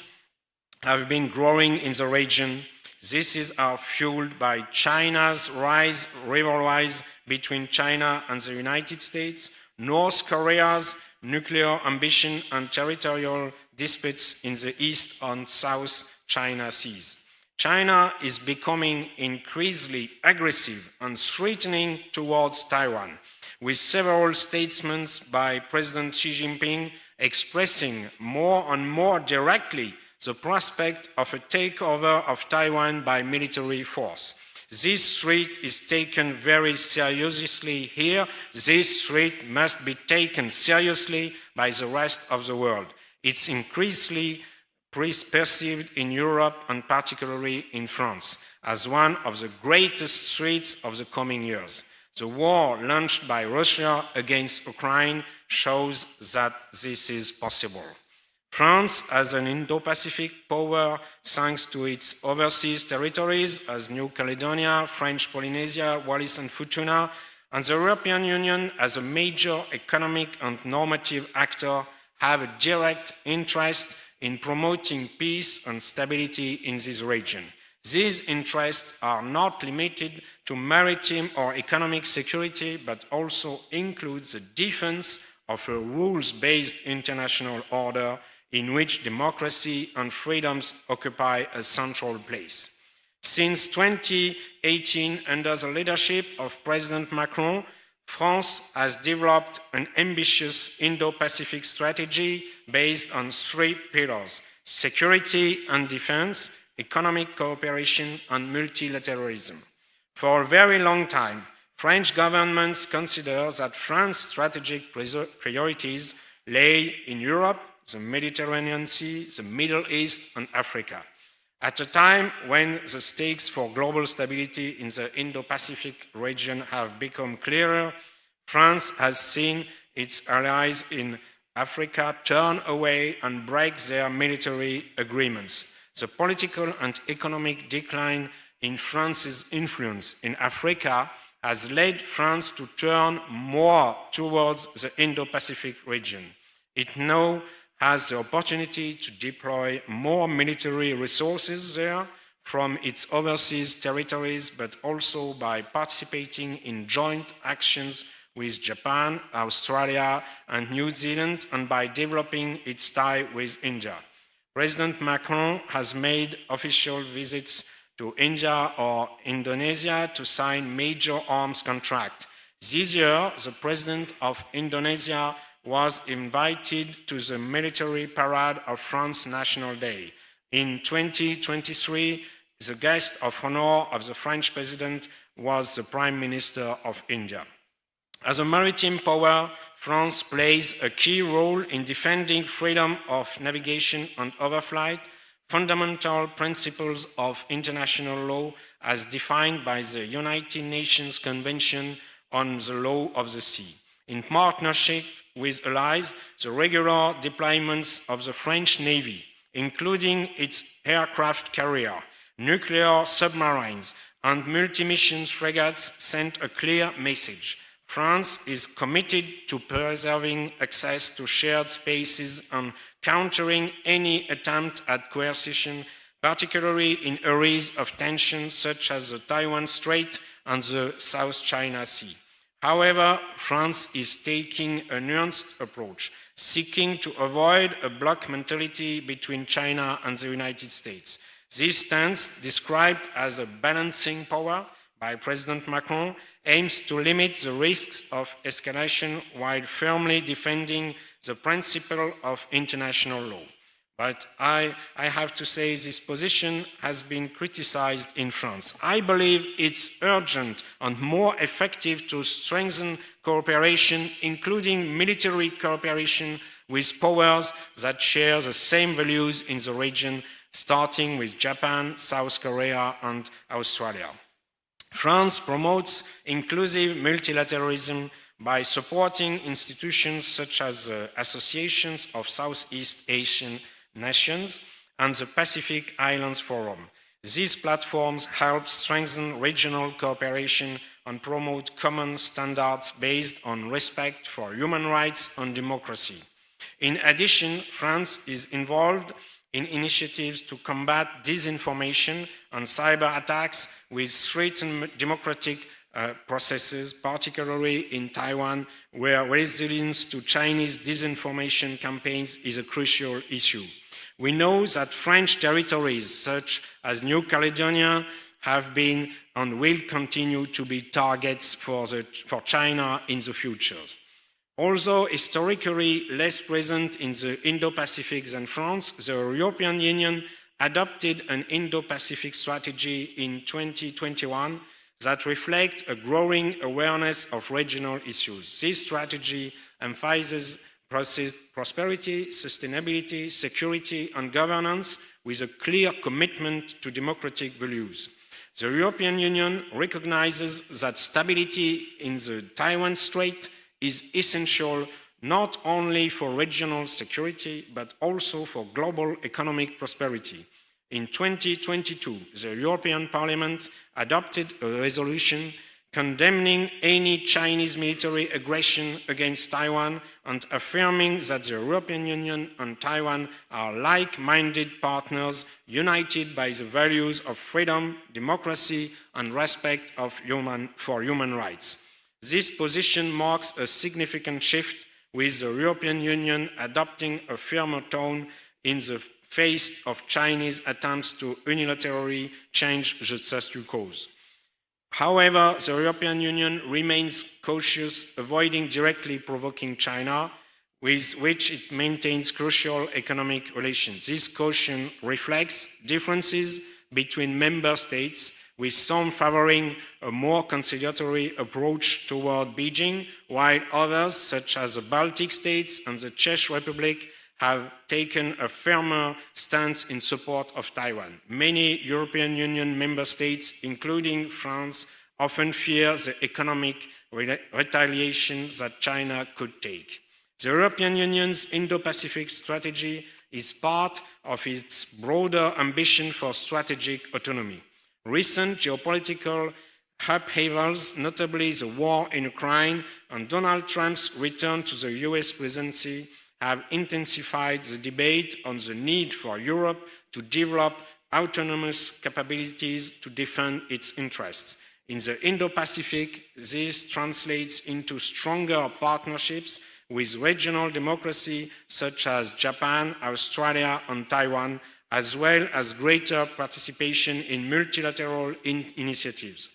have been growing in the region. This is fueled by China's rivalries between China and the United States, North Korea's nuclear ambition, and territorial disputes in the East and South China Seas. China is becoming increasingly aggressive and threatening towards Taiwan, with several statements by President Xi Jinping expressing more and more directly the prospect of a takeover of Taiwan by military force. This threat is taken very seriously here. This threat must be taken seriously by the rest of the world. It's increasingly perceived in Europe and particularly in France as one of the greatest threats of the coming years. The war launched by Russia against Ukraine shows that this is possible. France, as an Indo-Pacific power, thanks to its overseas territories as New Caledonia, French Polynesia, Wallis and Futuna, and the European Union as a major economic and normative actor, have a direct interest in promoting peace and stability in this region. These interests are not limited to maritime or economic security, but also include the defense of a rules-based international order in which democracy and freedoms occupy a central place. Since 2018, under the leadership of President Macron, France has developed an ambitious Indo-Pacific strategy based on 3 pillars: security and defense, economic cooperation, and multilateralism. For a very long time, French governments consider that France's strategic priorities lay in Europe, the Mediterranean Sea, the Middle East, and Africa. At a time when the stakes for global stability in the Indo-Pacific region have become clearer, France has seen its allies in Africa turn away and break their military agreements. The political and economic decline in France's influence in Africa has led France to turn more towards the Indo-Pacific region. It now has the opportunity to deploy more military resources there from its overseas territories, but also by participating in joint actions with Japan, Australia, and New Zealand, and by developing its tie with India. President Macron has made official visits to India or Indonesia to sign major arms contracts. This year, the President of Indonesia was invited to the military parade of France National Day. In 2023, the guest of honor of the French President was the Prime Minister of India. As a maritime power, France plays a key role in defending freedom of navigation and overflight, fundamental principles of international law as defined by the United Nations Convention on the Law of the Sea. In partnership with allies, the regular deployments of the French Navy, including its aircraft carrier, nuclear submarines, and multi-mission frigates, sent a clear message. France is committed to preserving access to shared spaces and countering any attempt at coercion, particularly in areas of tension such as the Taiwan Strait and the South China Sea. However, France is taking a nuanced approach, seeking to avoid a bloc mentality between China and the United States. This stance, described as a balancing power by President Macron, aims to limit the risks of escalation while firmly defending the principle of international law. But I have to say this position has been criticized in France. I believe it's urgent and more effective to strengthen cooperation, including military cooperation with powers that share the same values in the region, starting with Japan, South Korea, and Australia. France promotes inclusive multilateralism by supporting institutions such as the Associations of Southeast Asian Nations and the Pacific Islands Forum. These platforms help strengthen regional cooperation and promote common standards based on respect for human rights and democracy. In addition, France is involved in initiatives to combat disinformation and cyber attacks which threaten democratic processes, particularly in Taiwan, where resilience to Chinese disinformation campaigns is a crucial issue. We know that French territories such as New Caledonia have been and will continue to be targets for China in the future. Although historically less present in the Indo-Pacific than France, the European Union adopted an Indo-Pacific strategy in 2021 that reflects a growing awareness of regional issues. This strategy emphasizes prosperity, sustainability, security, and governance with a clear commitment to democratic values. The European Union recognizes that stability in the Taiwan Strait is essential not only for regional security, but also for global economic prosperity. In 2022, the European Parliament adopted a resolution condemning any Chinese military aggression against Taiwan and affirming that the European Union and Taiwan are like-minded partners united by the values of freedom, democracy, and respect for human rights. This position marks a significant shift, with the European Union adopting a firmer tone in the face of Chinese attempts to unilaterally change the status quo. However, the European Union remains cautious, avoiding directly provoking China, with which it maintains crucial economic relations. This caution reflects differences between member states, with some favoring a more conciliatory approach toward Beijing, while others, such as the Baltic states and the Czech Republic, have taken a firmer stance in support of Taiwan. Many European Union member states, including France, often fear the economic retaliation that China could take. The European Union's Indo-Pacific strategy is part of its broader ambition for strategic autonomy. Recent geopolitical upheavals, notably the war in Ukraine and Donald Trump's return to the US presidency, have intensified the debate on the need for Europe to develop autonomous capabilities to defend its interests. In the Indo-Pacific, this translates into stronger partnerships with regional democracy such as Japan, Australia, and Taiwan, as well as greater participation in multilateral initiatives.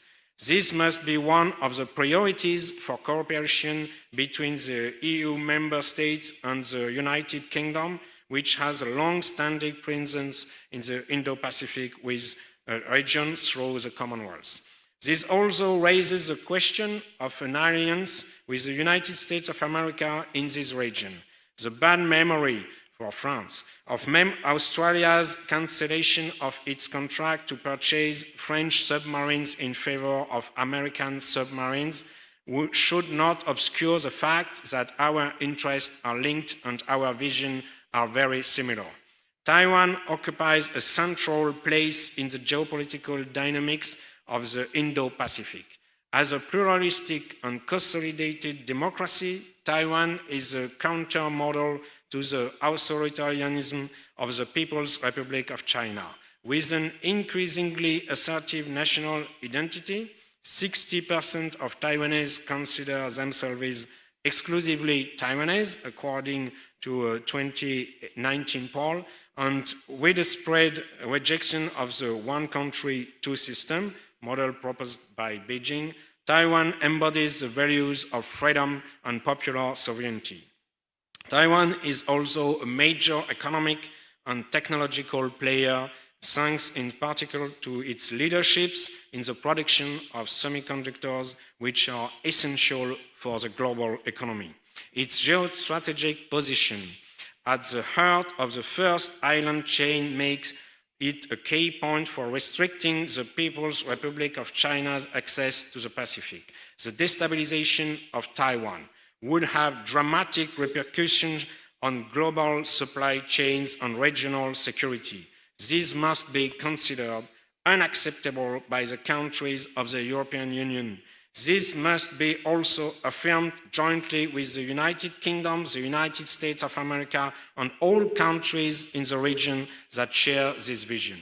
This must be one of the priorities for cooperation between the EU member states and the United Kingdom, which has a long-standing presence in the Indo-Pacific with a region through the Commonwealth. This also raises the question of an alliance with the United States of America in this region. The bad memory for France of Australia's cancellation of its contract to purchase French submarines in favor of American submarines should not obscure the fact that our interests are linked and our vision are very similar. Taiwan occupies a central place in the geopolitical dynamics of the Indo-Pacific. As a pluralistic and consolidated democracy, Taiwan is a counter-model to the authoritarianism of the People's Republic of China. With an increasingly assertive national identity, 60% of Taiwanese consider themselves exclusively Taiwanese, according to a 2019 poll, and with the spread rejection of the one country, two system model proposed by Beijing, Taiwan embodies the values of freedom and popular sovereignty. Taiwan is also a major economic and technological player, thanks in particular to its leaderships in the production of semiconductors, which are essential for the global economy. Its geostrategic position at the heart of the first island chain makes it a key point for restricting the People's Republic of China's access to the Pacific. The destabilization of Taiwan would have dramatic repercussions on global supply chains and regional security. This must be considered unacceptable by the countries of the European Union. This must be also affirmed jointly with the United Kingdom, the United States of America, and all countries in the region that share this vision.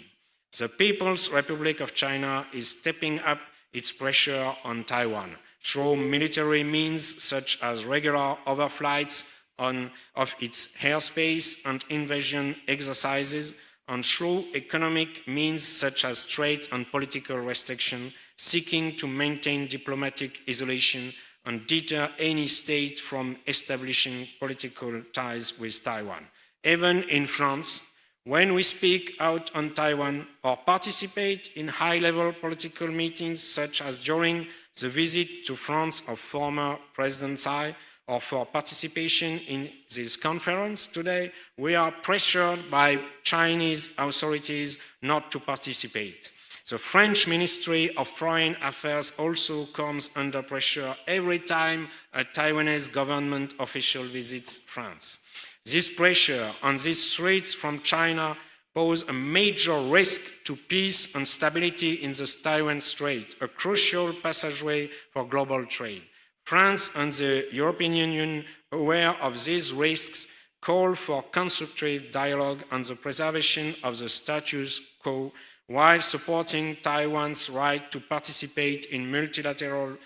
The People's Republic of China is stepping up its pressure on Taiwan through military means such as regular overflights of its airspace and invasion exercises, and through economic means such as trade and political restriction, seeking to maintain diplomatic isolation and deter any state from establishing political ties with Taiwan. Even in France, when we speak out on Taiwan or participate in high-level political meetings, such as during the visit to France of former President Tsai, or for participation in this conference today, we are pressured by Chinese authorities not to participate. The French Ministry of Foreign Affairs also comes under pressure every time a Taiwanese government official visits France. This pressure on these threats from China pose a major risk to peace and stability in the Taiwan Strait, a crucial passageway for global trade. France and the European Union, aware of these risks, call for constructive dialogue on the preservation of the status quo while supporting Taiwan's right to participate in multilateral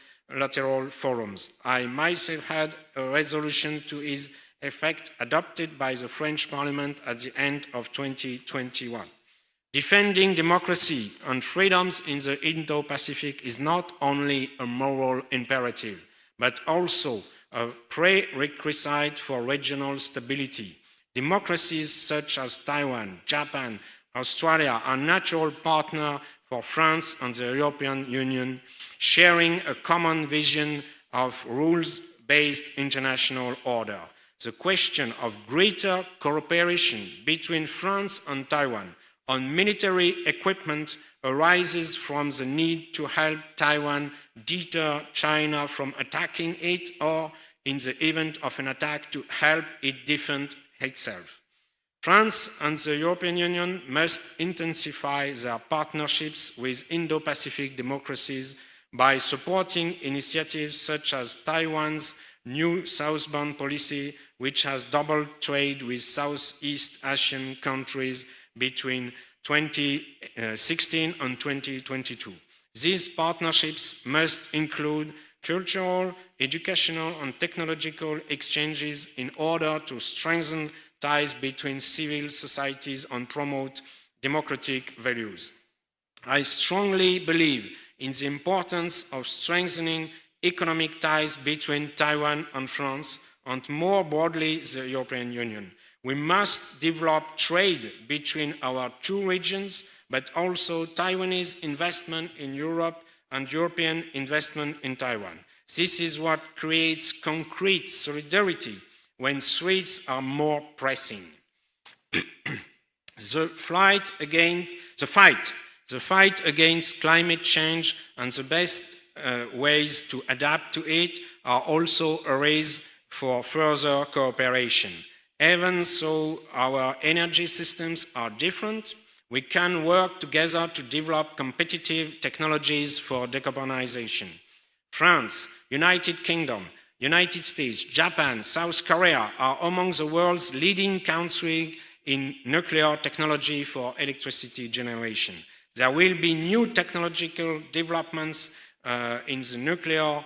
forums. I myself had a resolution to its effect adopted by the French Parliament at the end of 2021. Defending democracy and freedoms in the Indo-Pacific is not only a moral imperative, but also a prerequisite for regional stability. Democracies such as Taiwan, Japan, Australia are natural partners for France and the European Union, sharing a common vision of rules-based international order. The question of greater cooperation between France and Taiwan on military equipment arises from the need to help Taiwan deter China from attacking it, or in the event of an attack to help it defend itself. France and the European Union must intensify their partnerships with Indo-Pacific democracies by supporting initiatives such as Taiwan's new southbound policy, which has doubled trade with Southeast Asian countries between 2016 and 2022. These partnerships must include cultural, educational, and technological exchanges in order to strengthen ties between civil societies and promote democratic values. I strongly believe in the importance of strengthening economic ties between Taiwan and France, and more broadly the European Union. We must develop trade between our two regions, but also Taiwanese investment in Europe and European investment in Taiwan. This is what creates concrete solidarity when threats are more pressing. The fight against climate change and the best ways to adapt to it are also a race for further cooperation. Even though our energy systems are different, we can work together to develop competitive technologies for decarbonization. France, United Kingdom, United States, Japan, South Korea are among the world's leading countries in nuclear technology for electricity generation. There will be new technological developments in the nuclear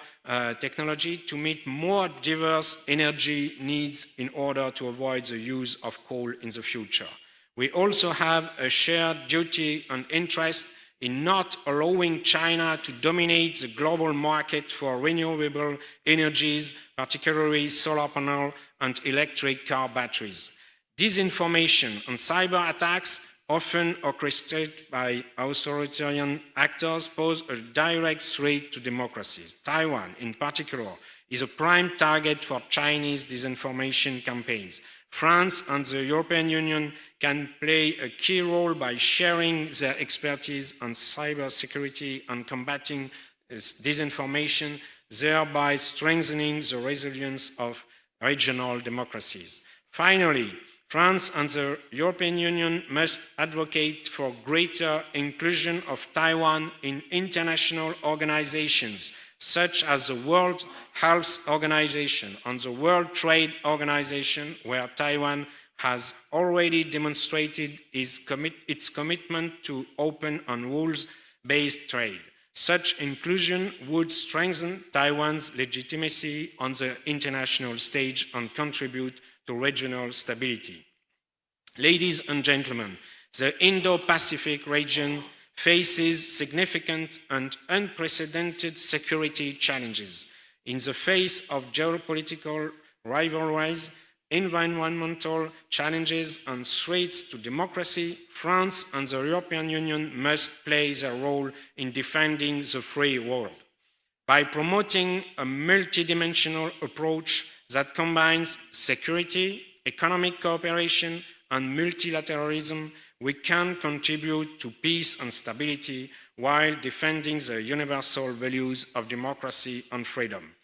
technology to meet more diverse energy needs in order to avoid the use of coal in the future. We also have a shared duty and interest in not allowing China to dominate the global market for renewable energies, particularly solar panel and electric car batteries. Disinformation and cyber attacks, often orchestrated by authoritarian actors, pose a direct threat to democracies. Taiwan, in particular, is a prime target for Chinese disinformation campaigns. France and the European Union can play a key role by sharing their expertise on cybersecurity and combating disinformation, thereby strengthening the resilience of regional democracies. Finally, France and the European Union must advocate for greater inclusion of Taiwan in international organizations such as the World Health Organization and the World Trade Organization, where Taiwan has already demonstrated its commitment to open and rules-based trade. Such inclusion would strengthen Taiwan's legitimacy on the international stage and contribute to regional stability. Ladies and gentlemen, the Indo-Pacific region faces significant and unprecedented security challenges. in the face of geopolitical rivalries, environmental challenges and threats to democracy, France and the European Union must play their role in defending the free world. By promoting a multidimensional approach that combines security, economic cooperation, and multilateralism, we can contribute to peace and stability while defending the universal values of democracy and freedom.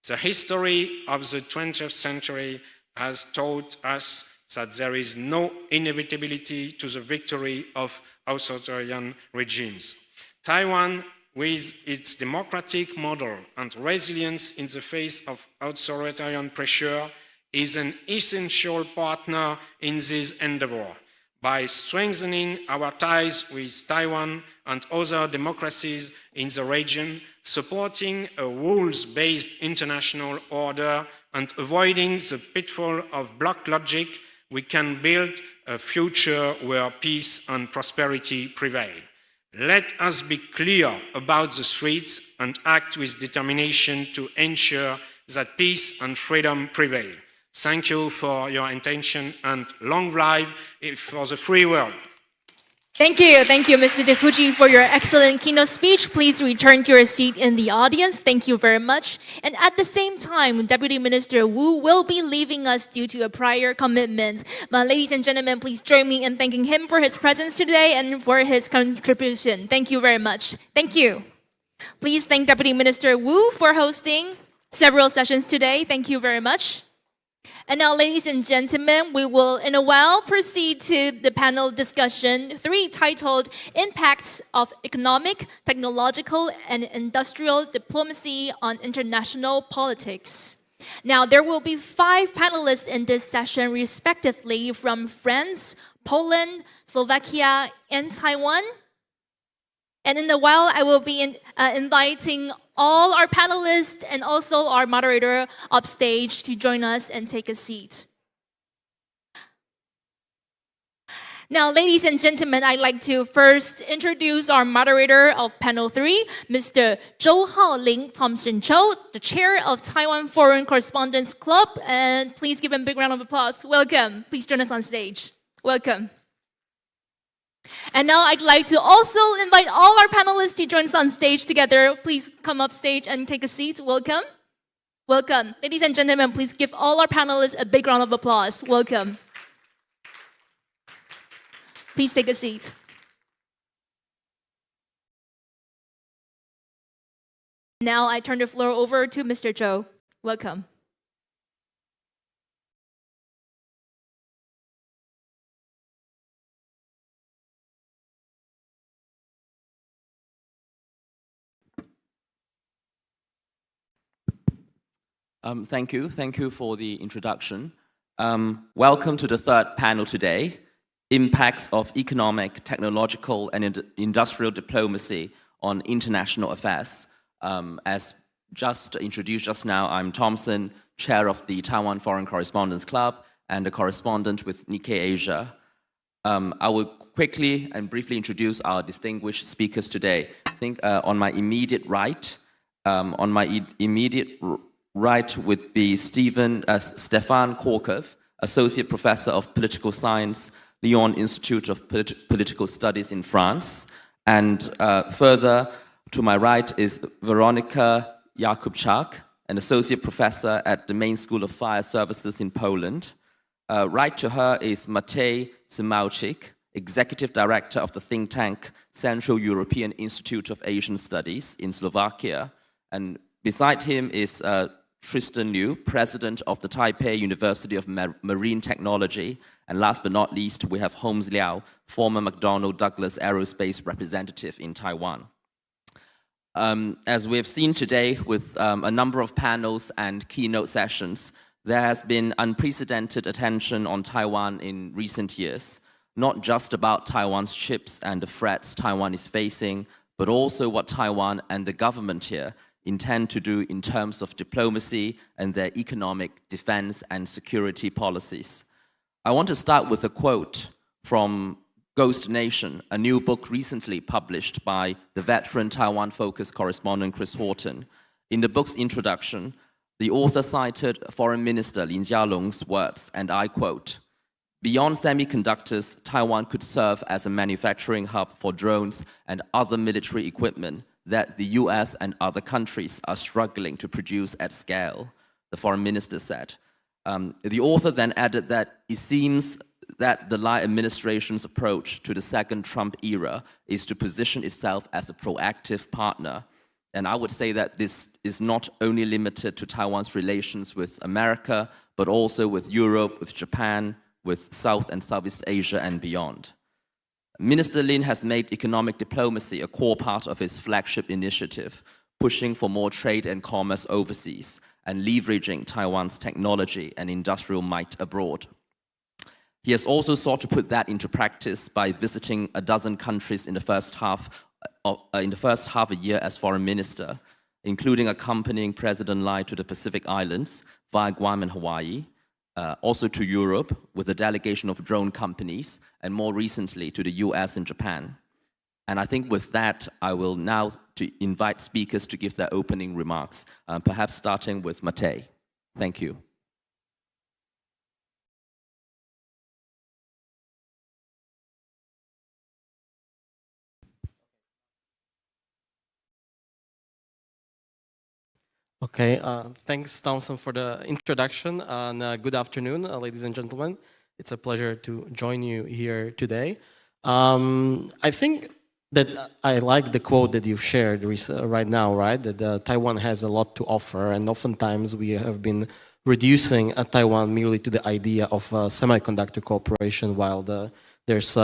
The history of the 20th century has taught us that there is no inevitability to the victory of authoritarian regimes. Taiwan, with its democratic model and resilience in the face of authoritarian pressure, is an essential partner in this endeavor. By strengthening our ties with Taiwan and other democracies in the region, supporting a rules-based international order, and avoiding the pitfall of bloc logic, we can build a future where peace and prosperity prevail. Let us be clear about the threats and act with determination to ensure that peace and freedom prevail. Thank you for your attention and long life for the free world. Thank you, Mr. Takuchi, for your excellent keynote speech. Please return to your seat in the audience. Thank you very much. And at the same time, Deputy Minister Wu will be leaving us due to a prior commitment. Ladies and gentlemen, please join me in thanking him for his presence today and for his contribution. Thank you very much. Thank you. Please thank Deputy Minister Wu for hosting several sessions today. Thank you very much. And now, ladies and gentlemen, we will in a while proceed to the panel discussion 3 titled Impacts of Economic, Technological, and Industrial Diplomacy on International Politics. Now, there will be 5 panelists in this session, respectively, from France, Poland, Slovakia, and Taiwan. And in a while, I will be inviting all our panelists and also our moderator upstage to join us and take a seat. Now, ladies and gentlemen, I'd like to first introduce our moderator of panel 3, Mr. Zhou Haoling Thompson Cho, the chair of Taiwan Foreign Correspondents Club. And please give him a big round of applause. Welcome. Please join us on stage. Welcome. And now I'd like to also invite all our panelists to join us on stage together. Please come up stage and take a seat. Welcome. Welcome. Ladies and gentlemen, please give all our panelists a big round of applause. Welcome. Please take a seat. Now I turn the floor over to Mr. Zhou. Welcome. Thank you for the introduction. Welcome to the 3rd panel today, Impacts of Economic, Technological, and Industrial Diplomacy on International Affairs. As just introduced just now, I'm Thompson, chair of the Taiwan Foreign Correspondents Club and a correspondent with Nikkei Asia. I will quickly and briefly introduce our distinguished speakers today. I think on my immediate right, would be Stefan Korkov, Associate Professor of Political Science, Lyon Institute of Political Studies in France. And further to my right is Weronika Jakubczak, an Associate Professor at the Main School of Fire Services in Poland. Right to her is Matej Simauczyk, Executive Director of the think tank Central European Institute of Asian Studies in Slovakia. And beside him is Tristan Liu, President of the Taipei University of Marine Technology. And last but not least, we have Holmes Liao, former McDonnell Douglas Aerospace representative in Taiwan. As we have seen today with a number of panels and keynote sessions, there has been unprecedented attention on Taiwan in recent years, not just about Taiwan's chips and the threats Taiwan is facing, but also what Taiwan and the government here intend to do in terms of diplomacy and their economic, defense, and security policies. I want to start with a quote from Ghost Nation, a new book recently published by the veteran Taiwan-focused correspondent Chris Horton. In the book's introduction, the author cited Foreign Minister Lin Jialong's words, and I quote, "Beyond semiconductors, Taiwan could serve as a manufacturing hub for drones and other military equipment that the US and other countries are struggling to produce at scale," the foreign minister said. The author then added that it seems that the Lai administration's approach to the second Trump era is to position itself as a proactive partner. And I would say that this is not only limited to Taiwan's relations with America, but also with Europe, with Japan, with South and Southeast Asia and beyond. Minister Lin has made economic diplomacy a core part of his flagship initiative, pushing for more trade and commerce overseas and leveraging Taiwan's technology and industrial might abroad. He has also sought to put that into practice by visiting a dozen countries in the first half a year as foreign minister, including accompanying President Lai to the Pacific Islands via Guam and Hawaii, also to Europe with a delegation of drone companies, and more recently to the US and Japan. And I think with that, I will now invite speakers to give their opening remarks, perhaps starting with Matej. Thank you. Okay, thanks, Thompson, for the introduction, and good afternoon, ladies and gentlemen. It's a pleasure to join you here today. I think that I like the quote that you've shared right now, right? That Taiwan has a lot to offer, and oftentimes we have been reducing Taiwan merely to the idea of semiconductor cooperation, while there's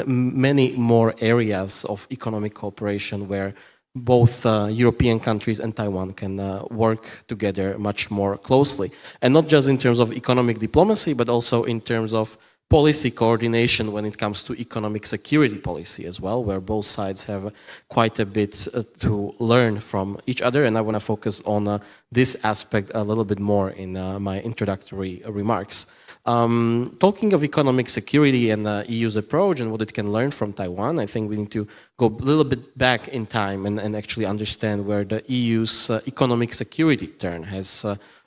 many more areas of economic cooperation where both European countries and Taiwan can work together much more closely. And not just in terms of economic diplomacy, but also in terms of policy coordination when it comes to economic security policy as well, where both sides have quite a bit to learn from each other. And I want to focus on this aspect a little bit more in my introductory remarks. Talking of economic security and the EU's approach and what it can learn from Taiwan, I think we need to go a little bit back in time and actually understand where the EU's economic security turn has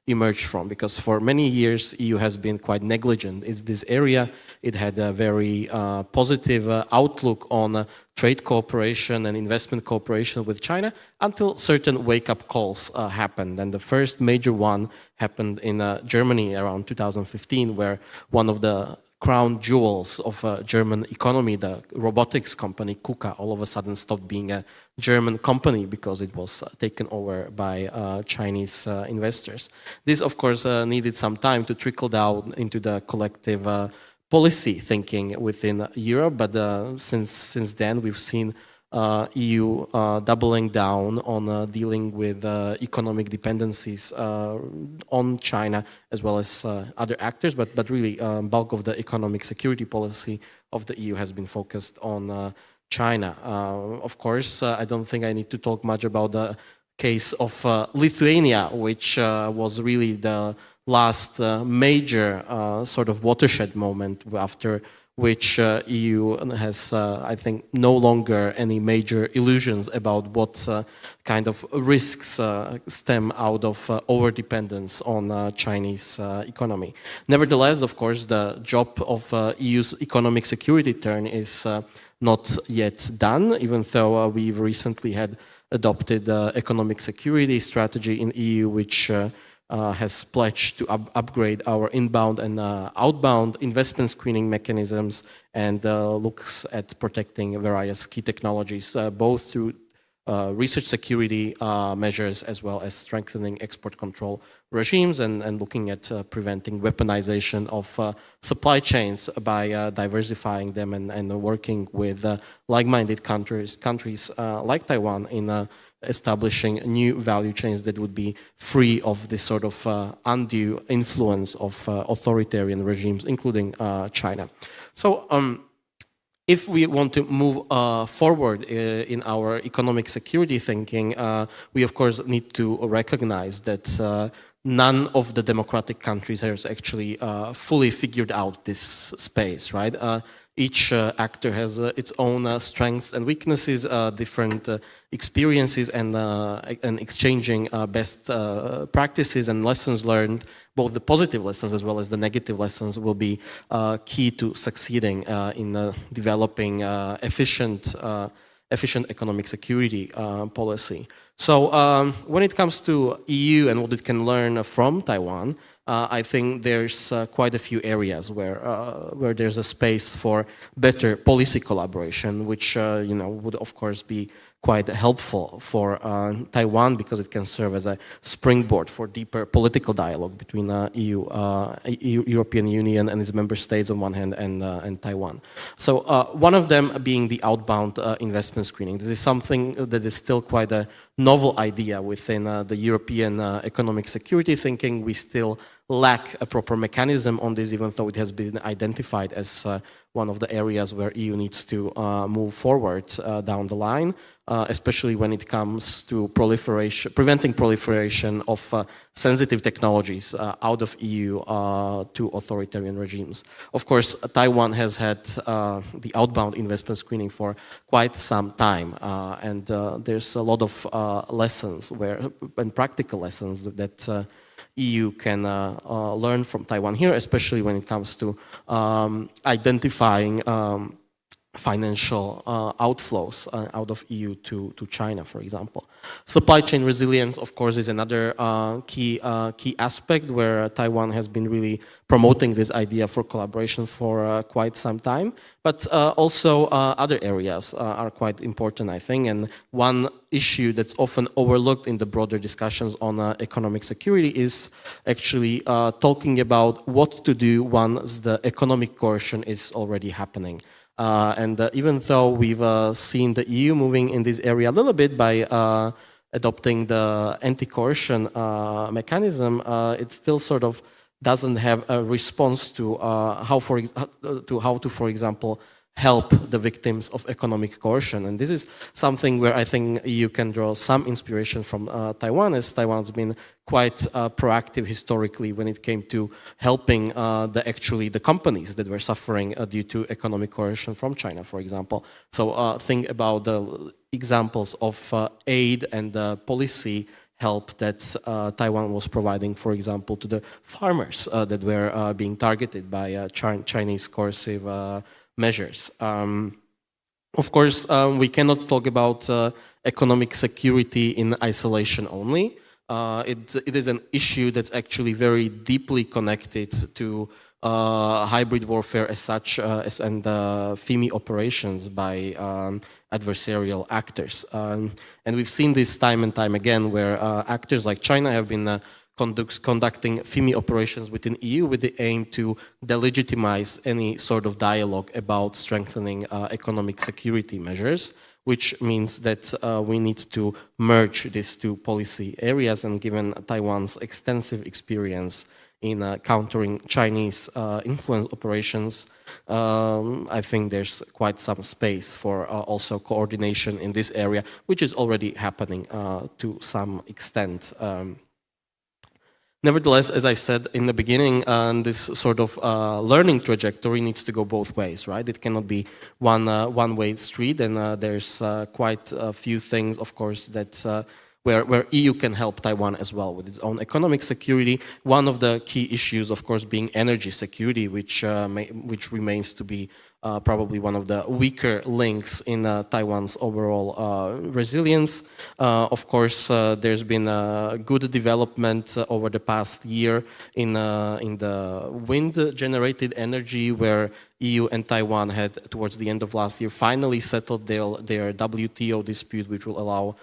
emerged from, because for many years EU has been quite negligent in this area. It had a very positive outlook on trade cooperation and investment cooperation with China until certain wake-up calls happened. And the first major one happened in Germany around 2015, where one of the crown jewels of German economy, the robotics company KUKA, all of a sudden stopped being a German company because it was taken over by Chinese investors. This, of course, needed some time to trickle down into the collective policy thinking within Europe, but since then we've seen EU doubling down on dealing with economic dependencies on China as well as other actors, but really bulk of the economic security policy of the EU has been focused on China. Of course, I don't think I need to talk much about the case of Lithuania, which was really the last major sort of watershed moment after which EU has, I think, no longer any major illusions about what kind of risks stem out of overdependence on Chinese economy. Nevertheless, of course, the job of EU's economic security turn is not yet done, even though we've recently had adopted the economic security strategy in EU, which has pledged to upgrade our inbound and outbound investment screening mechanisms and looks at protecting various key technologies, both through research security measures as well as strengthening export control regimes and looking at preventing weaponization of supply chains by diversifying them and working with like-minded countries like Taiwan in establishing new value chains that would be free of this sort of undue influence of authoritarian regimes, including China. So if we want to move forward in our economic security thinking, we of course need to recognize that none of the democratic countries has actually fully figured out this space, right? Each actor has its own strengths and weaknesses, different experiences, and exchanging best practices and lessons learned. Both the positive lessons as well as the negative lessons will be key to succeeding in developing efficient economic security policy. So when it comes to EU and what it can learn from Taiwan, I think there's quite a few areas where there's a space for better policy collaboration, which would of course be quite helpful for Taiwan, because it can serve as a springboard for deeper political dialogue between European Union and its member states on one hand and Taiwan. So one of them being the outbound investment screening. This is something that is still quite a novel idea within the European economic security thinking. We still lack a proper mechanism on this, even though it has been identified as one of the areas where EU needs to move forward down the line, especially when it comes to preventing proliferation of sensitive technologies out of EU to authoritarian regimes. Of course, Taiwan has had the outbound investment screening for quite some time, and there's a lot of lessons and practical lessons that EU can learn from Taiwan here, especially when it comes to identifying financial outflows out of EU to China, for example. Supply chain resilience, of course, is another key aspect where Taiwan has been really promoting this idea for collaboration for quite some time. But also other areas are quite important, I think. And one issue that's often overlooked in the broader discussions on economic security is actually talking about what to do once the economic coercion is already happening. And even though we've seen the EU moving in this area a little bit by adopting the anti-coercion mechanism, it still sort of doesn't have a response to how to, for example, help the victims of economic coercion. And this is something where I think EU can draw some inspiration from Taiwan, as Taiwan's been quite proactive historically when it came to helping the companies that were suffering due to economic coercion from China, for example. So think about the examples of aid and policy help that Taiwan was providing, for example, to the farmers that were being targeted by Chinese coercive measures. Of course, we cannot talk about economic security in isolation only. It is an issue that's actually very deeply connected to hybrid warfare as such, and FIMI operations by adversarial actors. And we've seen this time and time again, where actors like China have been conducting FIMI operations within EU with the aim to delegitimize any sort of dialogue about strengthening economic security measures, which means that we need to merge these two policy areas. And given Taiwan's extensive experience in countering Chinese influence operations, I think there's quite some space for also coordination in this area, which is already happening to some extent. Nevertheless, as I said in the beginning, this sort of learning trajectory needs to go both ways, right? It cannot be one-way street, and there's quite a few things, of course, that where EU can help Taiwan as well with its own economic security. One of the key issues, of course, being energy security, which remains to be probably one of the weaker links in Taiwan's overall resilience. Of course, there's been a good development over the past year in the wind-generated energy, where EU and Taiwan had, towards the end of last year, finally settled their WTO dispute, which will allow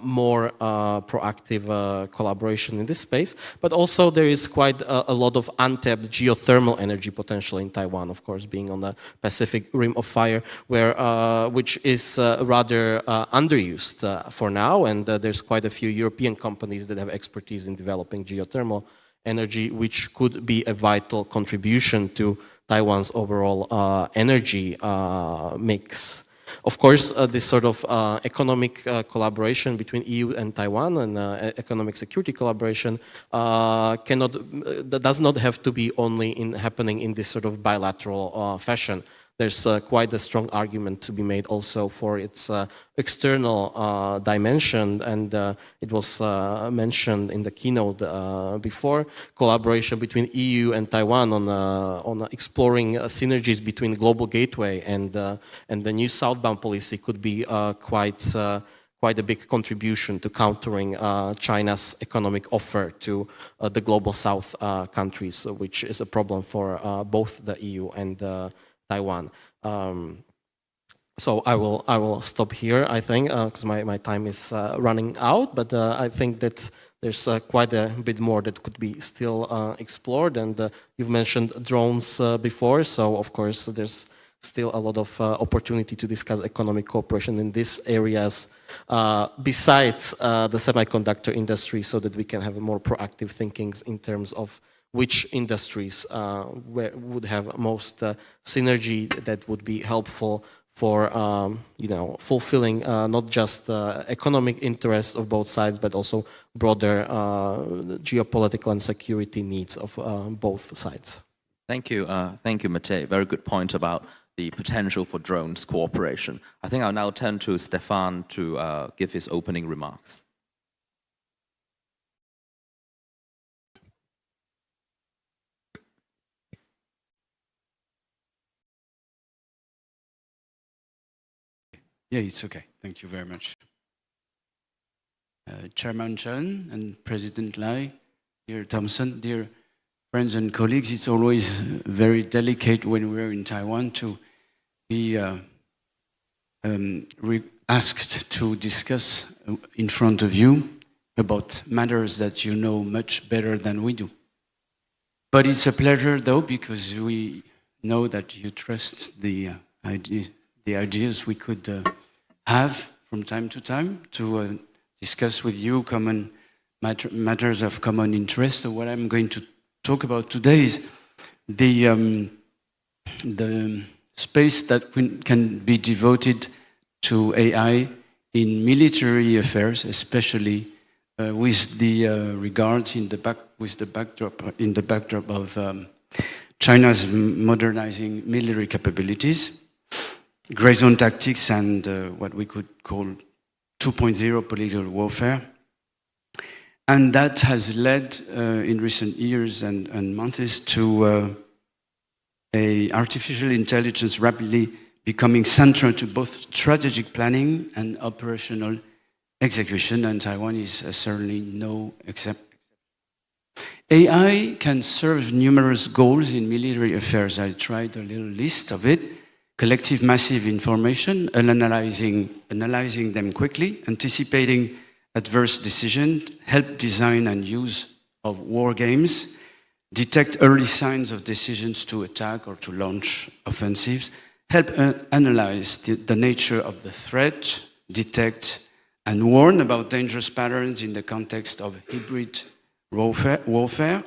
more proactive collaboration in this space. But also there is quite a lot of untapped geothermal energy potential in Taiwan, of course, being on the Pacific Rim of Fire, which is rather underused for now. And there's quite a few European companies that have expertise in developing geothermal energy, which could be a vital contribution to Taiwan's overall energy mix. Of course, this sort of economic collaboration between EU and Taiwan and economic security collaboration does not have to be only happening in this sort of bilateral fashion. There's quite a strong argument to be made also for its external dimension, and it was mentioned in the keynote before, collaboration between EU and Taiwan on exploring synergies between Global Gateway and the new southbound policy could be quite a big contribution to countering China's economic offer to the Global South countries, which is a problem for both the EU and Taiwan. So I will stop here, I think, because my time is running out, but I think that there's quite a bit more that could be still explored, and you've mentioned drones before, so of course there's still a lot of opportunity to discuss economic cooperation in these areas besides the semiconductor industry, so that we can have more proactive thinking in terms of which industries would have most synergy that would be helpful for fulfilling not just the economic interests of both sides, but also broader geopolitical and security needs of both sides. Thank you, Matej. Very good point about the potential for drones cooperation. I think I'll now turn to Stefan to give his opening remarks. Yeah, it's okay. Thank you very much. Chairman Chen and President Lai, dear Thompson, dear friends and colleagues, it's always very delicate when we're in Taiwan to be asked to discuss in front of you about matters that you know much better than we do. But it's a pleasure, though, because we know that you trust the ideas we could have from time to discuss with you common matters of common interest. So what I'm going to talk about today is the space that can be devoted to AI in military affairs, especially with the backdrop of China's modernizing military capabilities, gray zone tactics, and what we could call 2.0 political warfare. And that has led in recent years and months to artificial intelligence rapidly becoming central to both strategic planning and operational execution, and Taiwan is certainly no exception. AI can serve numerous goals in military affairs. I tried a little list of it. Collective massive information, analyzing them quickly, anticipating adverse decisions, help design and use of war games, detect early signs of decisions to attack or to launch offensives, help analyze the nature of the threat, detect and warn about dangerous patterns in the context of hybrid warfare,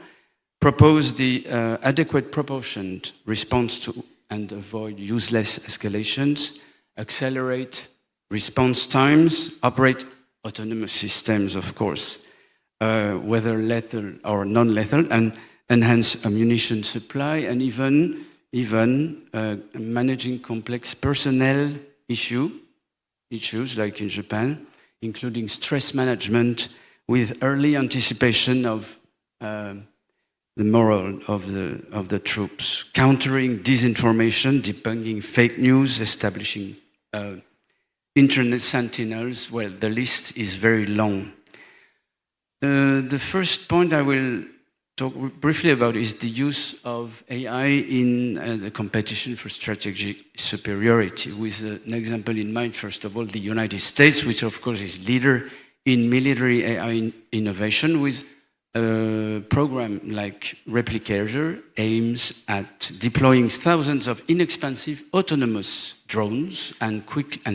propose the adequate proportioned response to and avoid useless escalations, accelerate response times, operate autonomous systems, of course, whether lethal or non-lethal, and enhance ammunition supply, and even managing complex personnel issues like in Japan, including stress management with early anticipation of the morale of the troops, countering disinformation, debunking fake news, establishing internet sentinels. Well, the list is very long. The first point I will talk briefly about is the use of AI in the competition for strategic superiority, with an example in mind, first of all, the United States, which of course is leader in military AI innovation, with a program like Replicator aims at deploying thousands of inexpensive autonomous drones and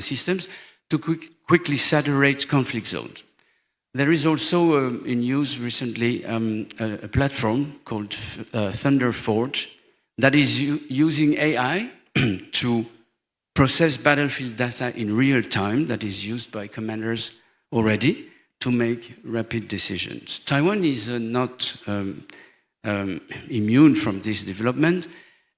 systems to quickly saturate conflict zones. There is also in use recently a platform called Thunderforge that is using AI to process battlefield data in real time that is used by commanders already to make rapid decisions. Taiwan is not immune from this development,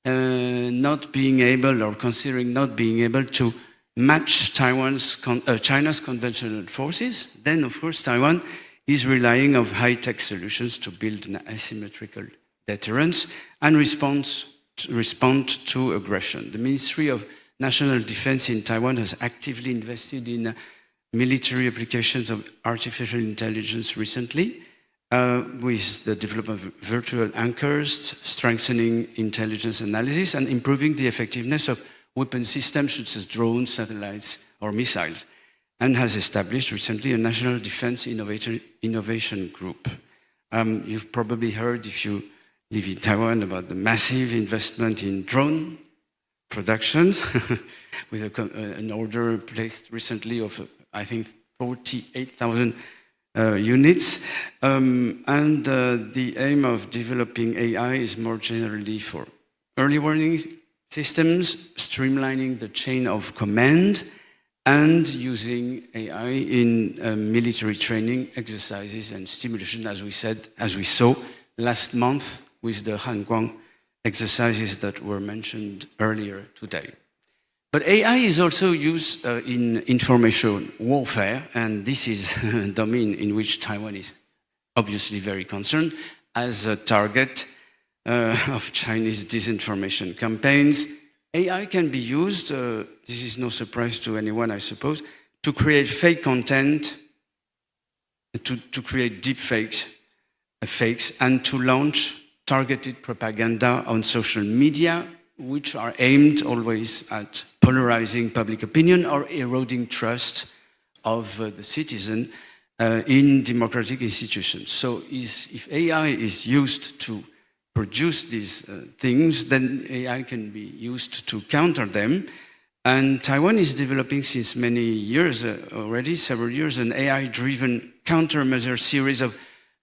not being able or considering not being able to match China's conventional forces. Then, of course, Taiwan is relying on high-tech solutions to build an asymmetrical deterrence and respond to aggression. The Ministry of National Defense in Taiwan has actively invested in military applications of artificial intelligence recently, with the development of virtual anchors, strengthening intelligence analysis, and improving the effectiveness of weapon systems such as drones, satellites, or missiles, and has established recently a National Defense Innovation Group. You've probably heard, if you live in Taiwan, about the massive investment in drone productions, with an order placed recently of, I think, 48,000 units. And the aim of developing AI is more generally for early warning systems, streamlining the chain of command, and using AI in military training exercises and stimulation, as we saw last month with the Hanguang exercises that were mentioned earlier today. But AI is also used in information warfare, and this is a domain in which Taiwan is obviously very concerned as a target of Chinese disinformation campaigns. AI can be used, this is no surprise to anyone, I suppose, to create fake content, to create deep fakes, and to launch targeted propaganda on social media, which are aimed always at polarizing public opinion or eroding trust of the citizen in democratic institutions. So if AI is used to produce these things, then AI can be used to counter them. And Taiwan is developing since many years already, several years, an AI-driven countermeasure series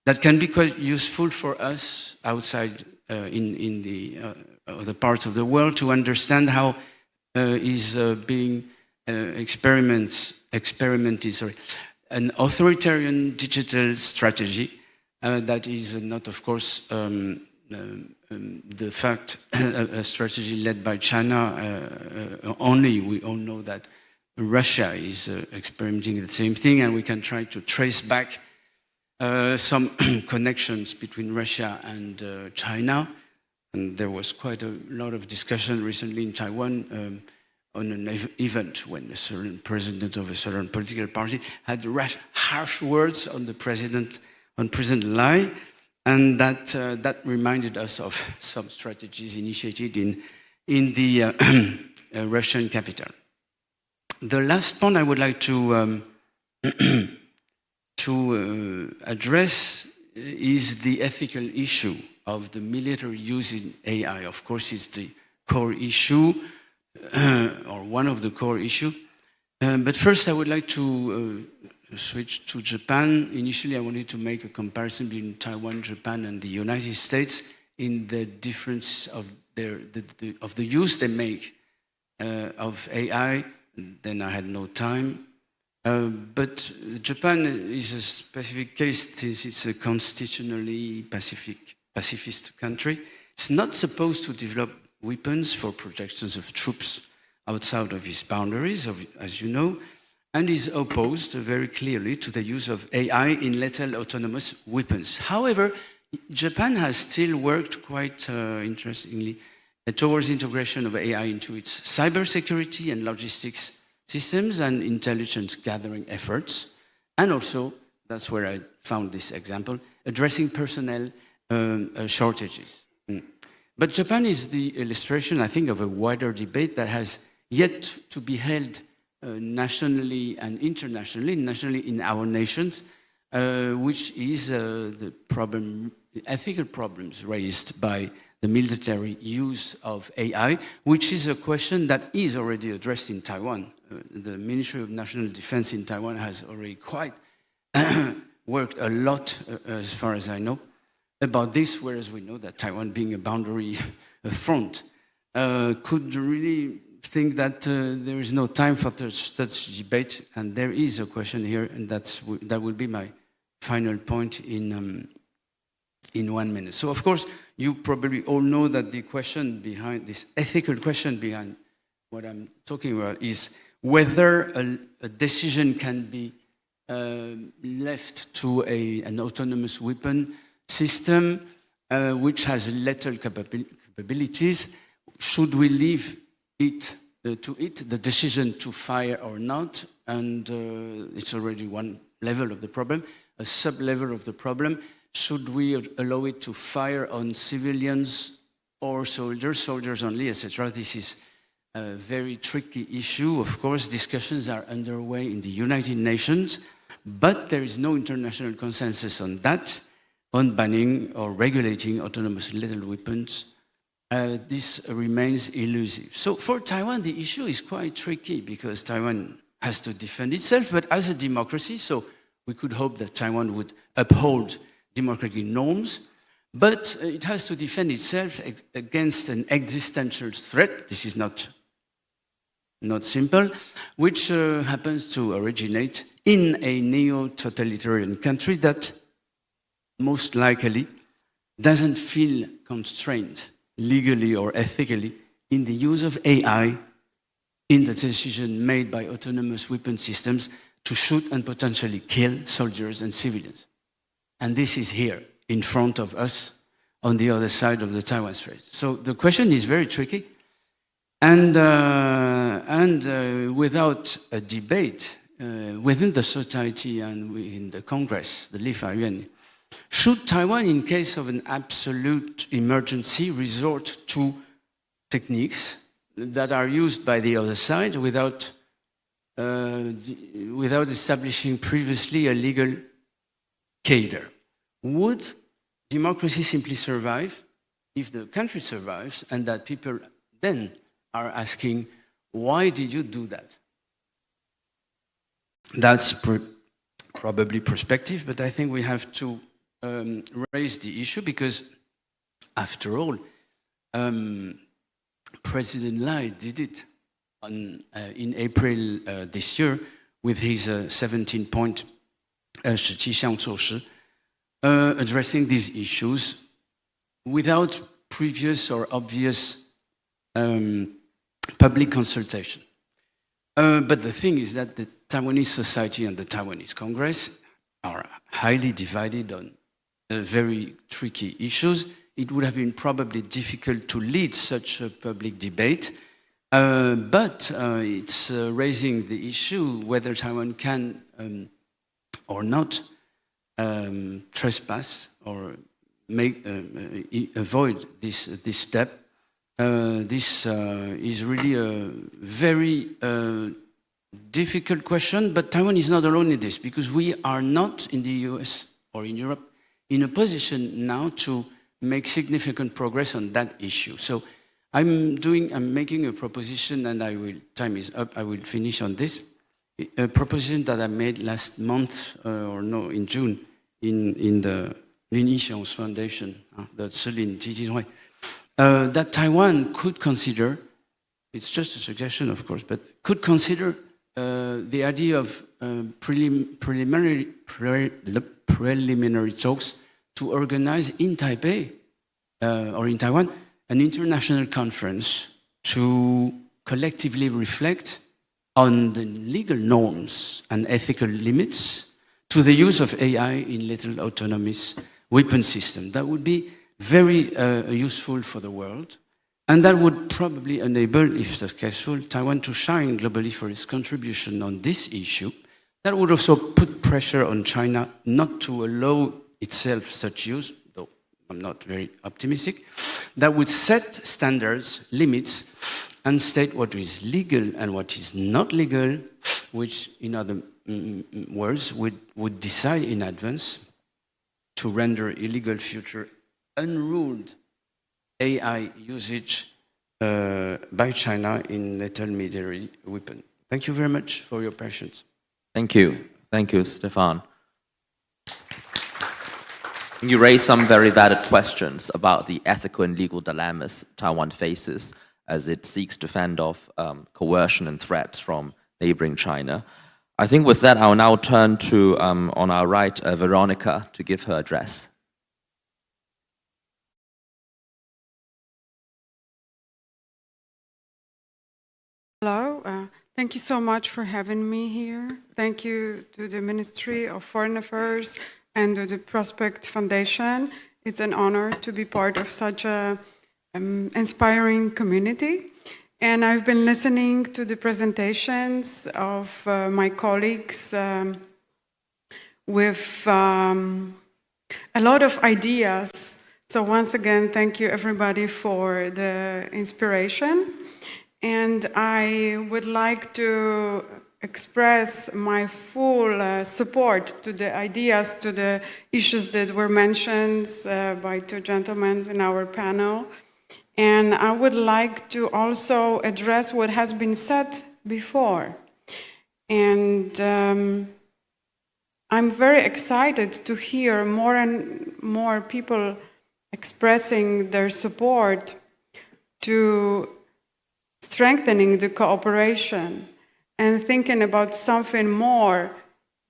that can be quite useful for us outside in the other parts of the world to understand how is being experimented an authoritarian digital strategy that is not, of course, the fact a strategy led by China only. We all know that Russia is experimenting the same thing, and we can try to trace back some connections between Russia and China. And there was quite a lot of discussion recently in Taiwan on an event when a certain president of a certain political party had harsh words on the president, on President Lai, and that reminded us of some strategies initiated in the Russian capital. The last point I would like to address is the ethical issue of the military use in AI. Of course, it's the core issue, or one of the core issues. But first, I would like to switch to Japan. Initially, I wanted to make a comparison between Taiwan, Japan, and the United States in the difference of the use they make of AI. Then I had no time. But Japan is a specific case since it's a constitutionally pacifist country. It's not supposed to develop weapons for projections of troops outside of its boundaries, as you know, and is opposed very clearly to the use of AI in lethal autonomous weapons. However, Japan has still worked quite interestingly towards integration of AI into its cybersecurity and logistics systems and intelligence gathering efforts, and also, that's where I found this example, addressing personnel shortages. But Japan is the illustration, I think, of a wider debate that has yet to be held nationally and internationally, nationally in our nations, which is the ethical problems raised by the military use of AI, which is a question that is already addressed in Taiwan. The Ministry of National Defense in Taiwan has already quite worked a lot, as far as I know, about this, whereas we know that Taiwan, being a boundary front, could really think that there is no time for such debate, and there is a question here, and that will be my final point in 1 minute. So, of course, you probably all know that the question behind this ethical question behind what I'm talking about is whether a decision can be left to an autonomous weapon system which has little capabilities. Should we leave it the decision to fire or not? And it's already one level of the problem. A sub-level of the problem, should we allow it to fire on civilians or soldiers only, etc.? This is a very tricky issue. Of course, discussions are underway in the United Nations, but there is no international consensus on that, on banning or regulating autonomous lethal weapons. This remains elusive. So for Taiwan, the issue is quite tricky because Taiwan has to defend itself, but as a democracy, so we could hope that Taiwan would uphold democratic norms, but it has to defend itself against an existential threat. This is not simple, which happens to originate in a neo-totalitarian country that most likely doesn't feel constrained legally or ethically in the use of AI in the decision made by autonomous weapon systems to shoot and potentially kill soldiers and civilians. And this is here in front of us on the other side of the Taiwan Strait. So the question is very tricky. And without a debate within the society and within the Congress, the Li Faiyuan, should Taiwan, in case of an absolute emergency, resort to techniques that are used by the other side without establishing previously a legal cadre? Would democracy simply survive if the country survives and that people then are asking, why did you do that? That's probably perspective, but I think we have to raise the issue because, after all, President Lai did it in April this year with his 17-point 17项措施 addressing these issues without previous or obvious public consultation. But the thing is that the Taiwanese society and the Taiwanese Congress are highly divided on very tricky issues. It would have been probably difficult to lead such a public debate, but it's raising the issue whether Taiwan can or not trespass or avoid this step. This is really a very difficult question, but Taiwan is not alone in this because we are not in the US or in Europe in a position now to make significant progress on that issue. So I'm making a proposition, and time is up, I will finish on this. A proposition that I made last month, in June, in the Linyi Foundation, the Cilin Jijinhui, that Taiwan could consider, it's just a suggestion of course, but could consider the idea of preliminary talks to organize in Taipei or in Taiwan an international conference to collectively reflect on the legal norms and ethical limits to the use of AI in lethal autonomous weapon system. That would be very useful for the world, and that would probably enable, if successful, Taiwan to shine globally for its contribution on this issue. That would also put pressure on China not to allow itself such use, though I'm not very optimistic. That would set standards, limits, and state what is legal and what is not legal, which, in other words, would decide in advance to render illegal future unruled AI usage by China in lethal military weapon. Thank you very much for your patience. Thank you. Thank you, Stefan. You raised some very valid questions about the ethical and legal dilemmas Taiwan faces as it seeks to fend off coercion and threats from neighboring China. I think with that, I'll now turn to, on our right, Veronica, to give her address. Hello, thank you so much for having me here. Thank you to the Ministry of Foreign Affairs and to the Prospect Foundation. It's an honor to be part of such a inspiring community. And I've been listening to the presentations of my colleagues with a lot of ideas. So once again, thank you everybody for the inspiration. And I would like to express my full support to the ideas, to the issues that were mentioned by two gentlemen in our panel. And I would like to also address what has been said before. And I'm very excited to hear more and more people expressing their support to strengthening the cooperation and thinking about something more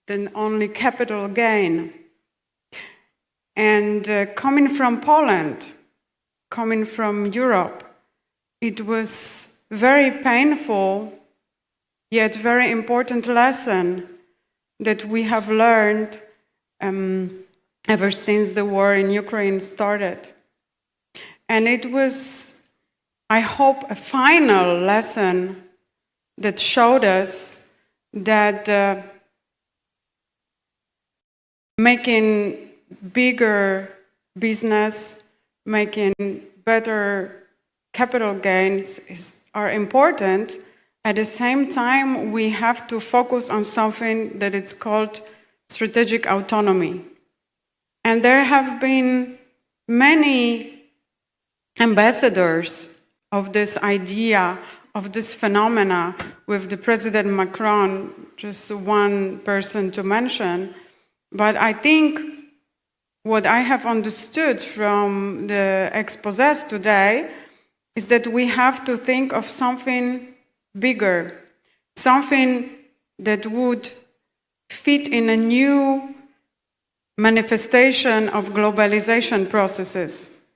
than only capital gain. And coming from Poland, coming from Europe, it was very painful, yet very important lesson that we have learned ever since the war in Ukraine started. And it was, I hope, a final lesson that showed us that making bigger business, making better capital gains are important. At the same time, we have to focus on something that is called strategic autonomy. And there have been many ambassadors of this idea, of this phenomena, with the President Macron, just one person to mention. But I think what I have understood from the exposés today is that we have to think of something bigger, something that would fit in a new manifestation of globalization processes.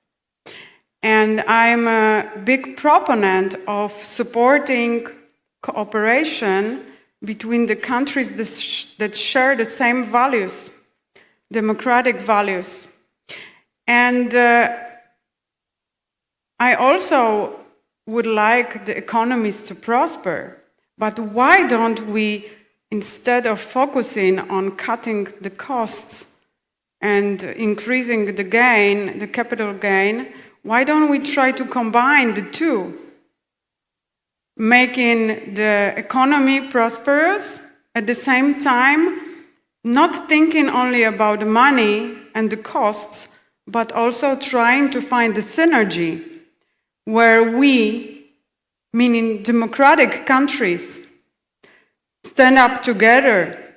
And I'm a big proponent of supporting cooperation between the countries that share the same values, democratic values. And I also would like the economies to prosper. But why don't we, instead of focusing on cutting the costs and increasing the gain, the capital gain, why don't we try to combine the two, making the economy prosperous, at the same time, not thinking only about the money and the costs, but also trying to find the synergy where we, meaning democratic countries, stand up together,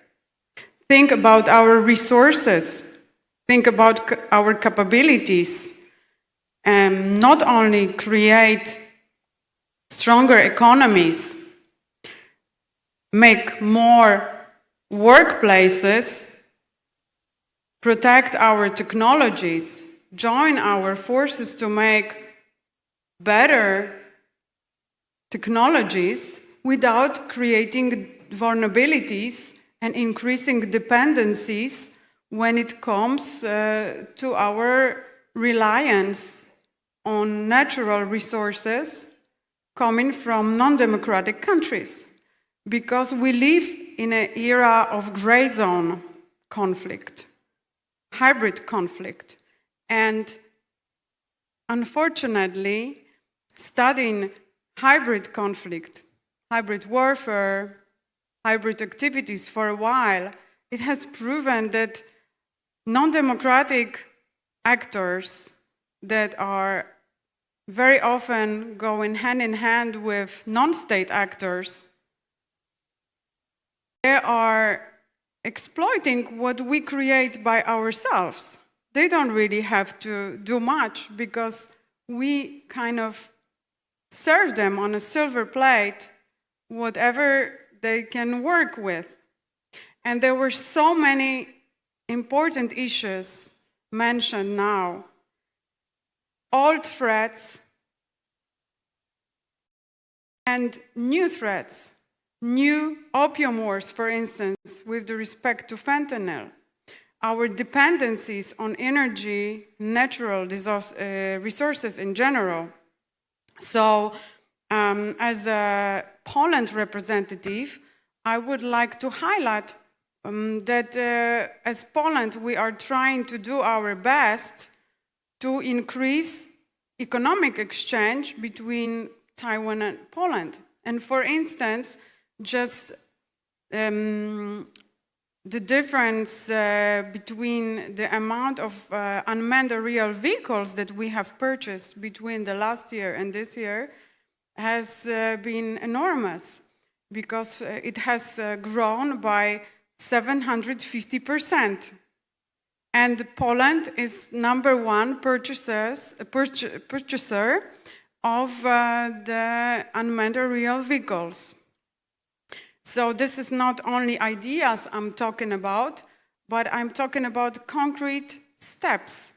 think about our resources, think about our capabilities, and not only create stronger economies, make more workplaces, protect our technologies, join our forces to make better technologies without creating vulnerabilities and increasing dependencies when it comes to our reliance on natural resources coming from non-democratic countries. Because we live in an era of gray zone conflict, hybrid conflict. And unfortunately, studying hybrid conflict, hybrid warfare, hybrid activities for a while, it has proven that non-democratic actors that are very often going hand in hand with non-state actors, they are exploiting what we create by ourselves. They don't really have to do much because we kind of serve them on a silver plate whatever they can work with. And there were so many important issues mentioned now. Old threats and new threats, new opium wars, for instance, with respect to fentanyl, our dependencies on energy, natural resources in general. So, as a Poland representative, I would like to highlight that as Poland, we are trying to do our best to increase economic exchange between Taiwan and Poland. And for instance, just the difference between the amount of unmanned aerial vehicles that we have purchased between the last year and this year has been enormous, because it has grown by 750%. And Poland is #1 purchaser of the unmanned aerial vehicles. So this is not only ideas I'm talking about, but I'm talking about concrete steps.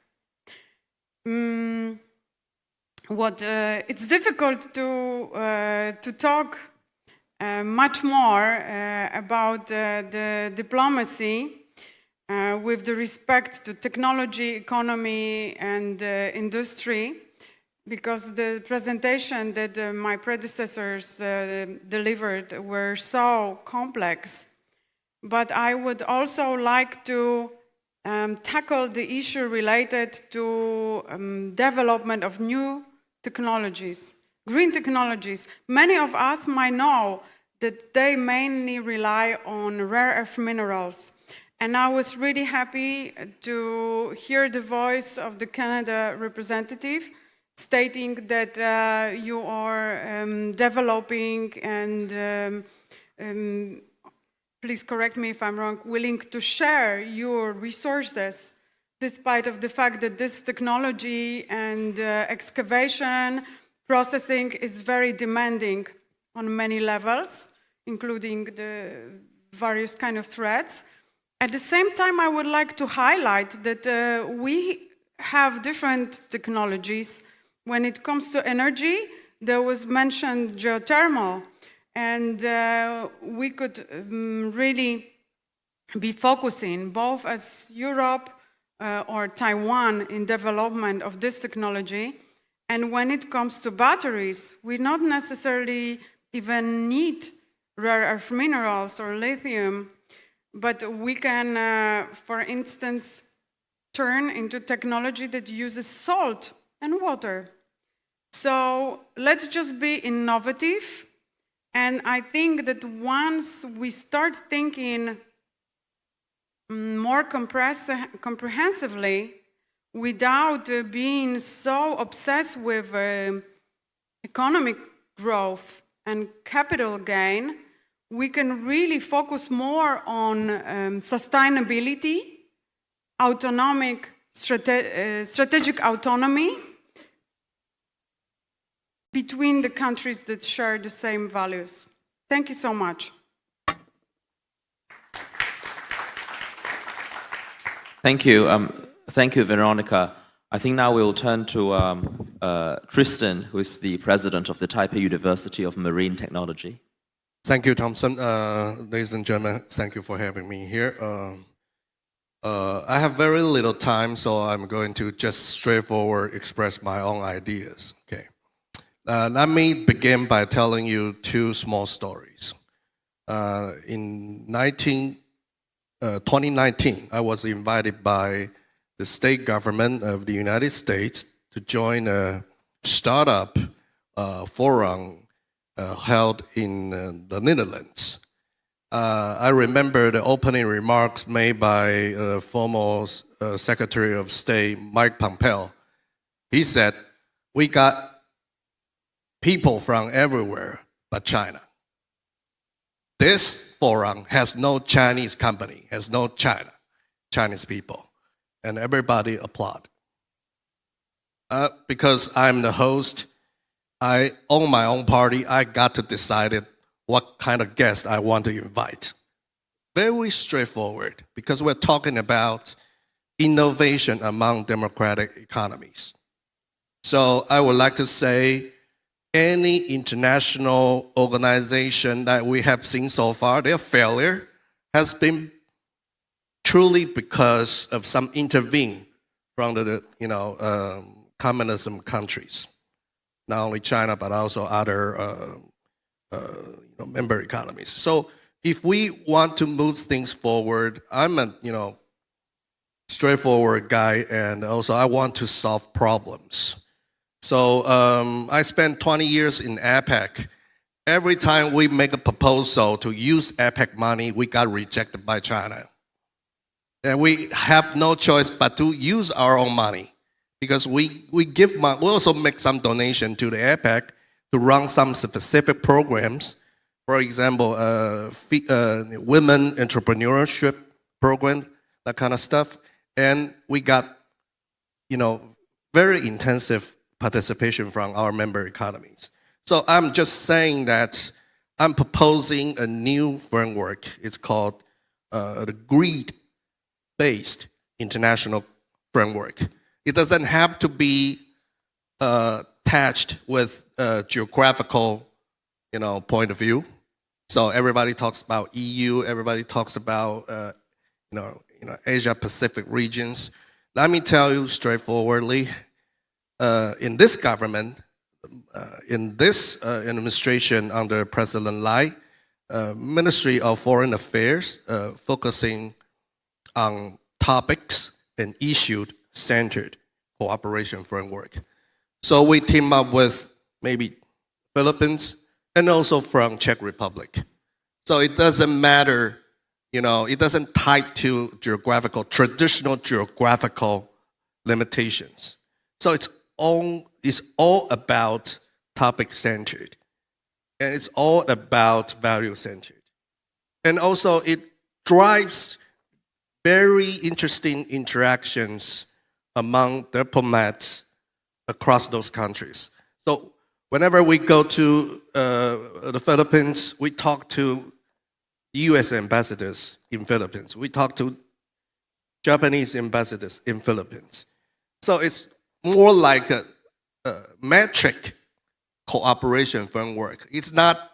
It's difficult to talk much more about the diplomacy with the respect to technology, economy, and industry, because the presentation that my predecessors delivered were so complex. But I would also like to tackle the issue related to development of new technologies, green technologies. Many of us might know that they mainly rely on rare earth minerals. And I was really happy to hear the voice of the Canada representative stating that you are developing and, please correct me if I'm wrong, willing to share your resources, despite of the fact that this technology and excavation processing is very demanding on many levels, including the various kind of threats. At the same time, I would like to highlight that we have different technologies. When it comes to energy, there was mentioned geothermal, and we could really be focusing both as Europe or Taiwan in development of this technology. And when it comes to batteries, we not necessarily even need rare earth minerals or lithium, but we can, for instance, turn into technology that uses salt and water. So let's just be innovative. And I think that once we start thinking more comprehensively, without being so obsessed with economic growth and capital gain, we can really focus more on sustainability, strategic autonomy between the countries that share the same values. Thank you so much. Thank you. Thank you, Veronica. I think now we'll turn to Tristan, who is the president of the Taipei University of Marine Technology. Thank you, Thompson. Ladies and gentlemen, thank you for having me here. I have very little time, so I'm going to just straightforward express my own ideas. Okay. Let me begin by telling you two small stories. In 2019, I was invited by the state government of the United States to join a startup forum held in the Netherlands. I remember the opening remarks made by former Secretary of State Mike Pompeo. He said, "We got people from everywhere but China. This forum has no Chinese company, has no Chinese people." And everybody applaud. Because I'm the host, I own my own party. I got to decide what kind of guest I want to invite. Very straightforward, because we're talking about innovation among democratic economies. So I would like to say any international organization that we have seen so far, their failure has been truly because of some intervene from the communism countries, not only China but also other member economies. So if we want to move things forward, I'm a straightforward guy, and also I want to solve problems. So I spent 20 years in APEC. Every time we make a proposal to use APEC money, we got rejected by China. And we have no choice but to use our own money, because we give money. We also make some donation to the APEC to run some specific programs. For example, women entrepreneurship program, that kind of stuff. And we got, very intensive participation from our member economies. So I'm just saying that I'm proposing a new framework. It's called the greed-based international framework. It doesn't have to be attached with a geographical, point of view. So everybody talks about EU. Everybody talks about, Asia Pacific regions. Let me tell you straightforwardly. In this government, in this administration under President Lai, Ministry of Foreign Affairs focusing on topics and issue-centered cooperation framework. So we team up with maybe Philippines and also from Czech Republic. So it doesn't matter, it doesn't tie to traditional geographical limitations. So it's all about topic-centered, and it's all about value-centered. And also it drives very interesting interactions among diplomats across those countries. So whenever we go to the Philippines, we talk to US ambassadors in Philippines. We talk to Japanese ambassadors in Philippines. So it's more like a metric cooperation framework. It's not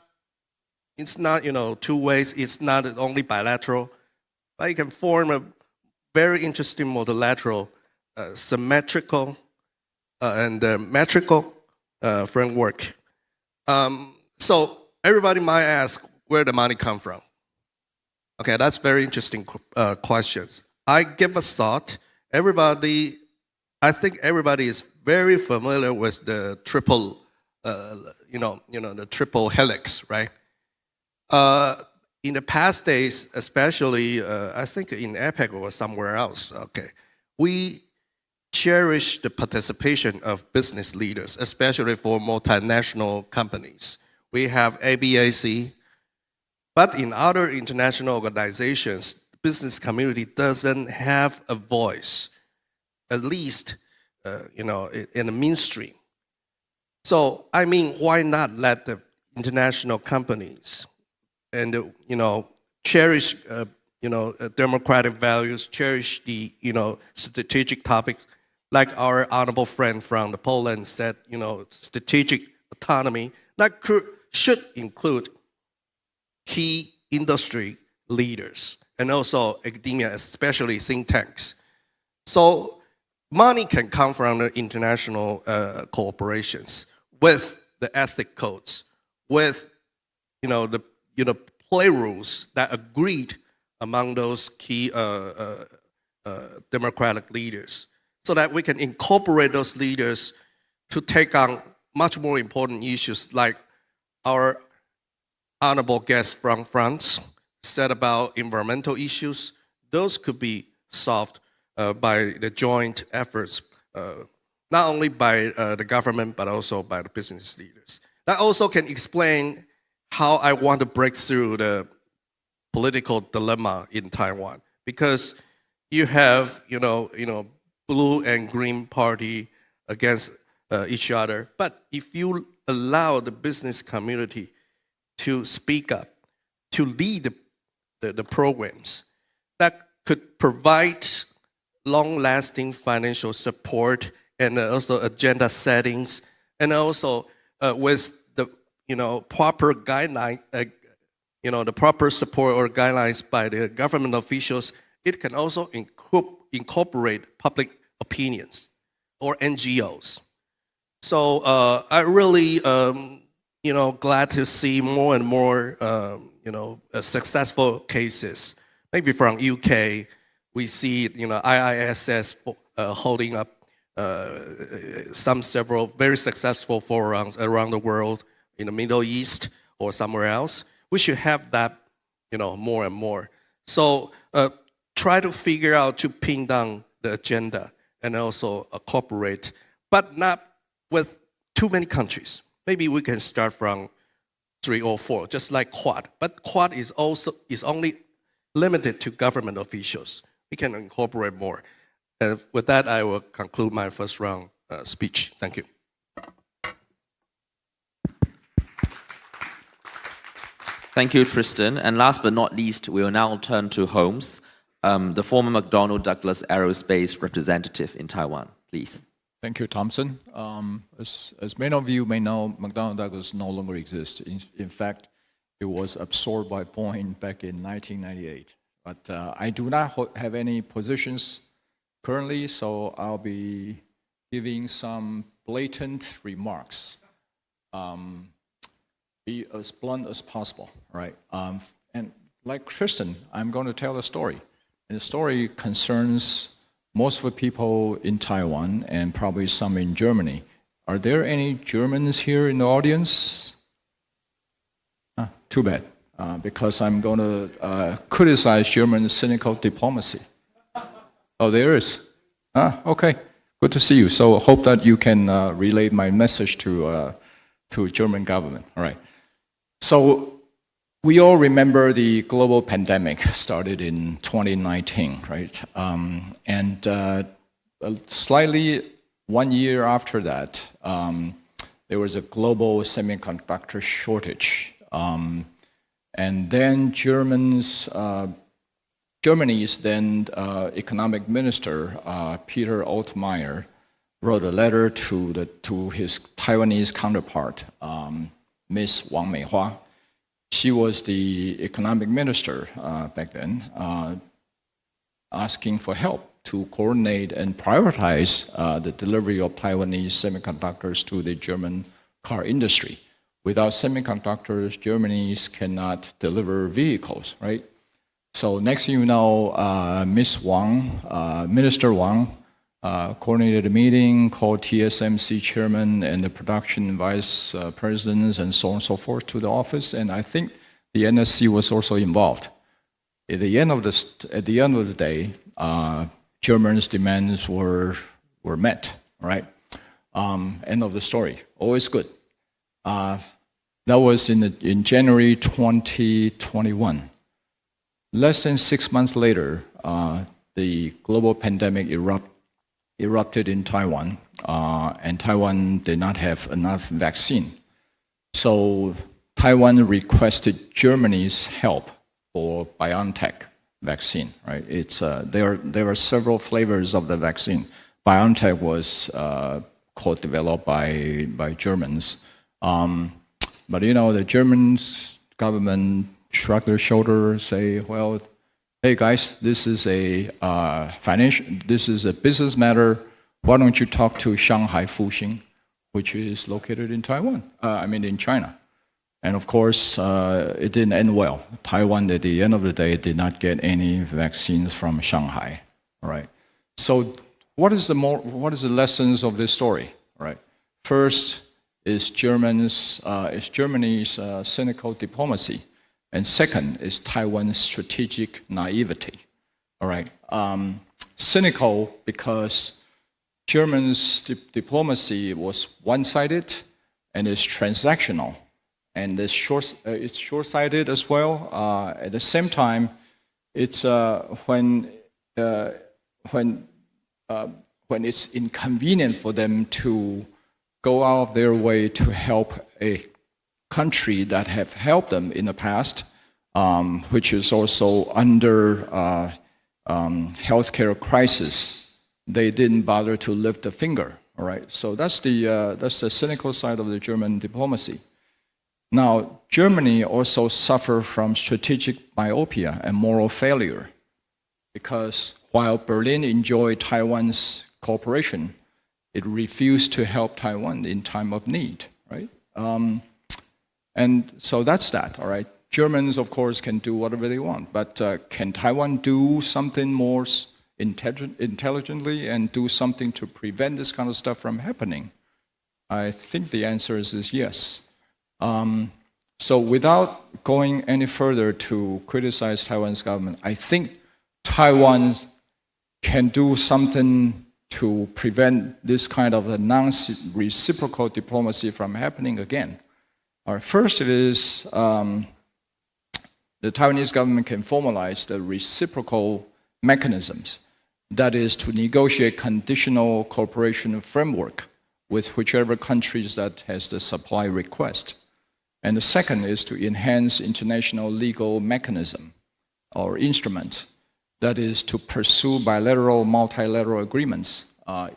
two ways. It's not only bilateral, but you can form a very interesting multilateral, symmetrical, and metrical framework. So everybody might ask where the money come from. Okay, that's very interesting questions. I give a thought. I think everybody is very familiar with the triple, the triple helix, right? In the past days, especially, I think in APEC or somewhere else, okay, we cherish the participation of business leaders, especially for multinational companies. We have ABAC, but in other international organizations, the business community doesn't have a voice, at least, in the mainstream. So, why not let the international companies and, cherish, democratic values, cherish the, strategic topics, like our honorable friend from Poland said, strategic autonomy, that should include key industry leaders and also academia, especially think tanks. So money can come from the international cooperations with the ethic codes, with the play rules that agreed among those key democratic leaders, so that we can incorporate those leaders to take on much more important issues, like our honorable guest from France said about environmental issues. Those could be solved by the joint efforts, not only by the government, but also by the business leaders. That also can explain how I want to break through the political dilemma in Taiwan, because you have, blue and green party against each other. But if you allow the business community to speak up, to lead the programs that could provide long-lasting financial support and also agenda settings, and also with the proper guideline, the proper support or guidelines by the government officials, it can also incorporate public opinions or NGOs. So I really, glad to see more and more, successful cases. Maybe from UK, we see, IISS holding up several very successful forums around the world in the Middle East or somewhere else. We should have that, more and more. So try to figure out to pin down the agenda and also cooperate, but not with too many countries. Maybe we can start from 3 or 4, just like Quad. But Quad is only limited to government officials. We can incorporate more. And with that, I will conclude my first round speech. Thank you. Thank you, Tristan. And last but not least, we will now turn to Holmes, the former McDonnell Douglas Aerospace representative in Taiwan. Please. Thank you, Thompson. As many of you may know, McDonnell Douglas no longer exists. In fact, it was absorbed by Boeing back in 1998. But I do not have any positions currently, so I'll be giving some blatant remarks. Be as blunt as possible, right? And like Tristan, I'm going to tell a story. And the story concerns most of the people in Taiwan and probably some in Germany. Are there any Germans here in the audience? Too bad, because I'm going to criticize German cynical diplomacy. Oh, there is. Okay, good to see you. So I hope that you can relay my message to German government. All right. So we all remember the global pandemic started in 2019, right? And slightly 1 year after that, there was a global semiconductor shortage. And then Germany's then economic minister, Peter Altmaier, wrote a letter to his Taiwanese counterpart, Ms. Wang Meihua. She was the economic minister back then, asking for help to coordinate and prioritize the delivery of Taiwanese semiconductors to the German car industry. Without semiconductors, Germany cannot deliver vehicles, right? So next thing you know, Ms. Wang, Minister Wang, coordinated a meeting, called TSMC chairman and the production vice presidents and so on and so forth to the office, and I think the NSC was also involved. At the end of the day, Germans' demands were met, right? End of the story. Always good. That was in January 2021. Less than 6 months later, the global pandemic erupted in Taiwan, and Taiwan did not have enough vaccine. So Taiwan requested Germany's help for BioNTech vaccine, right? There are several flavors of the vaccine. BioNTech was co-developed by Germans. But the Germans government shrugged their shoulders, say, well, hey guys, this is a business matter. Why don't you talk to Shanghai Fuxing, which is located in Taiwan, in China. And of course, it didn't end well. Taiwan, at the end of the day, did not get any vaccines from Shanghai, all right? So what is the lessons of this story, all right? First is Germany's cynical diplomacy. And second is Taiwan's strategic naivety, all right? Cynical because Germany's diplomacy was one-sided and is transactional, and it's short-sighted as well. At the same time, it's when it's inconvenient for them to go out of their way to help a country that have helped them in the past, which is also under healthcare crisis. They didn't bother to lift a finger. All right, so that's the cynical side of the German diplomacy. Now, Germany also suffered from strategic myopia and moral failure, because while Berlin enjoyed Taiwan's cooperation, it refused to help Taiwan in time of need, right? And so that's that, all right? Germans, of course, can do whatever they want, but can Taiwan do something more intelligently and do something to prevent this kind of stuff from happening? I think the answer is yes. So without going any further to criticize Taiwan's government, I think Taiwan can do something to prevent this kind of a non-reciprocal diplomacy from happening again. First, it is the Taiwanese government can formalize the reciprocal mechanisms. That is to negotiate conditional cooperation framework with whichever countries that has the supply request. And the second is to enhance international legal mechanism or instrument. That is to pursue bilateral, multilateral agreements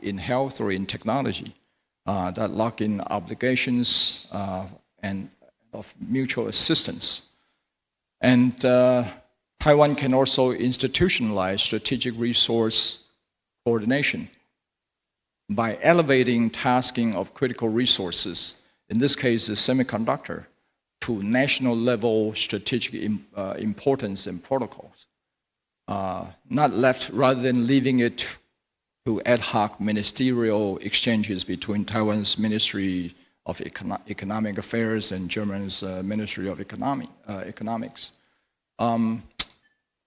in health or in technology that lock in obligations and of mutual assistance. And Taiwan can also institutionalize strategic resource coordination by elevating tasking of critical resources, in this case the semiconductor, to national level strategic importance and protocols. Not left, rather than leaving it to ad hoc ministerial exchanges between Taiwan's Ministry of Economic Affairs and Germany's Ministry of Economics. And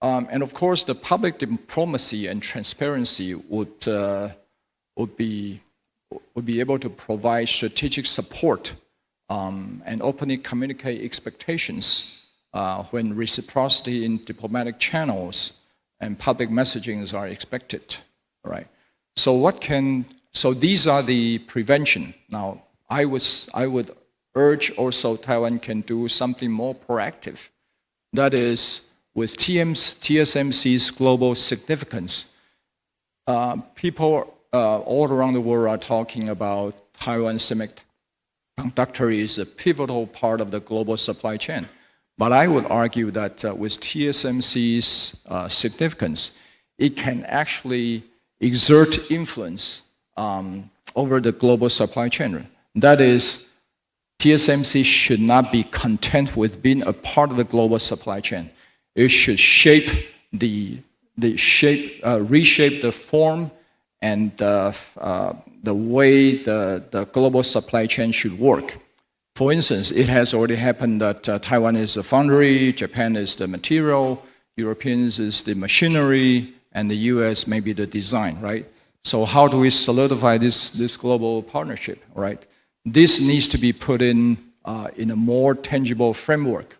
of course, the public diplomacy and transparency would be able to provide strategic support and openly communicate expectations when reciprocity in diplomatic channels and public messagings are expected, right? So these are the prevention. Now, I would urge also Taiwan can do something more proactive. That is, with TSMC's global significance, people all around the world are talking about Taiwan semiconductor is a pivotal part of the global supply chain. But I would argue that with TSMC's significance, it can actually exert influence over the global supply chain. That is, TSMC should not be content with being a part of the global supply chain. It should reshape the form and the way the global supply chain should work. For instance, it has already happened that Taiwan is the foundry, Japan is the material, Europeans is the machinery, and the US may be the design, right? So how do we solidify this global partnership, right? This needs to be put in a more tangible framework.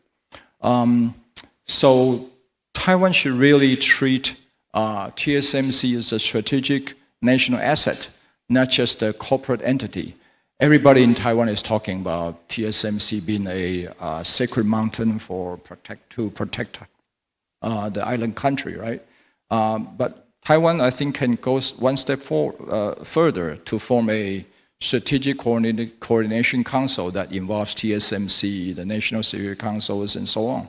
So Taiwan should really treat TSMC as a strategic national asset, not just a corporate entity. Everybody in Taiwan is talking about TSMC being a sacred mountain to protect the island country, right? But Taiwan, I think, can go one step further to form a strategic coordination council that involves TSMC, the National Security Councils, and so on.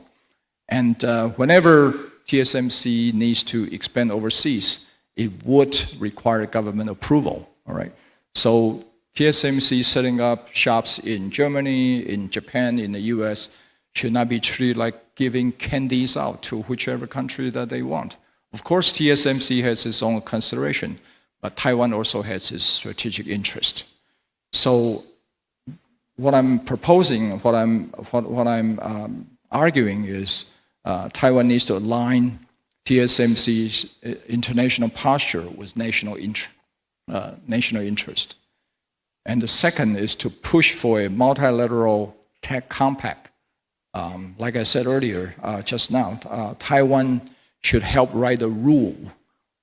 And whenever TSMC needs to expand overseas, it would require government approval, all right? So TSMC setting up shops in Germany, in Japan, in the US, should not be treated like giving candies out to whichever country that they want. Of course, TSMC has its own consideration, but Taiwan also has its strategic interest. So what I'm proposing, what I'm arguing is Taiwan needs to align TSMC's international posture with national interest. And the second is to push for a multilateral tech compact. Like I said earlier, just now, Taiwan should help write the rule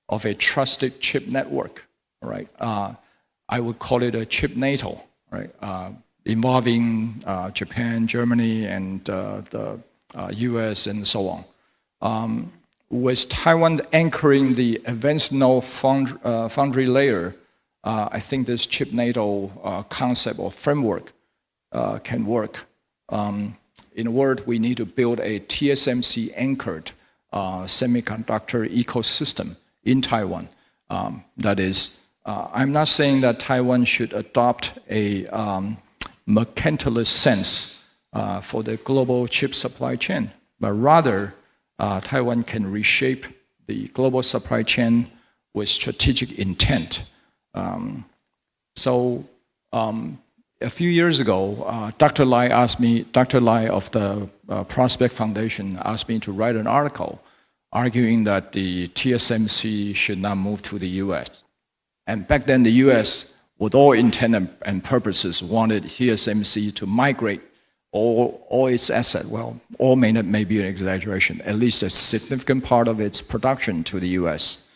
of a trusted chip network, all right? I would call it a chip NATO, right? Involving Japan, Germany, and the US, and so on. With Taiwan anchoring the advanced node foundry layer, I think this chip NATO concept or framework can work. In a word, we need to build a TSMC-anchored semiconductor ecosystem in Taiwan. That is, I'm not saying that Taiwan should adopt a mercantilist sense for the global chip supply chain, but rather Taiwan can reshape the global supply chain with strategic intent. A few years ago, Dr. Lai of the Prospect Foundation asked me to write an article arguing that the TSMC should not move to the US. And back then, the US, with all intent and purposes, wanted TSMC to migrate all its assets. Well, all may be an exaggeration, at least a significant part of its production to the US.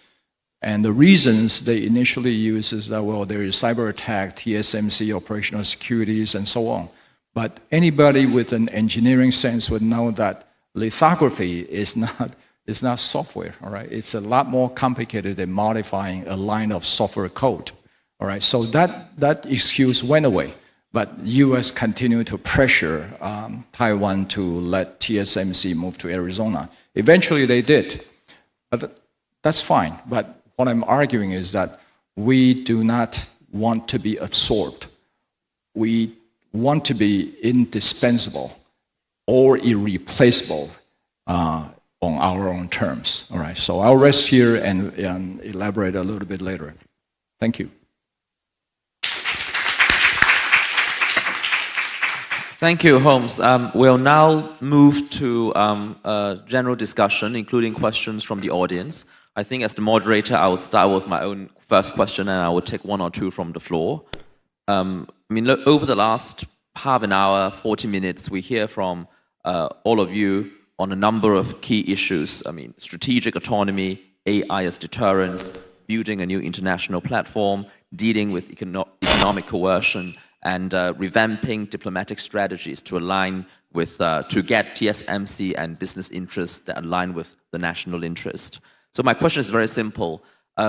And the reasons they initially used is that, well, there is cyber attack, TSMC, operational securities, and so on. But anybody with an engineering sense would know that lithography is not software, all right? It's a lot more complicated than modifying a line of software code, all right? So that excuse went away, but US continued to pressure Taiwan to let TSMC move to Arizona. Eventually they did, but that's fine. But what I'm arguing is that we do not want to be absorbed. We want to be indispensable or irreplaceable on our own terms. All right, so I'll rest here and elaborate a little bit later. Thank you. Thank you, Holmes. We'll now move to a general discussion, including questions from the audience. I think as the moderator, I will start with my own first question, and I will take one or two from the floor. Look, over the last half an hour, 40 minutes, we hear from all of you on a number of key issues. Strategic autonomy, AI as deterrence, building a new international platform, dealing with economic coercion, and revamping diplomatic strategies to align with, to get TSMC and business interests that align with the national interest. So my question is very simple.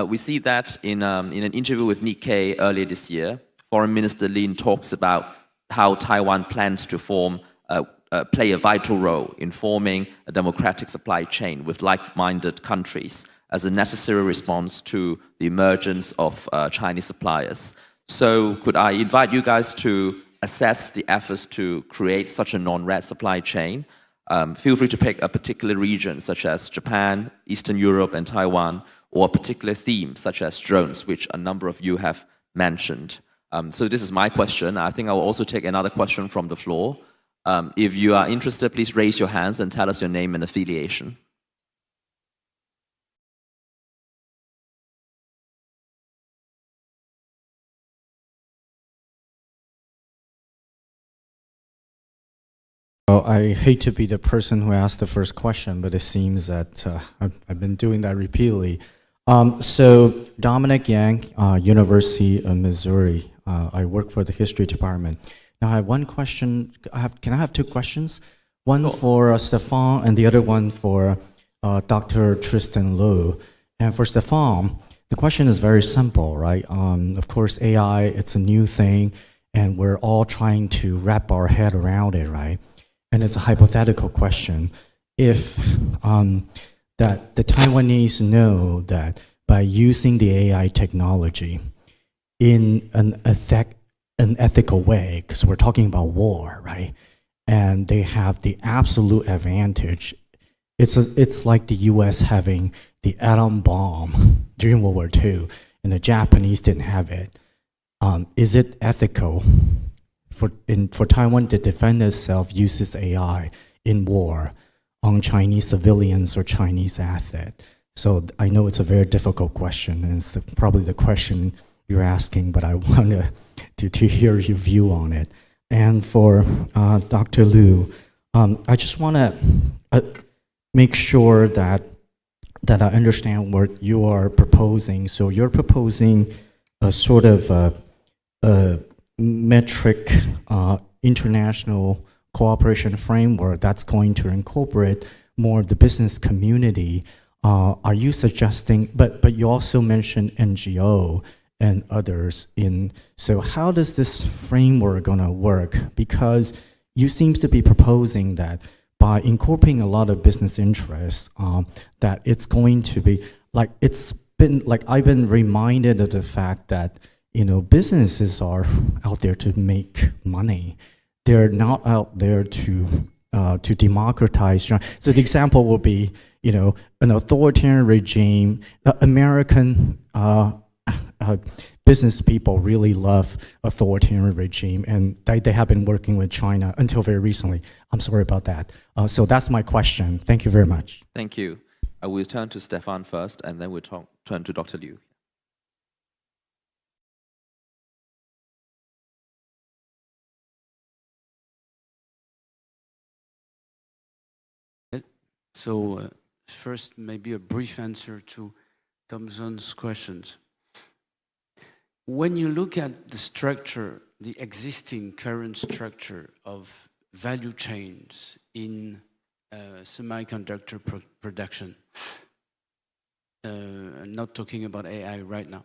We see that in an interview with Nikkei earlier this year, Foreign Minister Lin talks about how Taiwan plans to play a vital role in forming a democratic supply chain with like-minded countries as a necessary response to the emergence of Chinese suppliers. So could I invite you guys to assess the efforts to create such a non-red supply chain? Feel free to pick a particular region, such as Japan, Eastern Europe, and Taiwan, or a particular theme, such as drones, which a number of you have mentioned. So this is my question. I think I will also take another question from the floor. If you are interested, please raise your hands and tell us your name and affiliation. Well, I hate to be the person who asked the first question, but it seems that I've been doing that repeatedly. So Dominic Yang, University of Missouri. I work for the history department. Now I have one question. Can I have two questions? One for Stefan and the other one for Dr. Tristan Liu. And for Stefan, the question is very simple, right? Of course, AI, it's a new thing, and we're all trying to wrap our head around it, right? And it's a hypothetical question. If that the Taiwanese know that by using the AI technology in an ethical way, because we're talking about war, right? And they have the absolute advantage. It's like the US having the atom bomb during World War II, and the Japanese didn't have it. Is it ethical for Taiwan to defend itself uses AI in war on Chinese civilians or Chinese assets? So I know it's a very difficult question, and it's probably the question you're asking, but I want to hear your view on it. And for Dr. Liu, I just want to make sure that I understand what you are proposing. So you're proposing a sort of metric international cooperation framework that's going to incorporate more of the business community. Are you suggesting, but you also mentioned NGO and others so how does this framework gonna work? Because you seem to be proposing that by incorporating a lot of business interests, that it's going to be, like I've been reminded of the fact that, businesses are out there to make money. They're not out there to democratize. So the example will be, an authoritarian regime. American business people really love authoritarian regime, and they have been working with China until very recently. I'm sorry about that. So that's my question. Thank you very much. Thank you. I will turn to Stefan first, and then we'll turn to Dr. Liu. So first, maybe a brief answer to Thompson's questions. When you look at the structure, the existing current structure of value chains in semiconductor production, I'm not talking about AI right now,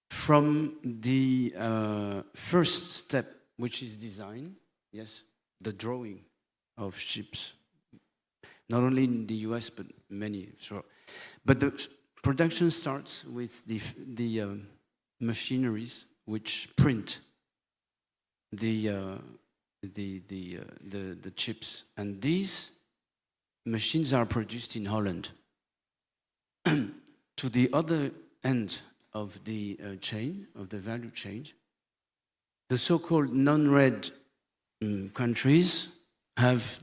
from the first step, which is design, yes, the drawing of chips, not only in the US, but many. But the production starts with the machineries which print the chips, and these machines are produced in Holland. To the other end of the chain, of the value chain, the so-called non-red countries have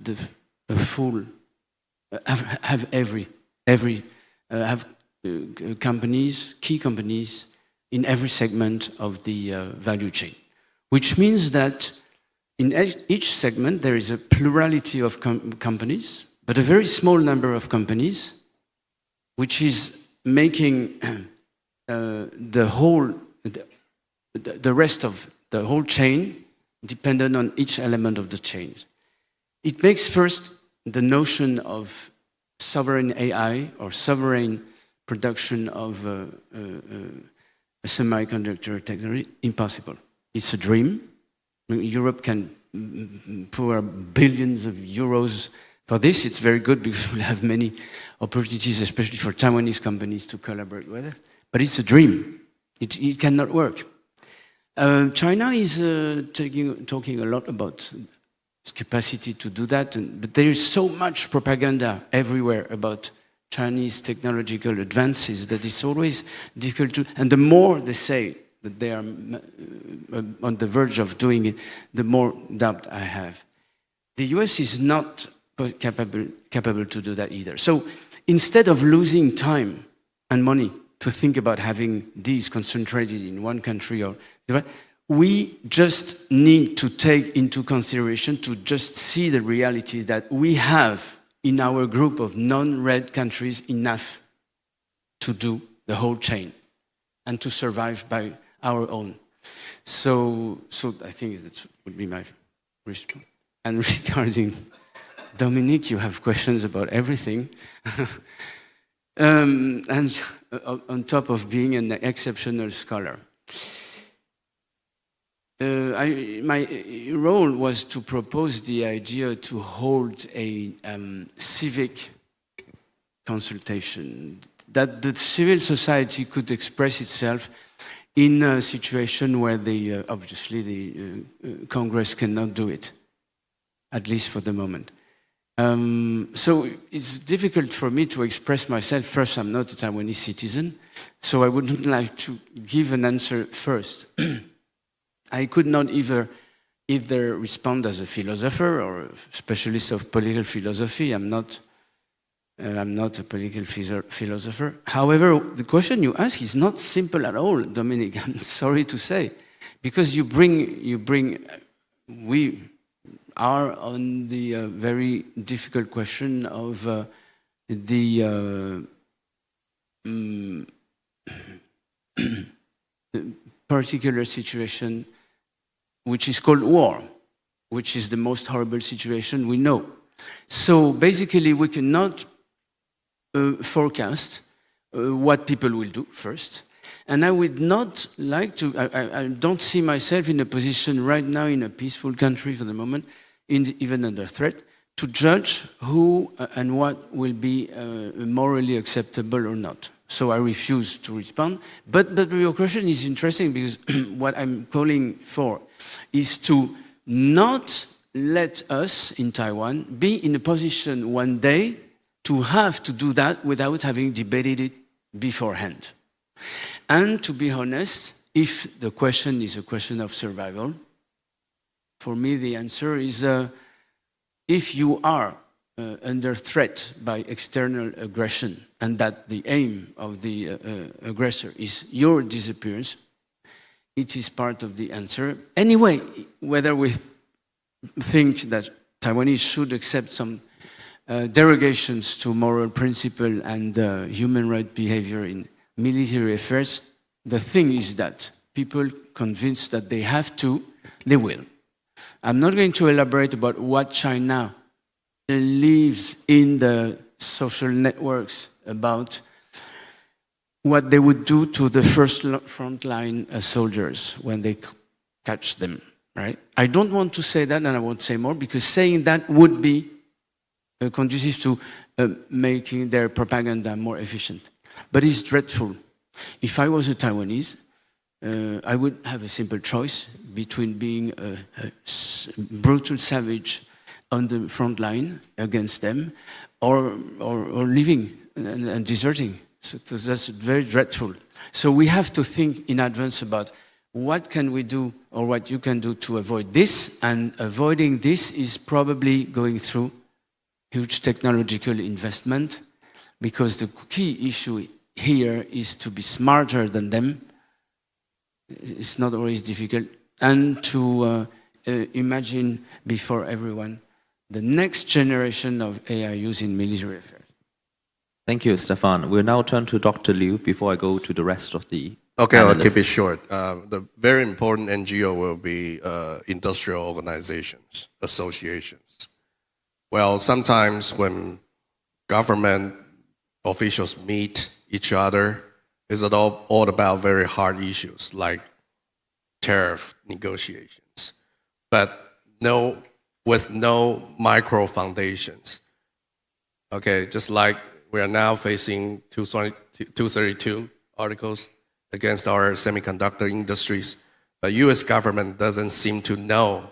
companies, key companies in every segment of the value chain, which means that in each segment there is a plurality of companies, but a very small number of companies, which is making the rest of the whole chain dependent on each element of the chain. It makes first the notion of sovereign AI or sovereign production of a semiconductor technology impossible. It's a dream. Europe can pour billions of euros for this. It's very good because we'll have many opportunities, especially for Taiwanese companies to collaborate with it. But it's a dream. It cannot work. China is talking a lot about its capacity to do that, but there is so much propaganda everywhere about Chinese technological advances that it's always difficult to, and the more they say that they are on the verge of doing it, the more doubt I have. The US is not capable to do that either. So instead of losing time and money to think about having these concentrated in one country or we just need to take into consideration to just see the reality that we have in our group of non-red countries enough to do the whole chain and to survive by our own. So I think that would be my response. And regarding Dominique, you have questions about everything. And on top of being an exceptional scholar. My role was to propose the idea to hold a civic consultation, that the civil society could express itself in a situation where obviously the Congress cannot do it, at least for the moment. So it's difficult for me to express myself. First, I'm not a Taiwanese citizen, so I wouldn't like to give an answer first. I could not either respond as a philosopher or a specialist of political philosophy. I'm not a political philosopher. However, the question you ask is not simple at all, Dominique. I'm sorry to say, because we are on the very difficult question of the particular situation which is called war, which is the most horrible situation we know. So basically, we cannot forecast what people will do first. And I would not like to, I don't see myself in a position right now in a peaceful country for the moment, even under threat, to judge who and what will be morally acceptable or not. So I refuse to respond. But your question is interesting because what I'm calling for is to not let us in Taiwan be in a position one day to have to do that without having debated it beforehand. And to be honest, if the question is a question of survival, for me the answer is if you are under threat by external aggression and that the aim of the aggressor is your disappearance, it is part of the answer. Anyway, whether we think that Taiwanese should accept some derogations to moral principle and human rights behavior in military affairs, the thing is that people convinced that they have to, they will. I'm not going to elaborate about what China believes in the social networks about what they would do to the first frontline soldiers when they catch them, right? I don't want to say that, and I won't say more, because saying that would be conducive to making their propaganda more efficient. But it's dreadful. If I was a Taiwanese, I would have a simple choice between being a brutal savage on the front line against them or leaving and deserting. So that's very dreadful. So we have to think in advance about what can we do or what you can do to avoid this, and avoiding this is probably going through huge technological investment, because the key issue here is to be smarter than them. It's not always difficult. And to imagine before everyone the next generation of AI use in military affairs. Thank you, Stefan. We'll now turn to Dr. Liu before I go to the rest of the Okay, panelists. I'll keep it short. The very important NGO will be industrial organizations, associations. Well, sometimes when government officials meet each other, it's all about very hard issues like tariff negotiations, but with no micro foundations. Okay, just like we are now facing 232 articles against our semiconductor industries, but U.S. government doesn't seem to know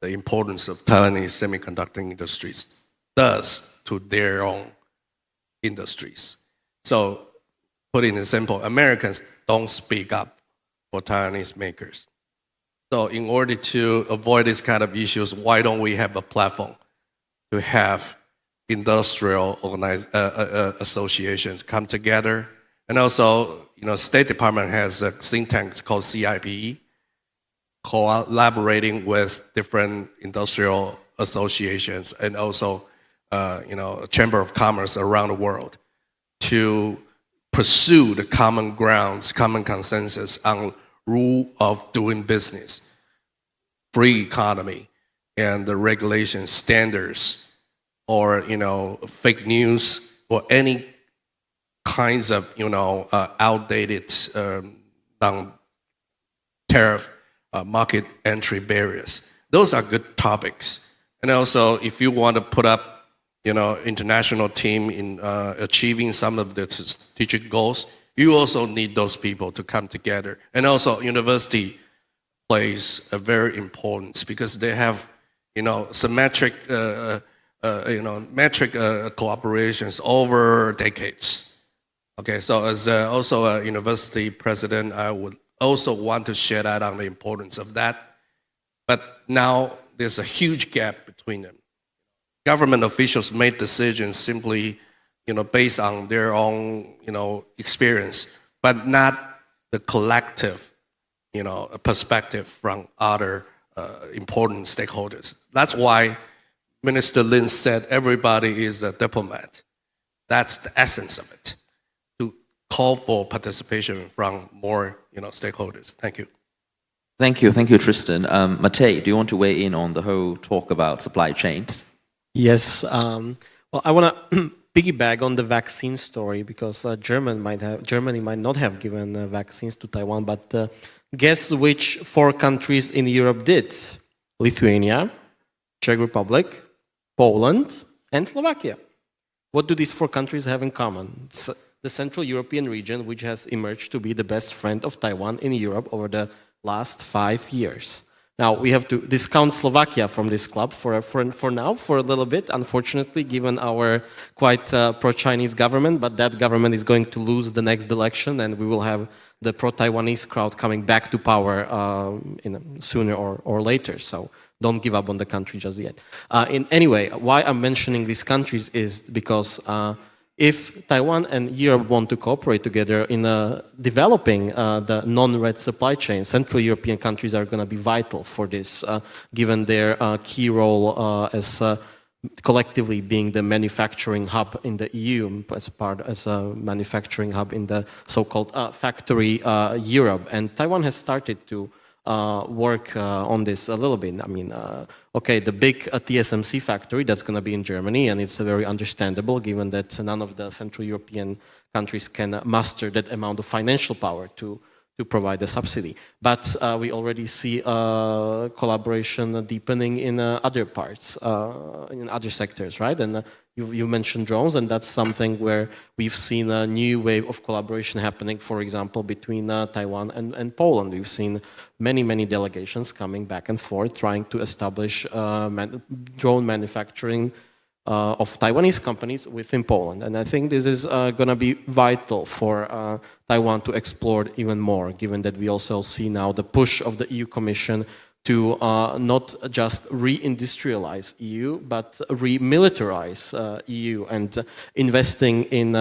the importance of Taiwanese semiconductor industries does to their own industries. So, put it in simple, Americans don't speak up for Taiwanese makers. So, in order to avoid these kind of issues, why don't we have a platform to have industrial associations come together? And also, State Department has a think tank called CIPE, collaborating with different industrial associations and also, Chamber of Commerce around the world to pursue the common grounds, common consensus on rule of doing business, free economy, and the regulation standards, or fake news, or any kinds of outdated non-tariff market entry barriers. Those are good topics. And also, if you want to put up international team in achieving some of the strategic goals, you also need those people to come together. And also, university plays a very importance because they have, symmetric, metric cooperations over decades. Okay, so as also a university president, I would also want to shed light on the importance of that. But now there's a huge gap between them. Government officials made decisions simply, based on their own, experience, but not the collective, perspective from other important stakeholders. That's why Minister Lin said everybody is a diplomat. That's the essence of it, to call for participation from more, stakeholders. Thank you. Thank you, Tristan. Matej, do you want to weigh in on the whole talk about supply chains? Yes. Well, I want to piggyback on the vaccine story because Germany might not have given vaccines to Taiwan, but guess which 4 countries in Europe did? Lithuania, Czech Republic, Poland, and Slovakia. What do these 4 countries have in common? It's the Central European region, which has emerged to be the best friend of Taiwan in Europe over the last 5 years. Now, we have to discount Slovakia from this club for now, for a little bit, unfortunately, given our quite pro-Chinese government, but that government is going to lose the next election, and we will have the pro-Taiwanese crowd coming back to power sooner or later. So don't give up on the country just yet. Anyway, why I'm mentioning these countries is because if Taiwan and Europe want to cooperate together in developing the non-red supply chain, Central European countries are going to be vital for this, given their key role as collectively being the manufacturing hub in the EU, as a manufacturing hub in the so-called factory Europe. And Taiwan has started to work on this a little bit. I mean, okay, the big TSMC factory that's going to be in Germany, and it's very understandable given that none of the Central European countries can muster that amount of financial power to provide the subsidy. But we already see collaboration deepening in other parts, in other sectors, right? And you mentioned drones, and that's something where we've seen a new wave of collaboration happening, for example, between Taiwan and Poland. We've seen many delegations coming back and forth trying to establish drone manufacturing of Taiwanese companies within Poland. And I think this is going to be vital for Taiwan to explore even more, given that we also see now the push of the EU Commission to not just re-industrialize EU, but re-militarize EU, and investing in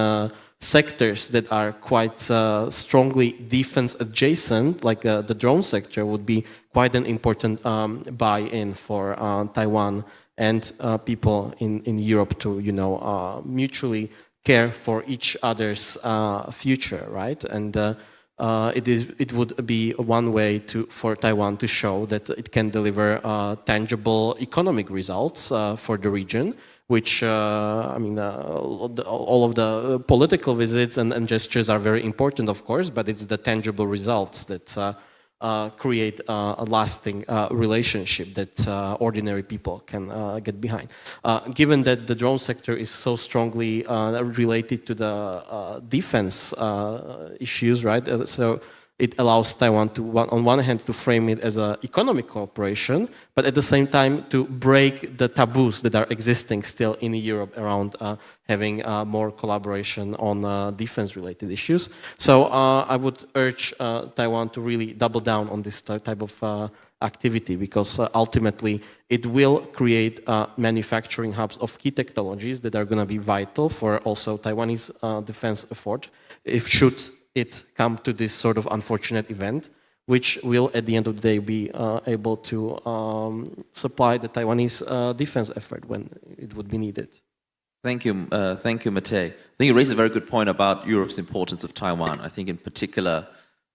sectors that are quite strongly defense adjacent, like the drone sector, would be quite an important buy-in for Taiwan and people in Europe to, mutually care for each other's future, right? And it would be one way for Taiwan to show that it can deliver tangible economic results for the region, which, all of the political visits and gestures are very important, of course, but it's the tangible results that create a lasting relationship that ordinary people can get behind. Given that the drone sector is so strongly related to the defense issues, right? So it allows Taiwan to, on one hand, to frame it as an economic cooperation, but at the same time to break the taboos that are existing still in Europe around having more collaboration on defense-related issues. So I would urge Taiwan to really double down on this type of activity, because ultimately it will create manufacturing hubs of key technologies that are going to be vital for also Taiwanese defense effort, should it come to this sort of unfortunate event, which will at the end of the day be able to supply the Taiwanese defense effort when it would be needed. Thank you, Matej. I think you raised a very good point about Europe's importance of Taiwan. I think in particular,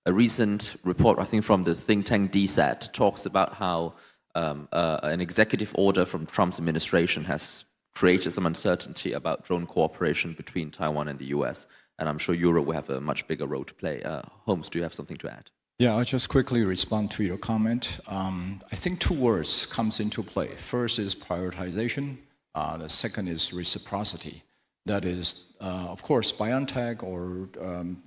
a recent report, I think from the think tank DSAT, talks about how an executive order from Trump's administration has created some uncertainty about drone cooperation between Taiwan and the US. And I'm sure Europe will have a much bigger role to play. Holmes, do you have something to add? Yeah, I'll just quickly respond to your comment. I think 2 words comes into play. First is prioritization. The second is reciprocity. That is, of course, BioNTech or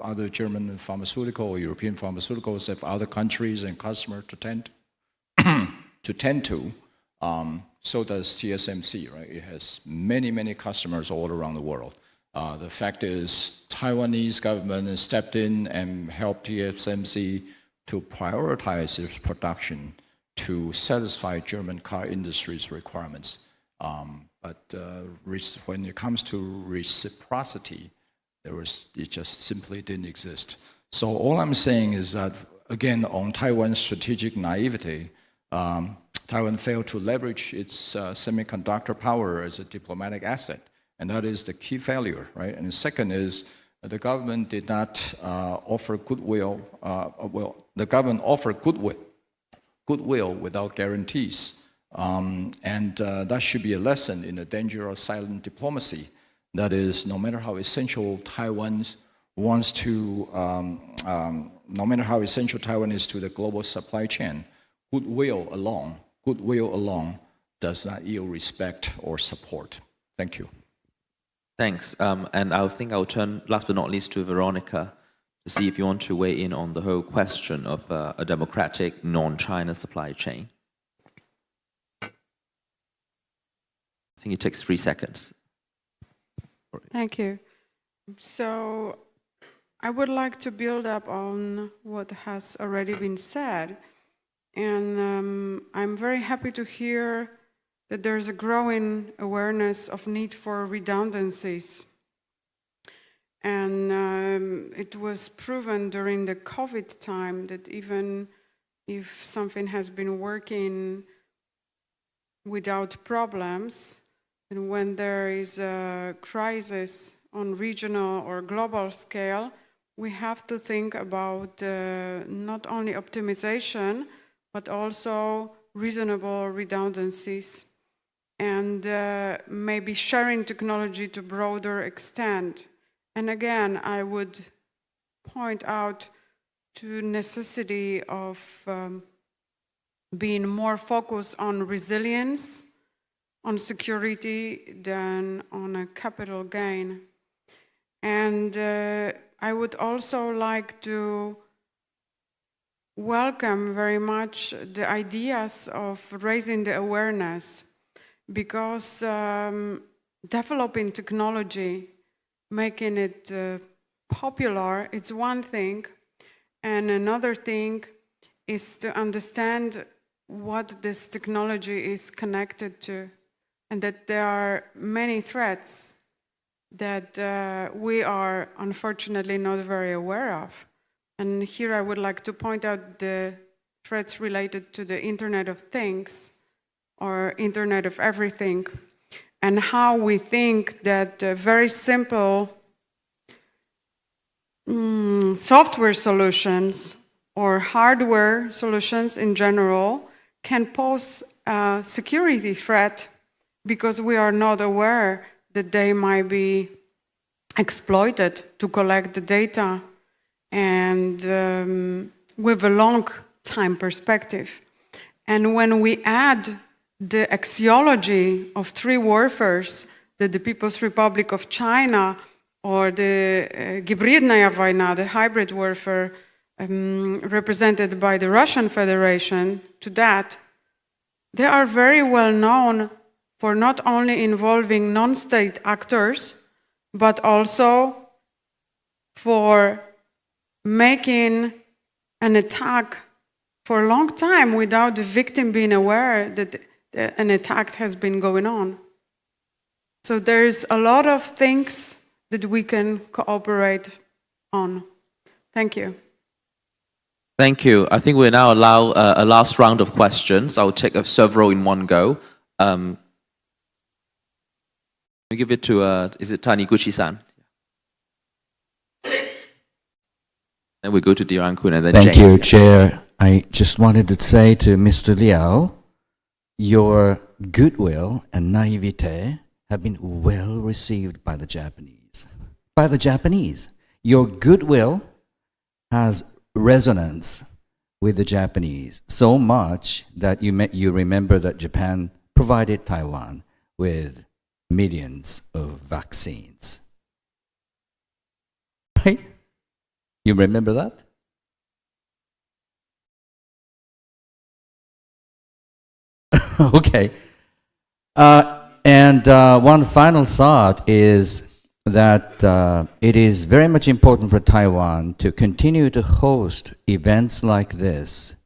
other German pharmaceutical or European pharmaceuticals have other countries and customers to tend to. So does TSMC, right? It has many customers all around the world. The fact is, Taiwanese government has stepped in and helped TSMC to prioritize its production to satisfy German car industry's requirements. But when it comes to reciprocity, it just simply didn't exist. So all I'm saying is that, again, on Taiwan's strategic naivety, Taiwan failed to leverage its semiconductor power as a diplomatic asset. And that is the key failure, right? And the second is the government did not offer goodwill. The government offered goodwill goodwill without guarantees. And that should be a lesson in the danger of silent diplomacy. That is, no matter how essential Taiwan wants to, no matter how essential Taiwan is to the global supply chain, goodwill alone does not yield respect or support. Thank you. Thanks. And I think I'll turn, last but not least, to Veronica to see if you want to weigh in on the whole question of a democratic non-China supply chain. I think it takes 3 seconds. Thank you. So I would like to build up on what has already been said. And I'm very happy to hear that there's a growing awareness of need for redundancies. And it was proven during the COVID time that even if something has been working without problems, and when there is a crisis on regional or global scale, we have to think about not only optimization, but also reasonable redundancies and maybe sharing technology to broader extent. And again, I would point out to necessity of being more focused on resilience, on security than on a capital gain. And I would also like to welcome very much the ideas of raising the awareness, because developing technology, making it popular, it's one thing, and another thing is to understand what this technology is connected to, and that there are many threats that we are unfortunately not very aware of. And here I would like to point out the threats related to the Internet of Things or Internet of Everything, and how we think that very simple software solutions or hardware solutions in general can pose a security threat because we are not aware that they might be exploited to collect the data and with a long time perspective. And when we add the axiology of three warfares, that the People's Republic of China or the гибридная война, the hybrid warfare represented by the Russian Federation, to that, they are very well known for not only involving non-state actors, but also for making an attack for a long time without the victim being aware that an attack has been going on. So there's a lot of things that we can cooperate on. Thank you. Thank you. I think we'll now allow a last round of questions. I'll take several in one go. We give it to, is it Taniguchi-san? Then we go to Dirankun and then Thank Jane. you, Chair. I just wanted to say to Mr. Liao, your goodwill and naivete have been well received by the Japanese. By the Japanese. Your goodwill has resonance with the Japanese, so much that you remember that Japan provided Taiwan with millions of vaccines. Right? You remember that? Okay. And one final thought is that it is very much important for Taiwan to continue to host events like this,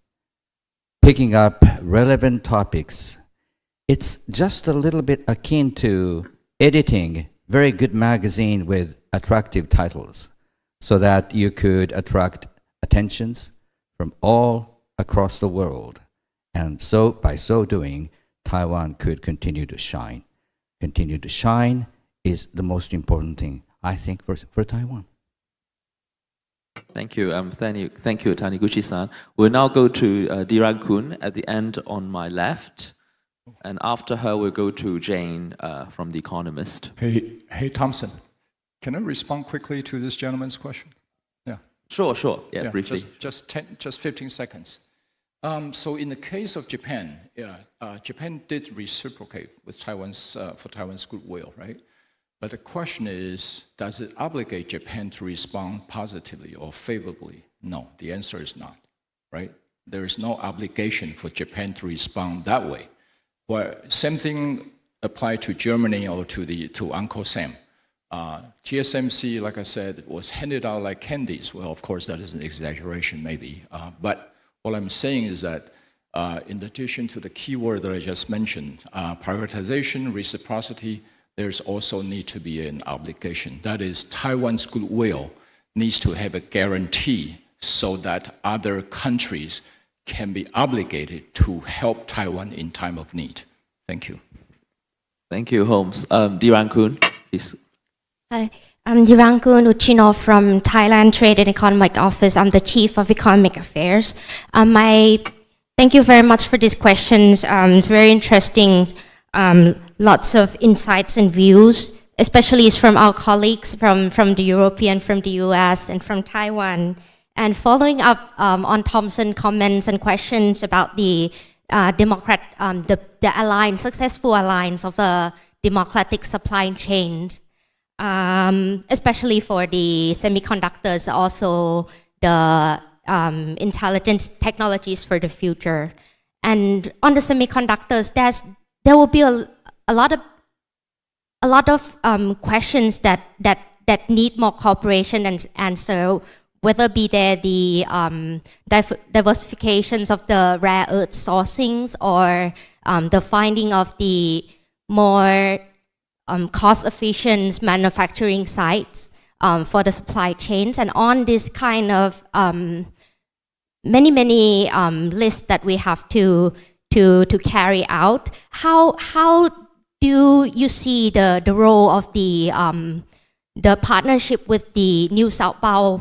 picking up relevant topics. It's just a little bit akin to editing very good magazine with attractive titles so that you could attract attentions from all across the world. And so, by so doing, Taiwan could continue to shine. Continue to shine is the most important thing, I think, for Taiwan. Thank you, thank you, Taniguchi-san. We'll now go to Diran-kun at the end on my left, and after her we'll go to Jane from The Economist. Hey, Thompson, can I respond quickly to this gentleman's question? Yeah. Sure. Yeah, briefly. Just 15 seconds. So in the case of Japan, Japan did reciprocate with for Taiwan's goodwill, right? But the question is, does it obligate Japan to respond positively or favorably? No, the answer is not, right? There is no obligation for Japan to respond that way. Well, same thing applied to Germany or to Uncle Sam. TSMC, like I said, was handed out like candies. Well, of course, that is an exaggeration, maybe. But what I'm saying is that in addition to the keyword that I just mentioned, privatization, reciprocity, there's also need to be an obligation. That is, Taiwan's goodwill needs to have a guarantee so that other countries can be obligated to help Taiwan in time of need. Thank you. Thank you, Holmes. Diran-kun, please. Hi, I'm Diran-kun Uchino from Thailand Trade and Economic Office. I'm the Chief of Economic Affairs. Thank you very much for these questions. Very interesting. Lots of insights and views, especially from our colleagues from the European, from the US, and from Taiwan. And following up on Thompson's comments and questions about the successful alliance of the democratic supply chains, especially for the semiconductors, also the intelligence technologies for the future. And on the semiconductors, there will be a lot of questions that need more cooperation and answer, whether be there the diversifications of the rare earth sourcings or the finding of the more cost-efficient manufacturing sites for the supply chains. And on this kind of many lists that we have to carry out, how do you see the role of the partnership with the New South Wales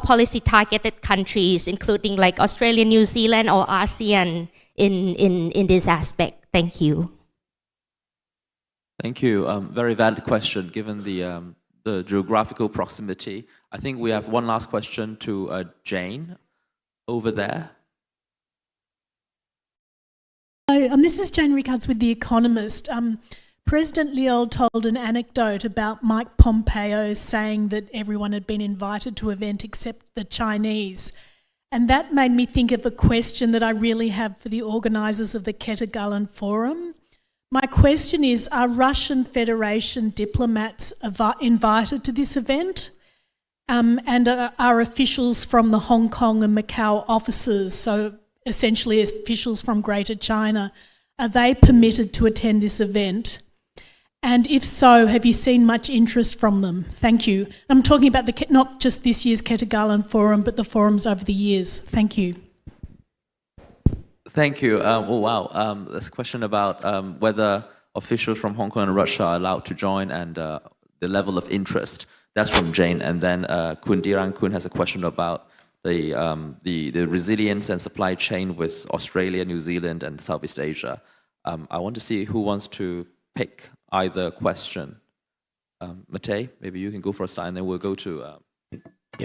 policy targeted countries, including like Australia, New Zealand, or ASEAN in this aspect? Thank you. Thank you. Very valid question, given the geographical proximity. I think we have one last question to Jane over there. This is Jane Rickards with The Economist. President Liu told an anecdote about Mike Pompeo saying that everyone had been invited to an event except the Chinese. And that made me think of a question that I really have for the organisers of the Ketagalan Forum. My question is, are Russian Federation diplomats invited to this event? And are officials from the Hong Kong and Macau offices, so essentially officials from Greater China, are they permitted to attend this event? And if so, have you seen much interest from them? Thank you. I'm talking about not just this year's Ketagalan Forum, but the forums over the years. Thank you. Thank you. Oh, wow. There's a question about whether officials from Hong Kong and Russia are allowed to join and the level of interest. That's from Jane. And then Kun Diran-kun has a question about the resilience and supply chain with Australia, New Zealand, and Southeast Asia. I want to see who wants to pick either question. Matej, maybe you can go for a start, and then we'll go to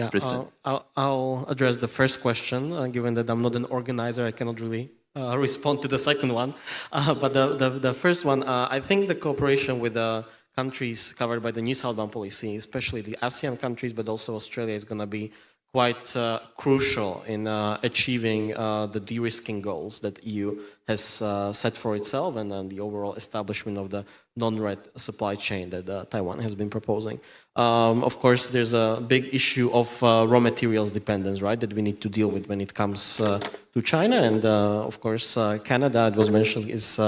Tristan. I'll address the first question. Given that I'm not an organizer, I cannot really respond to the second one. But the first one, I think the cooperation with the countries covered by the New Southbound policy, especially the ASEAN countries, but also Australia, is going to be quite crucial in achieving the de-risking goals that EU has set for itself, and the overall establishment of the non-red supply chain that Taiwan has been proposing. Of course, there's a big issue of raw materials dependence, right, that we need to deal with when it comes to China. And of course, Canada, it was mentioned, is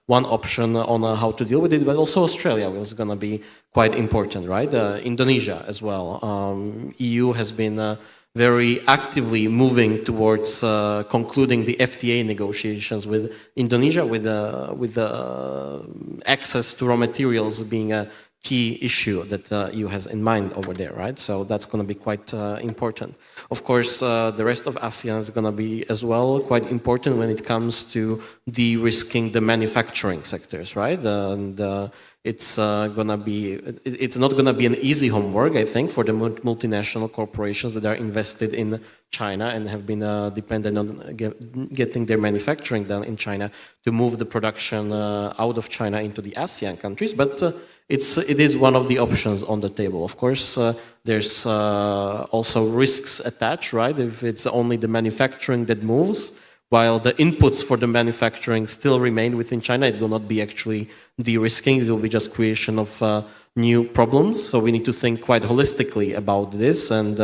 one option on how to deal with it, but also Australia is going to be quite important, right? Indonesia as well. EU has been very actively moving towards concluding the FTA negotiations with Indonesia, with access to raw materials being a key issue that EU has in mind over there, right? So that's going to be quite important. Of course, the rest of ASEAN is going to be as well quite important when it comes to de-risking the manufacturing sectors, right? And it's not going to be an easy homework, I think, for the multinational corporations that are invested in China and have been dependent on getting their manufacturing done in China to move the production out of China into the ASEAN countries. But it is one of the options on the table. Of course, there's also risks attached, right? If it's only the manufacturing that moves, while the inputs for the manufacturing still remain within China, it will not be actually de-risking, it will be just creation of new problems. So we need to think quite holistically about this, and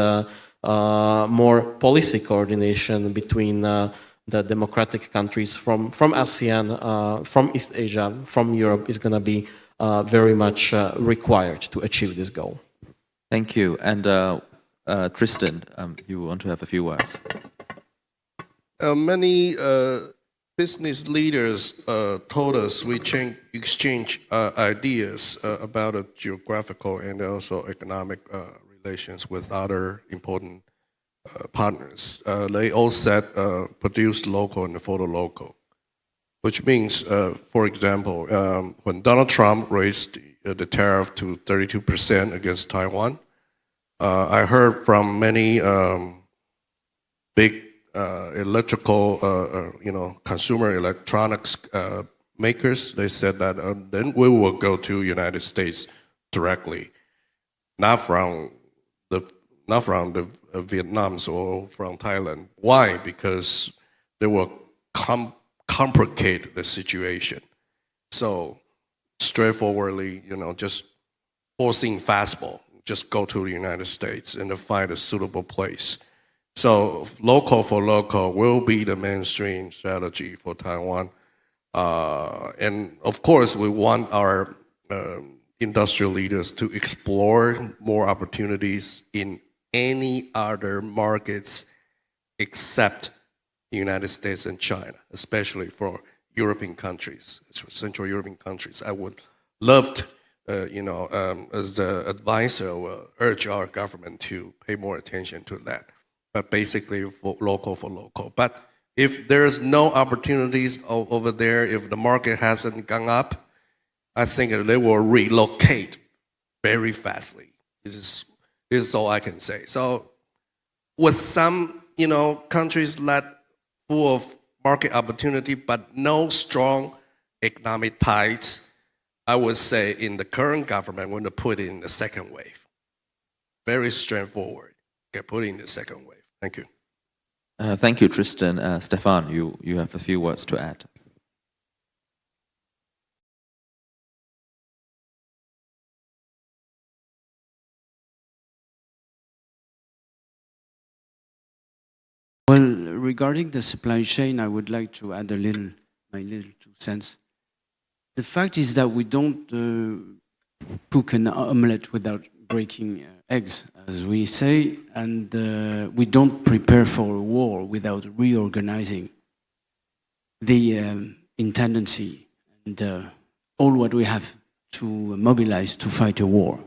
more policy coordination between the democratic countries from ASEAN, from East Asia, from Europe is going to be very much required to achieve this goal. Thank you. And Tristan, you want to have a few words? Many business leaders told us we exchange ideas about geographical and also economic relations with other important partners. They all said produce local and photo local, which means, for example, when Donald Trump raised the tariff to 32% against Taiwan, I heard from many big electrical, consumer electronics makers. They said that then we will go to United States directly, not from the Vietnams or from Thailand. Why? Because they will complicate the situation. So straightforwardly, just forcing fastball, just go to the United States and find a suitable place. So local for local will be the mainstream strategy for Taiwan. And of course, we want our industrial leaders to explore more opportunities in any other markets except the United States and China, especially for European countries, Central European countries. I would love to, as the advisor, will urge our government to pay more attention to that. But basically for local. But if there's no opportunities over there, if the market hasn't gone up, I think they will relocate very fastly. This is all I can say. So with some, countries that full of market opportunity, but no strong economic ties, I would say in the current government, we're going to put in the second wave. Very straightforward. Okay, put in the second wave. Thank you. Thank you, Tristan. Stefan, you have a few words to add. Well, regarding the supply chain, I would like to add my little 2 cents. The fact is that we don't cook an omelette without breaking eggs, as we say, and we don't prepare for a war without reorganizing the intendancy and all what we have to mobilize to fight a war.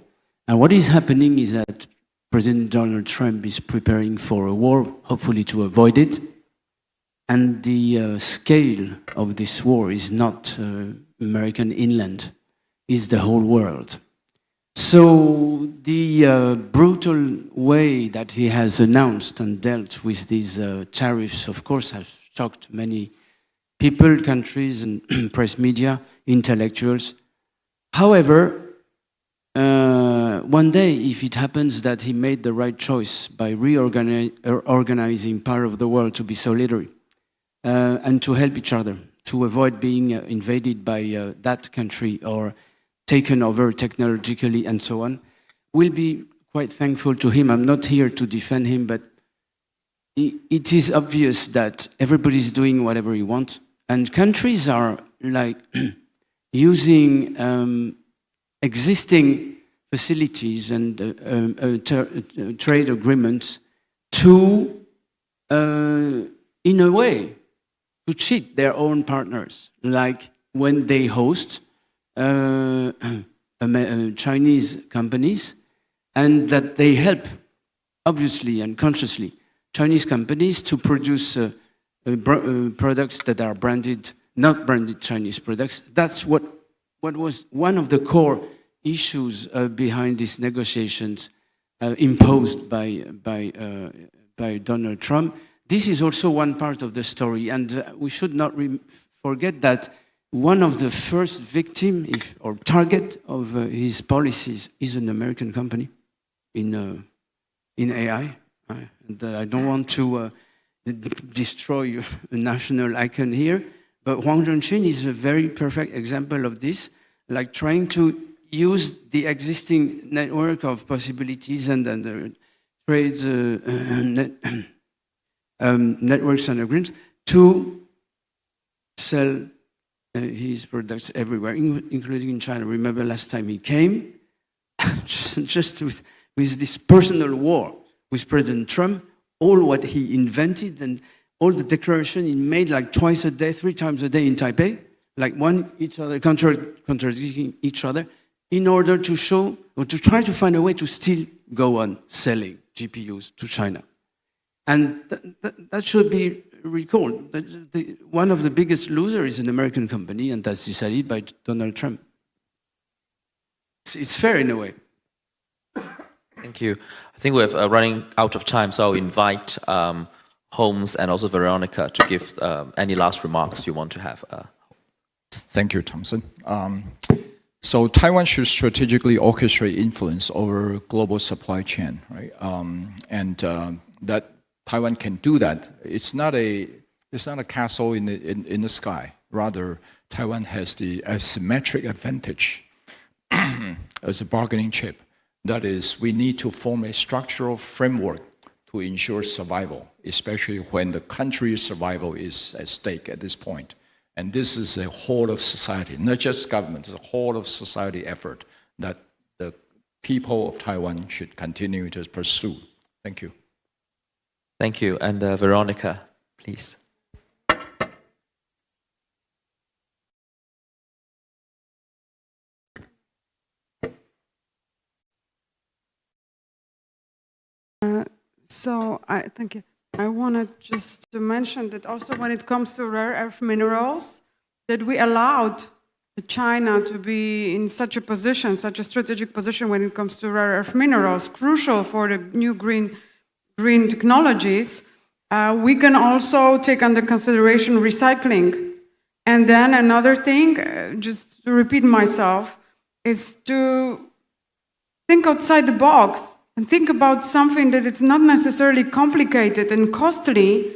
And what is happening is that President Donald Trump is preparing for a war, hopefully to avoid it. And the scale of this war is not American inland, is the whole world. So the brutal way that he has announced and dealt with these tariffs, of course, has shocked many people, countries, and press media, intellectuals. However, one day, if it happens that he made the right choice by reorganizing part of the world to be solidary and to help each other, to avoid being invaded by that country or taken over technologically and so on, we'll be quite thankful to him. I'm not here to defend him, but it is obvious that everybody's doing whatever he wants, and countries are like using existing facilities and trade agreements to, in a way, to cheat their own partners. Like when they host Chinese companies, and that they help, obviously and consciously, Chinese companies to produce products that are branded, not branded Chinese products. That's what was one of the core issues behind these negotiations imposed by Donald Trump. This is also one part of the story, and we should not forget that one of the first victims or target of his policies is an American company in AI. And I don't want to destroy a national icon here, but Huang Zhongqun is a very perfect example of this, like trying to use the existing network of possibilities and the trade networks and agreements to sell his products everywhere, including in China. Remember last time he came, just with this personal war with President Trump, all what he invented and all the declaration he made like twice a day, 3 times a day in Taipei, like each other contradicting each other, in order to show or to try to find a way to still go on selling GPUs to China. And that should be recalled. One of the biggest losers is an American company, and that's decided by Donald Trump. It's fair in a way. Thank you. I think we're running out of time, so I'll invite Holmes and also Veronica to give any last remarks you want to have. Thank you, Thompson. So Taiwan should strategically orchestrate influence over global supply chain, right? And that Taiwan can do that. It's not a castle in the sky. Rather, Taiwan has the asymmetric advantage as a bargaining chip. That is, we need to form a structural framework to ensure survival, especially when the country's survival is at stake at this point. And this is a whole of society, not just government, it's a whole of society effort that the people of Taiwan should continue to pursue. Thank you. Thank you. And Veronica, please. Thank you. I wanted just to mention that also when it comes to rare earth minerals, that we allowed China to be in such a position, such a strategic position when it comes to rare earth minerals, crucial for the new green technologies. We can also take under consideration recycling. And then another thing, just to repeat myself, is to think outside the box and think about something that it's not necessarily complicated and costly.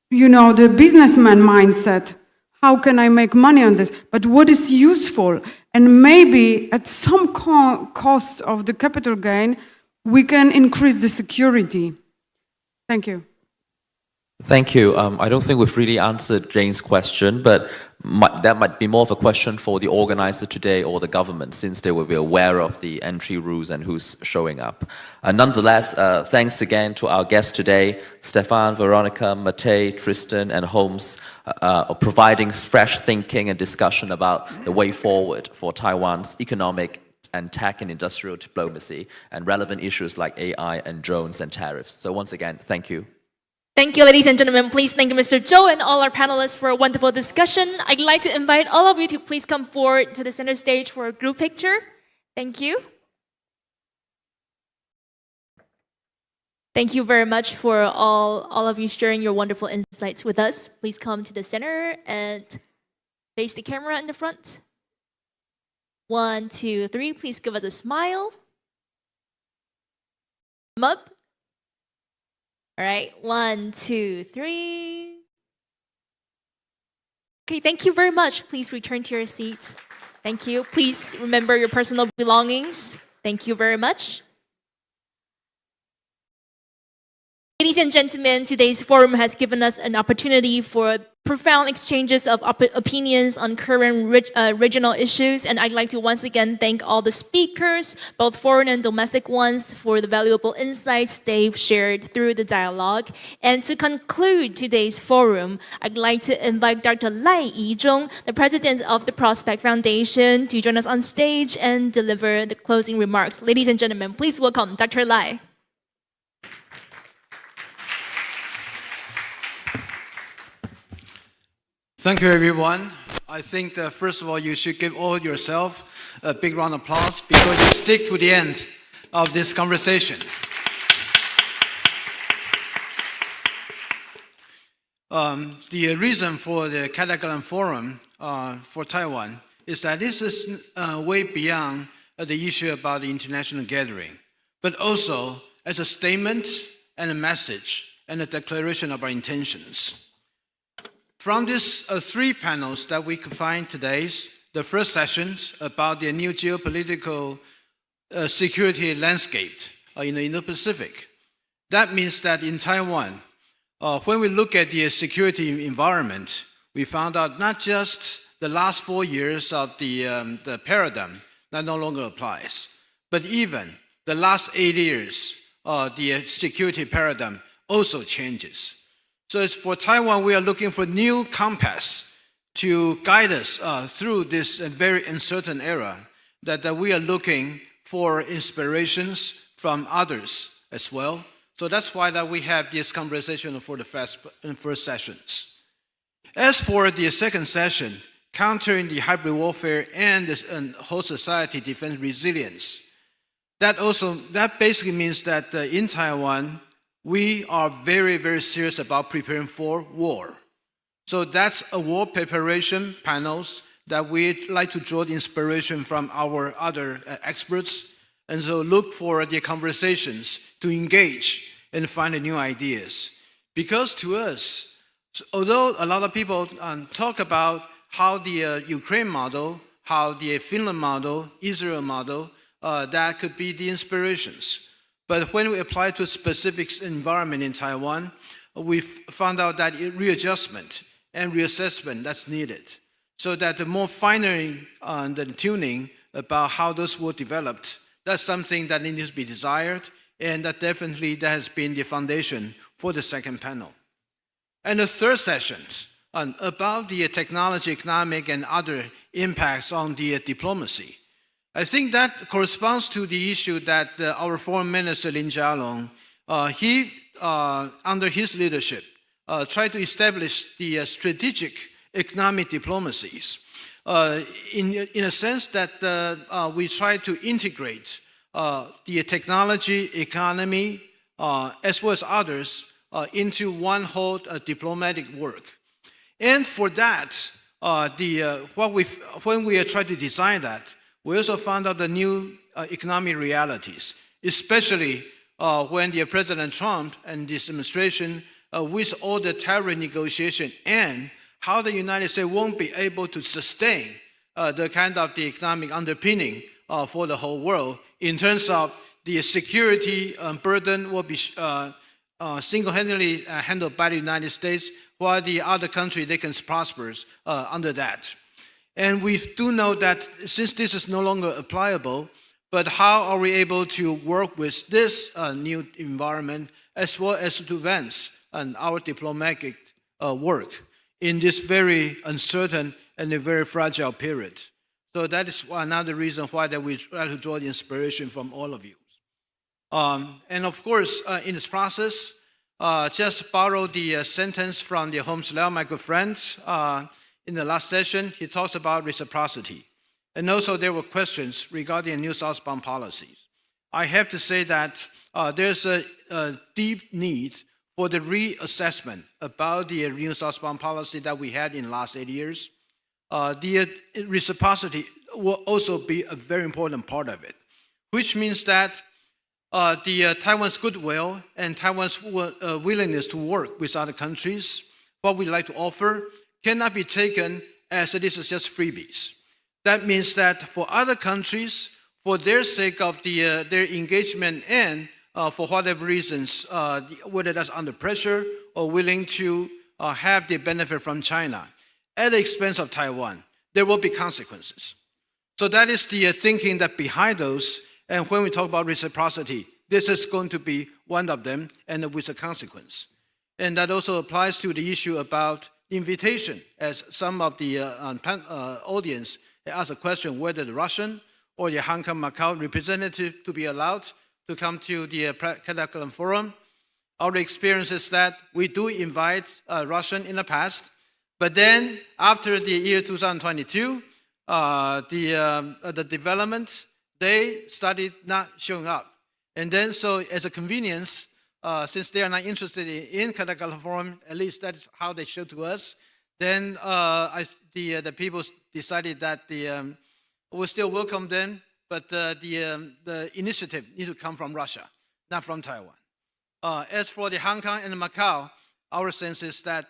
You know, the businessman mindset. How can I make money on this? But what is useful? And maybe at some cost of the capital gain, we can increase the security. Thank you. Thank you. I don't think we've really answered Jane's question, but that might be more of a question for the organizer today or the government, since they will be aware of the entry rules and who's showing up. Nonetheless, thanks again to our guests today, Stefan, Veronica, Matei, Tristan, and Holmes, providing fresh thinking and discussion about the way forward for Taiwan's economic and tech and industrial diplomacy and relevant issues like AI and drones and tariffs. So once again, thank you. Thank you, ladies and gentlemen. Please thank you, Mr. Zhou and all our panelists for a wonderful discussion. I'd like to invite all of you to please come forward to the center stage for a group picture. Thank you. Thank you very much for all of you sharing your wonderful insights with us. Please come to the center and face the camera in the front. 1, 2, 3. Please give us a smile. Come up. All right, 1, 2, 3. Okay, thank you very much. Please return to your seats. Thank you. Please remember your personal belongings. Thank you very much. Ladies and gentlemen, today's forum has given us an opportunity for profound exchanges of opinions on current regional issues. And I'd like to once again thank all the speakers, both foreign and domestic ones, for the valuable insights they've shared through the dialogue. And to conclude today's forum, I'd like to invite Dr. Lai Yizhong, the president of the Prospect Foundation, to join us on stage and deliver the closing remarks. Ladies and gentlemen, please welcome Dr. Lai. Thank you, everyone. I think that first of all, you should give all yourself a big round of applause because you stick to the end of this conversation. The reason for the凯達格蘭Forum for Taiwan is that this is way beyond the issue about the international gathering, but also as a statement and a message and a declaration of our intentions. From these three panels that we could find today, the first sessions about the new geopolitical security landscape in the Indo-Pacific. That means that in Taiwan, when we look at the security environment, we found out not just the last 4 years of the paradigm that no longer applies, but even the last 8 years, the security paradigm also changes. So as for Taiwan, we are looking for new compass to guide us through this very uncertain era, that we are looking for inspirations from others as well. So that's why that we have this conversation for the first sessions. As for the second session, countering the hybrid warfare and whole society defense resilience, that basically means that in Taiwan, we are very, very serious about preparing for war. So that's a war preparation panels that we'd like to draw the inspiration from our other experts, and so look for the conversations to engage and find new ideas. Because to us, although a lot of people talk about how the Ukraine model, how the Finland model, Israel model, that could be the inspirations. But when we apply to a specific environment in Taiwan, we found out that readjustment and reassessment that's needed. So that the more finer the tuning about how those were developed, that's something that needs to be desired, and that definitely that has been the foundation for the second panel. And the third session about the technology, economic, and other impacts on the diplomacy. I think that corresponds to the issue that our Foreign Minister Lin Jialong, under his leadership, tried to establish the strategic economic diplomacies. In a sense that we try to integrate the technology, economy, as well as others, into one whole diplomatic work. And for that, when we try to design that, we also found out the new economic realities, especially when the President Trump and this administration, with all the tariff negotiation and how the United States won't be able to sustain the kind of the economic underpinning for the whole world in terms of the security burden will be single-handedly handled by the United States, while the other country, they can prosper under that. And we do know that since this is no longer applicable, but how are we able to work with this new environment as well as to advance our diplomatic work in this very uncertain and a very fragile period? So that is another reason why that we try to draw the inspiration from all of you. And of course, in this process, just borrow the sentence from the Holmes Lau, my good friend. In the last session, he talks about reciprocity. And also there were questions regarding new southbound policies. I have to say that there's a deep need for the reassessment about the new southbound policy that we had in the last 8 years. The reciprocity will also be a very important part of it, which means that the Taiwan's goodwill and Taiwan's willingness to work with other countries, what we like to offer, cannot be taken as this is just freebies. That means that for other countries, for their sake of their engagement and for whatever reasons, whether that's under pressure or willing to have the benefit from China at the expense of Taiwan, there will be consequences. So that is the thinking that behind those. And when we talk about reciprocity, this is going to be one of them, and with a consequence. And that also applies to the issue about invitation, as some of the audience asked a question whether the Russian or the Hong Kong Macau representative to be allowed to come to the凱達格蘭 Forum. Our experience is that we do invite Russian in the past, but then after the year 2022, the development, they started not showing up. And then so as a convenience, since they are not interested in凱達格蘭 Forum, at least that's how they showed to us, then the people decided that we'll still welcome them, but the initiative needs to come from Russia, not from Taiwan. As for the Hong Kong and Macau, our sense is that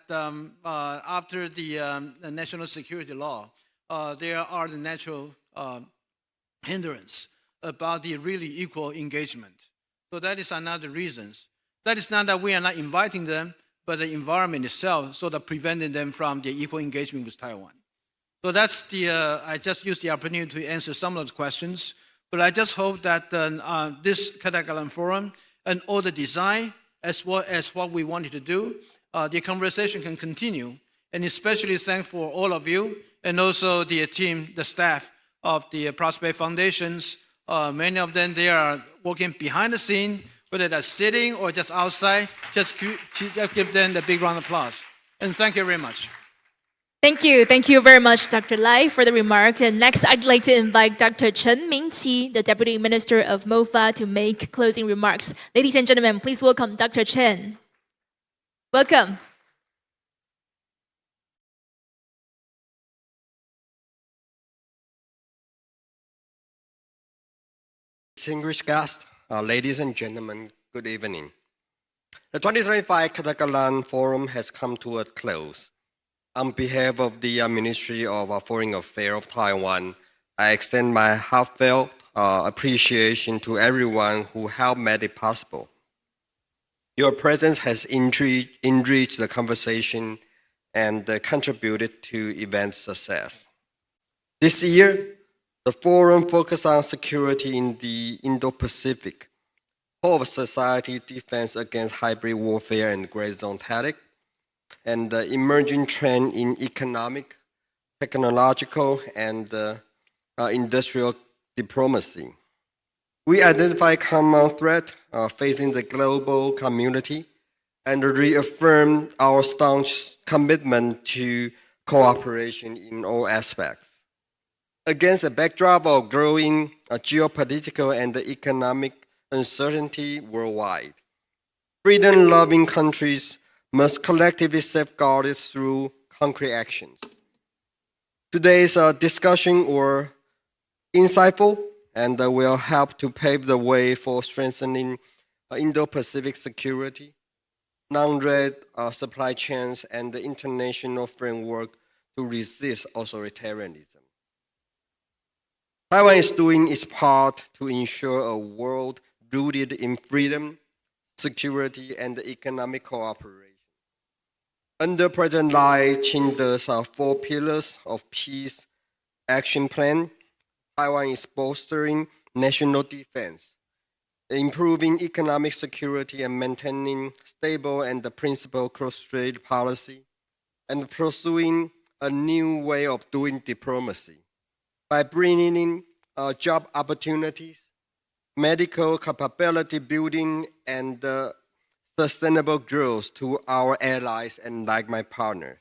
after the national security law, there are the natural hindrance about the really equal engagement. So that is another reason. That is not that we are not inviting them, but the environment itself sort of preventing them from the equal engagement with Taiwan. So that's I just used the opportunity to answer some of the questions, but I just hope that this凱達格蘭 Forum and all the design, as well as what we wanted to do, the conversation can continue, and especially thankful for all of you, and also the team, the staff of the Prospect Foundations. Many of them, they are working behind the scene, whether they're sitting or just outside. Just give them a big round of applause. And thank you very much. Thank you very much, Dr. Lai, for the remarks. And next, I'd like to invite Dr. Chen Mingqi, the Deputy Minister of MOFA, to make closing remarks. Ladies and gentlemen, please welcome Dr. Chen. Welcome. Distinguished guests, ladies and gentlemen, good evening. The 2025 凱達格蘭 Forum has come to a close. On behalf of the Ministry of Foreign Affairs of Taiwan, I extend my heartfelt appreciation to everyone who helped make it possible. Your presence has enriched the conversation and contributed to event success. This year, the forum focused on security in the Indo-Pacific, whole of society defense against hybrid warfare and gray zone tactics, and the emerging trend in economic, technological, and industrial diplomacy. We identify common threat facing the global community and reaffirm our staunch commitment to cooperation in all aspects. Against a backdrop of growing geopolitical and economic uncertainty worldwide, freedom-loving countries must collectively safeguard it through concrete actions. Today's discussion was insightful and will help to pave the way for strengthening Indo-Pacific security, non-red supply chains, and the international framework to resist authoritarianism. Taiwan is doing its part to ensure a world rooted in freedom, security, and economic cooperation. Under President Lai Ching-te's 4 pillars of peace action plan, Taiwan is bolstering national defense, improving economic security and maintaining stable and principled cross-strait policy, and pursuing a new way of doing diplomacy by bringing in job opportunities, medical capability building, and sustainable growth to our allies and like-minded partners,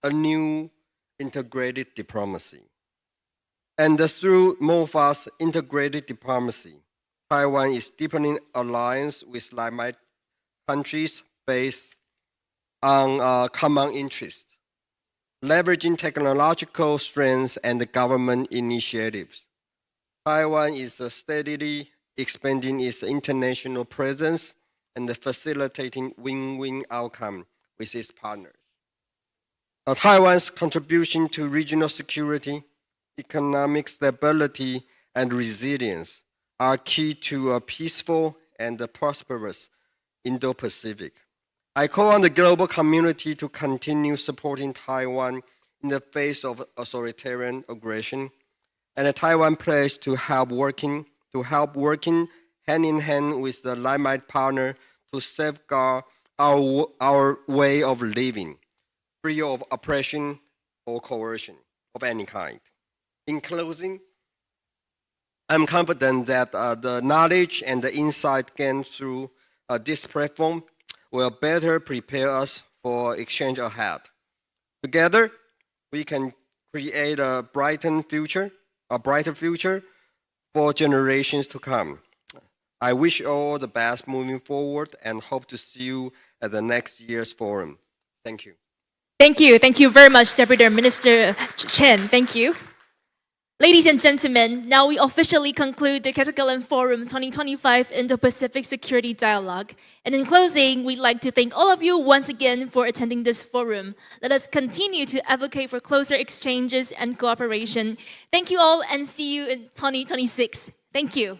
a new integrated diplomacy. And through MOFA's integrated diplomacy, Taiwan is deepening alliance with like-minded countries based on common interests, leveraging technological strengths and government initiatives. Taiwan is steadily expanding its international presence and facilitating win-win outcome with its partners. Taiwan's contribution to regional security, economic stability, and resilience are key to a peaceful and prosperous Indo-Pacific. I call on the global community to continue supporting Taiwan in the face of authoritarian aggression, and Taiwan pledges to help working hand in hand with the like-minded partner to safeguard our way of living, free of oppression or coercion of any kind. In closing, I'm confident that the knowledge and the insight gained through this platform will better prepare us for exchange ahead. Together, we can create a brighter future for generations to come. I wish you all the best moving forward and hope to see you at the next year's forum. Thank you. Thank you. Thank you very much, Deputy Minister Chen. Thank you. Ladies and gentlemen, now we officially conclude the Katagalan Forum 2025 Indo-Pacific Security Dialogue. And in closing, we'd like to thank all of you once again for attending this forum. Let us continue to advocate for closer exchanges and cooperation. Thank you all and see you in 2026. Thank you.